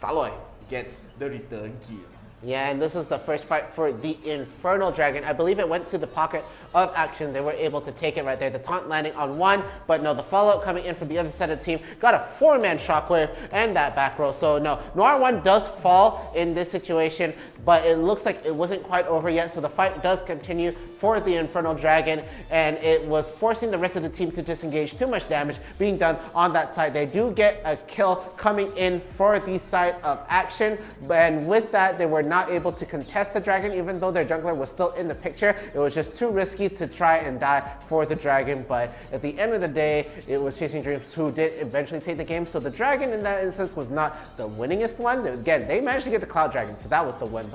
Taloy gets the return kill. Yeah, and this is the first fight for the Infernal Dragon. I believe it went to the pocket of Action. They were able to take it right there. The taunt landing on 1, but no, the follow-up coming in from the other side of the team. Got a 4-man shockwave and that back row. So no, Noir 1 does fall in this situation. but it looks like it wasn't quite over yet, so the fight does continue for the Infernal Dragon, and it was forcing the rest of the team to disengage. Too much damage being done on that side. They do get a kill coming in for the side of action, and with that, they were not able to contest the dragon, even though their jungler was still in the picture. It was just too risky to try and die for the dragon, but at the end of the day, it was Chasing Dreams who did eventually take the game, so the dragon in that instance was not the winningest one. Again, they managed to get the Cloud Dragon, so that was the win.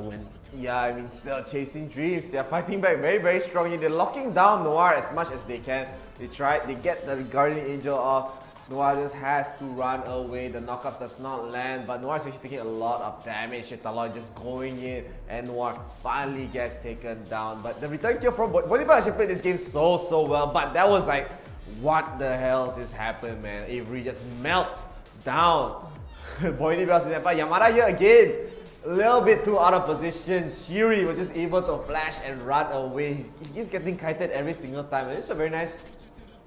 Yeah, I mean, still Chasing Dreams. They're fighting back very, very strongly. They're locking down Noir as much as they can. They get the Guardian Angel off. Noir just has to run away. The knockup does not land, but Noir is actually taking a lot of damage. Talon just going in, and Noir finally gets taken down. But the return kill from Bolivar actually played this game so well, but that was like, what the hell just happened, man? Avery just melts down. Bolivar's in that fight. Yamada here again. A little bit too out of position. Shiri was just able to flash and run away. He keeps getting kited every single time, and it's a very nice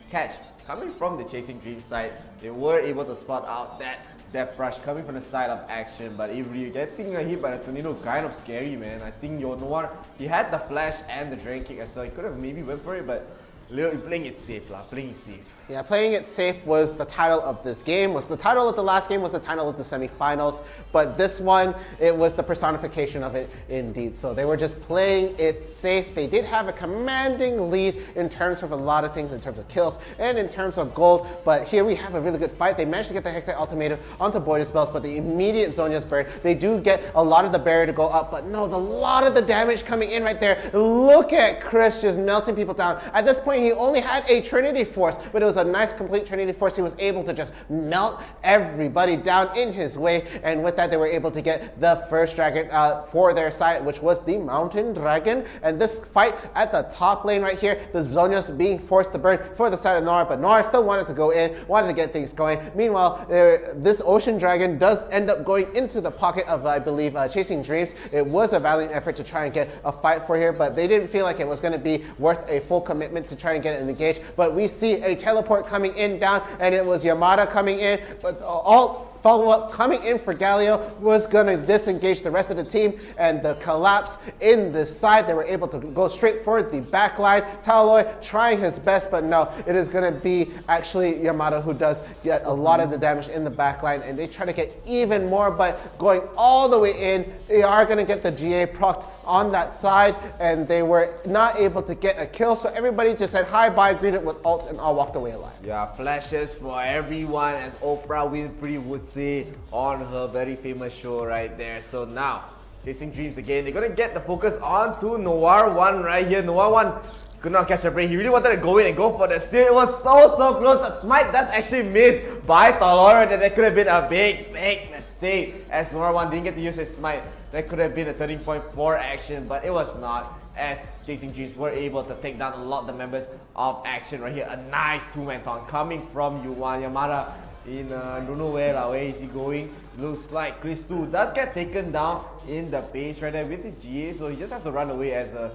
catch. Coming from the Chasing Dreams side, they were able to spot out that Death Rush coming from the side of action, but Avery getting hit by the tornado, kind of scary, man. I think Noir, he had the flash and the drain kick as well. He could have maybe went for it, but playing it safe, playing it safe. Yeah, playing it safe was the title of this game. Was the title of the last game, was the title of the semifinals. But this one, it was the personification of it indeed. So they were just playing it safe. They did have a commanding lead in terms of a lot of things, in terms of kills and in terms of gold. But here we have a really good fight. They managed to get the Hextech Ultimatum onto Boyd's spells, but the immediate Zhonya's burn, they do get a lot of the barrier to go up. But no, a lot of the damage coming in right there. Look at Chris just melting people down. At this point, he only had a Trinity Force, but it was a nice complete Trinity Force. He was able to just melt everybody down in his way, and with that they were able to get the first dragon for their side, which was the Mountain Dragon. And this fight at the top lane right here, the Zhonya's being forced to burn for the side of Noir, but Noir still wanted to go in, wanted to get things going. Meanwhile, this Ocean Dragon does end up going into the pocket of, I believe, Chasing Dreams. It was a valiant effort to try and get a fight for here, but they didn't feel like it was going to be worth a full commitment to try and get it engaged. But we see a teleport coming in down, and it was Yamada coming in, but all follow-up coming in for 𝐸𝐸 was going to disengage the rest of the team, and the collapse in this side, they were able to go straight for the back line. Taloi trying his best, but no, it is going to be actually Yamada who does get a lot of the damage in the back line, and they try to get even more, but going all the way in, they are going to get the GA procced on that side, and they were not able to get a kill, so everybody just said hi bye, greeted with ults, and all walked away alive. Yeah, flashes for everyone, as Oprah Winfrey would say on her very famous show right there. So now, Chasing Dreams again, they're gonna get the focus on to Noir 1 right here. Noir 1 could not catch a break. He really wanted to go in and go for the steal. It was so close. The smite does actually miss by Talor, and that could have been a big mistake, as Noir 1 didn't get to use his smite. That could have been a 13.4 action, but it was not, as Chasing Dreams were able to take down a lot of the members of action right here. A nice two-man taunt coming from Yuan. Yamada in don't know where is he going. Looks like Chris 2 does get taken down in the base right there with his GA, so he just has to run away as a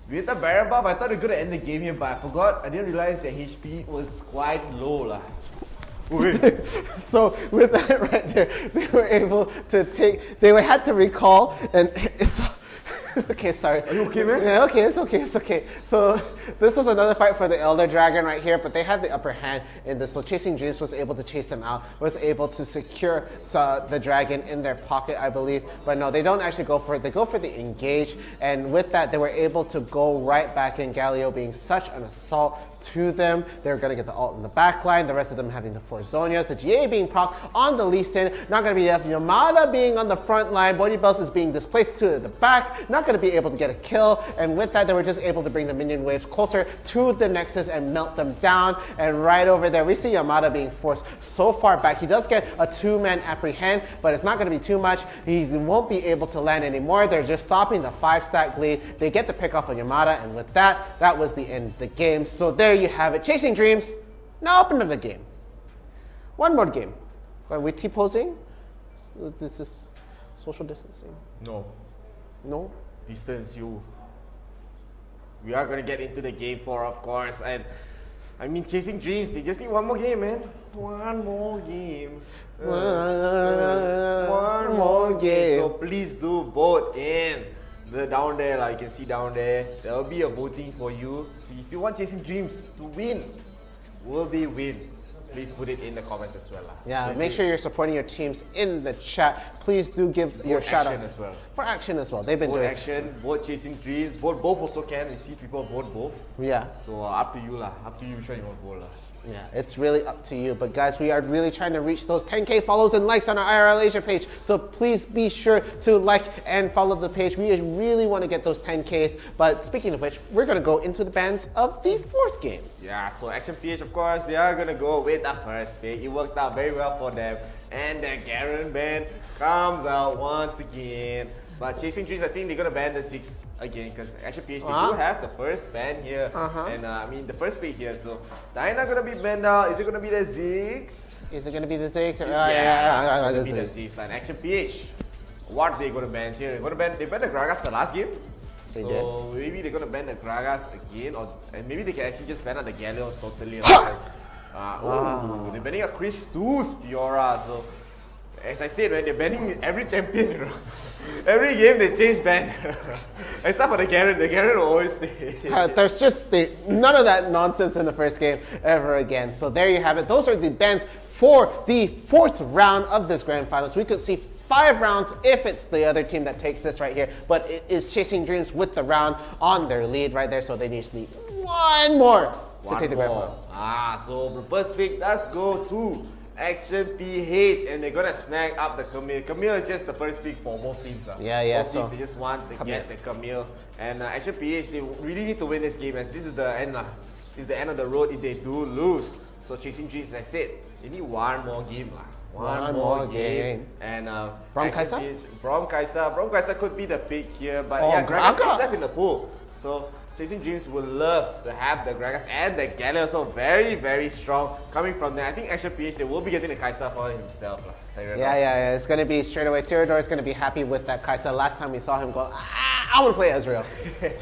with the barrier buff. I thought they were gonna end the game here, but I forgot. I didn't realize their HP was quite low. So with that right there, they were able to take, they had to recall, and it's okay, sorry. Are you okay, man? Yeah, okay, it's okay. So this was another fight for the Elder Dragon right here, but they had the upper hand in this. So Chasing Dreams was able to chase them out, was able to secure the dragon in their pocket, I believe. But no, they don't actually go for it. They go for the engage, and with that, they were able to go right back in. 𝐸𝐸 being such an assault to them. They're going to get the ult in the back line, the rest of them having the 4 Zhonyas, the GA being proc on the Lee Sin, not going to be enough. Yamada being on the front line, Body Bells is being displaced to the back, not going to be able to get a kill, and with that they were just able to bring the minion waves closer to the Nexus and melt them down. And right over there we see Yamada being forced so far back. He does get a 2-man apprehend, but it's not going to be too much. He won't be able to land anymore. They're just stopping the 5-stack bleed. They get the pick off on Yamada, and with that, that was the end of the game. So there you have it. Chasing Dreams, now open up the game. One more game. Are we T-posing? This is social distancing. No. No? Distance you. We are going to get into the game 4, of course. And I mean, Chasing Dreams, they just need one more game, man. One more game. One more game. So please do vote in down there, like you can see down there, there will be a voting for you. If you want Chasing Dreams to win, will they win? Please put it in the comments as well. Yeah, make sure you're supporting your teams in the chat. Please do give your shout out as well. For Action as well. They've been vote doing Action, vote Chasing Dreams, vote both also can. We see people vote both. Yeah. So up to you lah. Up to you which one you want to vote lah. Yeah, it's really up to you. But guys, we are really trying to reach those 10K follows and likes on our IRL Asia page. So please be sure to like and follow the page. We really want to get those 10Ks. But speaking of which, we're going to go into the bans of the fourth game. Yeah, so Action PH, of course, they are going to go with the first pick. It worked out very well for them. And the Garen ban comes out once again. But Chasing Dreams, I think they're going to ban the 6 again because Action PH, they do have the first ban here. And I mean, the first pick here. So Diana going to be banned out. Is it going to be the Ziggs? Is it going to be the Ziggs? Yeah, it's going to be the Ziggs. And Action PH, what are they going to ban here? They're going to ban, they banned the Gragas the last game. So maybe they're going to ban the Gragas again, and maybe they can actually just ban out the 𝐸𝐬𝐬 totally. They're banning a Chris Too's Fiora. So as I said, right, they're banning every champion, you know. Every game they change ban. Except for the Garen will always stay. There's just none of that nonsense in the first game ever again. So there you have it. Those are the bans for the fourth round of this grand finals. We could see 5 rounds if it's the other team that takes this right here, but it is Chasing Dreams with the round on their lead right there, so they need one more to take the grand final. So the first pick does go to Action PH, and they're gonna snag up the 𝐶𝐿. 𝐶𝐿 is just the first pick for both teams. Both teams, they just want to get the 𝐶𝐿. And Action PH, they really need to win this game, as this is the end. This is the end of the road if they do lose. So Chasing Dreams, as I said, they need one more game. One more game. And 𝐿𝐴𝐼𝐸 could be the pick here, but yeah, Gragas is left in the pool. So Chasing Dreams would love to have the Gragas and the 𝐸𝐿𝐴, so very, very strong coming from there. I think Action PH, they will be getting the 𝐿𝐴𝐼𝐸 for himself. Yeah. It's going to be straight away. Theodore is going to be happy with that 𝐿𝐴𝐼𝐸. Last time we saw him go, I want to play Ezreal.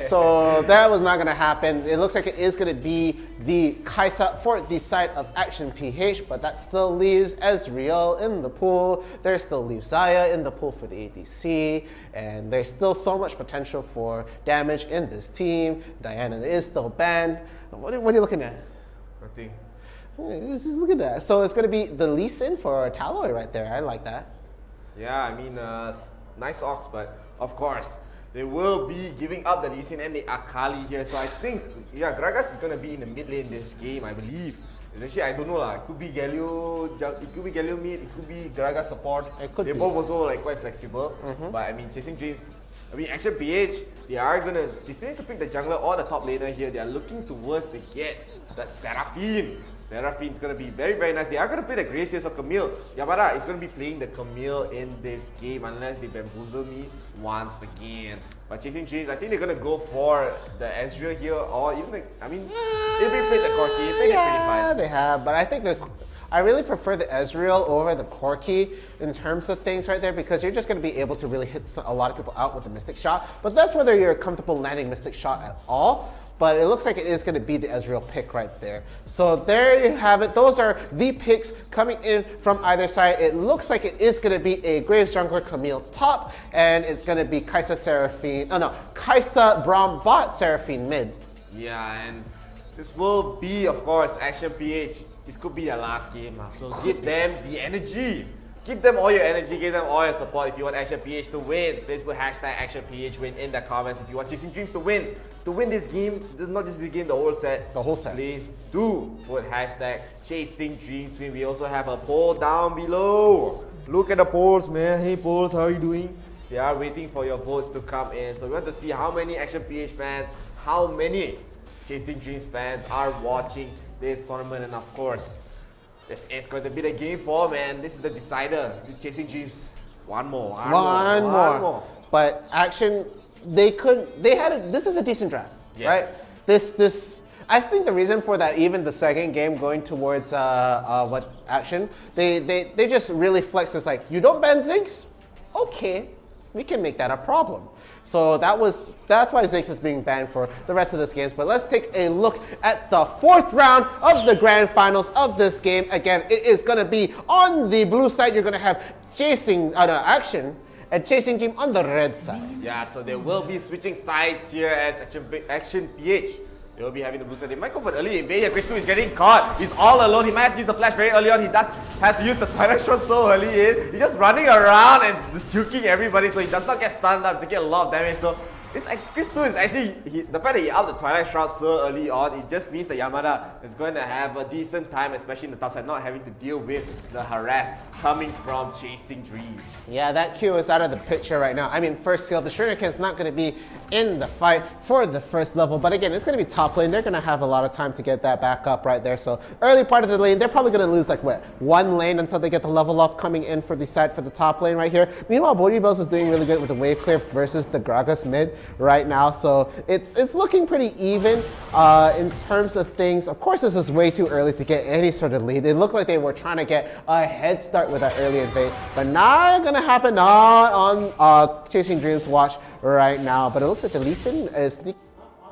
So that was not going to happen. It looks like it is going to be the 𝐿𝐴𝐸 for the side of Action PH, but that still leaves Ezreal in the pool. There still leaves Xayah in the pool for the ADC, and there's still so much potential for damage in this team. Diana is still banned. What are you looking at? Nothing. Look at that. So it's going to be the 𝐿𝐴𝐼𝐸 for Talloy right there. I like that. Yeah, I mean, nice Ox, but of course, they will be giving up the 𝐿𝐴𝐼𝐸 and the Akali here. So I think, yeah, Gragas is going to be in the mid lane this game, I believe. Actually, I don't know lah. It could be 𝐸𝐿𝐴𝐼𝐸, it could be 𝐸𝐿𝐴𝐼𝐸 mid, it could be Gragas support. They both also like quite flexible. But I mean, Chasing Dreams, I mean, Action PH, they still need to pick the jungler or the top laner here. They are looking towards to get the Seraphine. Seraphine's going to be very, very nice. They are going to play the Gracious or 𝐶𝐿. Yamada is going to be playing the 𝐶𝐿 in this game unless they bamboozle me once again. But Chasing Dreams, I think they're going to go for the Ezreal here, or even the, I mean, if they play the Corki, they played it pretty fine. Yeah, they have, but I think I really prefer the Ezreal over the Corki in terms of things right there, because you're just going to be able to really hit a lot of people out with the Mystic Shot. But that's whether you're comfortable landing Mystic Shot at all. But it looks like it is going to be the Ezreal pick right there. So there you have it. Those are the picks coming in from either side. It looks like it is going to be a Graves jungler 𝐶𝐿 top, and it's going to be 𝐿𝐴𝐼𝐸 Braum bot, Seraphine mid. Yeah, and this will be, of course, Action PH. This could be their last game. So give them the energy. Give them all your energy, give them all your support. If you want Action PH to win, please put #ActionPHWin in the comments. If you want Chasing Dreams to win this game, this is not just the game, the whole set. Please do put #ChasingDreamsWin. We also have a poll down below. Look at the polls, man. Hey polls, how are you doing? They are waiting for your votes to come in. So we want to see how many Action PH fans, how many Chasing Dreams fans are watching this tournament, and of course, this is going to be the game 4, man. This is the decider. Chasing Dreams. One more. But Action, this is a decent draft, right? I think the reason for that, even the second game going towards Action, they just really flex. It's like, you don't ban Ziggs? Okay, we can make that a problem. So that's why Ziggs is being banned for the rest of this games. But let's take a look at the fourth round of the grand finals of this game. Again, it is going to be on the blue side. You're going to have Action, and Chasing Dream on the red side. Yeah, so they will be switching sides here as Action PH. They will be having the blue side. They might go for the early invasion. 𝐿𝐻𝐻 is getting caught. He's all alone. He might have to use the flash very early on. He does have to use the Twilight Shot so early in. He's just running around and juking everybody, so he does not get stunned up. He's taking a lot of damage. So 𝐻𝐻 is actually, the fact that he out the Twilight Shroud so early on, it just means that Yamada is going to have a decent time, especially in the top side, not having to deal with the harass coming from Chasing Dreams. Yeah, that Q is out of the picture right now. I mean, first skill, the Shuriken's not going to be in the fight for the first level, but again, it's going to be top lane. They're going to have a lot of time to get that back up right there. So early part of the lane, they're probably going to lose like what, 1 lane until they get the level up coming in for the side for the top lane right here. Meanwhile, BodyBells is doing really good with the wave clear versus the Gragas mid right now. So it's looking pretty even in terms of things. Of course, this is way too early to get any sort of lead. It looked like they were trying to get a head start with that early invade, but not going to happen, not on Chasing Dreams watch right now. But it looks like the 𝐿𝐿 is sneaking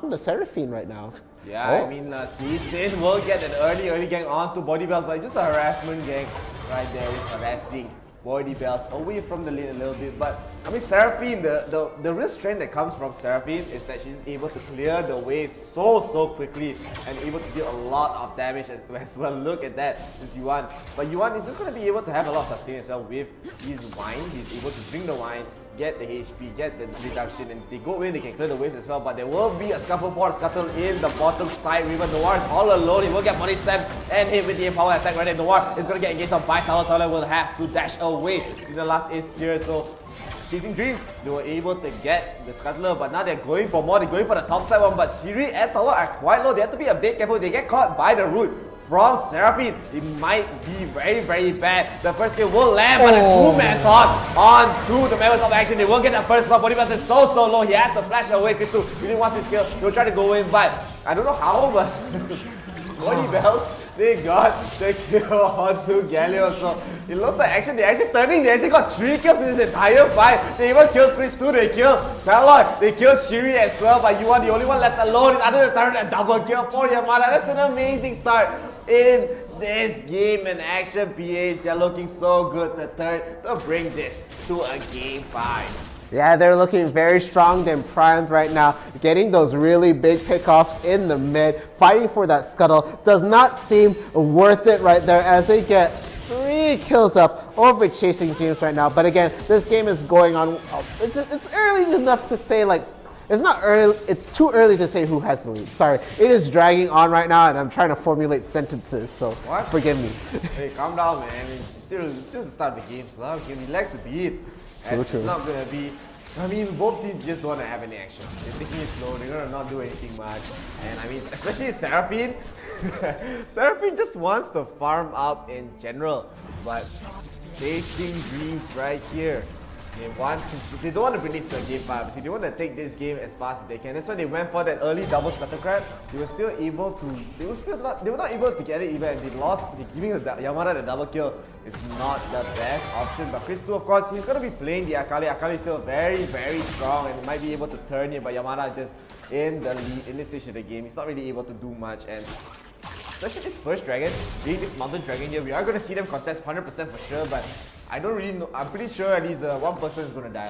on the Seraphine right now. Yeah, I mean, 𝐿𝐿 will get an early gang onto BodyBells, but it's just a harassment gang right there. It's harassing BodyBells away from the lane a little bit. But I mean, Seraphine, the real strength that comes from Seraphine is that she's able to clear the way so quickly and able to deal a lot of damage as well. Look at that, this Yuan. But Yuan is just going to be able to have a lot of sustain as well with his wine. He's able to drink the wine, get the HP, get the reduction, and they go in, they can clear the waves as well. But there will be a scuffleboard scuttle in the bottom side. River Noir is all alone. He will get body slammed and hit with the power attack right there. Noir is going to get engaged on by Tower. Tower will have to dash away. See the last ace here, so Chasing Dreams, they were able to get the scuttler, but now they're going for more. They're going for the top side one, but Shiri and Tower are quite low. They have to be a bit careful. They get caught by the root from Seraphine. It might be very bad. The first kill will land, but a 2-man shot onto the members of action. They will get the first blood. BodyBells is so low. He has to flash away. 𝐻𝐻 really wants this kill. He'll try to go in, but I don't know how, but BodyBells, they got the kill onto 𝐿𝐿𝐻. So it looks like they're actually turning. They actually got 3 kills in this entire fight. They even killed 𝐻𝐻, they killed Paloy, they killed Shiri as well. But Yuan, the only one left alone, is under the turret and double kill for Yamada. That's an amazing start in this game. And Action PH, they're looking so good the third to bring this to a game 5. Yeah, they're looking very strong and primed right now, getting those really big pickoffs in the mid, fighting for that scuttle. Does not seem worth it right there as they get 3 kills up over Chasing Dreams right now. But again, this game is going on. It's early enough to say, like, it's not early, it's too early to say who has the lead. Sorry, it is dragging on right now and I'm trying to formulate sentences, so forgive me. Hey, calm down, man. It's still the start of the game, so now you can relax a bit. It's not going to be, I mean, both teams just don't want to have any action. They're taking it slow, they're going to not do anything much. And I mean, especially Seraphine, Seraphine just wants to farm up in general. But Chasing Dreams right here, they don't want to bring this to a game 5. They want to take this game as fast as they can. That's why they went for that early double Scuttercrab. They were still able to, they were not able to get it even as they lost. Giving Yamada the double kill is not the best option. But 𝐻𝐻, of course, he's going to be playing the Akali. Akali is still very strong and might be able to turn it, but Yamada just in the lead in this stage of the game. He's not really able to do much, and especially this first dragon, being this mountain dragon here, we are going to see them contest 100% for sure, but I don't really know. I'm pretty sure at least one person is going to die.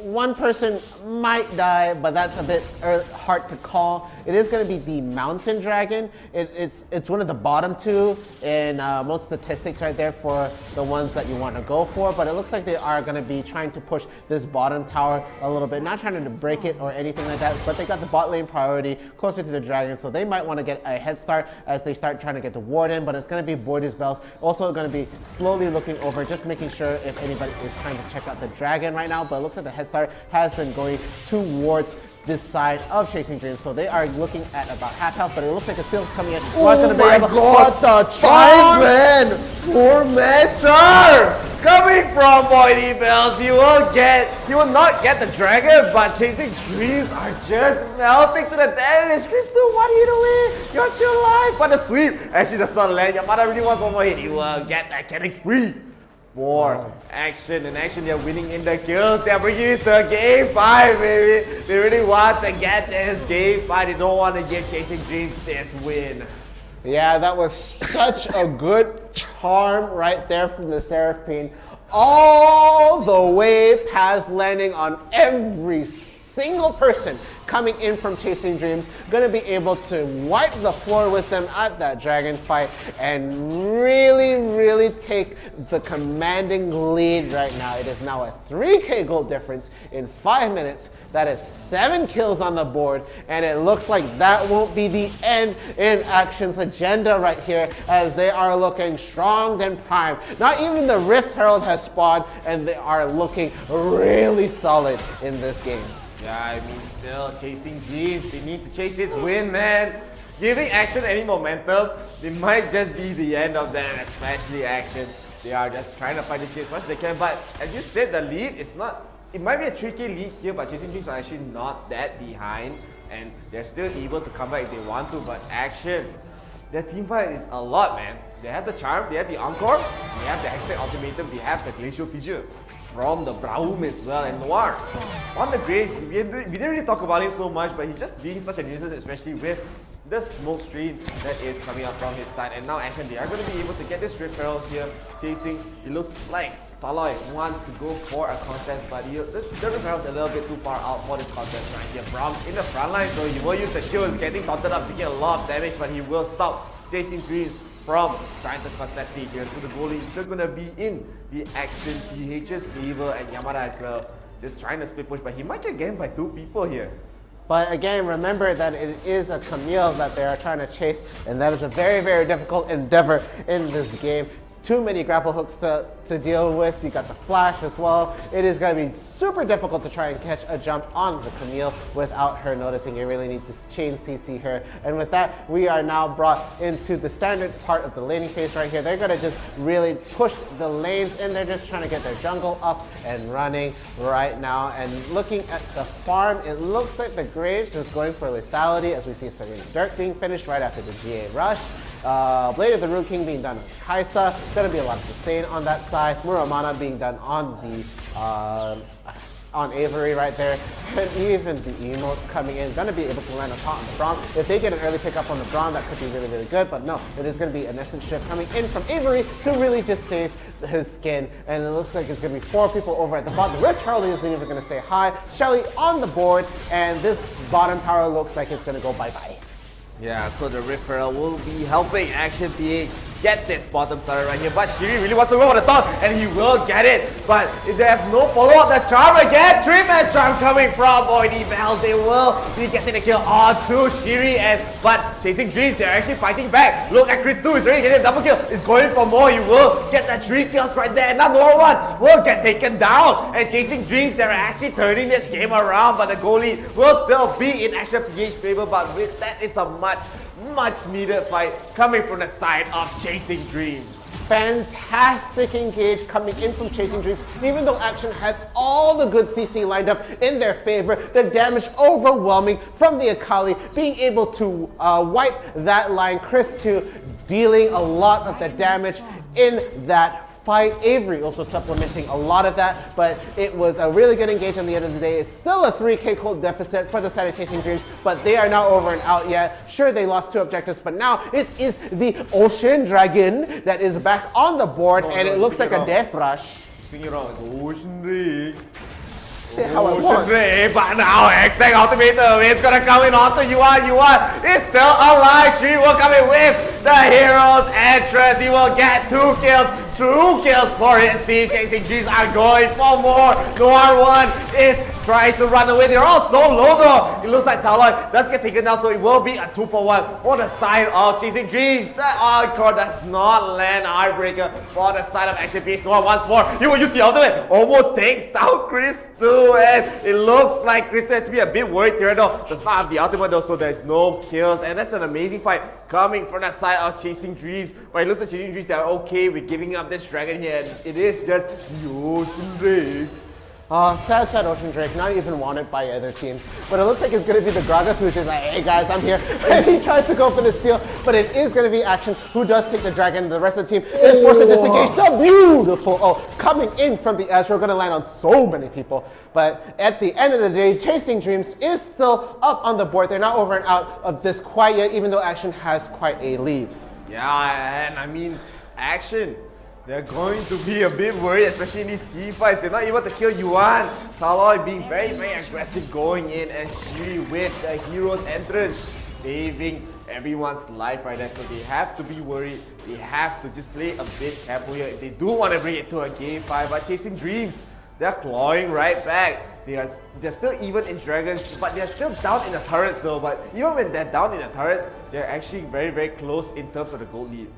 One person might die, but that's a bit hard to call. It is going to be the mountain dragon. It's one of the bottom 2 in most statistics right there for the ones that you want to go for, but it looks like they are going to be trying to push this bottom tower a little bit, not trying to break it or anything like that, but they got the bot lane priority closer to the dragon, so they might want to get a head start as they start trying to get the ward in. But it's going to be BodyBells also going to be slowly looking over, just making sure if anybody is trying to check out the dragon right now. But it looks like the head start has been going towards this side of Chasing Dreams, so they are looking at about half health, but it looks like the steal is coming in. Oh my god! What the 5-man! 4-man charge! Coming from BodyBells, he will not get the dragon, but Chasing Dreams are just melting to the damage. 𝐻𝐻, what are you doing? You're still alive! But the sweep actually does not land. Yamada really wants one more hit. He will get that killing spree. For Action, and Action, they're winning in the kills. They're bringing this to game 5, baby. They really want to get this game 5. They don't want to give Chasing Dreams this win. Yeah, that was such a good charm right there from the Seraphine all the way past landing on every single person coming in from Chasing Dreams, gonna be able to wipe the floor with them at that dragon fight and really take the commanding lead right now. It is now a 3K gold difference in 5 minutes. That is 7 kills on the board, and it looks like that won't be the end in Action's agenda right here, as they are looking strong and prime. Not even the Rift Herald has spawned, and they are looking really solid in this game. Yeah, I mean, still Chasing Dreams. They need to chase this win, man. Giving Action any momentum, it might just be the end of them, especially Action. They are just trying to fight this game as much as they can, but as you said, the lead is not. It might be a 3K lead here, but Chasing Dreams are actually not that behind, and they're still able to come back if they want to. But Action, their team fight is a lot, man. They have the Charm, they have the Encore, they have the Hextech Ultimatum, they have the Glacial Fissure from the Braum as well, and Noir. On the Graves, we didn't really talk about him so much, but he's just being such a nuisance, especially with the smoke screen that is coming out from his side. And now Action, they are going to be able to get this Rift Herald here, chasing. It looks like Taloy wants to go for a contest, but the Rift Herald's a little bit too far out for this contest right here. Braum in the front line, so he will use the shield, he's getting taunted up, taking a lot of damage, but he will stop Chasing Dreams from trying to contest it here. So the goalie is still going to be in the Action, PH's favor, and Yamada as well, just trying to split push, but he might get ganked by 2 people here. But again, remember that it is a 𝐒𝐿 that they are trying to chase, and that is a very difficult endeavor in this game. Too many grapple hooks to deal with. You got the flash as well. It is going to be super difficult to try and catch a jump on the 𝐒𝐿 without her noticing. You really need to chain CC her. And with that, we are now brought into the standard part of the laning phase right here. They're going to just really push the lanes, and they're just trying to get their jungle up and running right now. And looking at the farm, it looks like the Graves is going for lethality, as we see Serena Dirk being finished right after the GA rush. Blade of the Rude King being done on Kaisa. Going to be a lot of sustain on that side. Muramana being done on the on Avery right there. And even the emotes coming in. Going to be able to land a taunt on the Braum. If they get an early pickup on the Braum, that could be really good. But no, it is going to be an Essence Shift coming in from Avery to really just save his skin. And it looks like it's going to be 4 people over at the bottom. The Rift Herald isn't even going to say hi. Shelly on the board. And this bottom tower looks like it's going to go bye-bye. Yeah, so the Rift Herald will be helping Action PH get this bottom turret right here. But Shiri really wants to go for the top, and he will get it. But if they have no follow-up, the Charm again, 3-man Charm coming from ODYSSEY. They will be getting the kill onto Shiri, but Chasing Dreams, they're actually fighting back. Look at Chris 2, he's already getting a double kill. He's going for more, he will get the 3 kills right there. Another one will get taken down. And Chasing Dreams, they're actually turning this game around, but the goalie will still be in Action PH favor. But with that, it's a much needed fight coming from the side of Chasing Dreams. Fantastic engage coming in from Chasing Dreams. Even though Action had all the good CC lined up in their favor, the damage overwhelming from the Akali, being able to wipe that line. Chris 2 dealing a lot of the damage in that fight. Avery also supplementing a lot of that, but it was a really good engage on the end of the day. It's still a 3K cold deficit for the side of Chasing Dreams, but they are now over and out yet. Sure, they lost 2 objectives, but now it is the Ocean Dragon that is back on the board, and it looks like a death rush. Sing it wrong, it's Ocean Ring. Say how I want. But now Hextech Ultimatum is gonna come in onto 𝑢𝐴. It's still alive. She will come in with the hero's entrance. He will get 2 kills. 2 kills for his team. Chasing Dreams are going for more. Noir 1 is trying to run away. They're all so low though. It looks like Taloy does get taken down, so it will be a 2-for-1 for the side of Chasing Dreams. That Encore does not land Heartbreaker for the side of Action PH. Noir once more. He will use the ultimate. Almost takes down Chris 2, and it looks like Chris 2 has to be a bit worried here though. Does not have the ultimate though, so there's no kills. And that's an amazing fight coming from the side of Chasing Dreams. But it looks like Chasing Dreams, they're okay with giving up this dragon here. And it is just the Ocean Drake. Sad Ocean Drake, not even wanted by other teams. But it looks like it's going to be the Gragas who's just like, hey guys, I'm here. And he tries to go for the steal, but it is going to be Action who does take the dragon. The rest of the team is forced to disengage. The beautiful coming in from the 𝐒𝐻, going to land on so many people. But at the end of the day, Chasing Dreams is still up on the board. They're not over and out of this quite yet, even though Action has quite a lead. Yeah, and I mean, Action, they're going to be a bit worried, especially in these team fights. They're not able to kill Yuan. Taloy being very, very aggressive going in, and she with the hero's entrance, saving everyone's life right there. So they have to be worried. They have to just play a bit careful here if they do want to bring it to a game 5. But Chasing Dreams, they're clawing right back. They're still even in Dragons, but they're still down in the turrets though. But even when they're down in the turrets, they're actually very, very close in terms of the gold lead.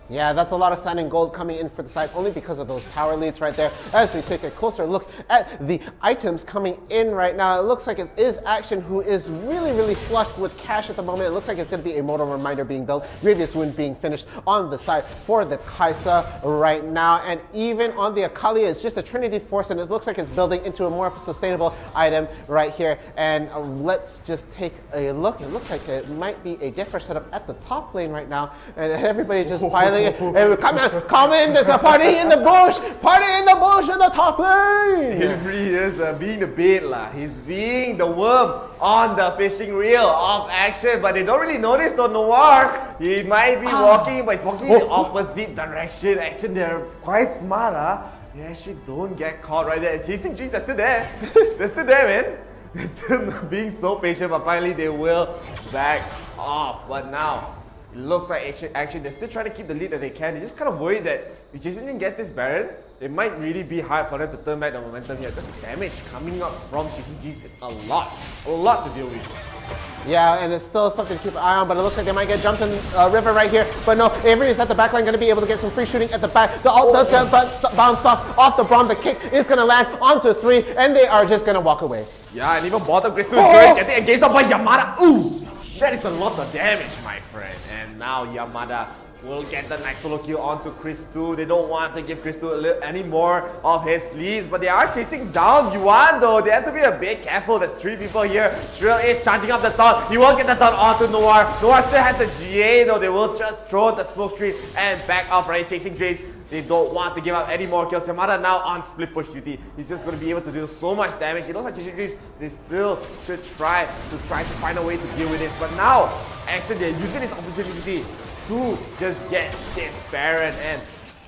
Yeah, that's a lot of standing gold coming in for the side only because of those tower leads right there. As we take a closer look at the items coming in right now, it looks like it is Action who is really, really flushed with cash at the moment. It looks like it's going to be a Mortal Reminder being built, Grievous Wound being finished on the side for the Kai'Sa right now. And even on the Akali, it's just a Trinity Force, and it looks like it's building into a more of a sustainable item right here. And let's just take a look. It looks like it might be a different setup at the top lane right now, and everybody just piling. Hey, come in, there's a party in the bush! Party in the bush in the top lane! Avery is being the bait lah. He's being the worm on the fishing reel of Action, but they don't really notice though. Noir, he might be walking, but he's walking in the opposite direction. Action, they're quite smart, huh? They actually don't get caught right there. And Chasing Dreams are still there. They're still there, man. They're still being so patient, but finally they will back off. But now, it looks like Action, they're still trying to keep the lead that they can. They're just kind of worried that if Chasing Dreams gets this Baron, it might really be hard for them to turn back the momentum here. Because the damage coming up from Chasing Dreams is a lot to deal with. Yeah, and it's still something to keep an eye on, but it looks like they might get jumped in River right here. But no, Avery is at the backline, going to be able to get some free shooting at the back. The ult does get bounced off the Braum. The kick is going to land onto 3, and they are just going to walk away. Yeah, and even bottom Chris 2 is good, getting engaged up by Yamada. Ooh! That is a lot of damage, my friend. And now Yamada will get the nice solo kill onto Chris 2. They don't want to give Chris 2 any more of his leads, but they are chasing down Yuan though. They have to be a bit careful. There's 3 people here. Shrill is charging up the taunt. He won't get the taunt onto Noir. Noir still has the GA though. They will just throw the smoke screen and back off, right? Chasing Dreams. They don't want to give up any more kills. Yamada now on split push duty. He's just going to be able to deal so much damage. It looks like Chasing Dreams, they still should try to find a way to deal with this. But now, actually, they're using this opportunity to just get this Baron. And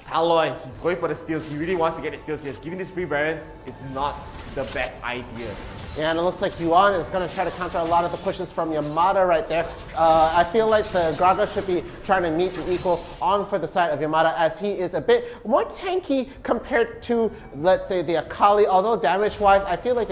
Taloy, he's going for the steals. He really wants to get the steals here. Giving this free Baron is not the best idea. Yeah, and it looks like Yuan is going to try to counter a lot of the pushes from Yamada right there. I feel like the Graga should be trying to meet the equal on for the side of Yamada, as he is a bit more tanky compared to, let's say, the Akali. Although damage-wise, I feel like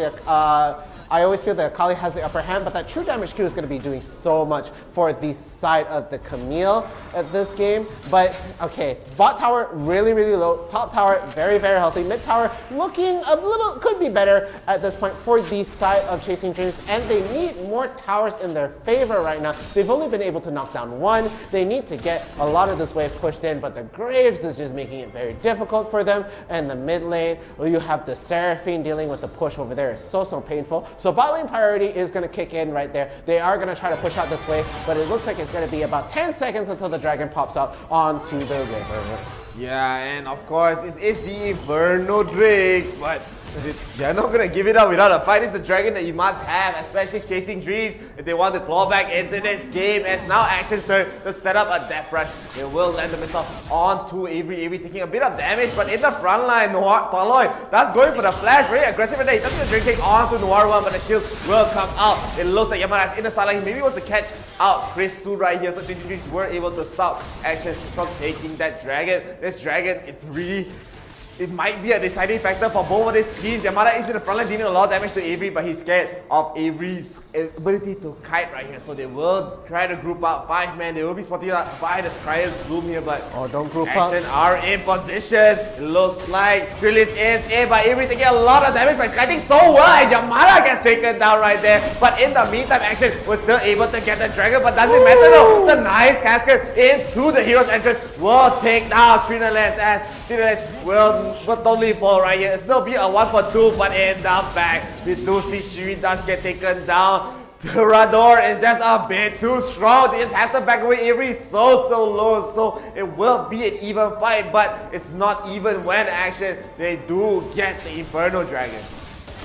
I always feel that Akali has the upper hand, but that true damage Q is going to be doing so much for the side of the Camille at this game. But okay, bot tower really, really low. Top tower very, very healthy. Mid tower looking a little, could be better at this point for the side of Chasing Dreams, and they need more towers in their favor right now. They've only been able to knock down 1. They need to get a lot of this wave pushed in, but the Graves is just making it very difficult for them. And the mid lane, where you have the Seraphine dealing with the push over there, is so painful. So bot lane priority is going to kick in right there. They are going to try to push out this wave, but it looks like it's going to be about 10 seconds until the dragon pops out onto the river. Yeah, and of course, this is the Inferno Drake, but they're not gonna give it up without a fight. It's the dragon that you must have, especially Chasing Dreams, if they want to claw back into this game. As now Action's turn to set up a death rush. They will land the missile onto Avery. Avery taking a bit of damage, but in the front line, Taloy, that's going for the flash, very aggressive, and he doesn't the drink take onto Noir 1, but the shield will come out. It looks like Yamada's in the sideline. He maybe wants to catch out Chris 2 right here, so Chasing Dreams were able to stop Action from taking that dragon. This dragon, it might be a deciding factor for both of these teams. Yamada is in the front line dealing a lot of damage to Avery, but he's scared of Avery's ability to kite right here. So they will try to group up 5 men. They will be spotted out by the Scryer's Gloom here, but don't group up. Action are in position. It looks like Trillis is in, but Avery taking a lot of damage by kiting so well, and Yamada gets taken down right there. But in the meantime, Action was still able to get the dragon, but doesn't matter though. The nice cascade into the hero's entrance will take down Trinalance, as Trinalance will totally fall right here. It's still be a 1-for-2, but in the back, we do see Shiri does get taken down. Rador is just a bit too strong. They just have to back away. Avery is so low, so it will be an even fight, but it's not even when Action they do get the Inferno Dragon.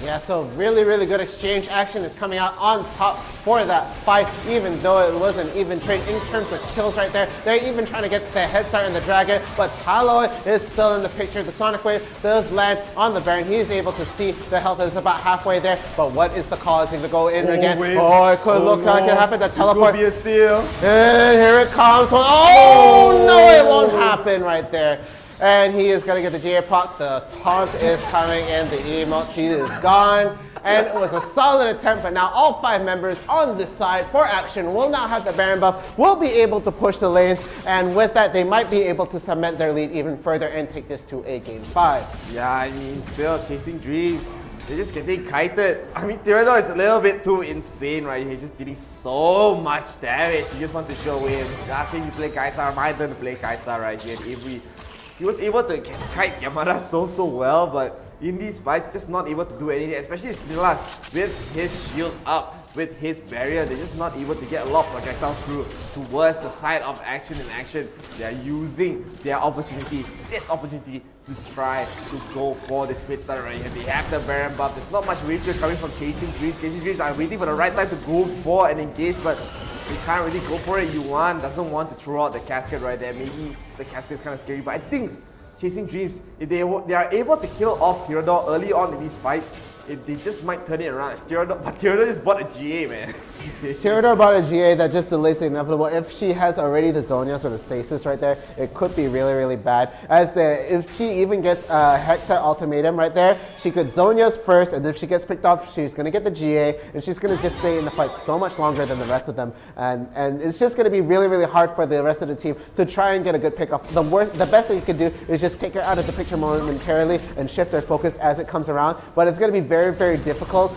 Yeah, so really, really good exchange action is coming out on top for that fight, even though it was an even trade in terms of kills right there. They're even trying to get the head start in the Dragon, but Taloy is still in the picture. The Sonic Wave does land on the Baron. He's able to see the health is about halfway there, but what is the call? Is he going to go in again? Wait. Oh, it could look like it happened. The teleport. It could be a steal. And here it comes. Oh, no, it won't happen right there. And he is going to get the GA proc. The taunt is coming in. The emote, she is gone. And it was a solid attempt, but now all 5 members on this side for action will now have the Baron buff, will be able to push the lanes, and with that, they might be able to cement their lead even further and take this to a game 5. Yeah, I mean, still chasing dreams. They're just getting kited. I mean, Tyranno is a little bit too insane right here. He's just dealing so much damage. You just want to show him. Last time you play Kaisar, my turn to play Kaisar right here. He was able to kite Yamada so well, but in these fights, just not able to do anything, especially Snillas with his shield up, with his barrier. They're just not able to get a lot of projectiles through towards the side of action and action. They're using their opportunity, this opportunity, to try to go for the split turret right here. They have the Baron buff. There's not much wave coming from Chasing Dreams. Chasing Dreams are waiting for the right time to go for an engage, but they can't really go for it. Yuan doesn't want to throw out the casket right there. Maybe the casket is kind of scary, but I think Chasing Dreams, if they are able to kill off Tyranno early on in these fights, they just might turn it around. But Tyranno just bought a GA, man. Tyranno bought a GA that just delays the inevitable. If she has already the Zhonya's or the Stasis right there, it could be really, really bad. If she even gets a Hex that ultimatum right there, she could Zhonya's first, and if she gets picked off, she's going to get the GA, and she's going to just stay in the fight so much longer than the rest of them. And it's just going to be really, really hard for the rest of the team to try and get a good pick off. The best thing you can do is just take her out of the picture momentarily and shift their focus as it comes around. But it's going to be very, very difficult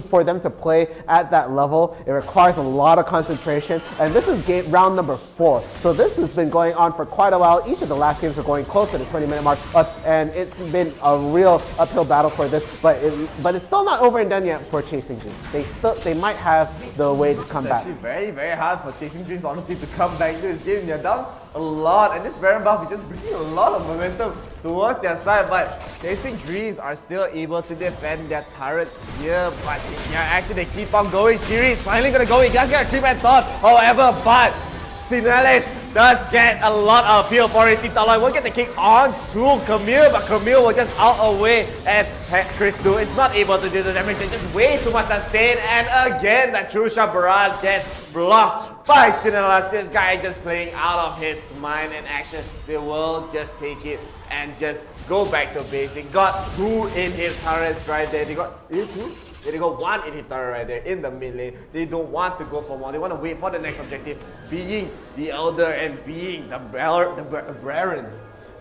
for them to play at that level. It requires a lot of concentration, and this is round number 4. So this has been going on for quite a while. Each of the last games are going close to the 20-minute mark, and it's been a real uphill battle for this. But it's still not over and done yet for Chasing Dreams. They might have the way to come back. It's actually very, very hard for Chasing Dreams, honestly, to come back to this game. They're down a lot, and this Baron buff is just bringing a lot of momentum towards their side, but Chasing Dreams are still able to defend their turrets here, but actually they keep on going. Shiri is finally gonna go in. He does get a 3-man toss, however, but Sinales does get a lot of appeal for his Taloy. Will get the kick on to 𝐒𝐿, but 𝐒𝐿 will just out away, and Chris Du is not able to do the damage. It's just way too much sustain, and again that true shot barrage gets blocked by Sinales. This guy just playing out of his mind in action. They will just take it and just go back to base. They got 2 in-hit turrets right there. They got 2? Yeah, they got 1 in-hit turret right there in the mid lane. They don't want to go for more. They want to wait for the next objective, being the Elder and being the Baron.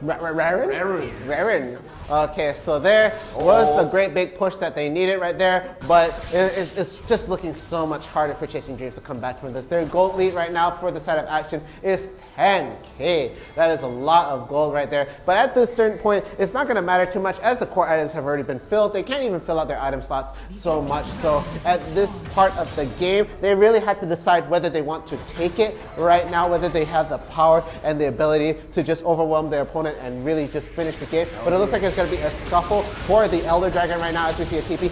Raren. Okay, so there was the great big push that they needed right there, but it's just looking so much harder for Chasing Dreams to come back from this. Their gold lead right now for the side of action is 10k. That is a lot of gold right there, but at this certain point, it's not going to matter too much as the core items have already been filled. They can't even fill out their item slots so much, so at this part of the game, they really had to decide whether they want to take it right now, whether they have the power and the ability to just overwhelm their opponent and really just finish the game. But it looks like it's going to be a scuffle for the Elder Dragon right now as we see a TP.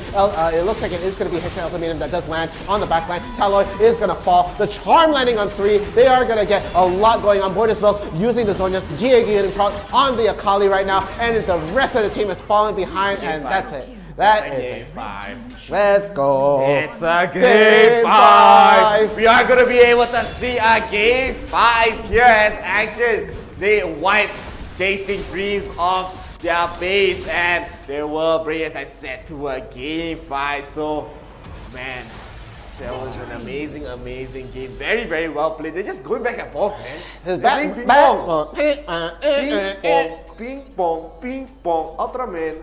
It looks like it is going to be a Hexen Ultimatum that does land on the backline. Taloy is going to fall. The Charm landing on 3. They are going to get a lot going on board as well, using the Zhonya's GA getting proc on the Akali right now, and the rest of the team is falling behind, and that's it. That is game 5. Let's go. It's a game 5. We are going to be able to see a game 5 here as action. They wipe Chasing Dreams off their base, and they will bring, as I said, to a game 5. So, man, that was an amazing, amazing game. Very, very well played. They're just going back and forth, man. They're playing ping pong. Ping pong, ping pong, Ultraman.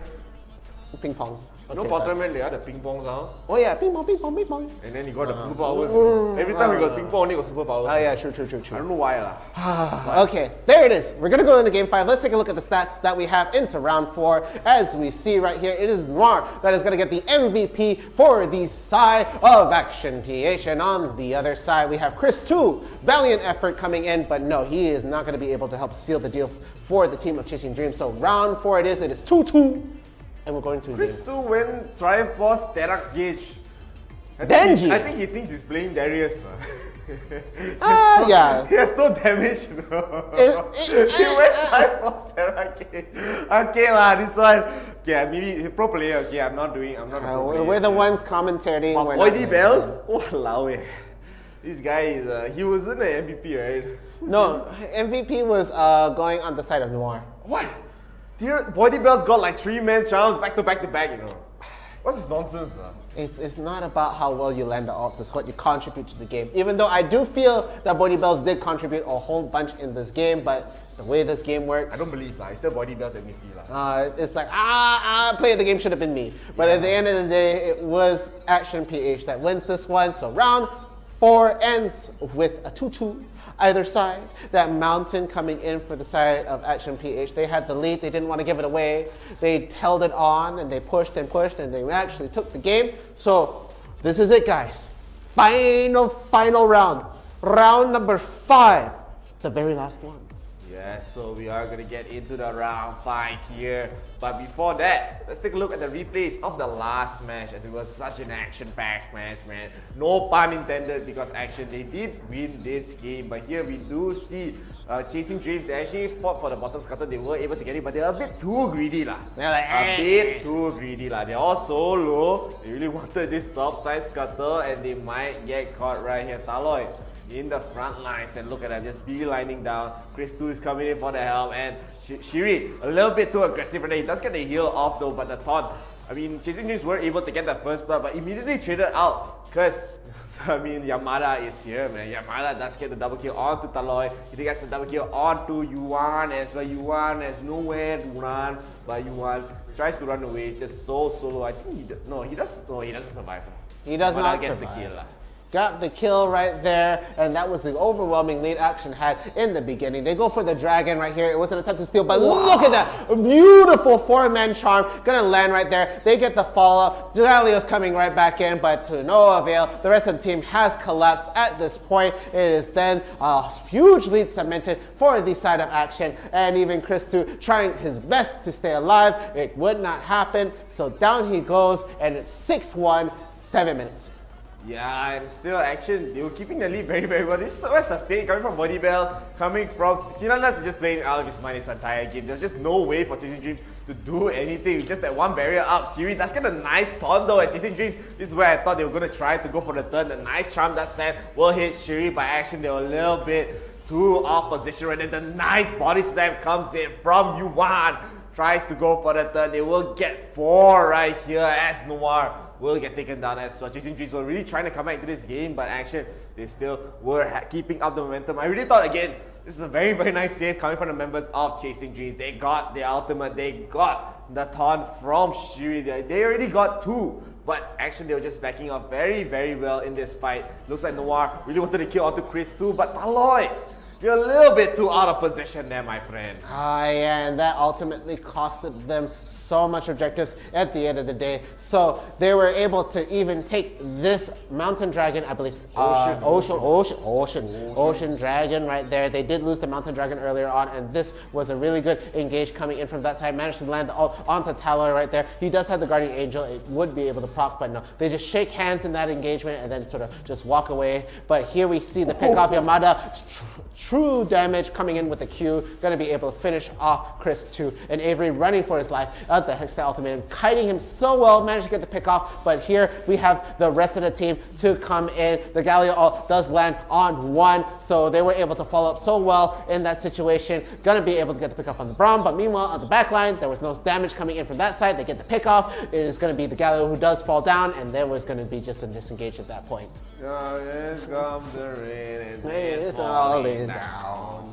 Ping pong. No, Ultraman, they are the ping pong sound. Oh yeah, ping pong, ping pong, ping pong. And then you got the superpowers. Every time we got ping pong, only got superpowers. Oh yeah, true. I don't know why lah. Okay, there it is. We're gonna go into game 5. Let's take a look at the stats that we have into round 4. As we see right here, it is Noir that is gonna get the MVP for the side of Action PH. And on the other side, we have Chris Tue. Valiant effort coming in, but no, he is not gonna be able to help seal the deal for the team of Chasing Dreams. So round 4 it is 2-2. and we're going to Chris Tue went Triforce Terax Gauge. Denji. I think he thinks he's playing Darius. Yeah. He has no damage, no. He went Triforce Terax Gauge. Okay lah, this one. Okay, maybe he's pro player. Okay, I'm not a pro player. We're the ones commentating. But Boydie Bells? Walao eh. This guy is, he wasn't an MVP, right? No, MVP was going on the side of Noir. What? Boydie Bells got like 3-man charms back to back, you know. What's this nonsense now? It's not about how well you land the ults, it's what you contribute to the game. Even though I do feel that Boydie Bells did contribute a whole bunch in this game, but the way this game works... I don't believe that. It's still Boydie Bells MVP. It's like, play of the game should have been me. But at the end of the day, it was Action PH that wins this one. So round 4 ends with a 2-2 either side. That Mountain coming in for the side of Action PH. They had the lead, they didn't want to give it away. They held it on and they pushed and they actually took the game. So this is it, guys. Final round. Round number 5. The very last one. Yes, so we are going to get into the round 5 here. But before that, let's take a look at the replays of the last match, as it was such an action-packed match, man. No pun intended, because Action, they did win this game. But here we do see Chasing Dreams, they actually fought for the bottom scuttle. They were able to get it, but they're a bit too greedy lah. They're like, a bit too greedy lah. They're all so low. They really wanted this top side scuttle, and they might get caught right here. Taloy in the front lines, and look at that, just beelining down. Chris Tue is coming in for the help, and Shiri a little bit too aggressive right there. He does get the heal off though, but the taunt, I mean, Chasing Dreams were able to get the first blood, but immediately traded out because I mean, Yamada is here, man. Yamada does get the double kill onto Taloy. He gets the double kill onto Yuan as well. Yuan has nowhere to run, but Yuan tries to run away. Just so solo. I think he doesn't survive. He does not gets survive. the kill. Got the kill right there, and that was the overwhelming lead Action had in the beginning. They go for the dragon right here. It was an attempt to steal, but look at that. A beautiful 4-man charm. Gonna land right there. They get the follow. Galio's coming right back in, but to no avail. The rest of the team has collapsed at this point. It is then a huge lead cemented for the side of Action, and even Chris Tue trying his best to stay alive. It would not happen, so down he goes, and it's 6-1, 7 minutes. Yeah, and still Action, they were keeping the lead very, very well. This is so well sustained, coming from Boydie Bell, coming from Sinanas is just playing out of his mind his entire game. There's just no way for Chasing Dreams to do anything. Just that one barrier up. Siri does get a nice taunt though at Chasing Dreams. This is where I thought they were going to try to go for the turn. The nice charm that stand will hit Shiri by Action. They were a little bit too off position right then. The nice body slam comes in from Yuan. Tries to go for the turn. They will get 4 right here as Noir will get taken down as well. Chasing Dreams were really trying to come back into this game, but Action, they still were keeping up the momentum. I really thought, again, this is a very, very nice save coming from the members of Chasing Dreams. They got the ultimate, they got the taunt from Shiri. They already got 2, but Action, they were just backing off very, very well in this fight. Looks like Noir really wanted to kill onto Chris Tue, but Taloy, you're a little bit too out of position there, my friend. Yeah, and that ultimately costed them so much objectives at the end of the day. So they were able to even take this Mountain Dragon, I believe, Ocean Dragon right there. They did lose the Mountain Dragon earlier on, and this was a really good engage coming in from that side. Managed to land the ult onto Taloy right there. He does have the Guardian Angel. It would be able to proc, but no. They just shake hands in that engagement and then sort of just walk away. But here we see the pick off Yamada. True damage coming in with the Q, going to be able to finish off Chris Tue. And Avery running for his life at the Hextech Ultimatum, kiting him so well, managed to get the pick off. But here we have the rest of the team to come in. The Galio ult does land on 1, so they were able to follow up so well in that situation. Going to be able to get the pick off on the Braum, but meanwhile on the back line, there was no damage coming in from that side. They get the pick off. It is going to be the Galio who does fall down, and there was going to be just a disengage at that point. Here comes the rain, it's falling down.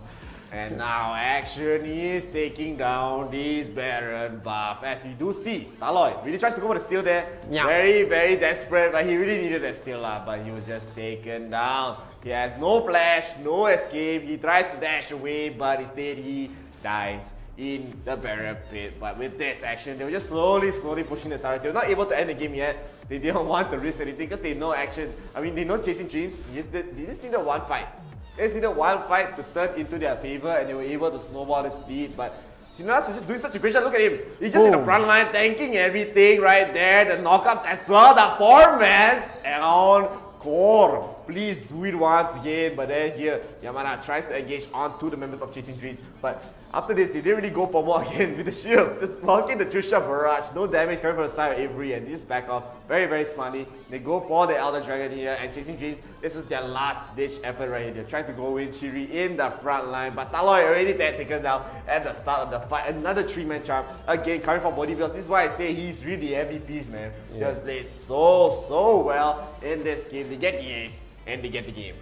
And now Action is taking down this Baron buff. As you do see, Taloy really tries to go for the steal there. Yeah. Very, very desperate, but he really needed a steal, but he was just taken down. He has no flash, no escape. He tries to dash away, but instead he dies in the Baron pit. But with this Action, they were just slowly pushing the turret. They were not able to end the game yet. They didn't want to risk anything because they know Action. I mean, they know Chasing Dreams. They just needed one fight. They just needed one fight to turn into their favor, and they were able to snowball this lead. But Sinuas was just doing such a great job. Look at him. He's just in the front line, tanking everything right there. The knockouts as well. The 4-man on core. Please do it once again. But then here, Yamana tries to engage on to the members of Chasing Dreams. But after this, they didn't really go for more again with the shields. Just blocking the Trisha barrage. No damage coming from the side of Avery. And they just back off very, very smartly. They go for the Elder Dragon here. And Chasing Dreams, this was their last ditch effort right here. They're trying to go in Chiri in the front line. But Taloy already taken down at the start of the fight. Another 3-man charm. Again, coming from Body Builds. This is why I say he's really MVP, man. He has played so well in this game. They get the ace. And they get the game.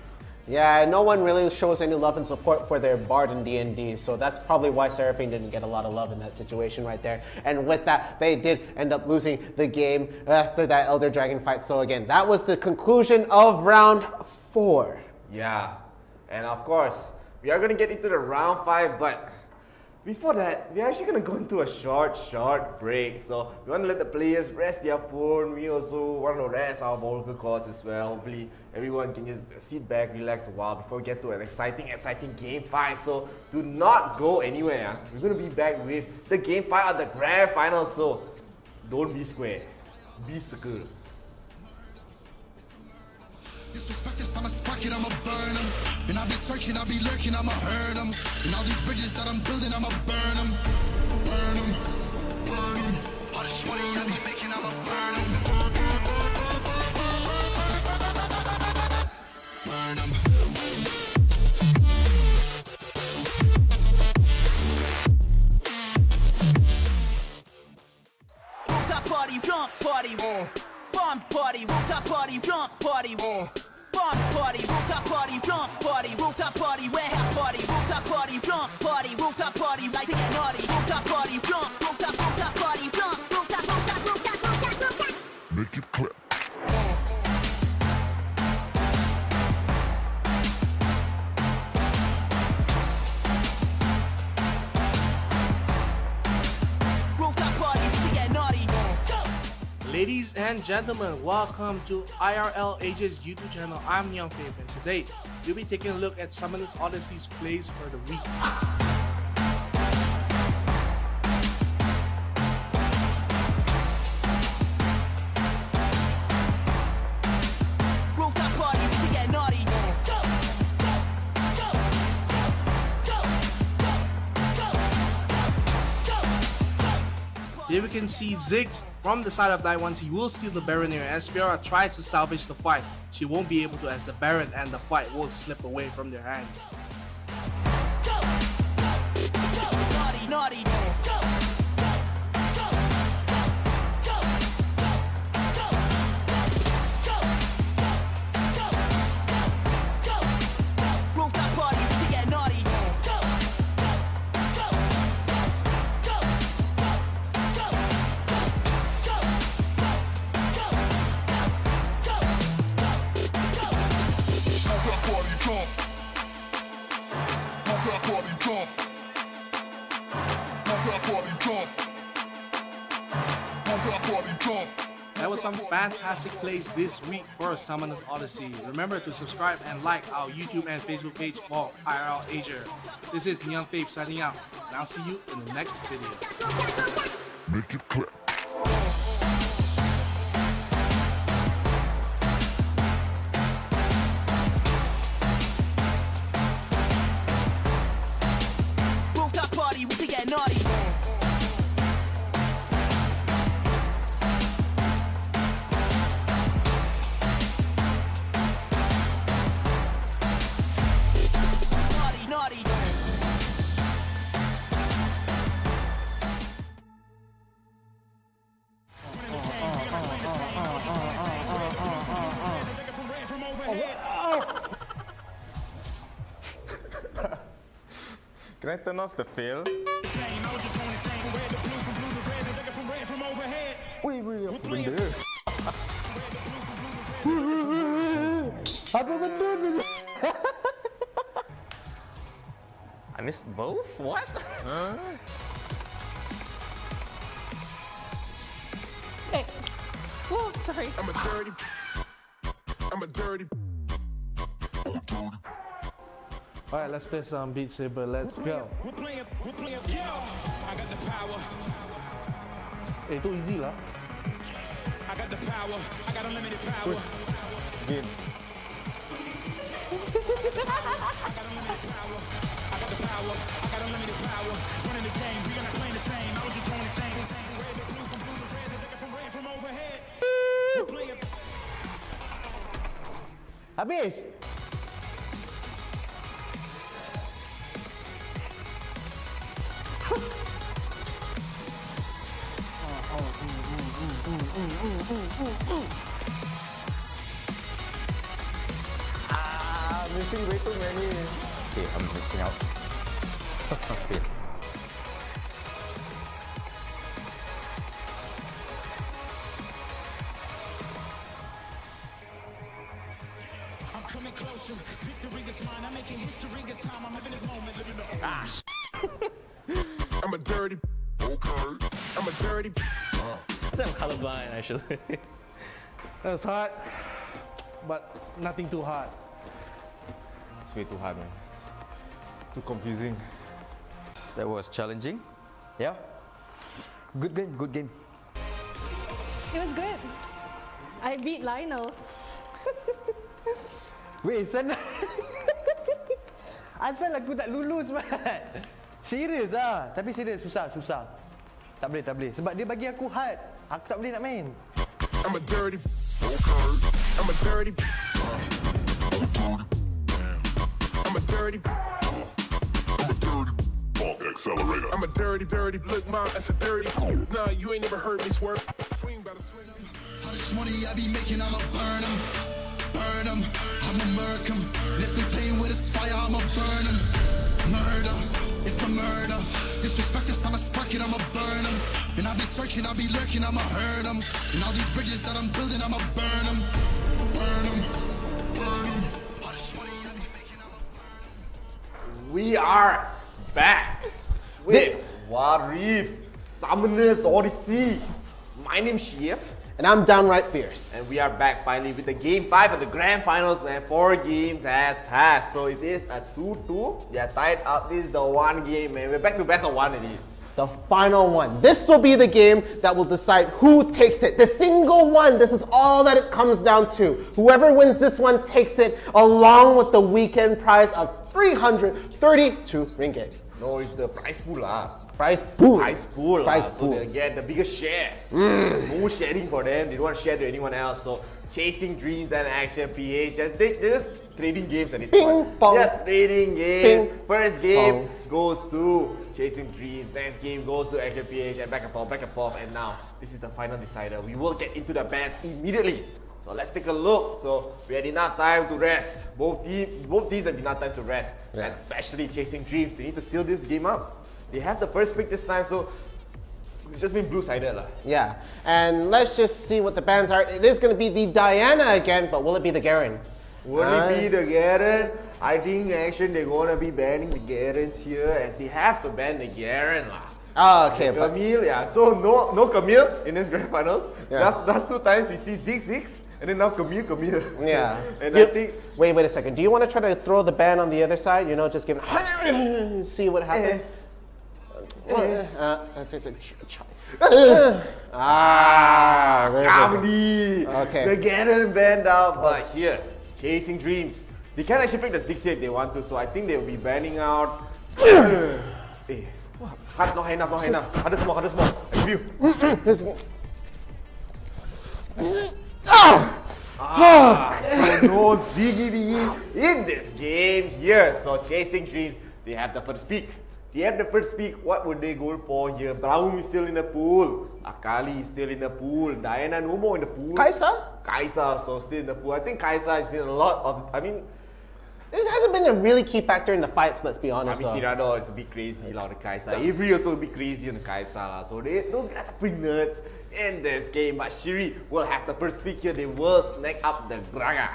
Yeah, no one really shows any love and support for their Bard in D&D, so that's probably why Seraphine didn't get a lot of love in that situation right there. And with that, they did end up losing the game after that Elder Dragon fight. So again, that was the conclusion of round 4. Yeah, and of course, we are going to get into the round 5, but before that, we're actually going to go into a short break. So we want to let the players rest their phone. We also want to rest our vocal cords as well. Hopefully, everyone can just sit back, relax a while before we get to an exciting game 5. So do not go anywhere. We're going to be back with the game 5 of the grand final. So don't be square, be circle. Disrespecters, I'ma spark it, I'ma burn them. And I'll be searching, I'll be lurking, I'ma hurt them. And all these bridges that I'm building, I'ma burn them. Burn them, burn them. All the shit I'll be making, I'ma burn them. Burn them. Rooftop party, jump party, bomb party, rooftop party, jump party, bomb party, rooftop party, jump party, rooftop party, warehouse party, rooftop party, jump party, rooftop party, like to get naughty, rooftop party, jump, rooftop party, jump, rooftop. Make it clap. Rooftop party, to get naughty. Ladies and gentlemen, welcome to IRL ASIA's YouTube channel. I'm 𝐸𝐸𝐿, and today we'll be taking a look at Summoners Odyssey's plays for the week. Rooftop party, to get naughty. Here we can see Ziggs from the side of Daiwans. He will steal the Baron here as Fiora tries to salvage the fight. She won't be able to as the Baron and the fight will slip away from their hands. Naughty, naughty. Rooftop party, to get naughty. That was some fantastic plays this week for Summoners Odyssey. Remember to subscribe and like our YouTube and Facebook page for IRL Asia. This is 𝐸𝐸𝐿 signing out, and I'll see you in the next video. Make it clap. Rooftop party, to get naughty. Naughty, naughty. Can I turn off the fail? I missed both? What? Huh? Hey. Oh, sorry. Alright, let's play some Beat Saber. Let's go. Itu easy lah. Game. Habis. Missing way too many. Okay, I'm missing out. Okay. I'm a dirty. Okay. I'm a dirty. I think I'm colorblind actually. That was hard, but nothing too hard. It's way too hard, man. Too confusing. That was challenging. Yeah. Good game, good game. It was good. I beat Lionel. Weh, sana. Asal aku tak lulus, Mat. Serius ah. Tapi serius, susah. Tak boleh. Sebab dia bagi aku hard. Aku tak boleh nak main. I'm a dirty. Okay. I'm a dirty. I'm a dirty. I'm a dirty. Accelerator. I'm a dirty. Look, mom, that's a dirty. Nah, you ain't never heard me swear. Swing by the swing. All this money I be making, I'ma burn 'em. I'ma murk 'em. If they playing with this fire, I'ma burn 'em. Murder, it's a murder. Disrespect us, I'ma spark it, I'ma burn 'em. And I'll be searching, I'll be lurking, I'ma hurt 'em. And all these bridges that I'm building, I'ma burn 'em. Burn 'em. Burn 'em. We are back with Warif Summoners Odyssey. My name's Chef. And I'm downright fierce. And we are back finally with the game 5 of the grand finals, man. 4 games has passed. So it is a 2-2. They are tied up. This is the one game, man. We're back to best of one already. The final one. This will be the game that will decide who takes it. The single one. This is all that it comes down to. Whoever wins this one takes it, along with the weekend prize of 332 ringgit. No, it's the prize pool lah. Prize pool. So they get the biggest share. No sharing for them. They don't want to share to anyone else. So chasing dreams and action PH. They're just trading games at this point. Pong. Yeah, trading games. Ping, First game pong. goes to chasing dreams. Next game goes to action PH and back and forth. And now this is the final decider. We will get into the bans immediately. So let's take a look. So we had enough time to rest. Both teams had enough time to rest. Yeah. Especially chasing dreams. They need to seal this game up. They have the first pick this time, so it's just been blue-sided lah. Yeah, and let's just see what the bans are. It is going to be the Diana again, but will it be the Garen? Will it be the Garen? I think actually they're gonna be banning the Garens here, as they have to ban the Garen lah. Oh, okay. Camille, yeah. So no Camille in this grand finals. Yeah. Last 2 times we see Ziggs, and then now Camille. Yeah. And I think. Wait a second. Do you want to try to throw the ban on the other side? You know, just give it. See what happens. Comedy! Okay. The Garen banned out, but here, chasing dreams. They can actually pick the 6 if they want to, so I think they'll be banning out. Not high enough. Ada semua. I give you. So no Ziggy in this game here. So chasing dreams, they have the first pick. What would they go for here? Braum is still in the pool. Akali is still in the pool. Diana no more in the pool. Kaisa, so still in the pool. I think Kaisa has been a lot of. This hasn't been a really key factor in the fights, let's be honest. Tirado is a bit crazy on the Kaisa. Avery also a bit crazy on the Kaisa. So those guys are pretty nuts in this game. But Shiri will have the first pick here. They will snack up the Braga.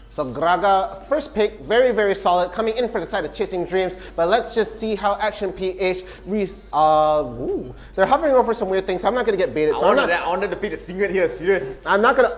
So Graga, first pick, very, very solid, coming in for the side of Chasing Dreams. But let's just see how Action PH, they're hovering over some weird things, so I'm not going to get baited. I wanted to pick the singer here, serious. I'm not going to...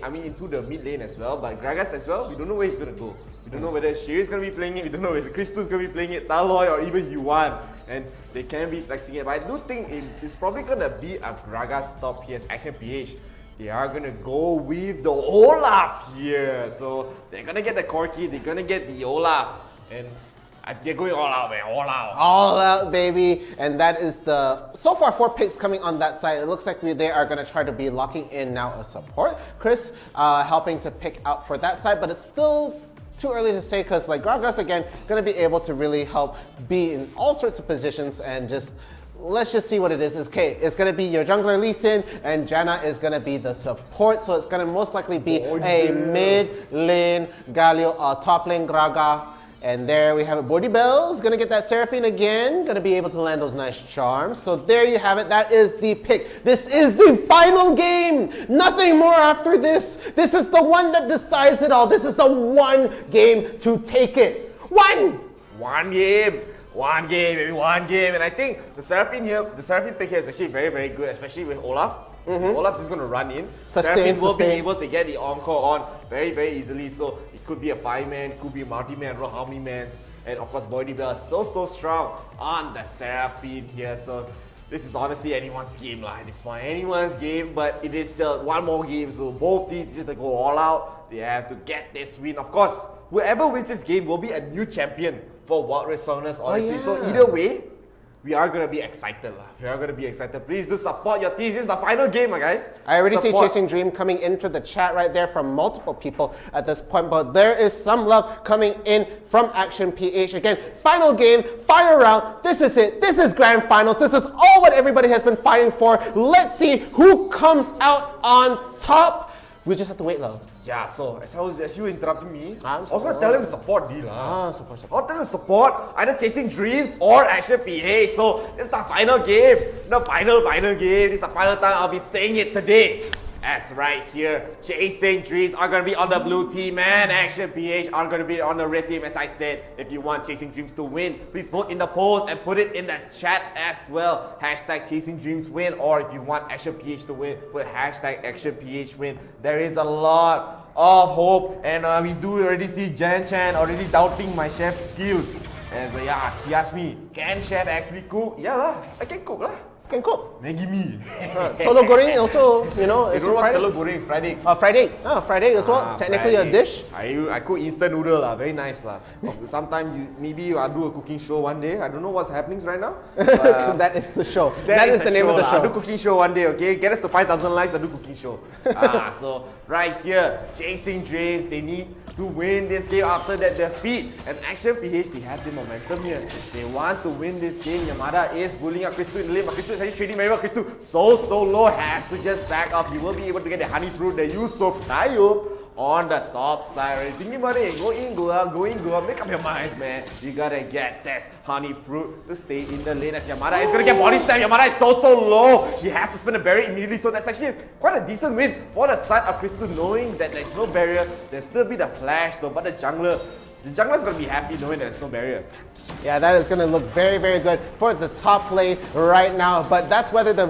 into the mid lane as well. But Gragas as well, we don't know where he's gonna go. We don't know whether Sherry's gonna be playing it. We don't know whether Crystal's gonna be playing it, Taloy or even Yuan. And they can be flexing it. But I do think it's probably gonna be a Gragas top here as Action PH. They are gonna go with the Olaf here. So they're gonna get the Corki, they're gonna get the Olaf. And they're going all out, man. All out. All out, baby. And that is so far 4 picks coming on that side. It looks like they are going to try to be locking in now a support. Chris helping to pick out for that side, but it's still too early to say because like Gragas again, going to be able to really help be in all sorts of positions and just let's just see what it is. Okay, it's going to be your jungler Lee Sin and Janna is going to be the support. So it's going to most likely be a mid lane Galio, top lane Graga. And there we have it. Bodybell is going to get that Seraphine again. Going to be able to land those nice charms. So there you have it. That is the pick. This is the final game. Nothing more after this. This is the one that decides it all. This is the one game to take it. One game. One game, baby, one game. And I think the Seraphine pick here is actually very, very good, especially with Olaf. Olaf is going to run in. Seraphine will be able to get the encore on very, very easily. So it could be a 5-man, could be a multi-man, I don't know how many mans. And of course, Bodybell is so strong on the Seraphine here. So this is honestly anyone's game lah. This one anyone's game, but it is still one more game. So both teams need to go all out. They have to get this win. Of course, whoever wins this game will be a new champion for Wild Rift Sonus, honestly. So either way, we are going to be excited. We are going to be excited. Please do support your teams. This is the final game, guys. I already see Chasing Dream coming into the chat right there from multiple people at this point, but there is some love coming in from Action PH. Again, final game, final round. This is it. This is grand finals. This is all what everybody has been fighting for. Let's see who comes out on top. We just have to wait, though. Yeah, so as you interrupted me, I was going to tell him to support D lah. Support. I'll tell him to support either Chasing Dreams or Action PH. So this is the final game. The final game. This is the final time I'll be saying it today. As right here, Chasing Dreams are going to be on the blue team and Action PH are going to be on the red team. As I said, if you want Chasing Dreams to win, please vote in the polls and put it in the chat as well. Hashtag Chasing Dreams win, or if you want Action PH to win, put hashtag Action PH win. There is a lot of hope and we do already see Jan Chan already doubting my chef skills. And she asked me, can chef actually cook? Yeah lah, I can cook lah. Can cook. Maggi mee. Telur goreng also, you know, it's Friday. Telur goreng, Friday. Friday as well. Technically Friday. A dish. I cook instant noodle lah, very nice lah. Sometimes maybe I'll do a cooking show one day. I don't know what's happening right now. That is the show. That is the name of the show. I'll do cooking show one day, okay? Get us to 5,000 likes, I'll do cooking show. So right here, Chasing Dreams, they need to win this game after that defeat. And Action PH, they have the momentum here. They want to win this game. Yamada is bullying up Crystal in the lane, but Crystal is actually trading very well. Crystal so low, has to just back up. He will be able to get the honey fruit, the 𝐸𝐴𝐸 on the top side. Right? Thinking about it, go in, go out, make up your minds, man. You gotta get this honey fruit to stay in the lane as Yamada is gonna get body slam. Yamada is so low. He has to spin a barrier immediately, so that's actually quite a decent win for the side of Crystal, knowing that there's no barrier. There's still be the flash though, but the jungler is gonna be happy knowing there's no barrier. Yeah, that is going to look very, very good for the top lane right now. But that's whether the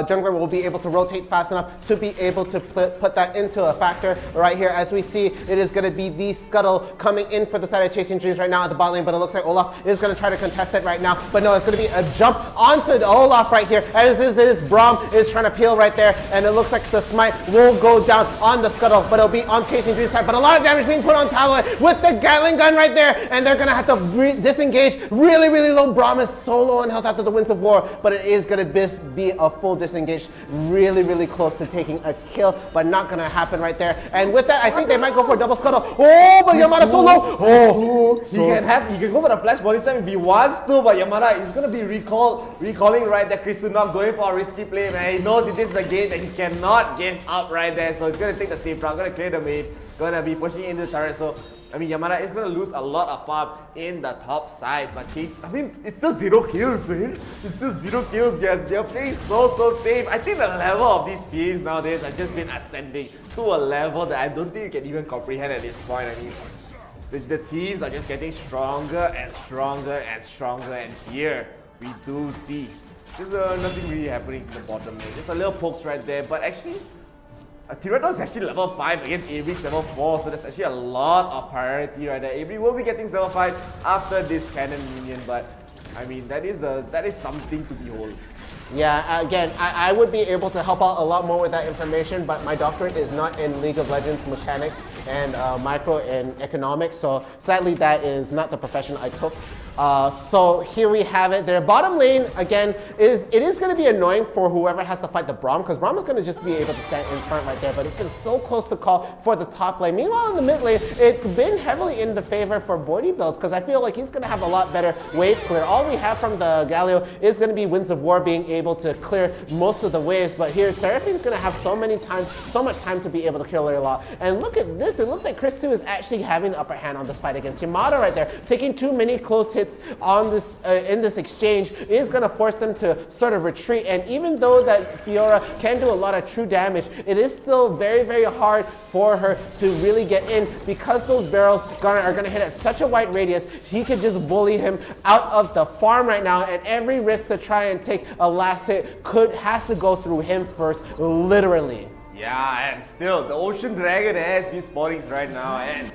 jungler will be able to rotate fast enough to be able to put that into a factor right here. As we see, it is going to be the Scuttle coming in for the side of Chasing Dreams right now at the bot lane. But it looks like Olaf is going to try to contest it right now. But no, it's going to be a jump onto Olaf right here. As is Braum is trying to peel right there. And it looks like the smite will go down on the Scuttle. But it'll be on Chasing Dreams side. But a lot of damage being put on Taloy with the Gatling gun right there, and they're gonna have to disengage. Really, really low. Braum is so low on health after the Winds of War, but it is gonna be a full disengage. Really, really close to taking a kill, but not gonna happen right there. And with that, I think they might go for a double scuttle. Oh, but Yamada so low. Oh, he can go for the flash body slam if he wants to, but Yamada is gonna be recalling right there. 𝐶𝐶 not going for a risky play, man. He knows it is the gate that he cannot give up right there, so he's gonna take the safe route, gonna clear the mid, gonna be pushing into the turret. So I mean, Yamada is gonna lose a lot of farm in the top side, but Chase, I mean, it's still 0 kills, man. It's still 0 kills. They're playing so safe. I think the level of these PAs nowadays have just been ascending to a level that I don't think you can even comprehend at this point. I mean, the teams are just getting stronger and stronger and stronger, and here we do see there's nothing really happening to the bottom lane. Just a little pokes right there, but actually Tirado is actually level 5 against 𝐸𝐵's level 4, so that's actually a lot of priority right there. 𝐸𝐵 will be getting level 5 after this cannon minion, but I mean that is something to behold. Yeah, again, I would be able to help out a lot more with that information, but my doctorate is not in League of Legends mechanics and micro and economics, so sadly that is not the profession I took. So here we have it. Their bottom lane, again, it is going to be annoying for whoever has to fight the Braum, because Braum is going to just be able to stand in front right there, but it's been so close to call for the top lane. Meanwhile, in the mid lane, it's been heavily in the favor for Bodybuilds, because I feel like he's going to have a lot better wave clear. All we have from the 𝐸𝐴LEO is going to be Winds of War being able to clear most of the waves, but here Seraphine's going to have so much time to be able to clear a lot. And look at this, it looks like 𝐶𝐶 is actually having the upper hand on this fight against Yamada right there, taking too many close hits on this in this exchange is going to force them to sort of retreat. And even though that Fiora can do a lot of true damage, it is still very hard for her to really get in, because those barrels are going to hit at such a wide radius. He could just bully him out of the farm right now, and every risk to try and take a last hit has to go through him first, literally. Yeah, and still the Ocean Dragon has been spawning right now, and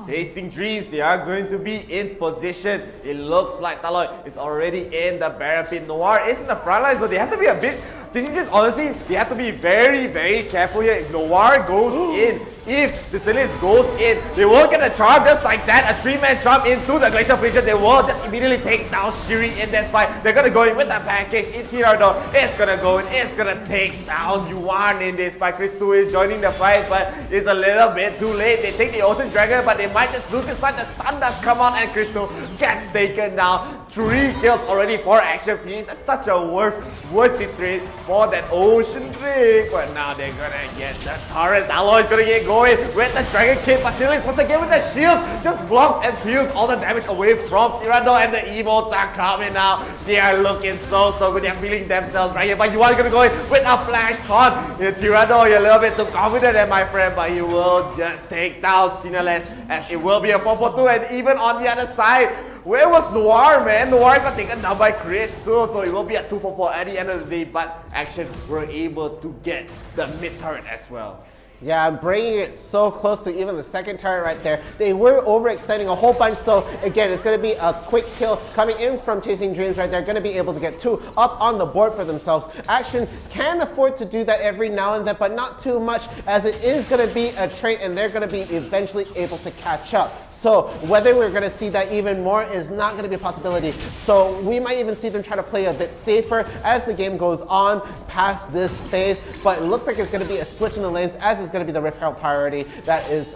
Chasing Dreams, they are going to be in position. It looks like Taloy is already in the barrel pit. Noir is in the front line, so they have to be a bit... Chasing Dreams, honestly, they have to be very careful here. If Noir goes in, if the Silis goes in, they will get a charm just like that, a 3-man charm into the Glacial Fissure. They will just immediately take down Shiri in that fight. They're gonna go in with the package in Tirado. It's gonna go in, it's gonna take down Yuan in this fight. 𝐶𝐶 is joining the fight, but it's a little bit too late. They take the Ocean Dragon, but they might just lose this fight. The stun does come on, and 𝐶𝐶 gets taken down. 3 kills already, 4 action piece. That's such a worthy trade for that Ocean Drake. But now they're gonna get the turret. Aloy is gonna get going with the Dragon Kid. Basilis once again with the shields just blocks and peels all the damage away from Tirado, and the emotes are coming out. They are looking so good. They're feeling themselves right here. But you are gonna go in with a flash con. Tirado, you're a little bit too confident there, my friend, but you will just take down Sinales, as it will be a 4-4-2. And even on the other side, where was Noir, man? Noir got taken down by 𝐶𝐶 too, so it will be a 2-4-4 at the end of the day, but Action were able to get the mid turret as well. Yeah, bringing it so close to even the second turret right there. They were overextending a whole bunch, so again, it's going to be a quick kill coming in from Chasing Dreams right there. Going to be able to get 2 up on the board for themselves. Action can afford to do that every now and then, but not too much, as it is going to be a trait, and they're going to be eventually able to catch up. So whether we're going to see that even more is not going to be a possibility. So we might even see them try to play a bit safer as the game goes on past this phase. But it looks like it's going to be a switch in the lanes, as it's going to be the Rift Herald priority that is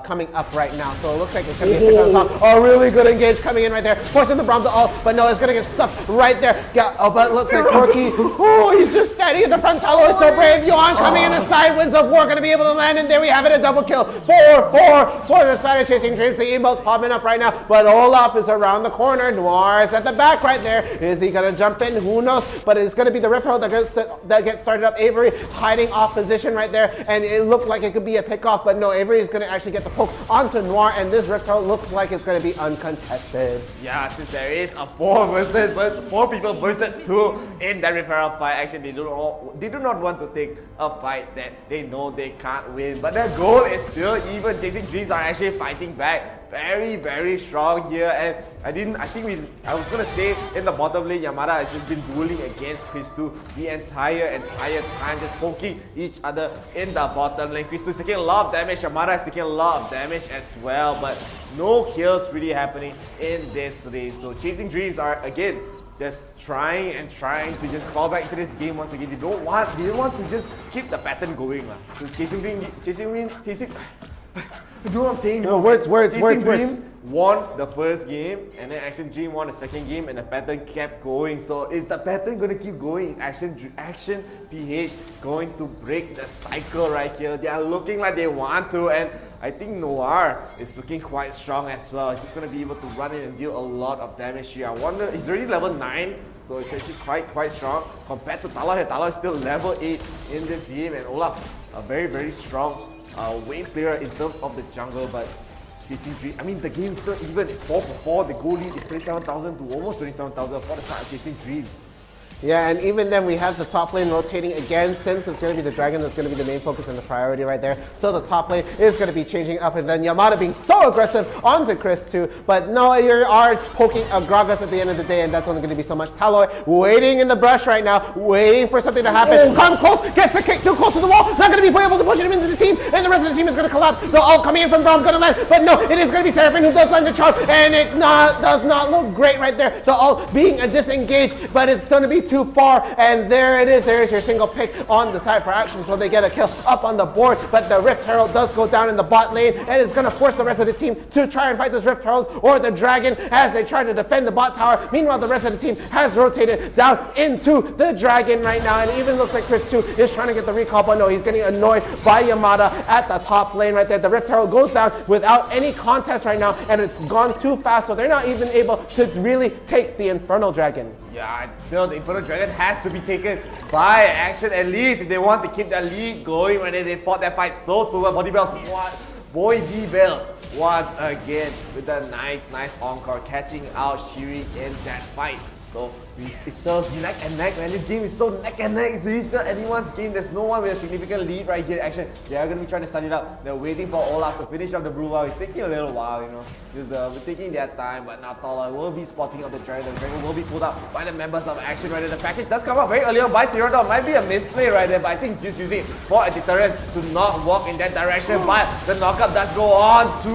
coming up right now. So it looks like it's going to be a pick on top. A really good engage coming in right there, forcing the Braum to ult, but no, it's going to get stuck right there. Yeah, but it looks like Corki, oh, he's just standing in the front. Talo is so brave. Yuan coming in the side, Winds of War going to be able to land, and there we have it, a double kill. 4-4 for the side of Chasing Dreams. The emotes popping up right now, but Olaf is around the corner. Noir is at the back right there. Is he gonna jump in? Who knows? But it's gonna be the Rift Herald that gets started up. Avery hiding off position right there, and it looked like it could be a pick off, but no, Avery is gonna actually get the poke onto Noir, and this Rift Herald looks like it's gonna be uncontested. Yeah, since there is a 4 people versus 2 in that Rift Herald fight, actually they do not want to take take a fight that they know they can't win. But their goal is still even. Chasing Dreams are actually fighting back. Very, very strong here, and I was gonna say in the bottom lane, Yamada has just been dueling against 𝐒𝐻2 the entire time, just poking each other in the bottom lane. 𝐒𝐻2 is taking a lot of damage, Yamada is taking a lot of damage as well, but no kills really happening in this lane. So Chasing Dreams are again just trying to just fall back into this game once again. They don't want to just keep the pattern going. So chasing you know what I'm saying? No, words. Dream won the first game, and then Action Dream won the second game, and the pattern kept going. So is the pattern going to keep going? Action PH going to break the cycle right here? They are looking like they want to, and I think Noir is looking quite strong as well. He's just going to be able to run in and deal a lot of damage here. I wonder, he's already level 9, so it's actually quite strong compared to Talo here. Talo is still level 8 in this game, and Olaf, a very, very strong wave player in terms of the jungle, but Chasing Dreams, I mean, the game is still even. It's 4-4. The goal lead is 27,000 to almost 27,000 for the start of Chasing Dreams. Yeah, and even then we have the top lane rotating again, since it's going to be the dragon that's going to be the main focus and the priority right there. So the top lane is going to be changing up, and then Yamada being so aggressive onto 𝐒𝐻2. But no, you are poking a Gragas at the end of the day, and that's only going to be so much. Taloi waiting in the brush right now, waiting for something to happen. Come close, gets the kick too close to the wall. It's not going to be able to push him into the team, and the rest of the team is going to collapse. The ult coming in from Braum going to land, but no, it is going to be Seraphine who does land the charm, and it does not look great right there. The ult being a disengage, but it's going to be too far, and there it is. There's your single pick on the side for Action, so they get a kill up on the board. But the Rift Herald does go down in the bot lane, and it's going to force the rest of the team to try and fight this Rift Herald or the dragon as they try to defend the bot tower. Meanwhile, the rest of the team has rotated down into the dragon right now, and it even looks like 𝐒𝐻2 is trying to get the recall, but no, he's getting annoyed by Yamada at the top lane right there. The Rift Herald goes down without any contest right now, and it's gone too fast, so they're not even able to really take the Infernal Dragon. Yeah, still the Infernal Dragon has to be taken by Action at least if they want to keep their lead going. Right there, they fought that fight so well. Boy D Bells once again with a nice encore, catching out Shiri in that fight. So it's still neck and neck, man. This game is so neck and neck. It's really still anyone's game. There's no one with a significant lead right here. Action, they are going to be trying to start it up. They're waiting for Olaf to finish up the brew while. It's taking a little while, you know. We're taking their time, but now Tala will be spotting up the dragon. The dragon will be pulled up by the members of Action right there. The package does come out very early on by Theodore. Might be a misplay right there, but I think he's just using it for a deterrent to not walk in that direction. But the knockup does go on to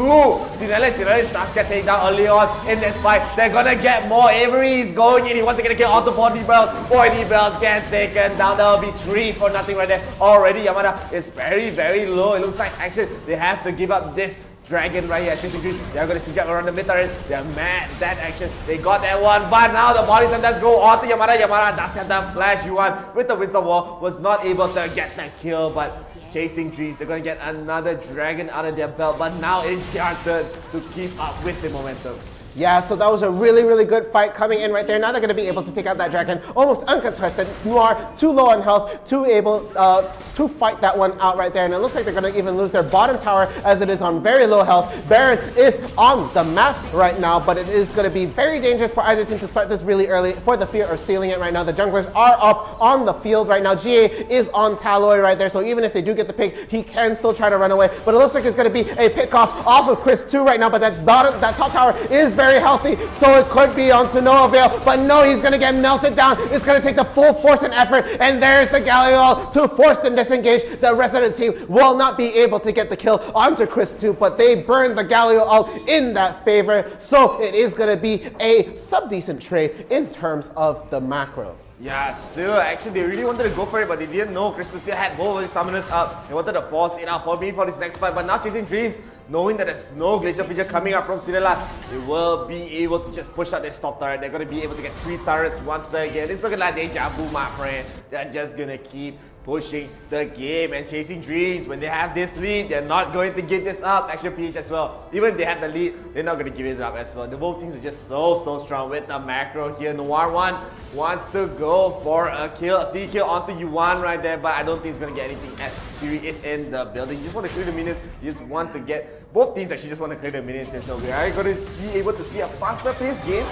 𝐶𝐻. 𝐶𝐻 does get taken down early on in this fight. They're gonna get more. Avery is going in. He wants to get a kill onto 40 belts. 40 belts gets taken down. That'll be 3-0 right there. Already Yamada is very low. It looks like Action, they have to give up this dragon right here. They are going to siege around the mid turret. They are mad that Action. They got that one, but now the body slam does go on to Yamada. Yamada does have that flash. Yuan with the Windsor Wall was not able to get that kill, but Chasing Dreams, they're going to get another dragon out of their belt, but now it is their turn to keep up with the momentum. Yeah, so that was a really good fight coming in right there. Now they're going to be able to take out that dragon almost uncontested. Noir too low on health to able to fight that one out right there. And it looks like they're going to even lose their bottom tower as it is on very low health. Baron is on the map right now, but it is going to be very dangerous for either team to start this really early for the fear of stealing it right now. The junglers are up on the field right now. GA is on Taloi right there, so even if they do get the pick, he can still try to run away. But it looks like it's going to be a pick off of 𝐒𝐻2 right now, but that top tower is very healthy, so it could be onto no avail, but no, he's going to get melted down. It's going to take the full force and effort, and there's the Galileo to force them disengage. The rest of the team will not be able to get the kill onto 𝐒𝐻2, but they burn the Galileo out in that favor, so it is going to be a sub-decent trade in terms of the macro. Yeah, still, actually, they really wanted to go for it, but they didn't know 𝐒𝐻2 still had both of his summoners up. They wanted to force it out for me for this next fight, but now Chasing Dreams, knowing that there's no Glacial Feature coming up from 𝐶𝐻, they will be able to just push out their top turret. They're going to be able to get 3 turrets once again. It's looking like deja vu, my friend. They're just going to keep pushing the game, and Chasing Dreams, when they have this lead, they're not going to give this up. Action PH as well. Even if they have the lead, they're not going to give it up as well. The both teams are just so strong with the macro here. Noir one wants to go for a kill, a steal kill onto Yuan right there, but I don't think he's going to get anything as Shiri is in the building. You just want to clear the minions. You just want to get, both teams actually just want to clear the minions, and so we are going to be able to see a faster paced game,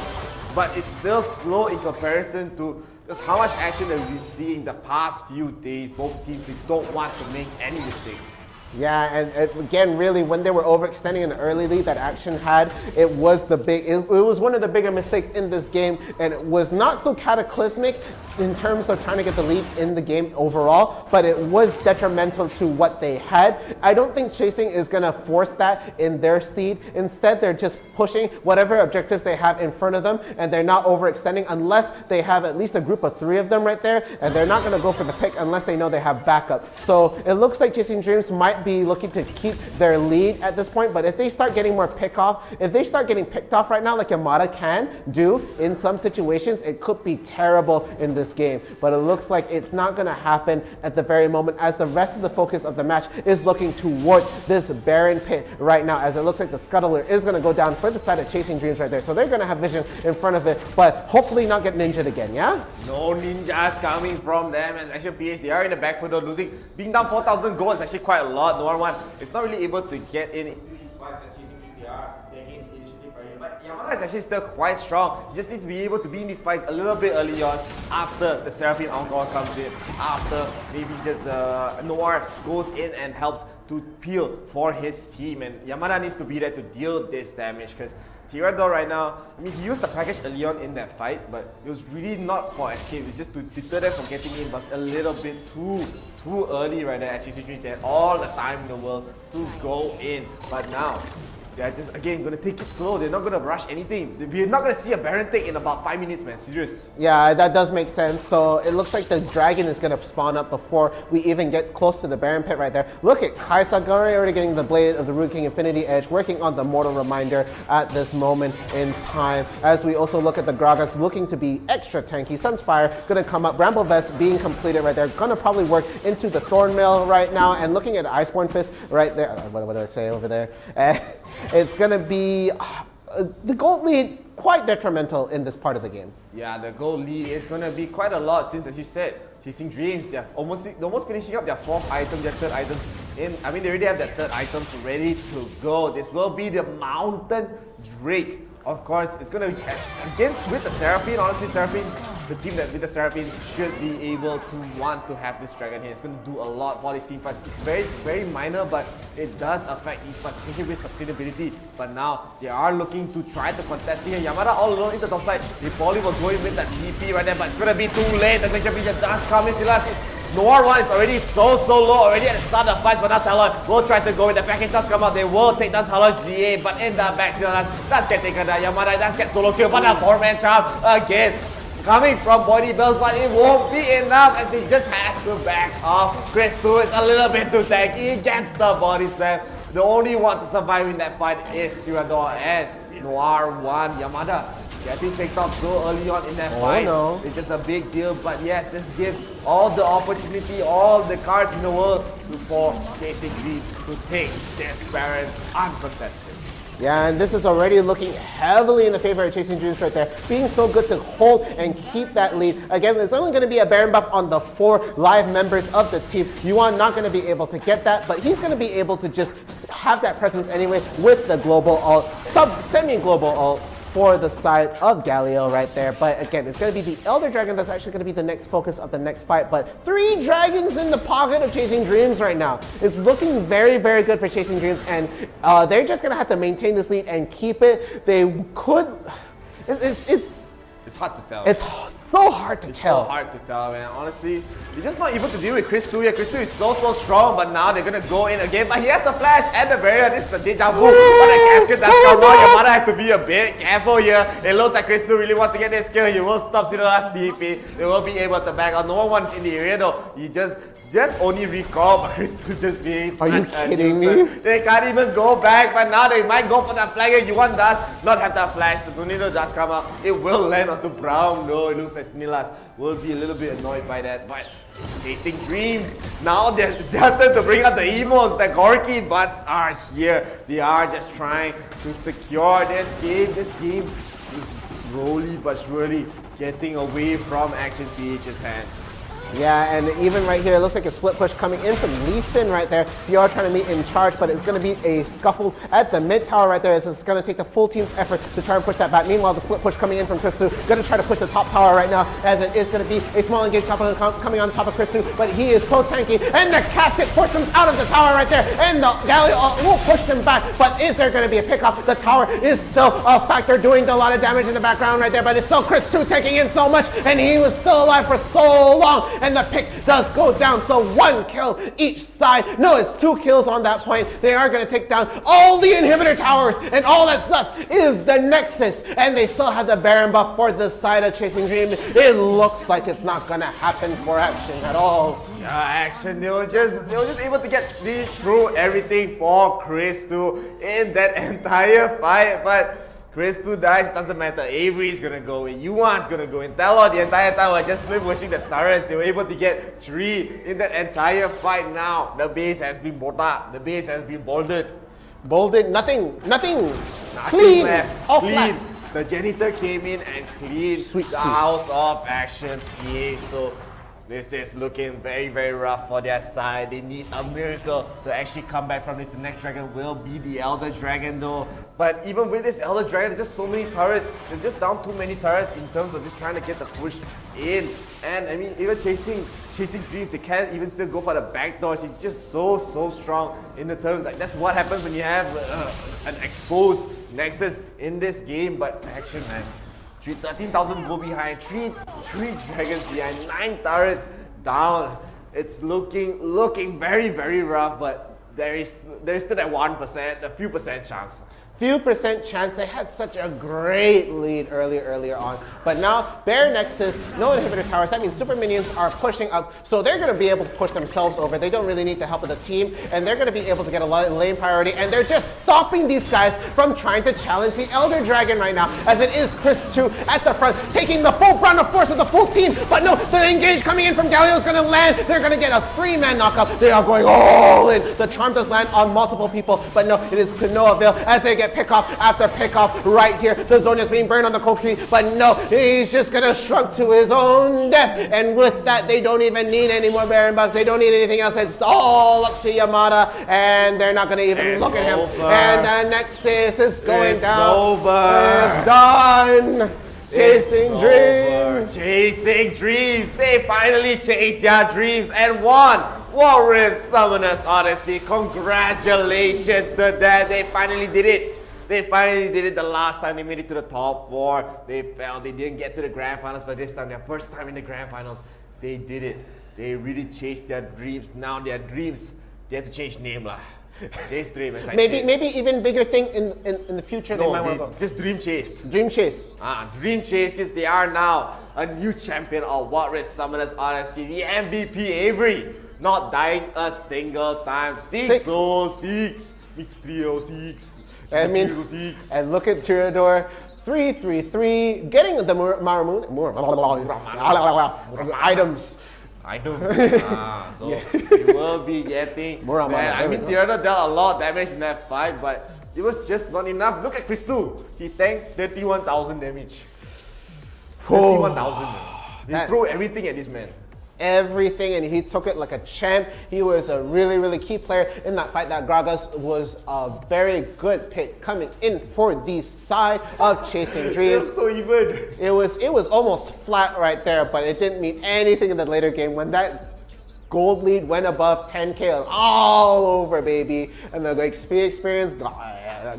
but it's still slow in comparison to Just how much action that we've seen in the past few days. Both teams, they don't want to make any mistakes. Yeah, and again, really, when they were overextending in the early lead that Action had, it was one of the bigger mistakes in this game, and it was not so cataclysmic in terms of trying to get the lead in the game overall, but it was detrimental to what they had. I don't think Chasing is going to force that in their steed. Instead, they're just pushing whatever objectives they have in front of them, and they're not overextending unless they have at least a group of 3 of them right there, and they're not going to go for the pick unless they know they have backup. So it looks like Chasing Dreams might be looking to keep their lead at this point, but if they start getting more picked off right now like Yamada can do in some situations, it could be terrible in this game. But it looks like it's not going to happen at the very moment, as the rest of the focus of the match is looking towards this Baron pit right now, as it looks like the Scuttler is going to go down for the side of Chasing Dreams right there. So they're going to have vision in front of it, but hopefully not get ninja'd again, yeah? No ninjas coming from them, and actually PH, they are in the back foot though, being down 4,000 gold is actually quite a lot. No one is not really able to get in into these fights, as Chasing Dreams, they are taking initiative right here. But Yamada is actually still quite strong. You just need to be able to be in these fights a little bit early on, after the Seraphine Encore comes in, after maybe just Noir goes in and helps to peel for his team, and Yamada needs to be there to deal this damage, because Tirador right now, I mean, he used the package early on in that fight, but it was really not for escape. It's just to deter them from getting in, but a little bit too early right there, as Chasing Dreams, they had all the time in the world to go in. But now, they're just, again, going to take it slow. They're not going to rush anything. We're not going to see a Baron take in about 5 minutes, man. Serious. Yeah, that does make sense. So it looks like the Dragon is going to spawn up before we even get close to the Baron pit right there. Look at Kai Sagari already getting the Blade of the Rude King Infinity Edge, working on the Mortal Reminder at this moment in time. As we also look at the Gragas looking to be extra tanky. Sunspire going to come up. Bramble Vest being completed right there. Going to probably work into the Thornmail right now. And looking at Iceborne Fist right there. What do I say over there? It's going to be the gold lead quite detrimental in this part of the game. Yeah, the gold lead is going to be quite a lot since, as you said, Chasing Dreams, they're almost finishing up their 4th item, their 3rd items in. I mean, they already have their 3rd items ready to go. This will be the Mountain Drake. Of course, it's going to be against with the Seraphine. Honestly, Seraphine, the team that with the Seraphine should be able to want to have this Dragon here. It's going to do a lot for these team fights. It's very minor, but it does affect these fights, especially with sustainability. But now they are looking to try to contest here. Yamada all alone in the top side. They probably will go in with that TP right there, but it's going to be too late. The Glacier Vision does come in. Noir 1 is already so low already at the start of the fight, but now Talon will try to go in. The package does come out. They will take down Talon's GA, but in the back, does get taken down. Yamada does get solo kill, but a 4-man charm again. Coming from body bells, but it won't be enough as he just has to back off. Chris 2 is a little bit too tanky. He gets the body slam. The only one to survive in that fight is Tirador and Noir 1. Yamada getting picked up so early on in that fight. No. It's just a big deal, but yes, this gives all the opportunity, all the cards in the world for Chasing Dreams to take this Baron uncontested. Yeah, and this is already looking heavily in the favor of Chasing Dreams right there. Being so good to hold and keep that lead. Again, there's only going to be a Baron buff on the 4 live members of the team. Yuan not going to be able to get that, but he's going to be able to just have that presence anyway with the global ult, semi-global ult for the side of Galio right there. But again, it's going to be the Elder Dragon that's actually going to be the next focus of the next fight. But 3 dragons in the pocket of Chasing Dreams right now. It's looking very, very good for Chasing Dreams, and they're just going to have to maintain this lead and keep it. They could... It's hard to tell. It's so hard to tell. It's so hard to tell, man. Honestly, they're just not able to deal with Chris 2 here. Chris 2 is so strong, but now they're going to go in again. But he has the flash and the barrier. This is the deja vu. But the casket does come out. Yamada has to be a bit careful here. It looks like Chris 2 really wants to get this kill. He will stop Cinderella TP. They will be able to back out. No one's in the area though. He just only recall, but Chris 2 just being Are you kidding me? They can't even go back, but now they might go for that flag. Yuan does not have that flash. The tornado does come out. It will land onto Brown though. It looks like Snilas will be a little bit annoyed by that, but Chasing Dreams, now they're turn to bring out the emos. The Gorky Butts are here. They are just trying to secure this game. This game is slowly but surely getting away from Action PH's hands. Yeah, and even right here, it looks like a split push coming in from Lee Sin right there. Dior trying to meet in charge, but it's going to be a scuffle at the mid tower right there, as it's going to take the full team's effort to try and push that back. Meanwhile, the split push coming in from 𝐶hris2, going to try to push the top tower right now, as it is going to be a small engage top coming on top of 𝐶hris2, but he is so tanky, and the casket forces him out of the tower right there, and the 𝐬𝐬 will push them back, but is there going to be a pickup? The tower is still a factor, doing a lot of damage in the background right there, but it's still 𝐶hris2 taking in so much, and he was still alive for so long, and the pick does go down, so 1 kill each side. No, it's 2 kills on that point. They are going to take down all the inhibitor towers, and all that's left is the Nexus, and they still have the Baron buff for the side of Chasing Dreams. It looks like it's not going to happen for Action at all. Yeah, Action, they were just able to get through everything for 𝐶hris2 in that entire fight, but 𝐶hris2 dies, doesn't matter. Avery is gonna go in, 𝐤𝐴N's gonna go in. Talon the entire time were just pushing the turrets. They were able to get 3 in that entire fight now. The base has been boarded. The base has been bolded. Nothing clean, left. all Clean. flat. The janitor came in and cleaned the house of Action PA. So this is looking very, very rough for their side. They need a miracle to actually come back from this. The next dragon will be the Elder Dragon though. But even with this Elder Dragon, there's just so many turrets. They're just down too many turrets in terms of just trying to get the push in. And I mean, even chasing Dreams, they can't even still go for the back doors. It's just so strong in the terms. Like, that's what happens when you have an exposed Nexus in this game. But Action, man. 13,000 go behind, 3 dragons behind, 9 turrets down. It's looking very, very rough, but there is still that 1%, a few percent chance. Few percent chance. They had such a great lead earlier on, but now bare Nexus, no inhibitor towers. That means super minions are pushing up, so they're going to be able to push themselves over. They don't really need the help of the team, and they're going to be able to get a lot of lane priority, and they're just stopping these guys from trying to challenge the Elder Dragon right now, as it is 𝐶hris2 at the front, taking the full brunt of force of the full team. But no, the engage coming in from 𝐬𝐬 is going to land. They're going to get a 3-man knockup. They are going all in. The charm does land on multiple people, but no, it is to no avail as they get pick off after pick off right here. The zone is being burned on the 𝐾𝐞, but no, he's just gonna shrug to his own death. And with that, they don't even need any more Baron buffs. They don't need anything else. It's all up to Yamada, and they're not gonna even look at him. And the Nexus is going down. It's done. Chasing Dreams. Chasing Dreams. They finally chased their dreams and won. Warriors Summoners Odyssey. Congratulations to them. They finally did it. They finally did it the last time. They made it to the top 4. They failed. They didn't get to the grand finals, but this time, their first time in the grand finals, they did it. They really chased their dreams. Now their dreams, they have to change name lah. Chase Dream, as I said. Maybe even bigger thing in the future. They might want to go. Just Dream Chased. Dream Chase. Dream Chase, because they are now a new champion of Warriors Summoners Odyssey. The MVP Avery, not dying a single time. 6 souls, 6. Mr. 306. I mean, and look at Tirador, 333, getting the Maramoon items. So you will be getting. I mean, Tirador dealt a lot of damage in that fight, but it was just not enough. Look at 𝐶hris2. He tanked 31,000 damage. 31,000. They threw everything at this man. Everything, and he took it like a champ. He was a really key player in that fight. That Gragas was a very good pick coming in for the side of Chasing Dreams. It was so even. It was almost flat right there, but it didn't mean anything in the later game when that gold lead went above 10k all over, baby, and the XP experience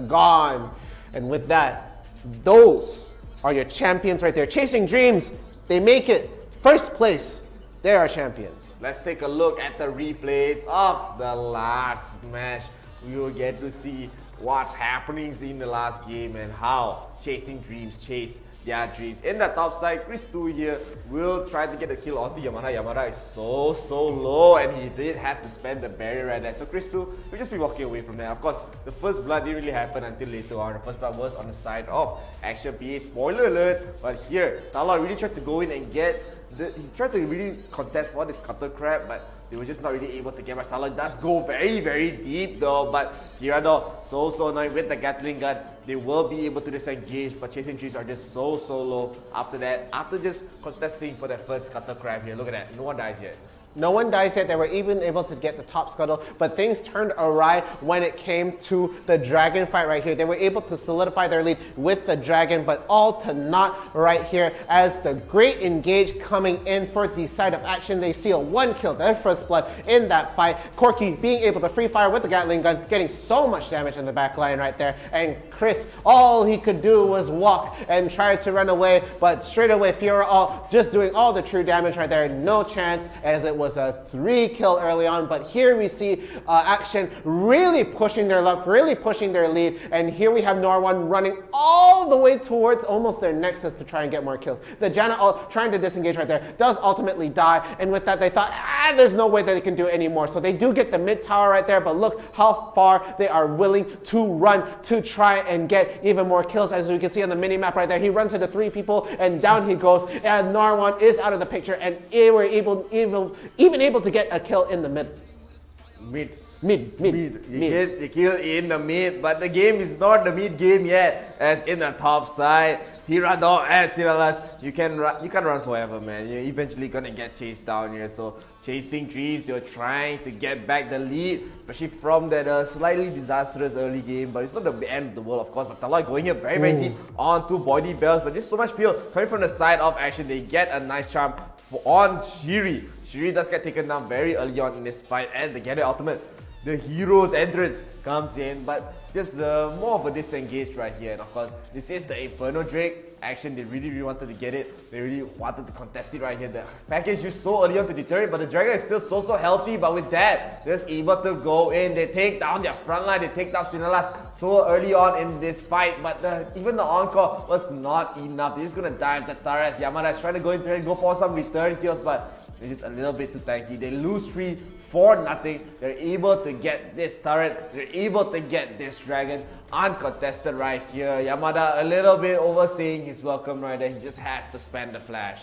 gone. And with that, those are your champions right there. Chasing Dreams, they make it first place. They are champions. Let's take a look at the replays of the last match. We will get to see what's happening in the last game and how Chasing Dreams chase their dreams. In the top side, 𝐶hris2 here will try to get a kill onto Yamada. Yamada is so low, and he did have to spend the barrier right there. So 𝐶hris2 will just be walking away from there. Of course, the first blood didn't really happen until later on. The first blood was on the side of Action PA. Spoiler alert, but here, Talon really tried to go in and get he tried to really contest for the Scuttle Crab, but They were just not really able to get by. Salah does go very, very deep though, but Hirado so annoying with the Gatling gun. They will be able to disengage, but Chasing Dreams are just so low after that. After just contesting for their first Cutter Crab here, look at that, no one dies yet. No one dies yet. They were even able to get the top scuttle, but things turned awry when it came to the dragon fight right here. They were able to solidify their lead with the dragon, but all to naught right here as the great engage coming in for the side of action. They seal 1 kill, their first blood in that fight. 𝐿𝐴𝐼𝐒 being able to free fire with the Gatling gun, getting so much damage in the back line right there. And Chris, all he could do was walk and try to run away, but straight away Fiora all just doing all the true damage right there. No chance, as it was a 3 kill early on, but here we see Action really pushing their luck, really pushing their lead, and here we have Nor1 running all the way towards almost their nexus to try and get more kills. The Janna trying to disengage right there, does ultimately die, and with that they thought, there's no way that they can do it anymore. So they do get the mid tower right there, but look how far they are willing to run to try and get even more kills. As we can see on the mini map right there, he runs into 3 people and down he goes, and Nor1 is out of the picture, and they were even able to get a kill in the mid. You get the kill in the mid, but the game is not the mid game yet. As in the top side, Hirado and Siralas, you can't run forever, man. You're eventually gonna get chased down here. So Chasing Dreams, they were trying to get back the lead, especially from that slightly disastrous early game. But it's not the end of the world, of course. But Taloi going here very deep onto Body Bells, but there's so much peel coming from the side of Action. They get a nice charm on Shiri. Shiri does get taken down very early on in this fight, and the Gather Ultimate, the hero's entrance comes in, but just more of a disengage right here. And of course, this is the Inferno Drake. Action, they really wanted to get it. They really wanted to contest it right here. The package used so early on to deter it, but the Dragon is still so healthy. But with that, they're just able to go in. They take down their front line. They take down Sinalas so early on in this fight. But even the encore was not enough. They're just going to die with the turrets. Yamada is trying to go in there and go for some return kills, but they're just a little bit too tanky. They lose 3 for nothing. They're able to get this turret. They're able to get this dragon uncontested right here. Yamada a little bit overstaying his welcome right there. He just has to spend the flash.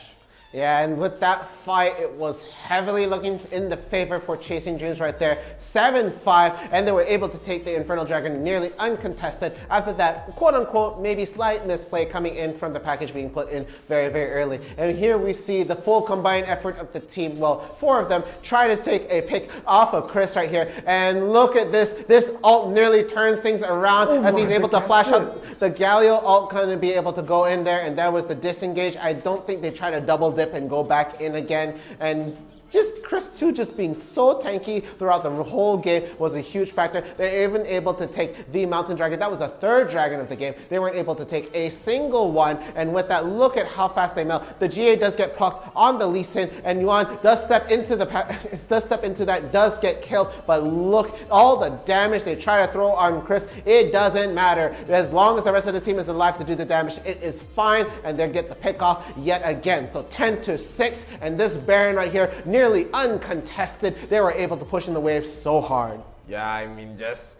Yeah, and with that fight, it was heavily looking in the favor for Chasing Dreams right there. 7-5, and they were able to take the Infernal Dragon nearly uncontested. After that, quote-unquote, maybe slight misplay coming in from the package being put in very early. And here we see the full combined effort of the team. Well, 4 of them try to take a pick off of Chris right here. And look at this. This ult nearly turns things around as he's able to flash out the Galio ult, kind of be able to go in there, and that was the disengage. I don't think they try to double dip and go back in again, and just Chris Tue just being so tanky throughout the whole game was a huge factor. They're even able to take the Mountain Dragon. That was the 3rd dragon of the game. They weren't able to take a single one, and with that, look at how fast they melt. The GA does get procced on the Lee Sin, and Yuan does step into that, does get killed, but look, all the damage they try to throw on Chris, it doesn't matter. As long as the rest of the team is alive to do the damage, it is fine, and they get the pick off yet again. So 10-6, and this Baron right here, nearly uncontested. They were able to push in the wave so hard. Yeah, I mean, just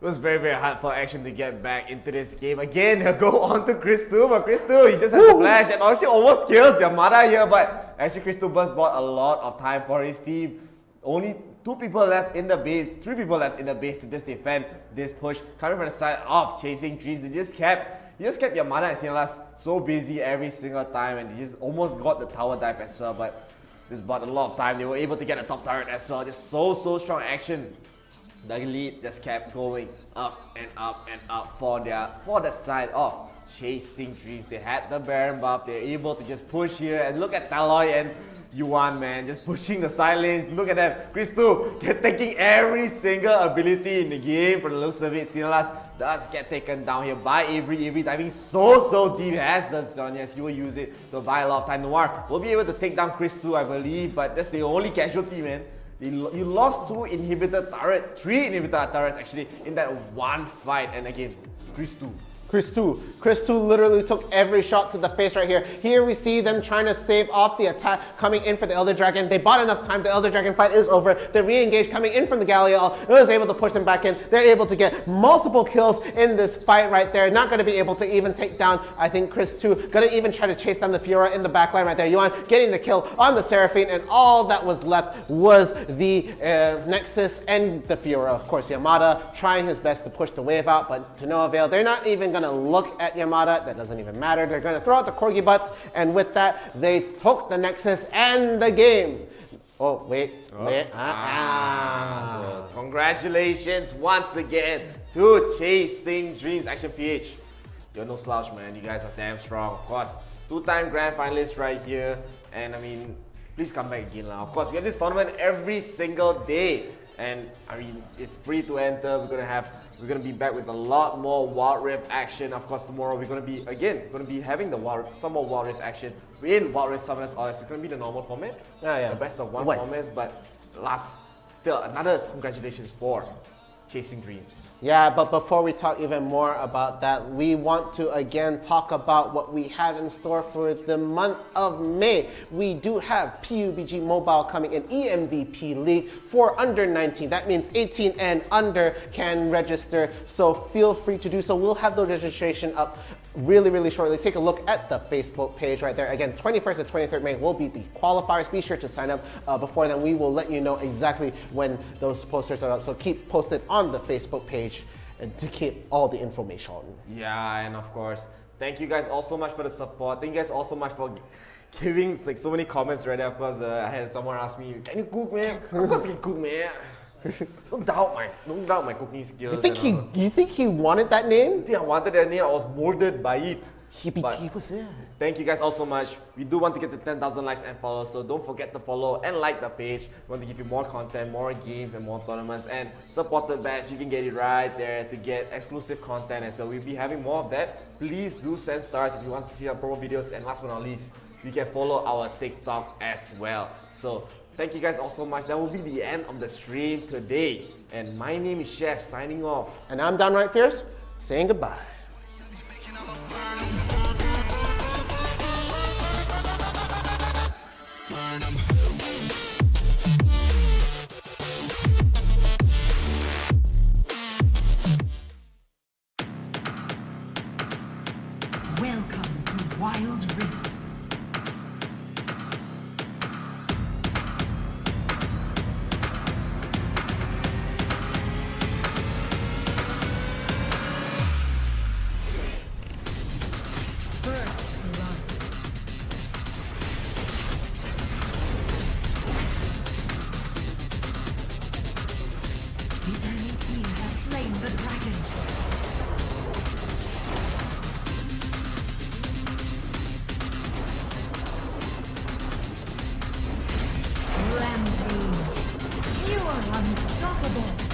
it was very hard for Action to get back into this game. Again, they'll go on to Chris Tue, but Chris Tue, he just has to flash and actually almost kills Yamada here, but actually Chris Tue bought a lot of time for his team. Only 2 people left in the base, 3 people left in the base to just defend this push coming from the side of Chasing Dreams. He just kept Yamada and Sinalas so busy every single time, and he just almost got the tower dive as well, but this bought a lot of time. They were able to get a top turret as well. Just so strong Action. The lead just kept going up and up for the side of Chasing Dreams. They had the Baron buff. They're able to just push here, and look at Taloi and Yuan, man, just pushing the side lanes. Look at them. Chris Tue taking every single ability in the game for the looks of it. Sinalas does get taken down here by Avery. Avery diving so deep, as does Johnny, as he will use it to buy a lot of time. Noir will be able to take down Chris Tue, I believe, but that's the only casualty, man. You lost 2 inhibitor turrets, 3 inhibitor turrets actually in that one fight, and again, Chris Tue 𝐒𝐿 literally took every shot to the face right here. Here we see them trying to stave off the attack coming in for the Elder Dragon. They bought enough time. The Elder Dragon fight is over. The re-engage coming in from the Galileo was able to push them back in. They're able to get multiple kills in this fight right there. Not going to be able to even take down, I think, 𝐒𝐿. Going to even try to chase down the Fiora in the backline right there. Yuan getting the kill on the Seraphine, and all that was left was the Nexus and the Fiora. Of course, Yamada trying his best to push the wave out, but to no avail. They're not even going to look at Yamada. That doesn't even matter. They're going to throw out the Corgi butts, and with that, they took the Nexus and the game. Oh, wait. So, congratulations once again to Chasing Dreams Action PH. You're no slouch, man. You guys are damn strong. Of course, two-time grand finalists right here. And I mean, please come back again now. Of course, we have this tournament every single day. And I mean, it's free to enter. We're gonna be back with a lot more Wild Rift action. Of course, tomorrow we're gonna be having some more Wild Rift action in Wild Rift Summoners Odyssey. It's gonna be the normal format, the best of one formats. But still another congratulations for Chasing Dreams. Yeah, but before we talk even more about that, we want to again talk about what we have in store for the month of May. We do have PUBG Mobile coming in EMVP League for under 19. That means 18 and under can register, so feel free to do so. We'll have the registration up really shortly. Take a look at the Facebook page right there. Again, 21st and 23rd May will be the qualifiers. Be sure to sign up before then. We will let you know exactly when those posters are up, so keep posted on the Facebook page and to keep all the information. Yeah, and of course, thank you guys all so much for the support. Thank you guys all so much for giving like so many comments right there. Of course, I had someone ask me, "Can you cook, man?" Of course, I can cook, man. Don't doubt my cooking skills. You think he wanted that name? I wanted that name. I was molded by it. He was there. Thank you guys all so much. We do want to get to 10,000 likes and follows, so don't forget to follow and like the page. We want to give you more content, more games, and more tournaments. And supported badge, you can get it right there to get exclusive content. And so we'll be having more of that. Please do send stars if you want to see our promo videos. And last but not least, you can follow our TikTok as well. So thank you guys all so much. That will be the end of the stream today. And my name is Chef, signing off. And I'm DRFierce, saying goodbye. Welcome to Wild Rift. The enemy team has slain the dragon. Rampage. You are unstoppable.